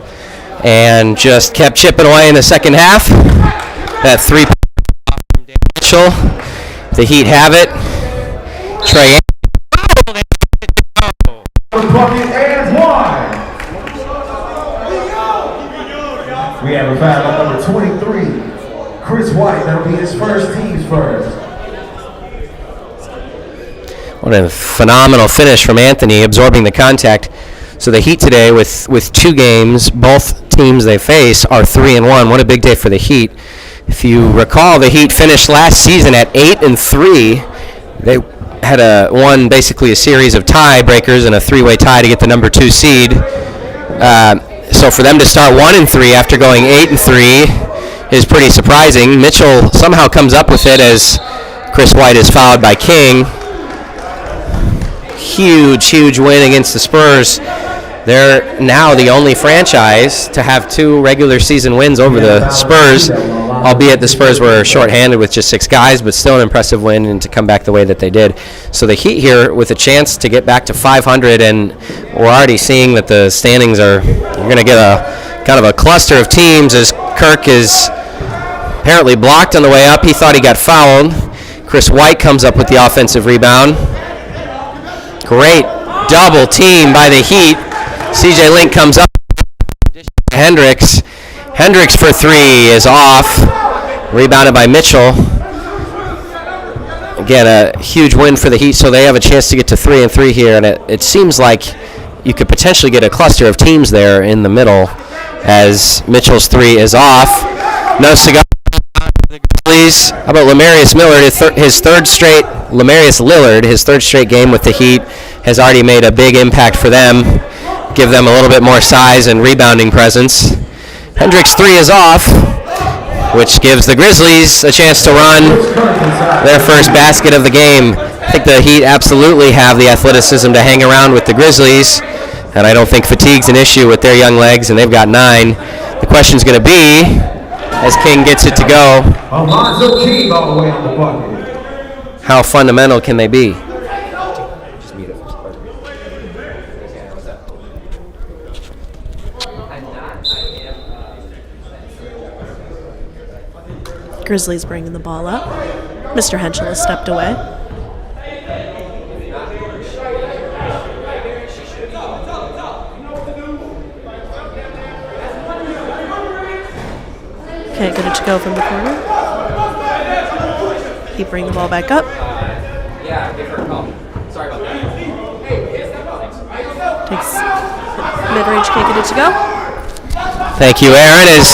C: and just kept chipping away in the second half. That 3 from Dan Mitchell. The Heat have it. Trey.
B: Bucket and one. We have a foul on number 23, Chris White. That'll be his first, team's first.
C: What a phenomenal finish from Anthony, absorbing the contact. So the Heat today, with 2 games, both teams they face are 3-1. What a big day for the Heat. If you recall, the Heat finished last season at 8-3. They had won basically a series of tiebreakers and a 3-way tie to get the number 2 seed. So for them to start 1-3 after going 8-3 is pretty surprising. Mitchell somehow comes up with it as Chris White is fouled by King. Huge win against the Spurs. They're now the only franchise to have 2 regular season wins over the Spurs, albeit the Spurs were shorthanded with just 6 guys, but still an impressive win and to come back the way that they did. So the Heat here with a chance to get back to 500, and we're already seeing that the standings you're going to get a kind of a cluster of teams as Kirk is apparently blocked on the way up. He thought he got fouled. Chris White comes up with the offensive rebound. Great double team by the Heat. CJ Link comes up. Hendricks for 3 is off. Rebounded by Mitchell. Again, a huge win for the Heat, so they have a chance to get to 3-3 here, and it seems like you could potentially get a cluster of teams there in the middle as Mitchell's 3 is off. No cigar for the Grizzlies. How about Lamarius Lillard, his third straight game with the Heat has already made a big impact for them. Give them a little bit more size and rebounding presence. Hendricks' 3 is off, which gives the Grizzlies a chance to run their first basket of the game. I think the Heat absolutely have the athleticism to hang around with the Grizzlies, and I don't think fatigue's an issue with their young legs, and they've got 9. The question's going to be, as King gets it to go,
B: Alonzo King all the way on the bucket.
C: how fundamental can they be?
F: Grizzlies bringing the ball up. Mr. Henschel has stepped away. Can't get it to go from the corner. He bring the ball back up.
C: Yeah, give her a call. Sorry about that.
F: Takes mid-range, can't get it to go.
C: Thank you, Aaron.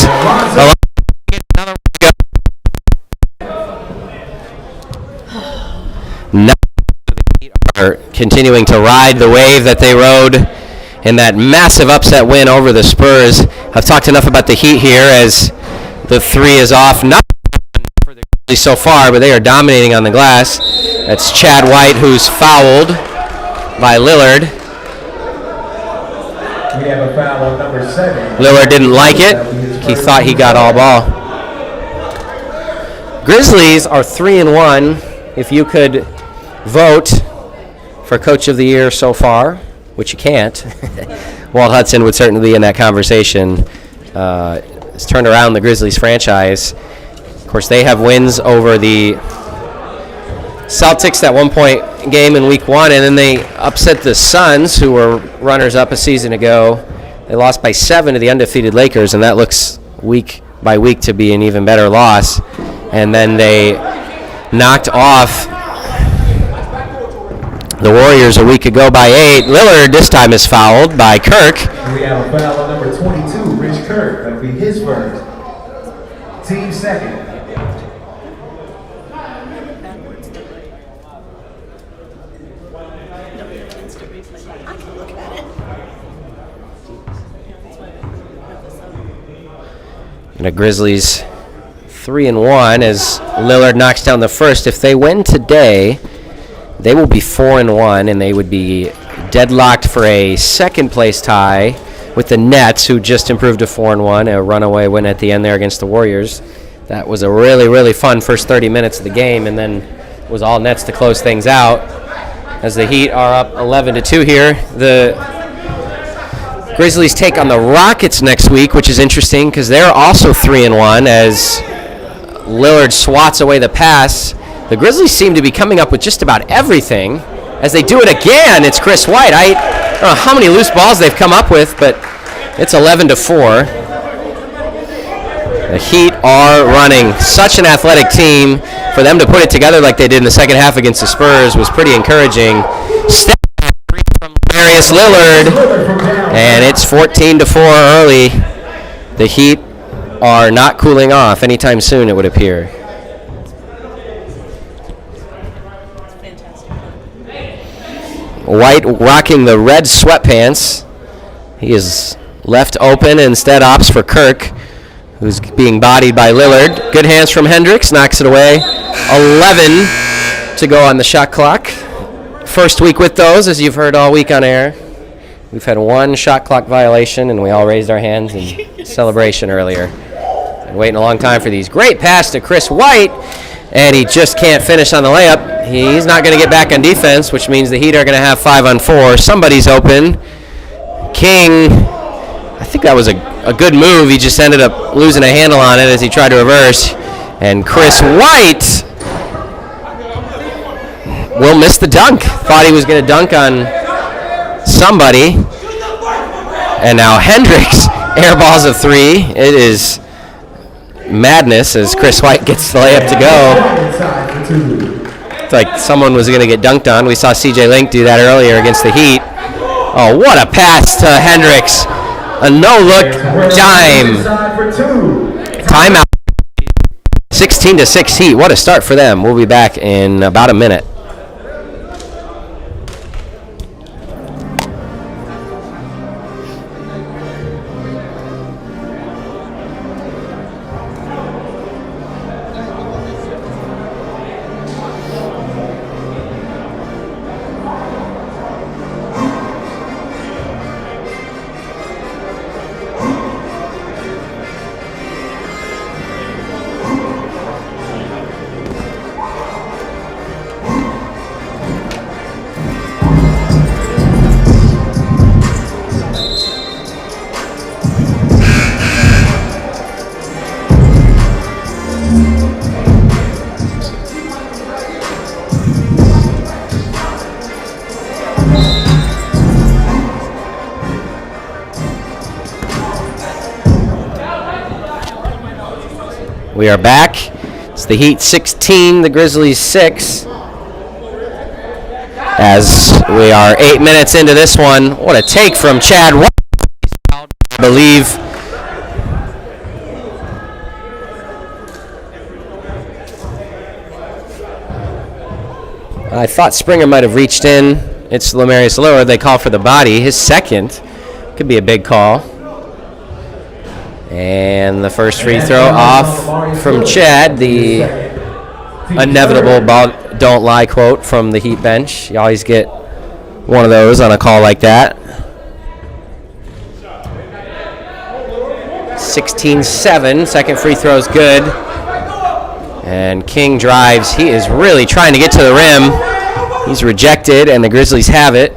C: Now are continuing to ride the wave that they rode in that massive upset win over the Spurs. I've talked enough about the Heat here as the 3 is off. Not for the Grizzlies so far, but they are dominating on the glass. That's Chad White, who's fouled by Lillard.
B: We have a foul on number 7.
C: Lillard didn't like it. He thought he got all ball. Grizzlies are 3-1. If you could vote for Coach of the Year so far, which you can't. Walt Hudson would certainly be in that conversation. Has turned around the Grizzlies franchise. Of course, they have wins over the Celtics, that 1-point game in week 1, and then they upset the Suns, who were runners-up a season ago. They lost by 7 to the undefeated Lakers, and that looks week by week to be an even better loss. And then they knocked off the Warriors a week ago by 8. Lillard this time is fouled by Kirk.
B: We have a foul on number 22, Rich Kirk. That'll be his first. Team second.
C: And the Grizzlies 3-1 as Lillard knocks down the first. If they win today, they will be 4-1, and they would be deadlocked for a second-place tie with the Nets, who just improved to 4-1, a runaway win at the end there against the Warriors. That was a really, really fun first 30 minutes of the game, and then it was all Nets to close things out. As the Heat are up 11-2 here, the Grizzlies take on the Rockets next week, which is interesting because they're also 3-1 as Lillard swats away the pass. The Grizzlies seem to be coming up with just about everything. As they do it again, it's Chris White. I don't know how many loose balls they've come up with, but it's 11-4. The Heat are running. Such an athletic team. For them to put it together like they did in the second half against the Spurs was pretty encouraging. Step three from Darius Lillard, and it's 14-4 early. The Heat are not cooling off anytime soon, it would appear. White rocking the red sweatpants. He is left open, instead opts for Kirk, who's being bodied by Lillard. Good hands from Hendricks, knocks it away. 11 to go on the shot clock. First week with those, as you've heard all week on air. We've had one shot clock violation, and we all raised our hands in celebration earlier. Been waiting a long time for these. Great pass to Chris White, and he just can't finish on the layup. He's not going to get back on defense, which means the Heat are going to have 5-on-4. Somebody's open. King, I think that was a good move. He just ended up losing a handle on it as he tried to reverse. And Chris White will miss the dunk. Thought he was going to dunk on somebody. And now Hendricks airballs a 3. It is madness as Chris White gets the layup to go. It's like someone was going to get dunked on. We saw CJ Link do that earlier against the Heat. Oh, what a pass to Hendricks. A no-look dime. Timeout. 16-6 Heat. What a start for them. We'll be back in about a minute. We are back. It's the Heat 16, the Grizzlies 6. As we are 8 minutes into this one, what a take from Chad White, I believe. I thought Springer might have reached in. It's Lamarius Lillard. They call for the body. His second. Could be a big call. And the first free throw off from Chad, the inevitable don't lie quote from the Heat bench. You always get one of those on a call like that. 16-7, second free throw is good. And King drives. He is really trying to get to the rim. He's rejected, and the Grizzlies have it.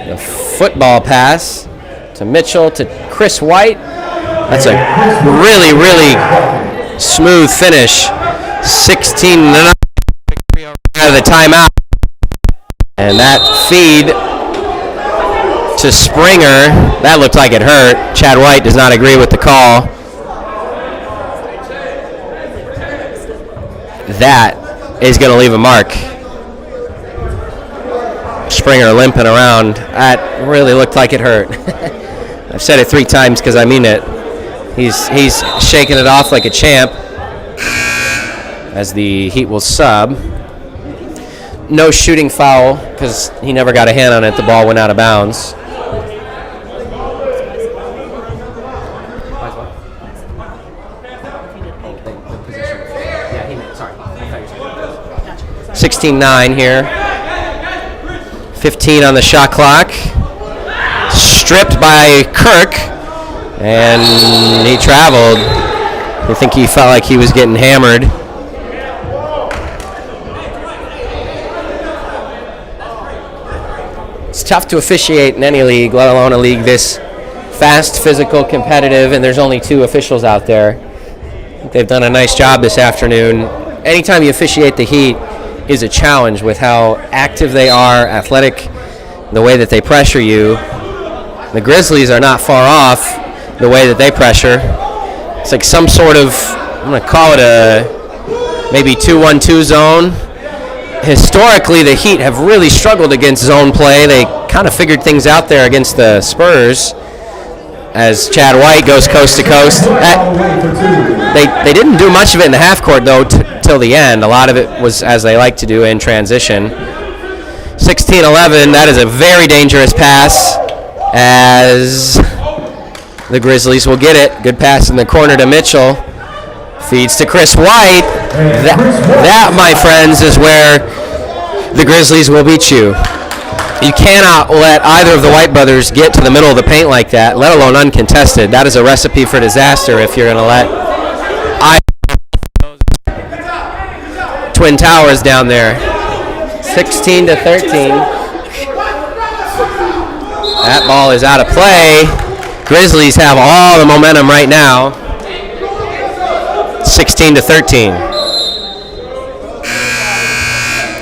C: The football pass to Mitchell to Chris White. That's a really, really smooth finish. 16-9 victory out of the timeout. And that feed to Springer, that looked like it hurt. Chad White does not agree with the call. That is going to leave a mark. Springer limping around. That really looked like it hurt. I've said it 3 times because I mean it. He's shaking it off like a champ as the Heat will sub. No shooting foul because he never got a hand on it. The ball went out of bounds. Yeah, 16-9 here. 15 on the shot clock. Stripped by Kirk, and he traveled. I think he felt like he was getting hammered. It's tough to officiate in any league, let alone a league this fast, physical, competitive, and there's only 2 officials out there. I think they've done a nice job this afternoon. Anytime you officiate the Heat is a challenge with how active they are, athletic, the way that they pressure you. The Grizzlies are not far off the way that they pressure. It's like some sort of, I'm going to call it a maybe 2-1-2 zone. Historically, the Heat have really struggled against zone play. They kind of figured things out there against the Spurs as Chad White goes coast to coast. They didn't do much of it in the half court, though, till the end. A lot of it was as they like to do in transition. 16-11, that is a very dangerous pass as the Grizzlies will get it. Good pass in the corner to Mitchell. Feeds to Chris White. That, my friends, is where the Grizzlies will beat you. You cannot let either of the White brothers get to the middle of the paint like that, let alone uncontested. That is a recipe for disaster if you're going to let Twin Towers down there. 16-13. That ball is out of play. Grizzlies have all the momentum right now. 16-13.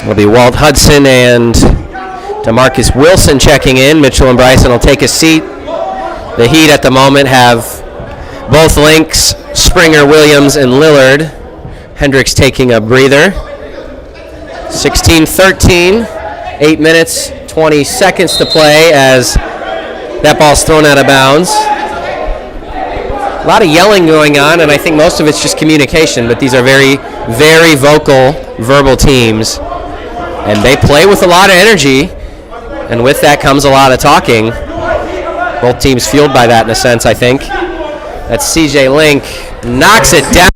C: It'll be Walt Hudson and DeMarcus Wilson checking in. Mitchell and Bryson will take a seat. The Heat at the moment have both links, Springer, Williams, and Lillard. Hendricks taking a breather. 16-13. 8 minutes, 20 seconds to play as that ball's thrown out of bounds. A lot of yelling going on, and I think most of it's just communication, but these are very, very vocal, verbal teams, and they play with a lot of energy, and with that comes a lot of talking. Both teams fueled by that in a sense, I think. That's CJ Link, knocks it down.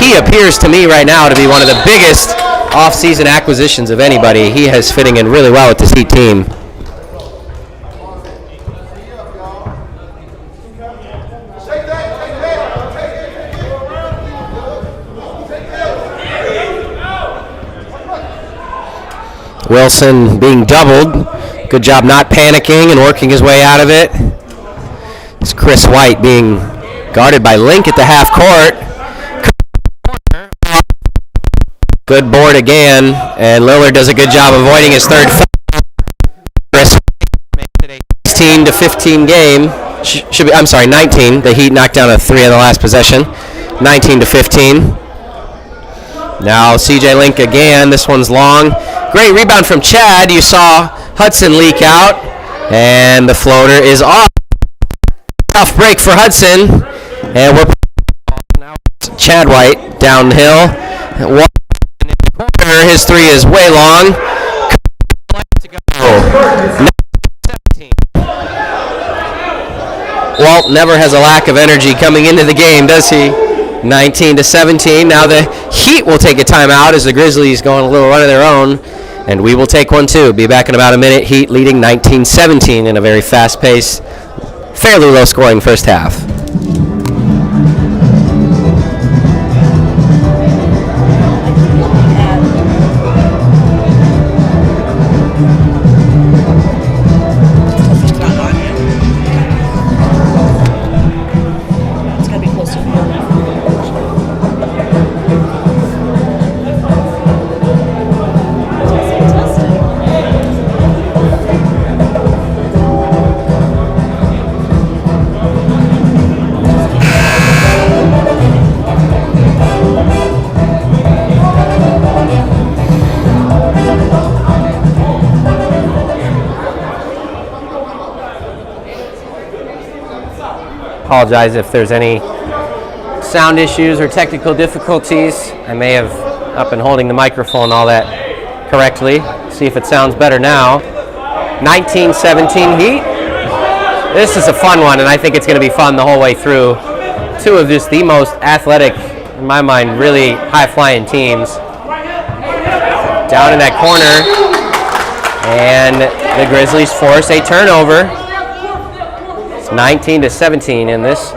C: He appears to me right now to be one of the biggest off-season acquisitions of anybody. He is fitting in really well with this Heat team. Wilson being doubled. Good job not panicking and working his way out of it. It's Chris White being guarded by Link at the half court. Good board again, and Lillard does a good job avoiding his third foul. 16-15 game. 19. The Heat knocked down a 3 on the last possession. 19-15. Now CJ Link again. This one's long. Great rebound from Chad. You saw Hudson leak out, and the floater is off. Tough break for Hudson, and we're now Chad White downhill. His 3 is way long. Walt never has a lack of energy coming into the game, does he? 19-17. Now the Heat will take a timeout as the Grizzlies go on a little run of their own, and we will take one too. Be back in about a minute. Heat leading 19-17 in a very fast-paced, fairly low-scoring first half. Apologize if there's any sound issues or technical difficulties. I may have not been holding the microphone all that correctly. See if it sounds better now. 19-17 Heat. This is a fun one, and I think it's going to be fun the whole way through. Two of just the most athletic, in my mind, really high-flying teams. Down in that corner, and the Grizzlies force a turnover. It's 19-17, and this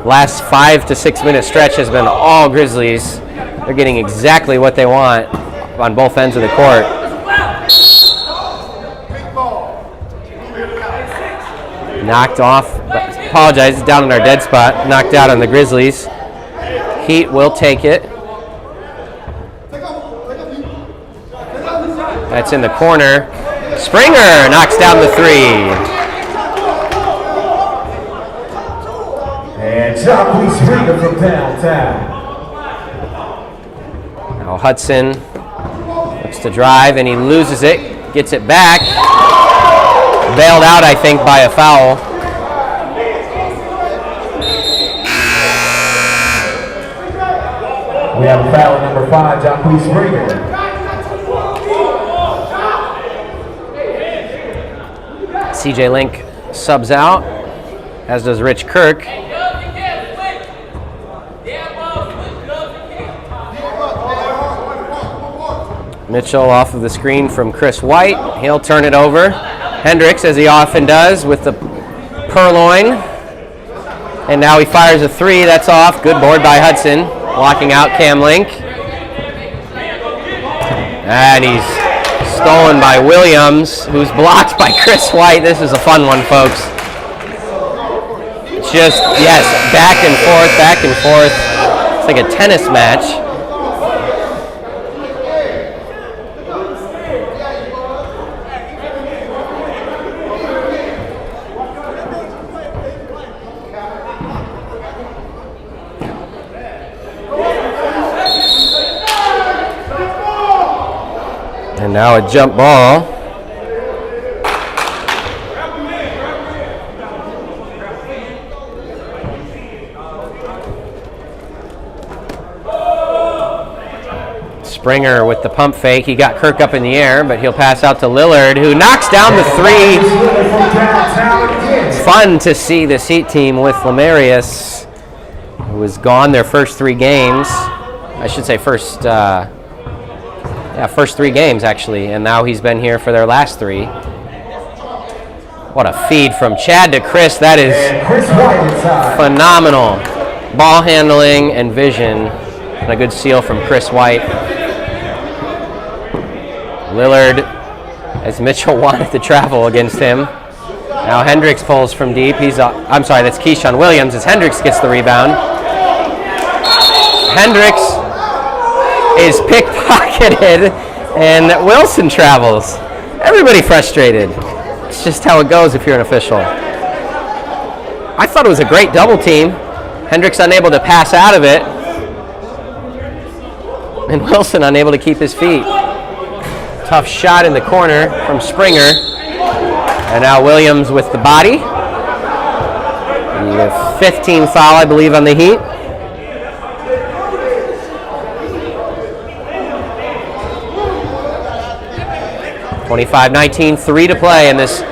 C: last 5 to 6 minute stretch has been all Grizzlies. They're getting exactly what they want on both ends of the court. Knocked off, apologize, down in our dead spot, knocked out on the Grizzlies. Heat will take it. That's in the corner. Springer knocks down the three.
B: And John Springer from downtown.
C: Now Hudson looks to drive, and he loses it, gets it back. Bailed out, I think, by a foul.
B: We have a foul number 5, John Springer.
C: CJ Link subs out, as does Rich Kirk. Mitchell off of the screen from Chris White. He'll turn it over. Hendricks, as he often does, with the purloin. And now he fires a three. That's off. Good board by Hudson. Blocking out Cam Link. And he's stolen by Williams, who's blocked by Chris White. This is a fun one, folks. It's just, yes, back and forth, back and forth. It's like a tennis match. And now a jump ball. Springer with the pump fake. He got Kirk up in the air, but he'll pass out to Lillard, who knocks down the three. It's fun to see this Heat team with Lamarius, who was gone their first 3 games. I should say first 3 games, actually, and now he's been here for their last 3. What a feed from Chad to Chris. That is phenomenal. Ball handling and vision, and a good steal from Chris White. Lillard, as Mitchell wanted to travel against him. Now Hendricks pulls from deep. I'm sorry, that's Keyshawn Williams, as Hendricks gets the rebound. Hendricks is pickpocketed, and Wilson travels. Everybody frustrated. It's just how it goes if you're an official. I thought it was a great double team. Hendricks unable to pass out of it, and Wilson unable to keep his feet. Tough shot in the corner from Springer, and now Williams with the body. The 15th foul, I believe, on the Heat. (25-19), 3 to play in this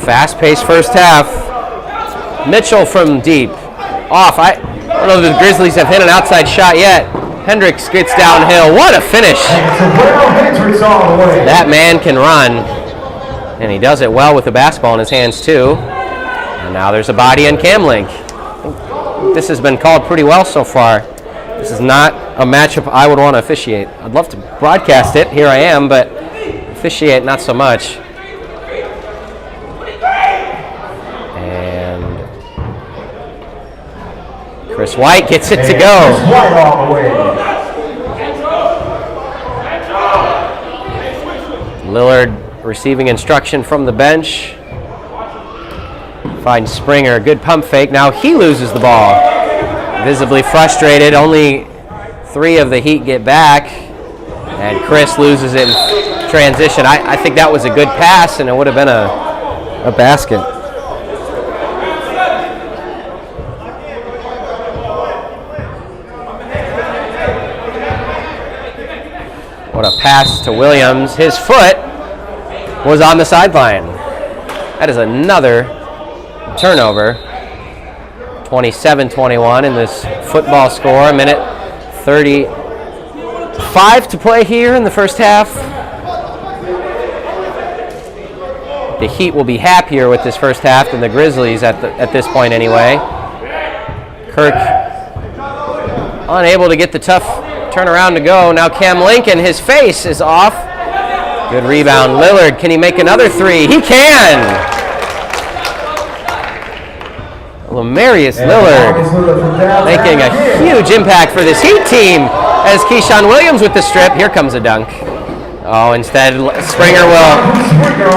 C: fast-paced first half. Mitchell from deep. Off. I don't know if the Grizzlies have hit an outside shot yet. Hendricks gets downhill. What a finish. That man can run. And he does it well with the basketball in his hands, too. And now there's a body on Cam Link. This has been called pretty well so far. This is not a matchup I would want to officiate. I'd love to broadcast it. Here I am, but officiate not so much. And Chris White gets it to go. Lillard receiving instruction from the bench. Finds Springer, good pump fake. Now he loses the ball. Visibly frustrated. Only 3 of the Heat get back. And Chris loses it in transition. I think that was a good pass, and it would have been a basket. pass to Williams. His foot was on the sideline. That is another turnover. 27-21 in this football score. A minute 35 to play here in the first half. The Heat will be happier with this first half than the Grizzlies at this point anyway. Kirk unable to get the tough turnaround to go. Now Cam Lincoln, his face is off. Good rebound. Lillard, can he make another three? He can! Lamarius Lillard making a huge impact for this Heat team as Keyshawn Williams with the strip. Here comes a dunk. Oh, instead Springer will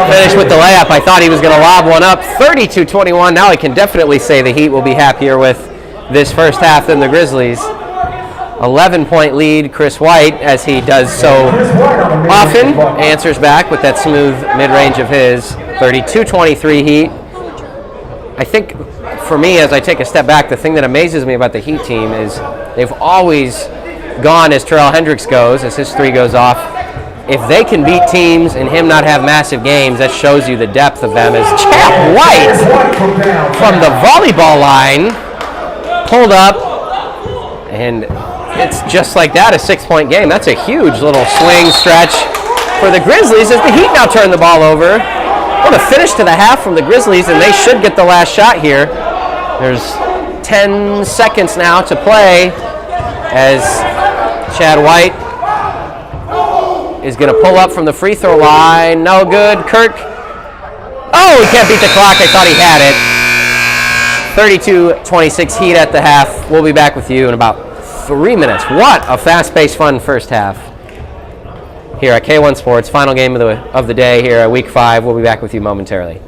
C: finish with the layup. I thought he was going to lob one up. 32-21. Now I can definitely say the Heat will be happier with this first half than the Grizzlies. 11-point lead. Chris White, as he does so often, answers back with that smooth mid-range of his. 32-23 Heat. I think for me, as I take a step back, the thing that amazes me about the Heat team is they've always gone as Terrell Hendricks goes, as his three goes off. If they can beat teams and him not have massive games, that shows you the depth of them. As Chap White from the volleyball line pulled up, and it's just like that, a 6-point game. That's a huge little swing stretch for the Grizzlies as the Heat now turn the ball over. What a finish to the half from the Grizzlies, and they should get the last shot here. There's 10 seconds now to play as Chad White is going to pull up from the free throw line. No good. Kirk. Oh, he can't beat the clock. I thought he had it. 32-26 Heat at the half. We'll be back with you in about 3 minutes. What a fast-paced, fun first half here at K1 Sports. Final game of the day here at Week 5. We'll be back with you momentarily.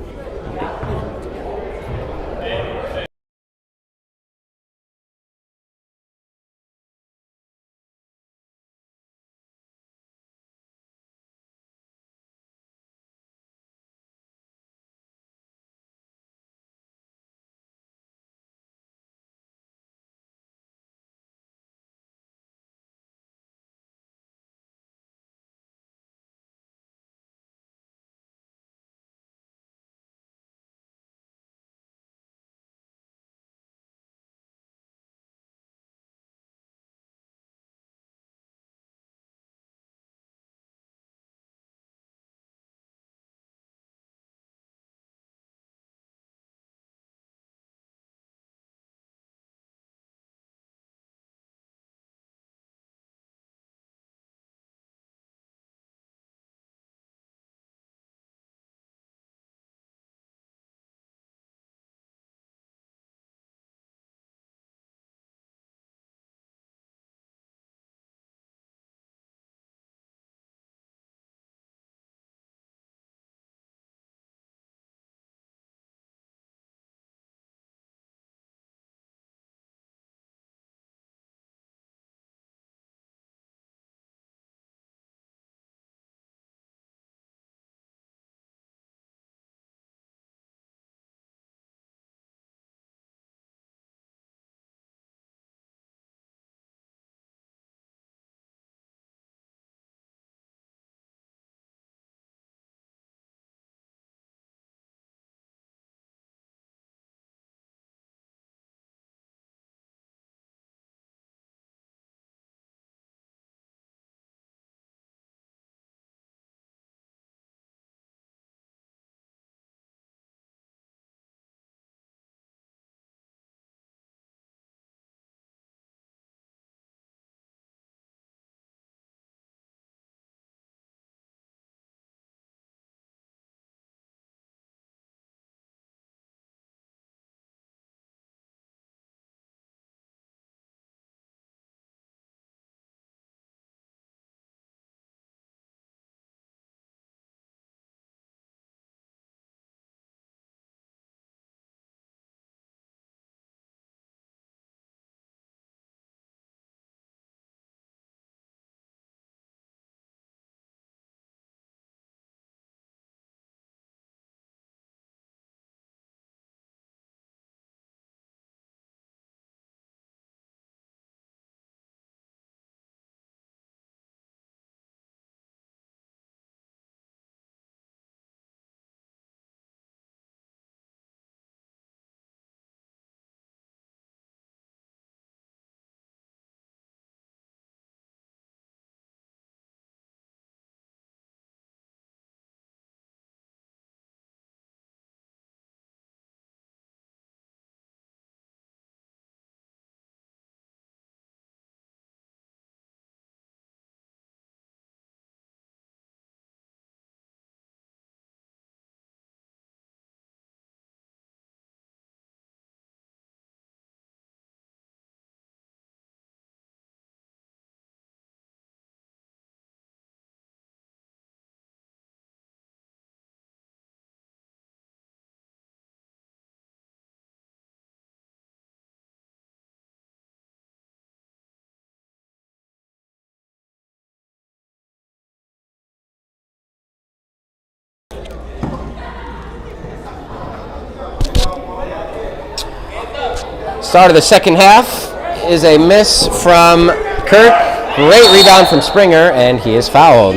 C: Start of the second half is a miss from Kirk. Great rebound from Springer, and he is fouled.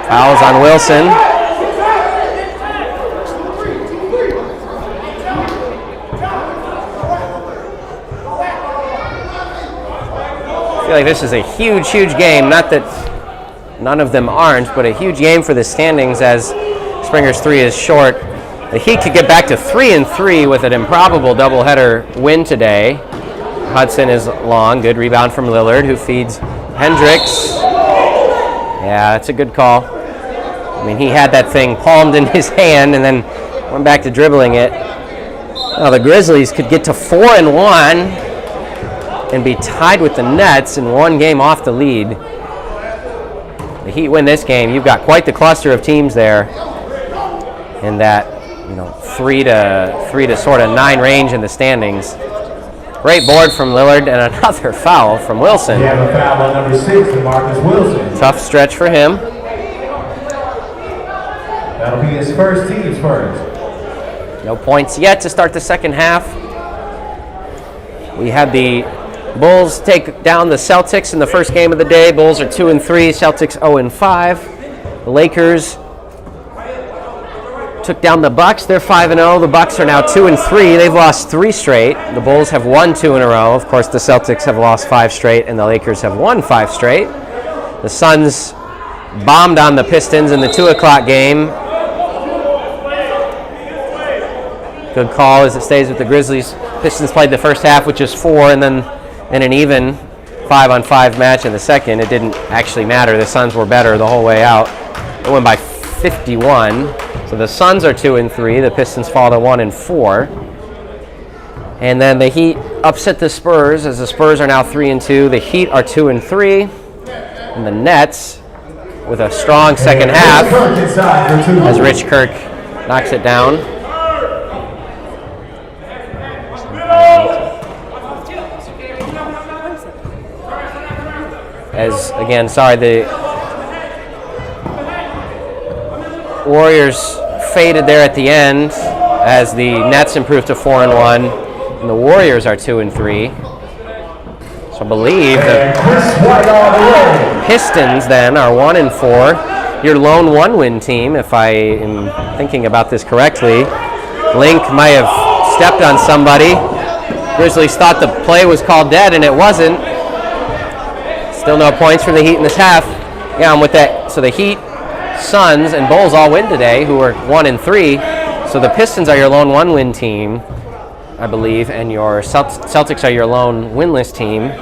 C: Fouls on Wilson. I feel like this is a huge, huge game. Not that none of them aren't, but a huge game for the standings as Springer's 3 is short. The Heat could get back to 3-3 with an improbable doubleheader win today. Hudson is long. Good rebound from Lillard, who feeds Hendricks. Yeah, that's a good call. I mean, he had that thing palmed in his hand and then went back to dribbling it. Now the Grizzlies could get to 4-1 and be tied with the Nets and 1 game off the lead. The Heat win this game. You've got quite the cluster of teams there in that, 3 to sort of 9 range in the standings. Great board from Lillard and another foul from Wilson.
B: We have a foul on number 6, Marcus Wilson.
C: Tough stretch for him.
B: That'll be his first team's first.
C: No points yet to start the second half. We had the Bulls take down the Celtics in the first game of the day. Bulls are 2-3, Celtics 0-5. The Lakers took down the Bucks. They're 5-0. The Bucks are now 2-3. They've lost 3 straight. The Bulls have won 2 in a row. Of course, the Celtics have lost 5 straight, and the Lakers have won 5 straight. The Suns bombed on the Pistons in the 2 o'clock game. Good call as it stays with the Grizzlies. Pistons played the first half with just 4, and then in an even 5-on-5 match in the second. It didn't actually matter. The Suns were better the whole way out. It went by 51. So the Suns are 2-3. The Pistons fall to 1-4. And then the Heat upset the Spurs as the Spurs are now 3-2. The Heat are 2-3. And the Nets with a strong second half as Rich Kirk knocks it down. As, again, the Warriors faded there at the end as the Nets improved to 4-1, and the Warriors are 2-3. So I believe the Pistons then are 1-4. Your lone 1-win team, if I am thinking about this correctly. Link might have stepped on somebody. Grizzlies thought the play was called dead, and it wasn't. Still no points for the Heat in this half. Yeah, I'm with that. So the Heat, Suns, and Bulls all win today, who are 1-3. So the Pistons are your lone 1-win team, I believe, and your Celtics are your lone winless team.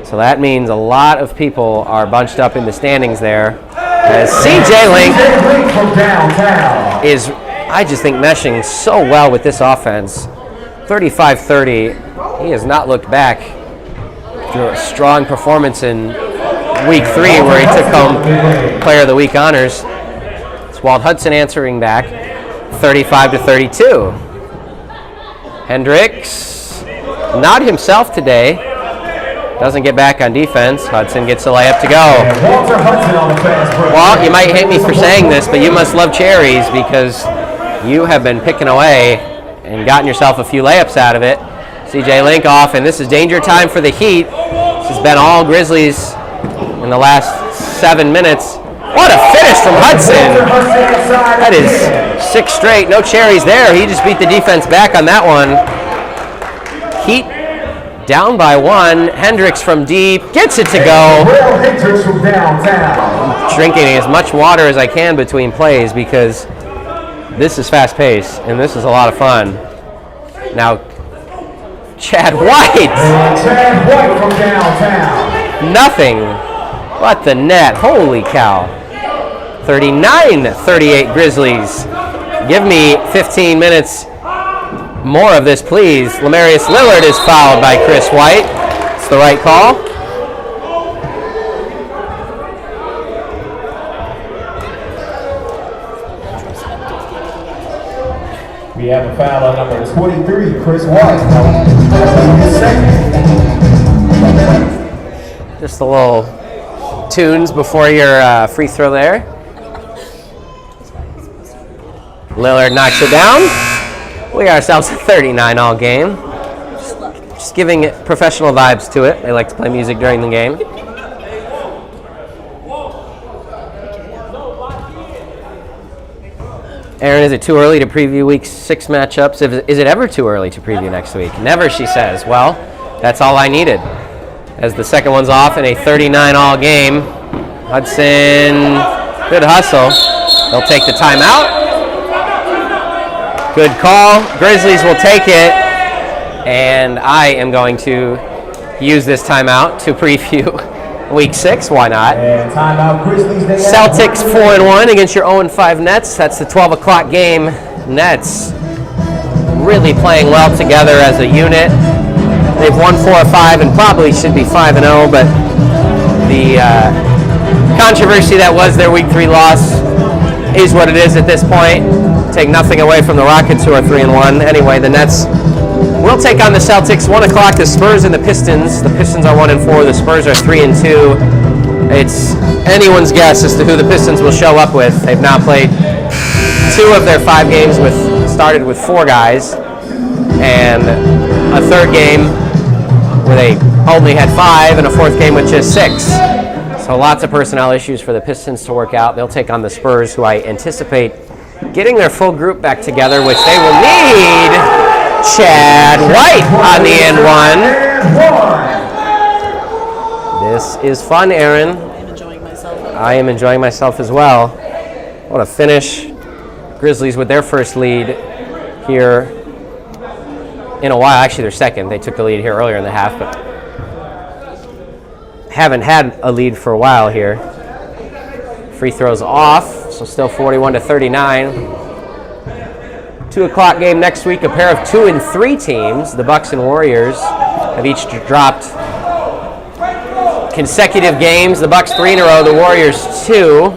C: So that means a lot of people are bunched up in the standings there. As CJ Link is, I just think, meshing so well with this offense. 35-30. He has not looked back. A strong performance in week 3 where he took home Player of the Week honors. It's Walt Hudson answering back, 35-32. Hendricks, not himself today, doesn't get back on defense. Hudson gets a layup to go. Walt, you might hate me for saying this, but you must love cherries because you have been picking away and gotten yourself a few layups out of it. CJ Link off, and this is danger time for the Heat. This has been all Grizzlies in the last 7 minutes. What a finish from Hudson. That is 6 straight. No cherries there. He just beat the defense back on that one. Heat down by 1. Hendricks from deep. Gets it to go. I'm drinking as much water as I can between plays because this is fast paced and this is a lot of fun. Now, Chad White.
B: Chad White from downtown.
C: Nothing but the net. Holy cow. 39-38 Grizzlies. Give me 15 minutes more of this, please. Lamarius Lillard is fouled by Chris White. It's the right call.
B: We have a foul on number 23, Chris White.
C: Just a little tunes before your free throw there. Lillard knocks it down. We got ourselves a 39 all game. Just giving it professional vibes to it. They like to play music during the game. Aaron, is it too early to preview week 6 matchups? Is it ever too early to preview next week? Never, she says. Well, that's all I needed. As the second one's off in a 39 all game. Hudson, good hustle. They'll take the timeout. Good call. Grizzlies will take it. And I am going to use this timeout to preview week 6. Why not?
L: And timeout, Grizzlies.
C: Celtics 4-1 against your 0-5 Nets. That's the 12 o'clock game. Nets really playing well together as a unit. They've won 4 or 5 and probably should be 5-0, but the controversy that was their week 3 loss is what it is at this point. Take nothing away from the Rockets, who are 3-1. Anyway, the Nets will take on the Celtics. 1 o'clock, the Spurs and the Pistons. The Pistons are 1-4. The Spurs are 3-2. It's anyone's guess as to who the Pistons will show up with. They've now played 2 of their 5 games started with 4 guys, and a third game where they only had 5, and a fourth game with just 6. So lots of personnel issues for the Pistons to work out. They'll take on the Spurs, who I anticipate getting their full group back together, which they will need. Chad White on the end one. This is fun, Aaron.
F: I'm enjoying myself.
C: I am enjoying myself as well. What a finish. Grizzlies with their first lead here in a while. Actually, their second. They took the lead here earlier in the half, but haven't had a lead for a while here. Free throws off, so still 41-39. 2 o'clock game next week, a pair of 2 and 3 teams. The Bucks and Warriors have each dropped consecutive games. The Bucks 3 in a row, the Warriors 2.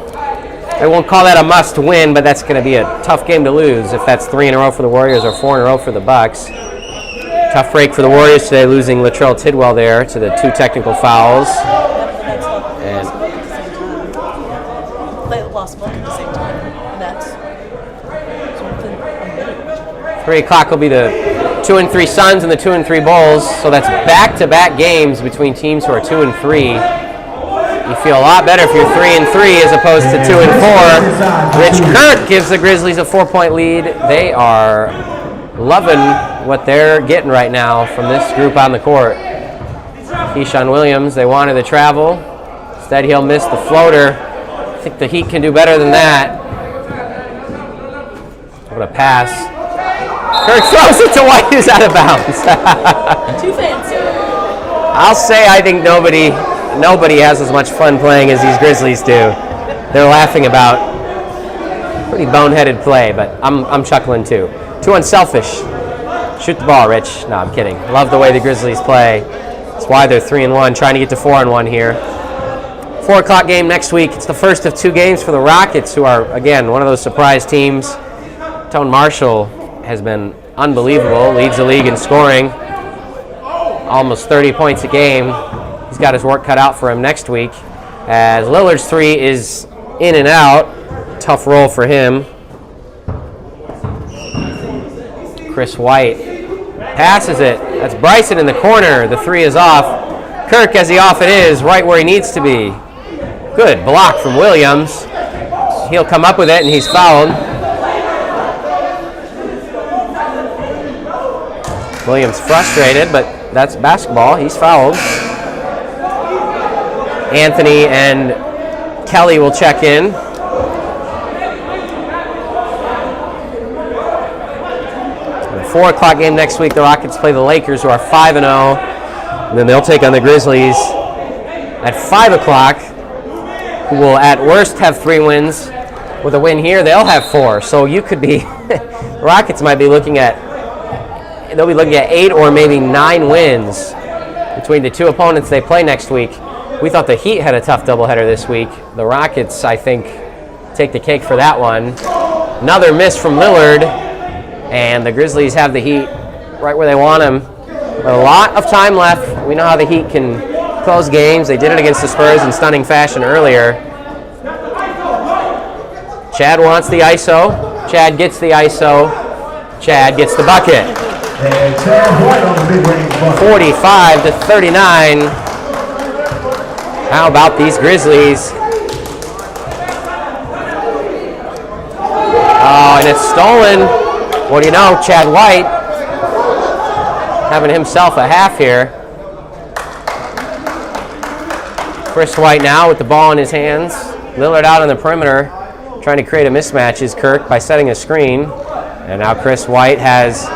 C: I won't call that a must win, but that's going to be a tough game to lose if that's 3 in a row for the Warriors or 4 in a row for the Bucks. Tough break for the Warriors today, losing Latrell Tidwell there to the 2 technical fouls. And
F: They lost both at the same time. Nets.
C: 3 o'clock will be the 2 and 3 Suns and the 2 and 3 Bulls. So that's back-to-back games between teams who are 2 and 3. You feel a lot better if you're 3 and 3 as opposed to 2 and 4. Rich Kirk gives the Grizzlies a 4-point lead. They are loving what they're getting right now from this group on the court. Keyshawn Williams, they wanted to travel. Instead, he'll miss the floater. I think the Heat can do better than that. What a pass. Kirk throws it to White, who's out of bounds.
F: Too fancy.
C: I'll say I think nobody has as much fun playing as these Grizzlies do. They're laughing about pretty boneheaded play, but I'm chuckling too. Too unselfish. Shoot the ball, Rich. No, I'm kidding. Love the way the Grizzlies play. That's why they're 3-1, trying to get to 4-1 here. 4 o'clock game next week. It's the first of 2 games for the Rockets, who are, again, one of those surprise teams. Tone Marshall has been unbelievable. Leads the league in scoring. Almost 30 points a game. He's got his work cut out for him next week, as Lillard's 3 is in and out. Tough roll for him. Chris White passes it. That's Bryson in the corner. The 3 is off. Kirk, as he often is, right where he needs to be. Good block from Williams. He'll come up with it, and he's fouled. Williams frustrated, but that's basketball. He's fouled. Anthony and Kelly will check in. In the 4 o'clock game next week, the Rockets play the Lakers, who are 5-0. And then they'll take on the Grizzlies at 5 o'clock, who will at worst have 3 wins. With a win here, they'll have 4. So you could be, the Rockets might be looking at, they'll be looking at 8 or maybe 9 wins between the 2 opponents they play next week. We thought the Heat had a tough doubleheader this week. The Rockets, I think, take the cake for that one. Another miss from Lillard, and the Grizzlies have the Heat right where they want them. But a lot of time left. We know how the Heat can close games. They did it against the Spurs in stunning fashion earlier. Chad wants the ISO. Chad gets the ISO. Chad gets the bucket.
B: And Chad White on the mid-range bucket.
C: 45 to 39. How about these Grizzlies? Oh, and it's stolen. What do you know? Chad White having himself a half here. Chris White now with the ball in his hands. Lillard out on the perimeter, trying to create a mismatch is Kirk by setting a screen. And now Chris White has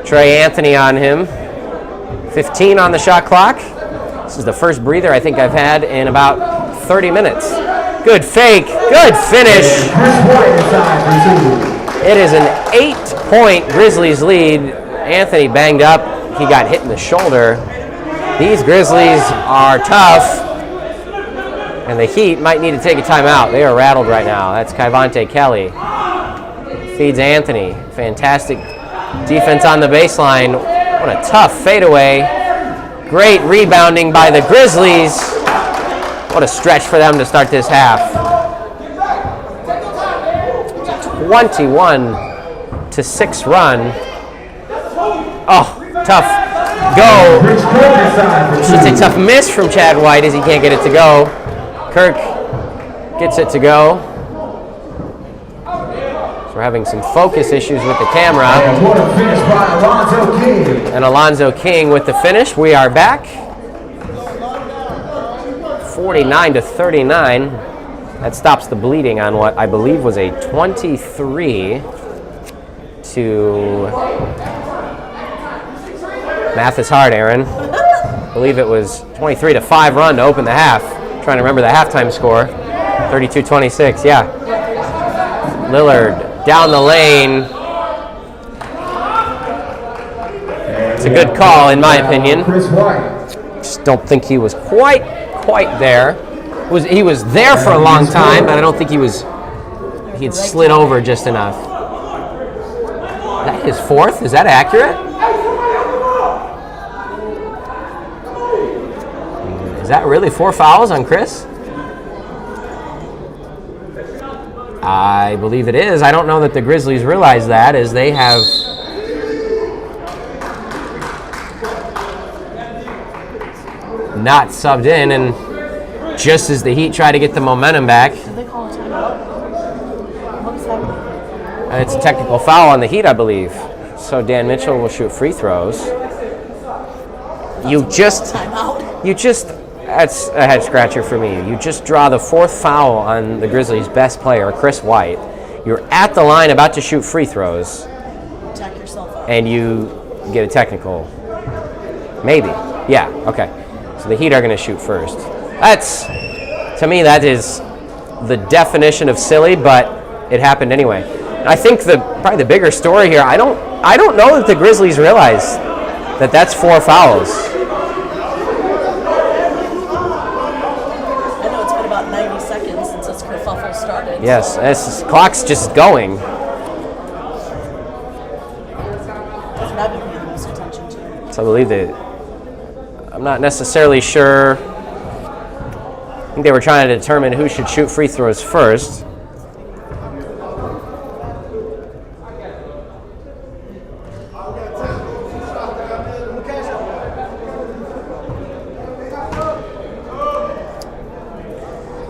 C: Trey Anthony on him. 15 on the shot clock. This is the first breather I think I've had in about 30 minutes. Good fake, good finish. It is an 8-point Grizzlies lead. Anthony banged up. He got hit in the shoulder. These Grizzlies are tough. And the Heat might need to take a timeout. They are rattled right now. That's Kyvonte Kelly. Feeds Anthony. Fantastic defense on the baseline. What a tough fadeaway. Great rebounding by the Grizzlies. What a stretch for them to start this half. 21-6 run. Oh, tough go. Should say tough miss from Chad White as he can't get it to go. Kirk gets it to go. So we're having some focus issues with the camera. And Alonzo King with the finish. We are back. 49 to 39. That stops the bleeding on what I believe was a 23 to... Math is hard, Aaron. I believe it was 23 to 5 run to open the half. Trying to remember the halftime score. 32-26, yeah. Lillard down the lane. It's a good call, in my opinion. Just don't think he was quite there. He was there for a long time, but I don't think he had slid over just enough. Is that his fourth? Is that accurate? Is that really 4 fouls on Chris? I believe it is. I don't know that the Grizzlies realize that, as they have not subbed in, and just as the Heat try to get the momentum back.
E: Did they call a timeout? What is that?
C: It's a technical foul on the Heat, I believe. So Dan Mitchell will shoot free throws. That's a head scratcher for me. You just draw the 4th foul on the Grizzlies' best player, Chris White. You're at the line about to shoot free throws.
E: Check yourself out.
C: And you get a technical. Maybe. Yeah, okay. So the Heat are going to shoot first. To me, that is the definition of silly, but it happened anyway. And I think probably the bigger story here, I don't know that the Grizzlies realize that that's 4 fouls. Yes, this clock's just going.
E: That's what I've been paying the most attention to.
C: So I believe that. I'm not necessarily sure. I think they were trying to determine who should shoot free throws first.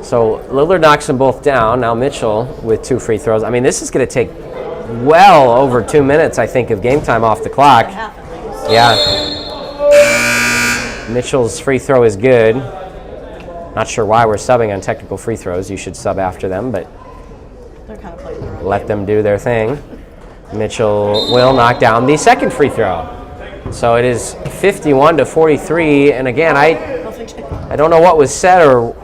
C: So Lillard knocks them both down. Now Mitchell with 2 free throws. I mean, this is going to take well over 2 minutes, I think, of game time off the clock. Yeah. Mitchell's free throw is good. Not sure why we're subbing on technical free throws. You should sub after them, but let them do their thing. Mitchell will knock down the second free throw. So it is 51 to 43. And again, I don't know what was said, or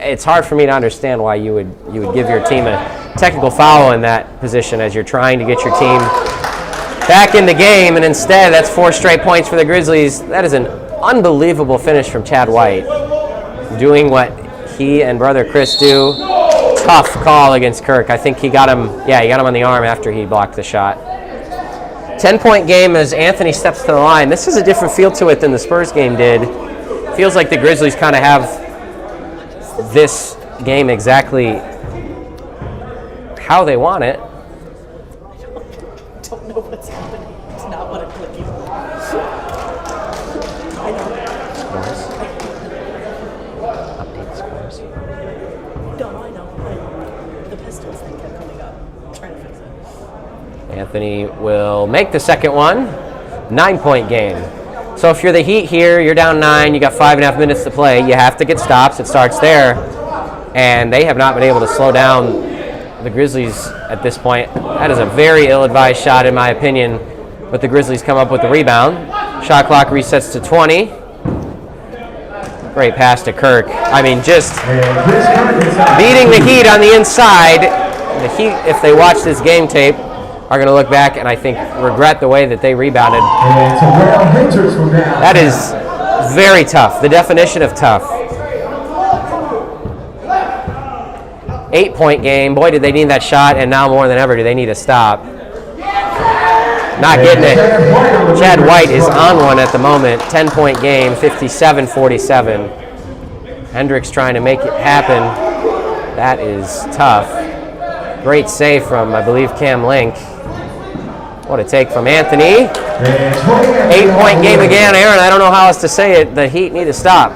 C: it's hard for me to understand why you would give your team a technical foul in that position as you're trying to get your team back in the game, and instead that's 4 straight points for the Grizzlies. That is an unbelievable finish from Chad White, doing what he and brother Chris do. Tough call against Kirk. I think he got him on the arm after he blocked the shot. 10-point game as Anthony steps to the line. This is a different feel to it than the Spurs game did. Feels like the Grizzlies kind of have this game exactly how they want it.
F: don't know what's happening. It's not what I'm clicking. I know.
C: Update scores.
F: No, I know. The Pistons thing kept coming up. I'm trying to fix it.
C: Anthony will make the second one. 9-point game. So if you're the Heat here, you're down 9, you got 5.5 minutes to play, you have to get stops. It starts there. And they have not been able to slow down the Grizzlies at this point. That is a very ill-advised shot in my opinion. But the Grizzlies come up with the rebound. Shot clock resets to 20. Great pass to Kirk. I mean, just beating the Heat on the inside. The Heat, if they watch this game tape, are going to look back and I think regret the way that they rebounded. That is very tough. The definition of tough. 8-point game. Boy, did they need that shot, and now more than ever do they need a stop. Not getting it. Chad White is on one at the moment. 10-point game, 57-47. Hendricks trying to make it happen. That is tough. Great save from, I believe, Cam Link. What a take from Anthony. 8-point game again, Aaron. I don't know how else to say it. The Heat need to stop.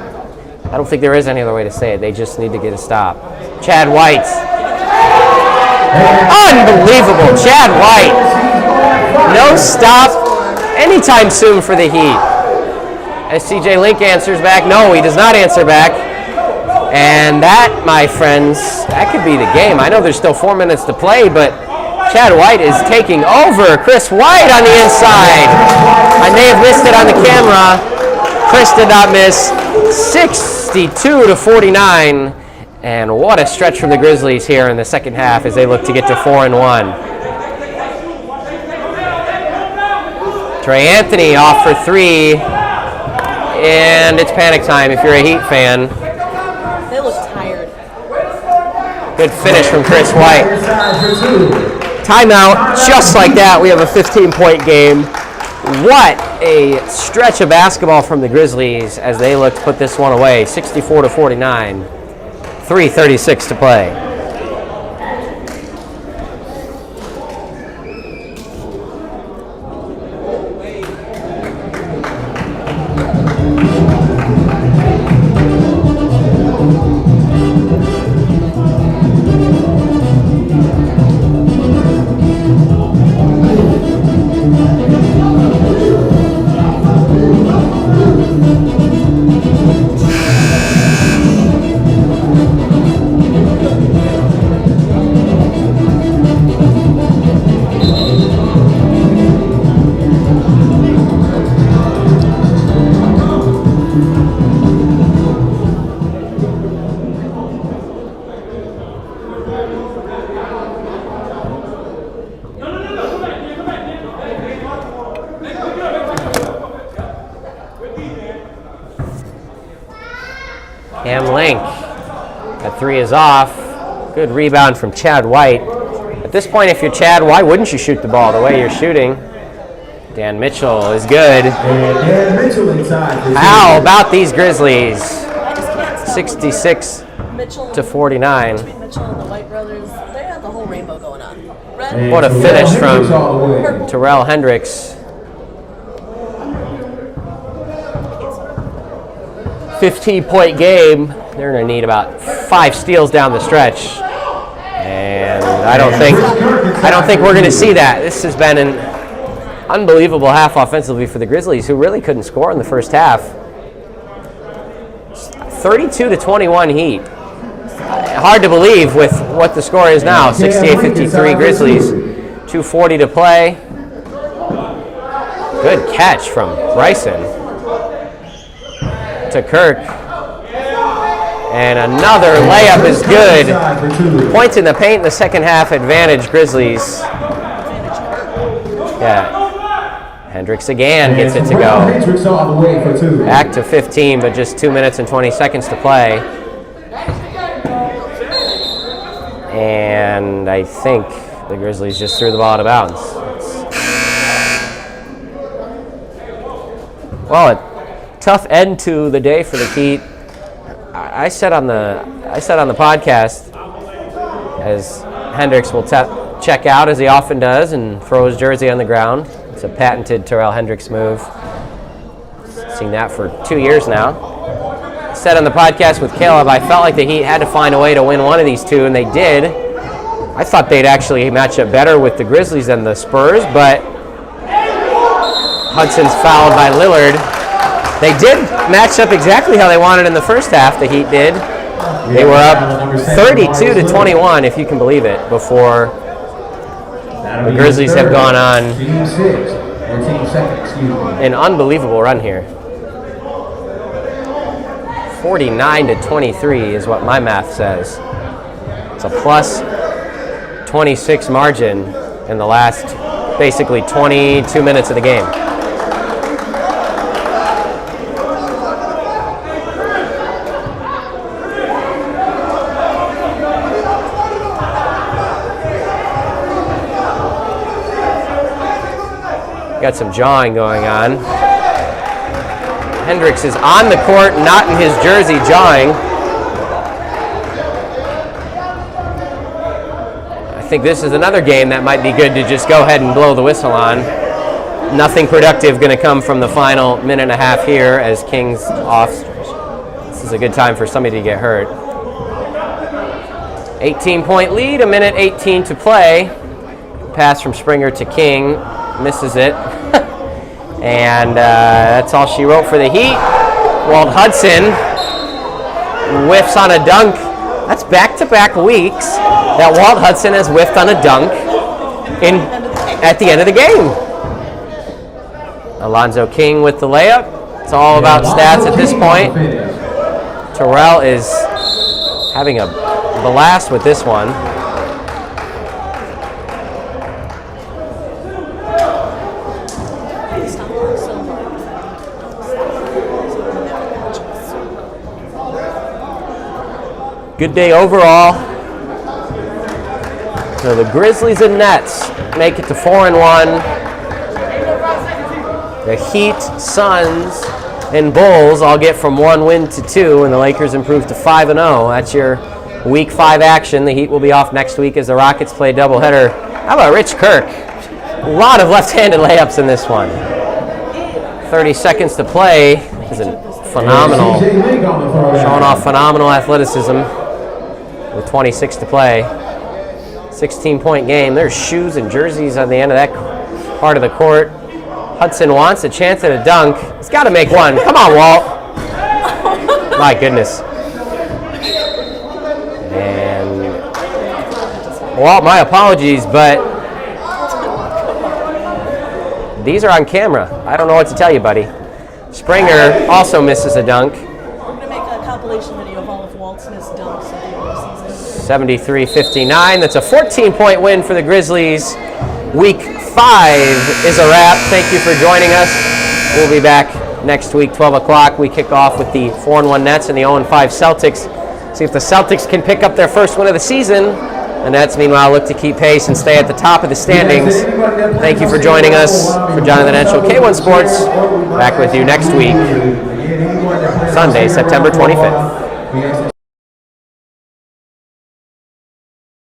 C: I don't think there is any other way to say it. They just need to get a stop. Chad White. Unbelievable. Chad White. No stop anytime soon for the Heat. As CJ Link answers back, no, he does not answer back. And that, my friends, that could be the game. I know there's still 4 minutes to play, but Chad White is taking over. Chris White on the inside. I may have missed it on the camera. Chris did not miss. 62-49. And what a stretch from the Grizzlies here in the second half as they look to get to 4-1. Trey Anthony off for 3. And it's panic time if you're a Heat fan.
F: They look tired.
C: Good finish from Chris White. Timeout, just like that. We have a 15-point game. What a stretch of basketball from the Grizzlies as they look to put this one away. 64-49. 3:36 to play. Cam Link. That 3 is off. Good rebound from Chad White. At this point, if you're Chad, why wouldn't you shoot the ball the way you're shooting? Dan Mitchell is good. How about these Grizzlies? 66-49.
F: Between Mitchell and the White brothers, they have the whole rainbow going on. Red.
C: What a finish from Terrell Hendricks. 15-point game. They're going to need about 5 steals down the stretch. And I don't think we're going to see that. This has been an unbelievable half offensively for the Grizzlies, who really couldn't score in the first half. 32-21 Heat. Hard to believe with what the score is now. 68-53 Grizzlies. 2:40 to play. Good catch from Bryson to Kirk. And another layup is good. Points in the paint in the second half. Advantage Grizzlies. Yeah. Hendricks again gets it to go. Back to 15, but just 2 minutes and 20 seconds to play. And I think the Grizzlies just threw the ball out of bounds. Well, a tough end to the day for the Heat. I said on the podcast, as Hendricks will check out, as he often does, and throw his jersey on the ground. It's a patented Terrell Hendricks move. Seen that for 2 years now. Said on the podcast with Caleb, I felt like the Heat had to find a way to win one of these two, and they did. I thought they'd actually match up better with the Grizzlies than the Spurs, but Hudson's fouled by Lillard. They did match up exactly how they wanted in the first half, the Heat did. They were up 32-21, if you can believe it, before the Grizzlies have gone on an unbelievable run here. 49-23 is what my math says. It's a plus 26 margin in the last basically 22 minutes of the game. Got some jawing going on. Hendricks is on the court, not in his jersey, jawing. I think this is another game that might be good to just go ahead and blow the whistle on. Nothing productive going to come from the final minute and a half here as King's off. This is a good time for somebody to get hurt. 18-point lead, a minute 18 to play. Pass from Springer to King. Misses it. And that's all she wrote for the Heat. Walt Hudson whiffs on a dunk. That's back-to-back weeks that Walt Hudson has whiffed on a dunk at the end of the game. Alonzo King with the layup. It's all about stats at this point. Terrell is having a blast with this one. Good day overall. So the Grizzlies and Nets make it to 4-1. The Heat, Suns, and Bulls all get from 1 win to 2, and the Lakers improve to 5-0. That's your Week 5 action. The Heat will be off next week as the Rockets play a doubleheader. How about Rich Kirk? A lot of left-handed layups in this one. 30 seconds to play. Is a phenomenal, showing off phenomenal athleticism. With 26 to play. 16-point game. There's shoes and jerseys on the end of that part of the court. Hudson wants a chance at a dunk. He's got to make one. Come on, Walt. My goodness. And Walt, my apologies, but these are on camera. I don't know what to tell you, buddy. Springer also misses a dunk.
F: We're going to make a compilation video of all of Walt's missed dunks at the end of the season.
C: 73-59. That's a 14-point win for the Grizzlies. Week 5 is a wrap. Thank you for joining us. We'll be back next week, 12 o'clock. We kick off with the 4-1 Nets and the 0-5 Celtics. See if the Celtics can pick up their first win of the season. The Nets, meanwhile, look to keep pace and stay at the top of the standings. Thank you for joining us. For Jonathan Enschel, K1 Sports, back with you next week, Sunday, September 25th.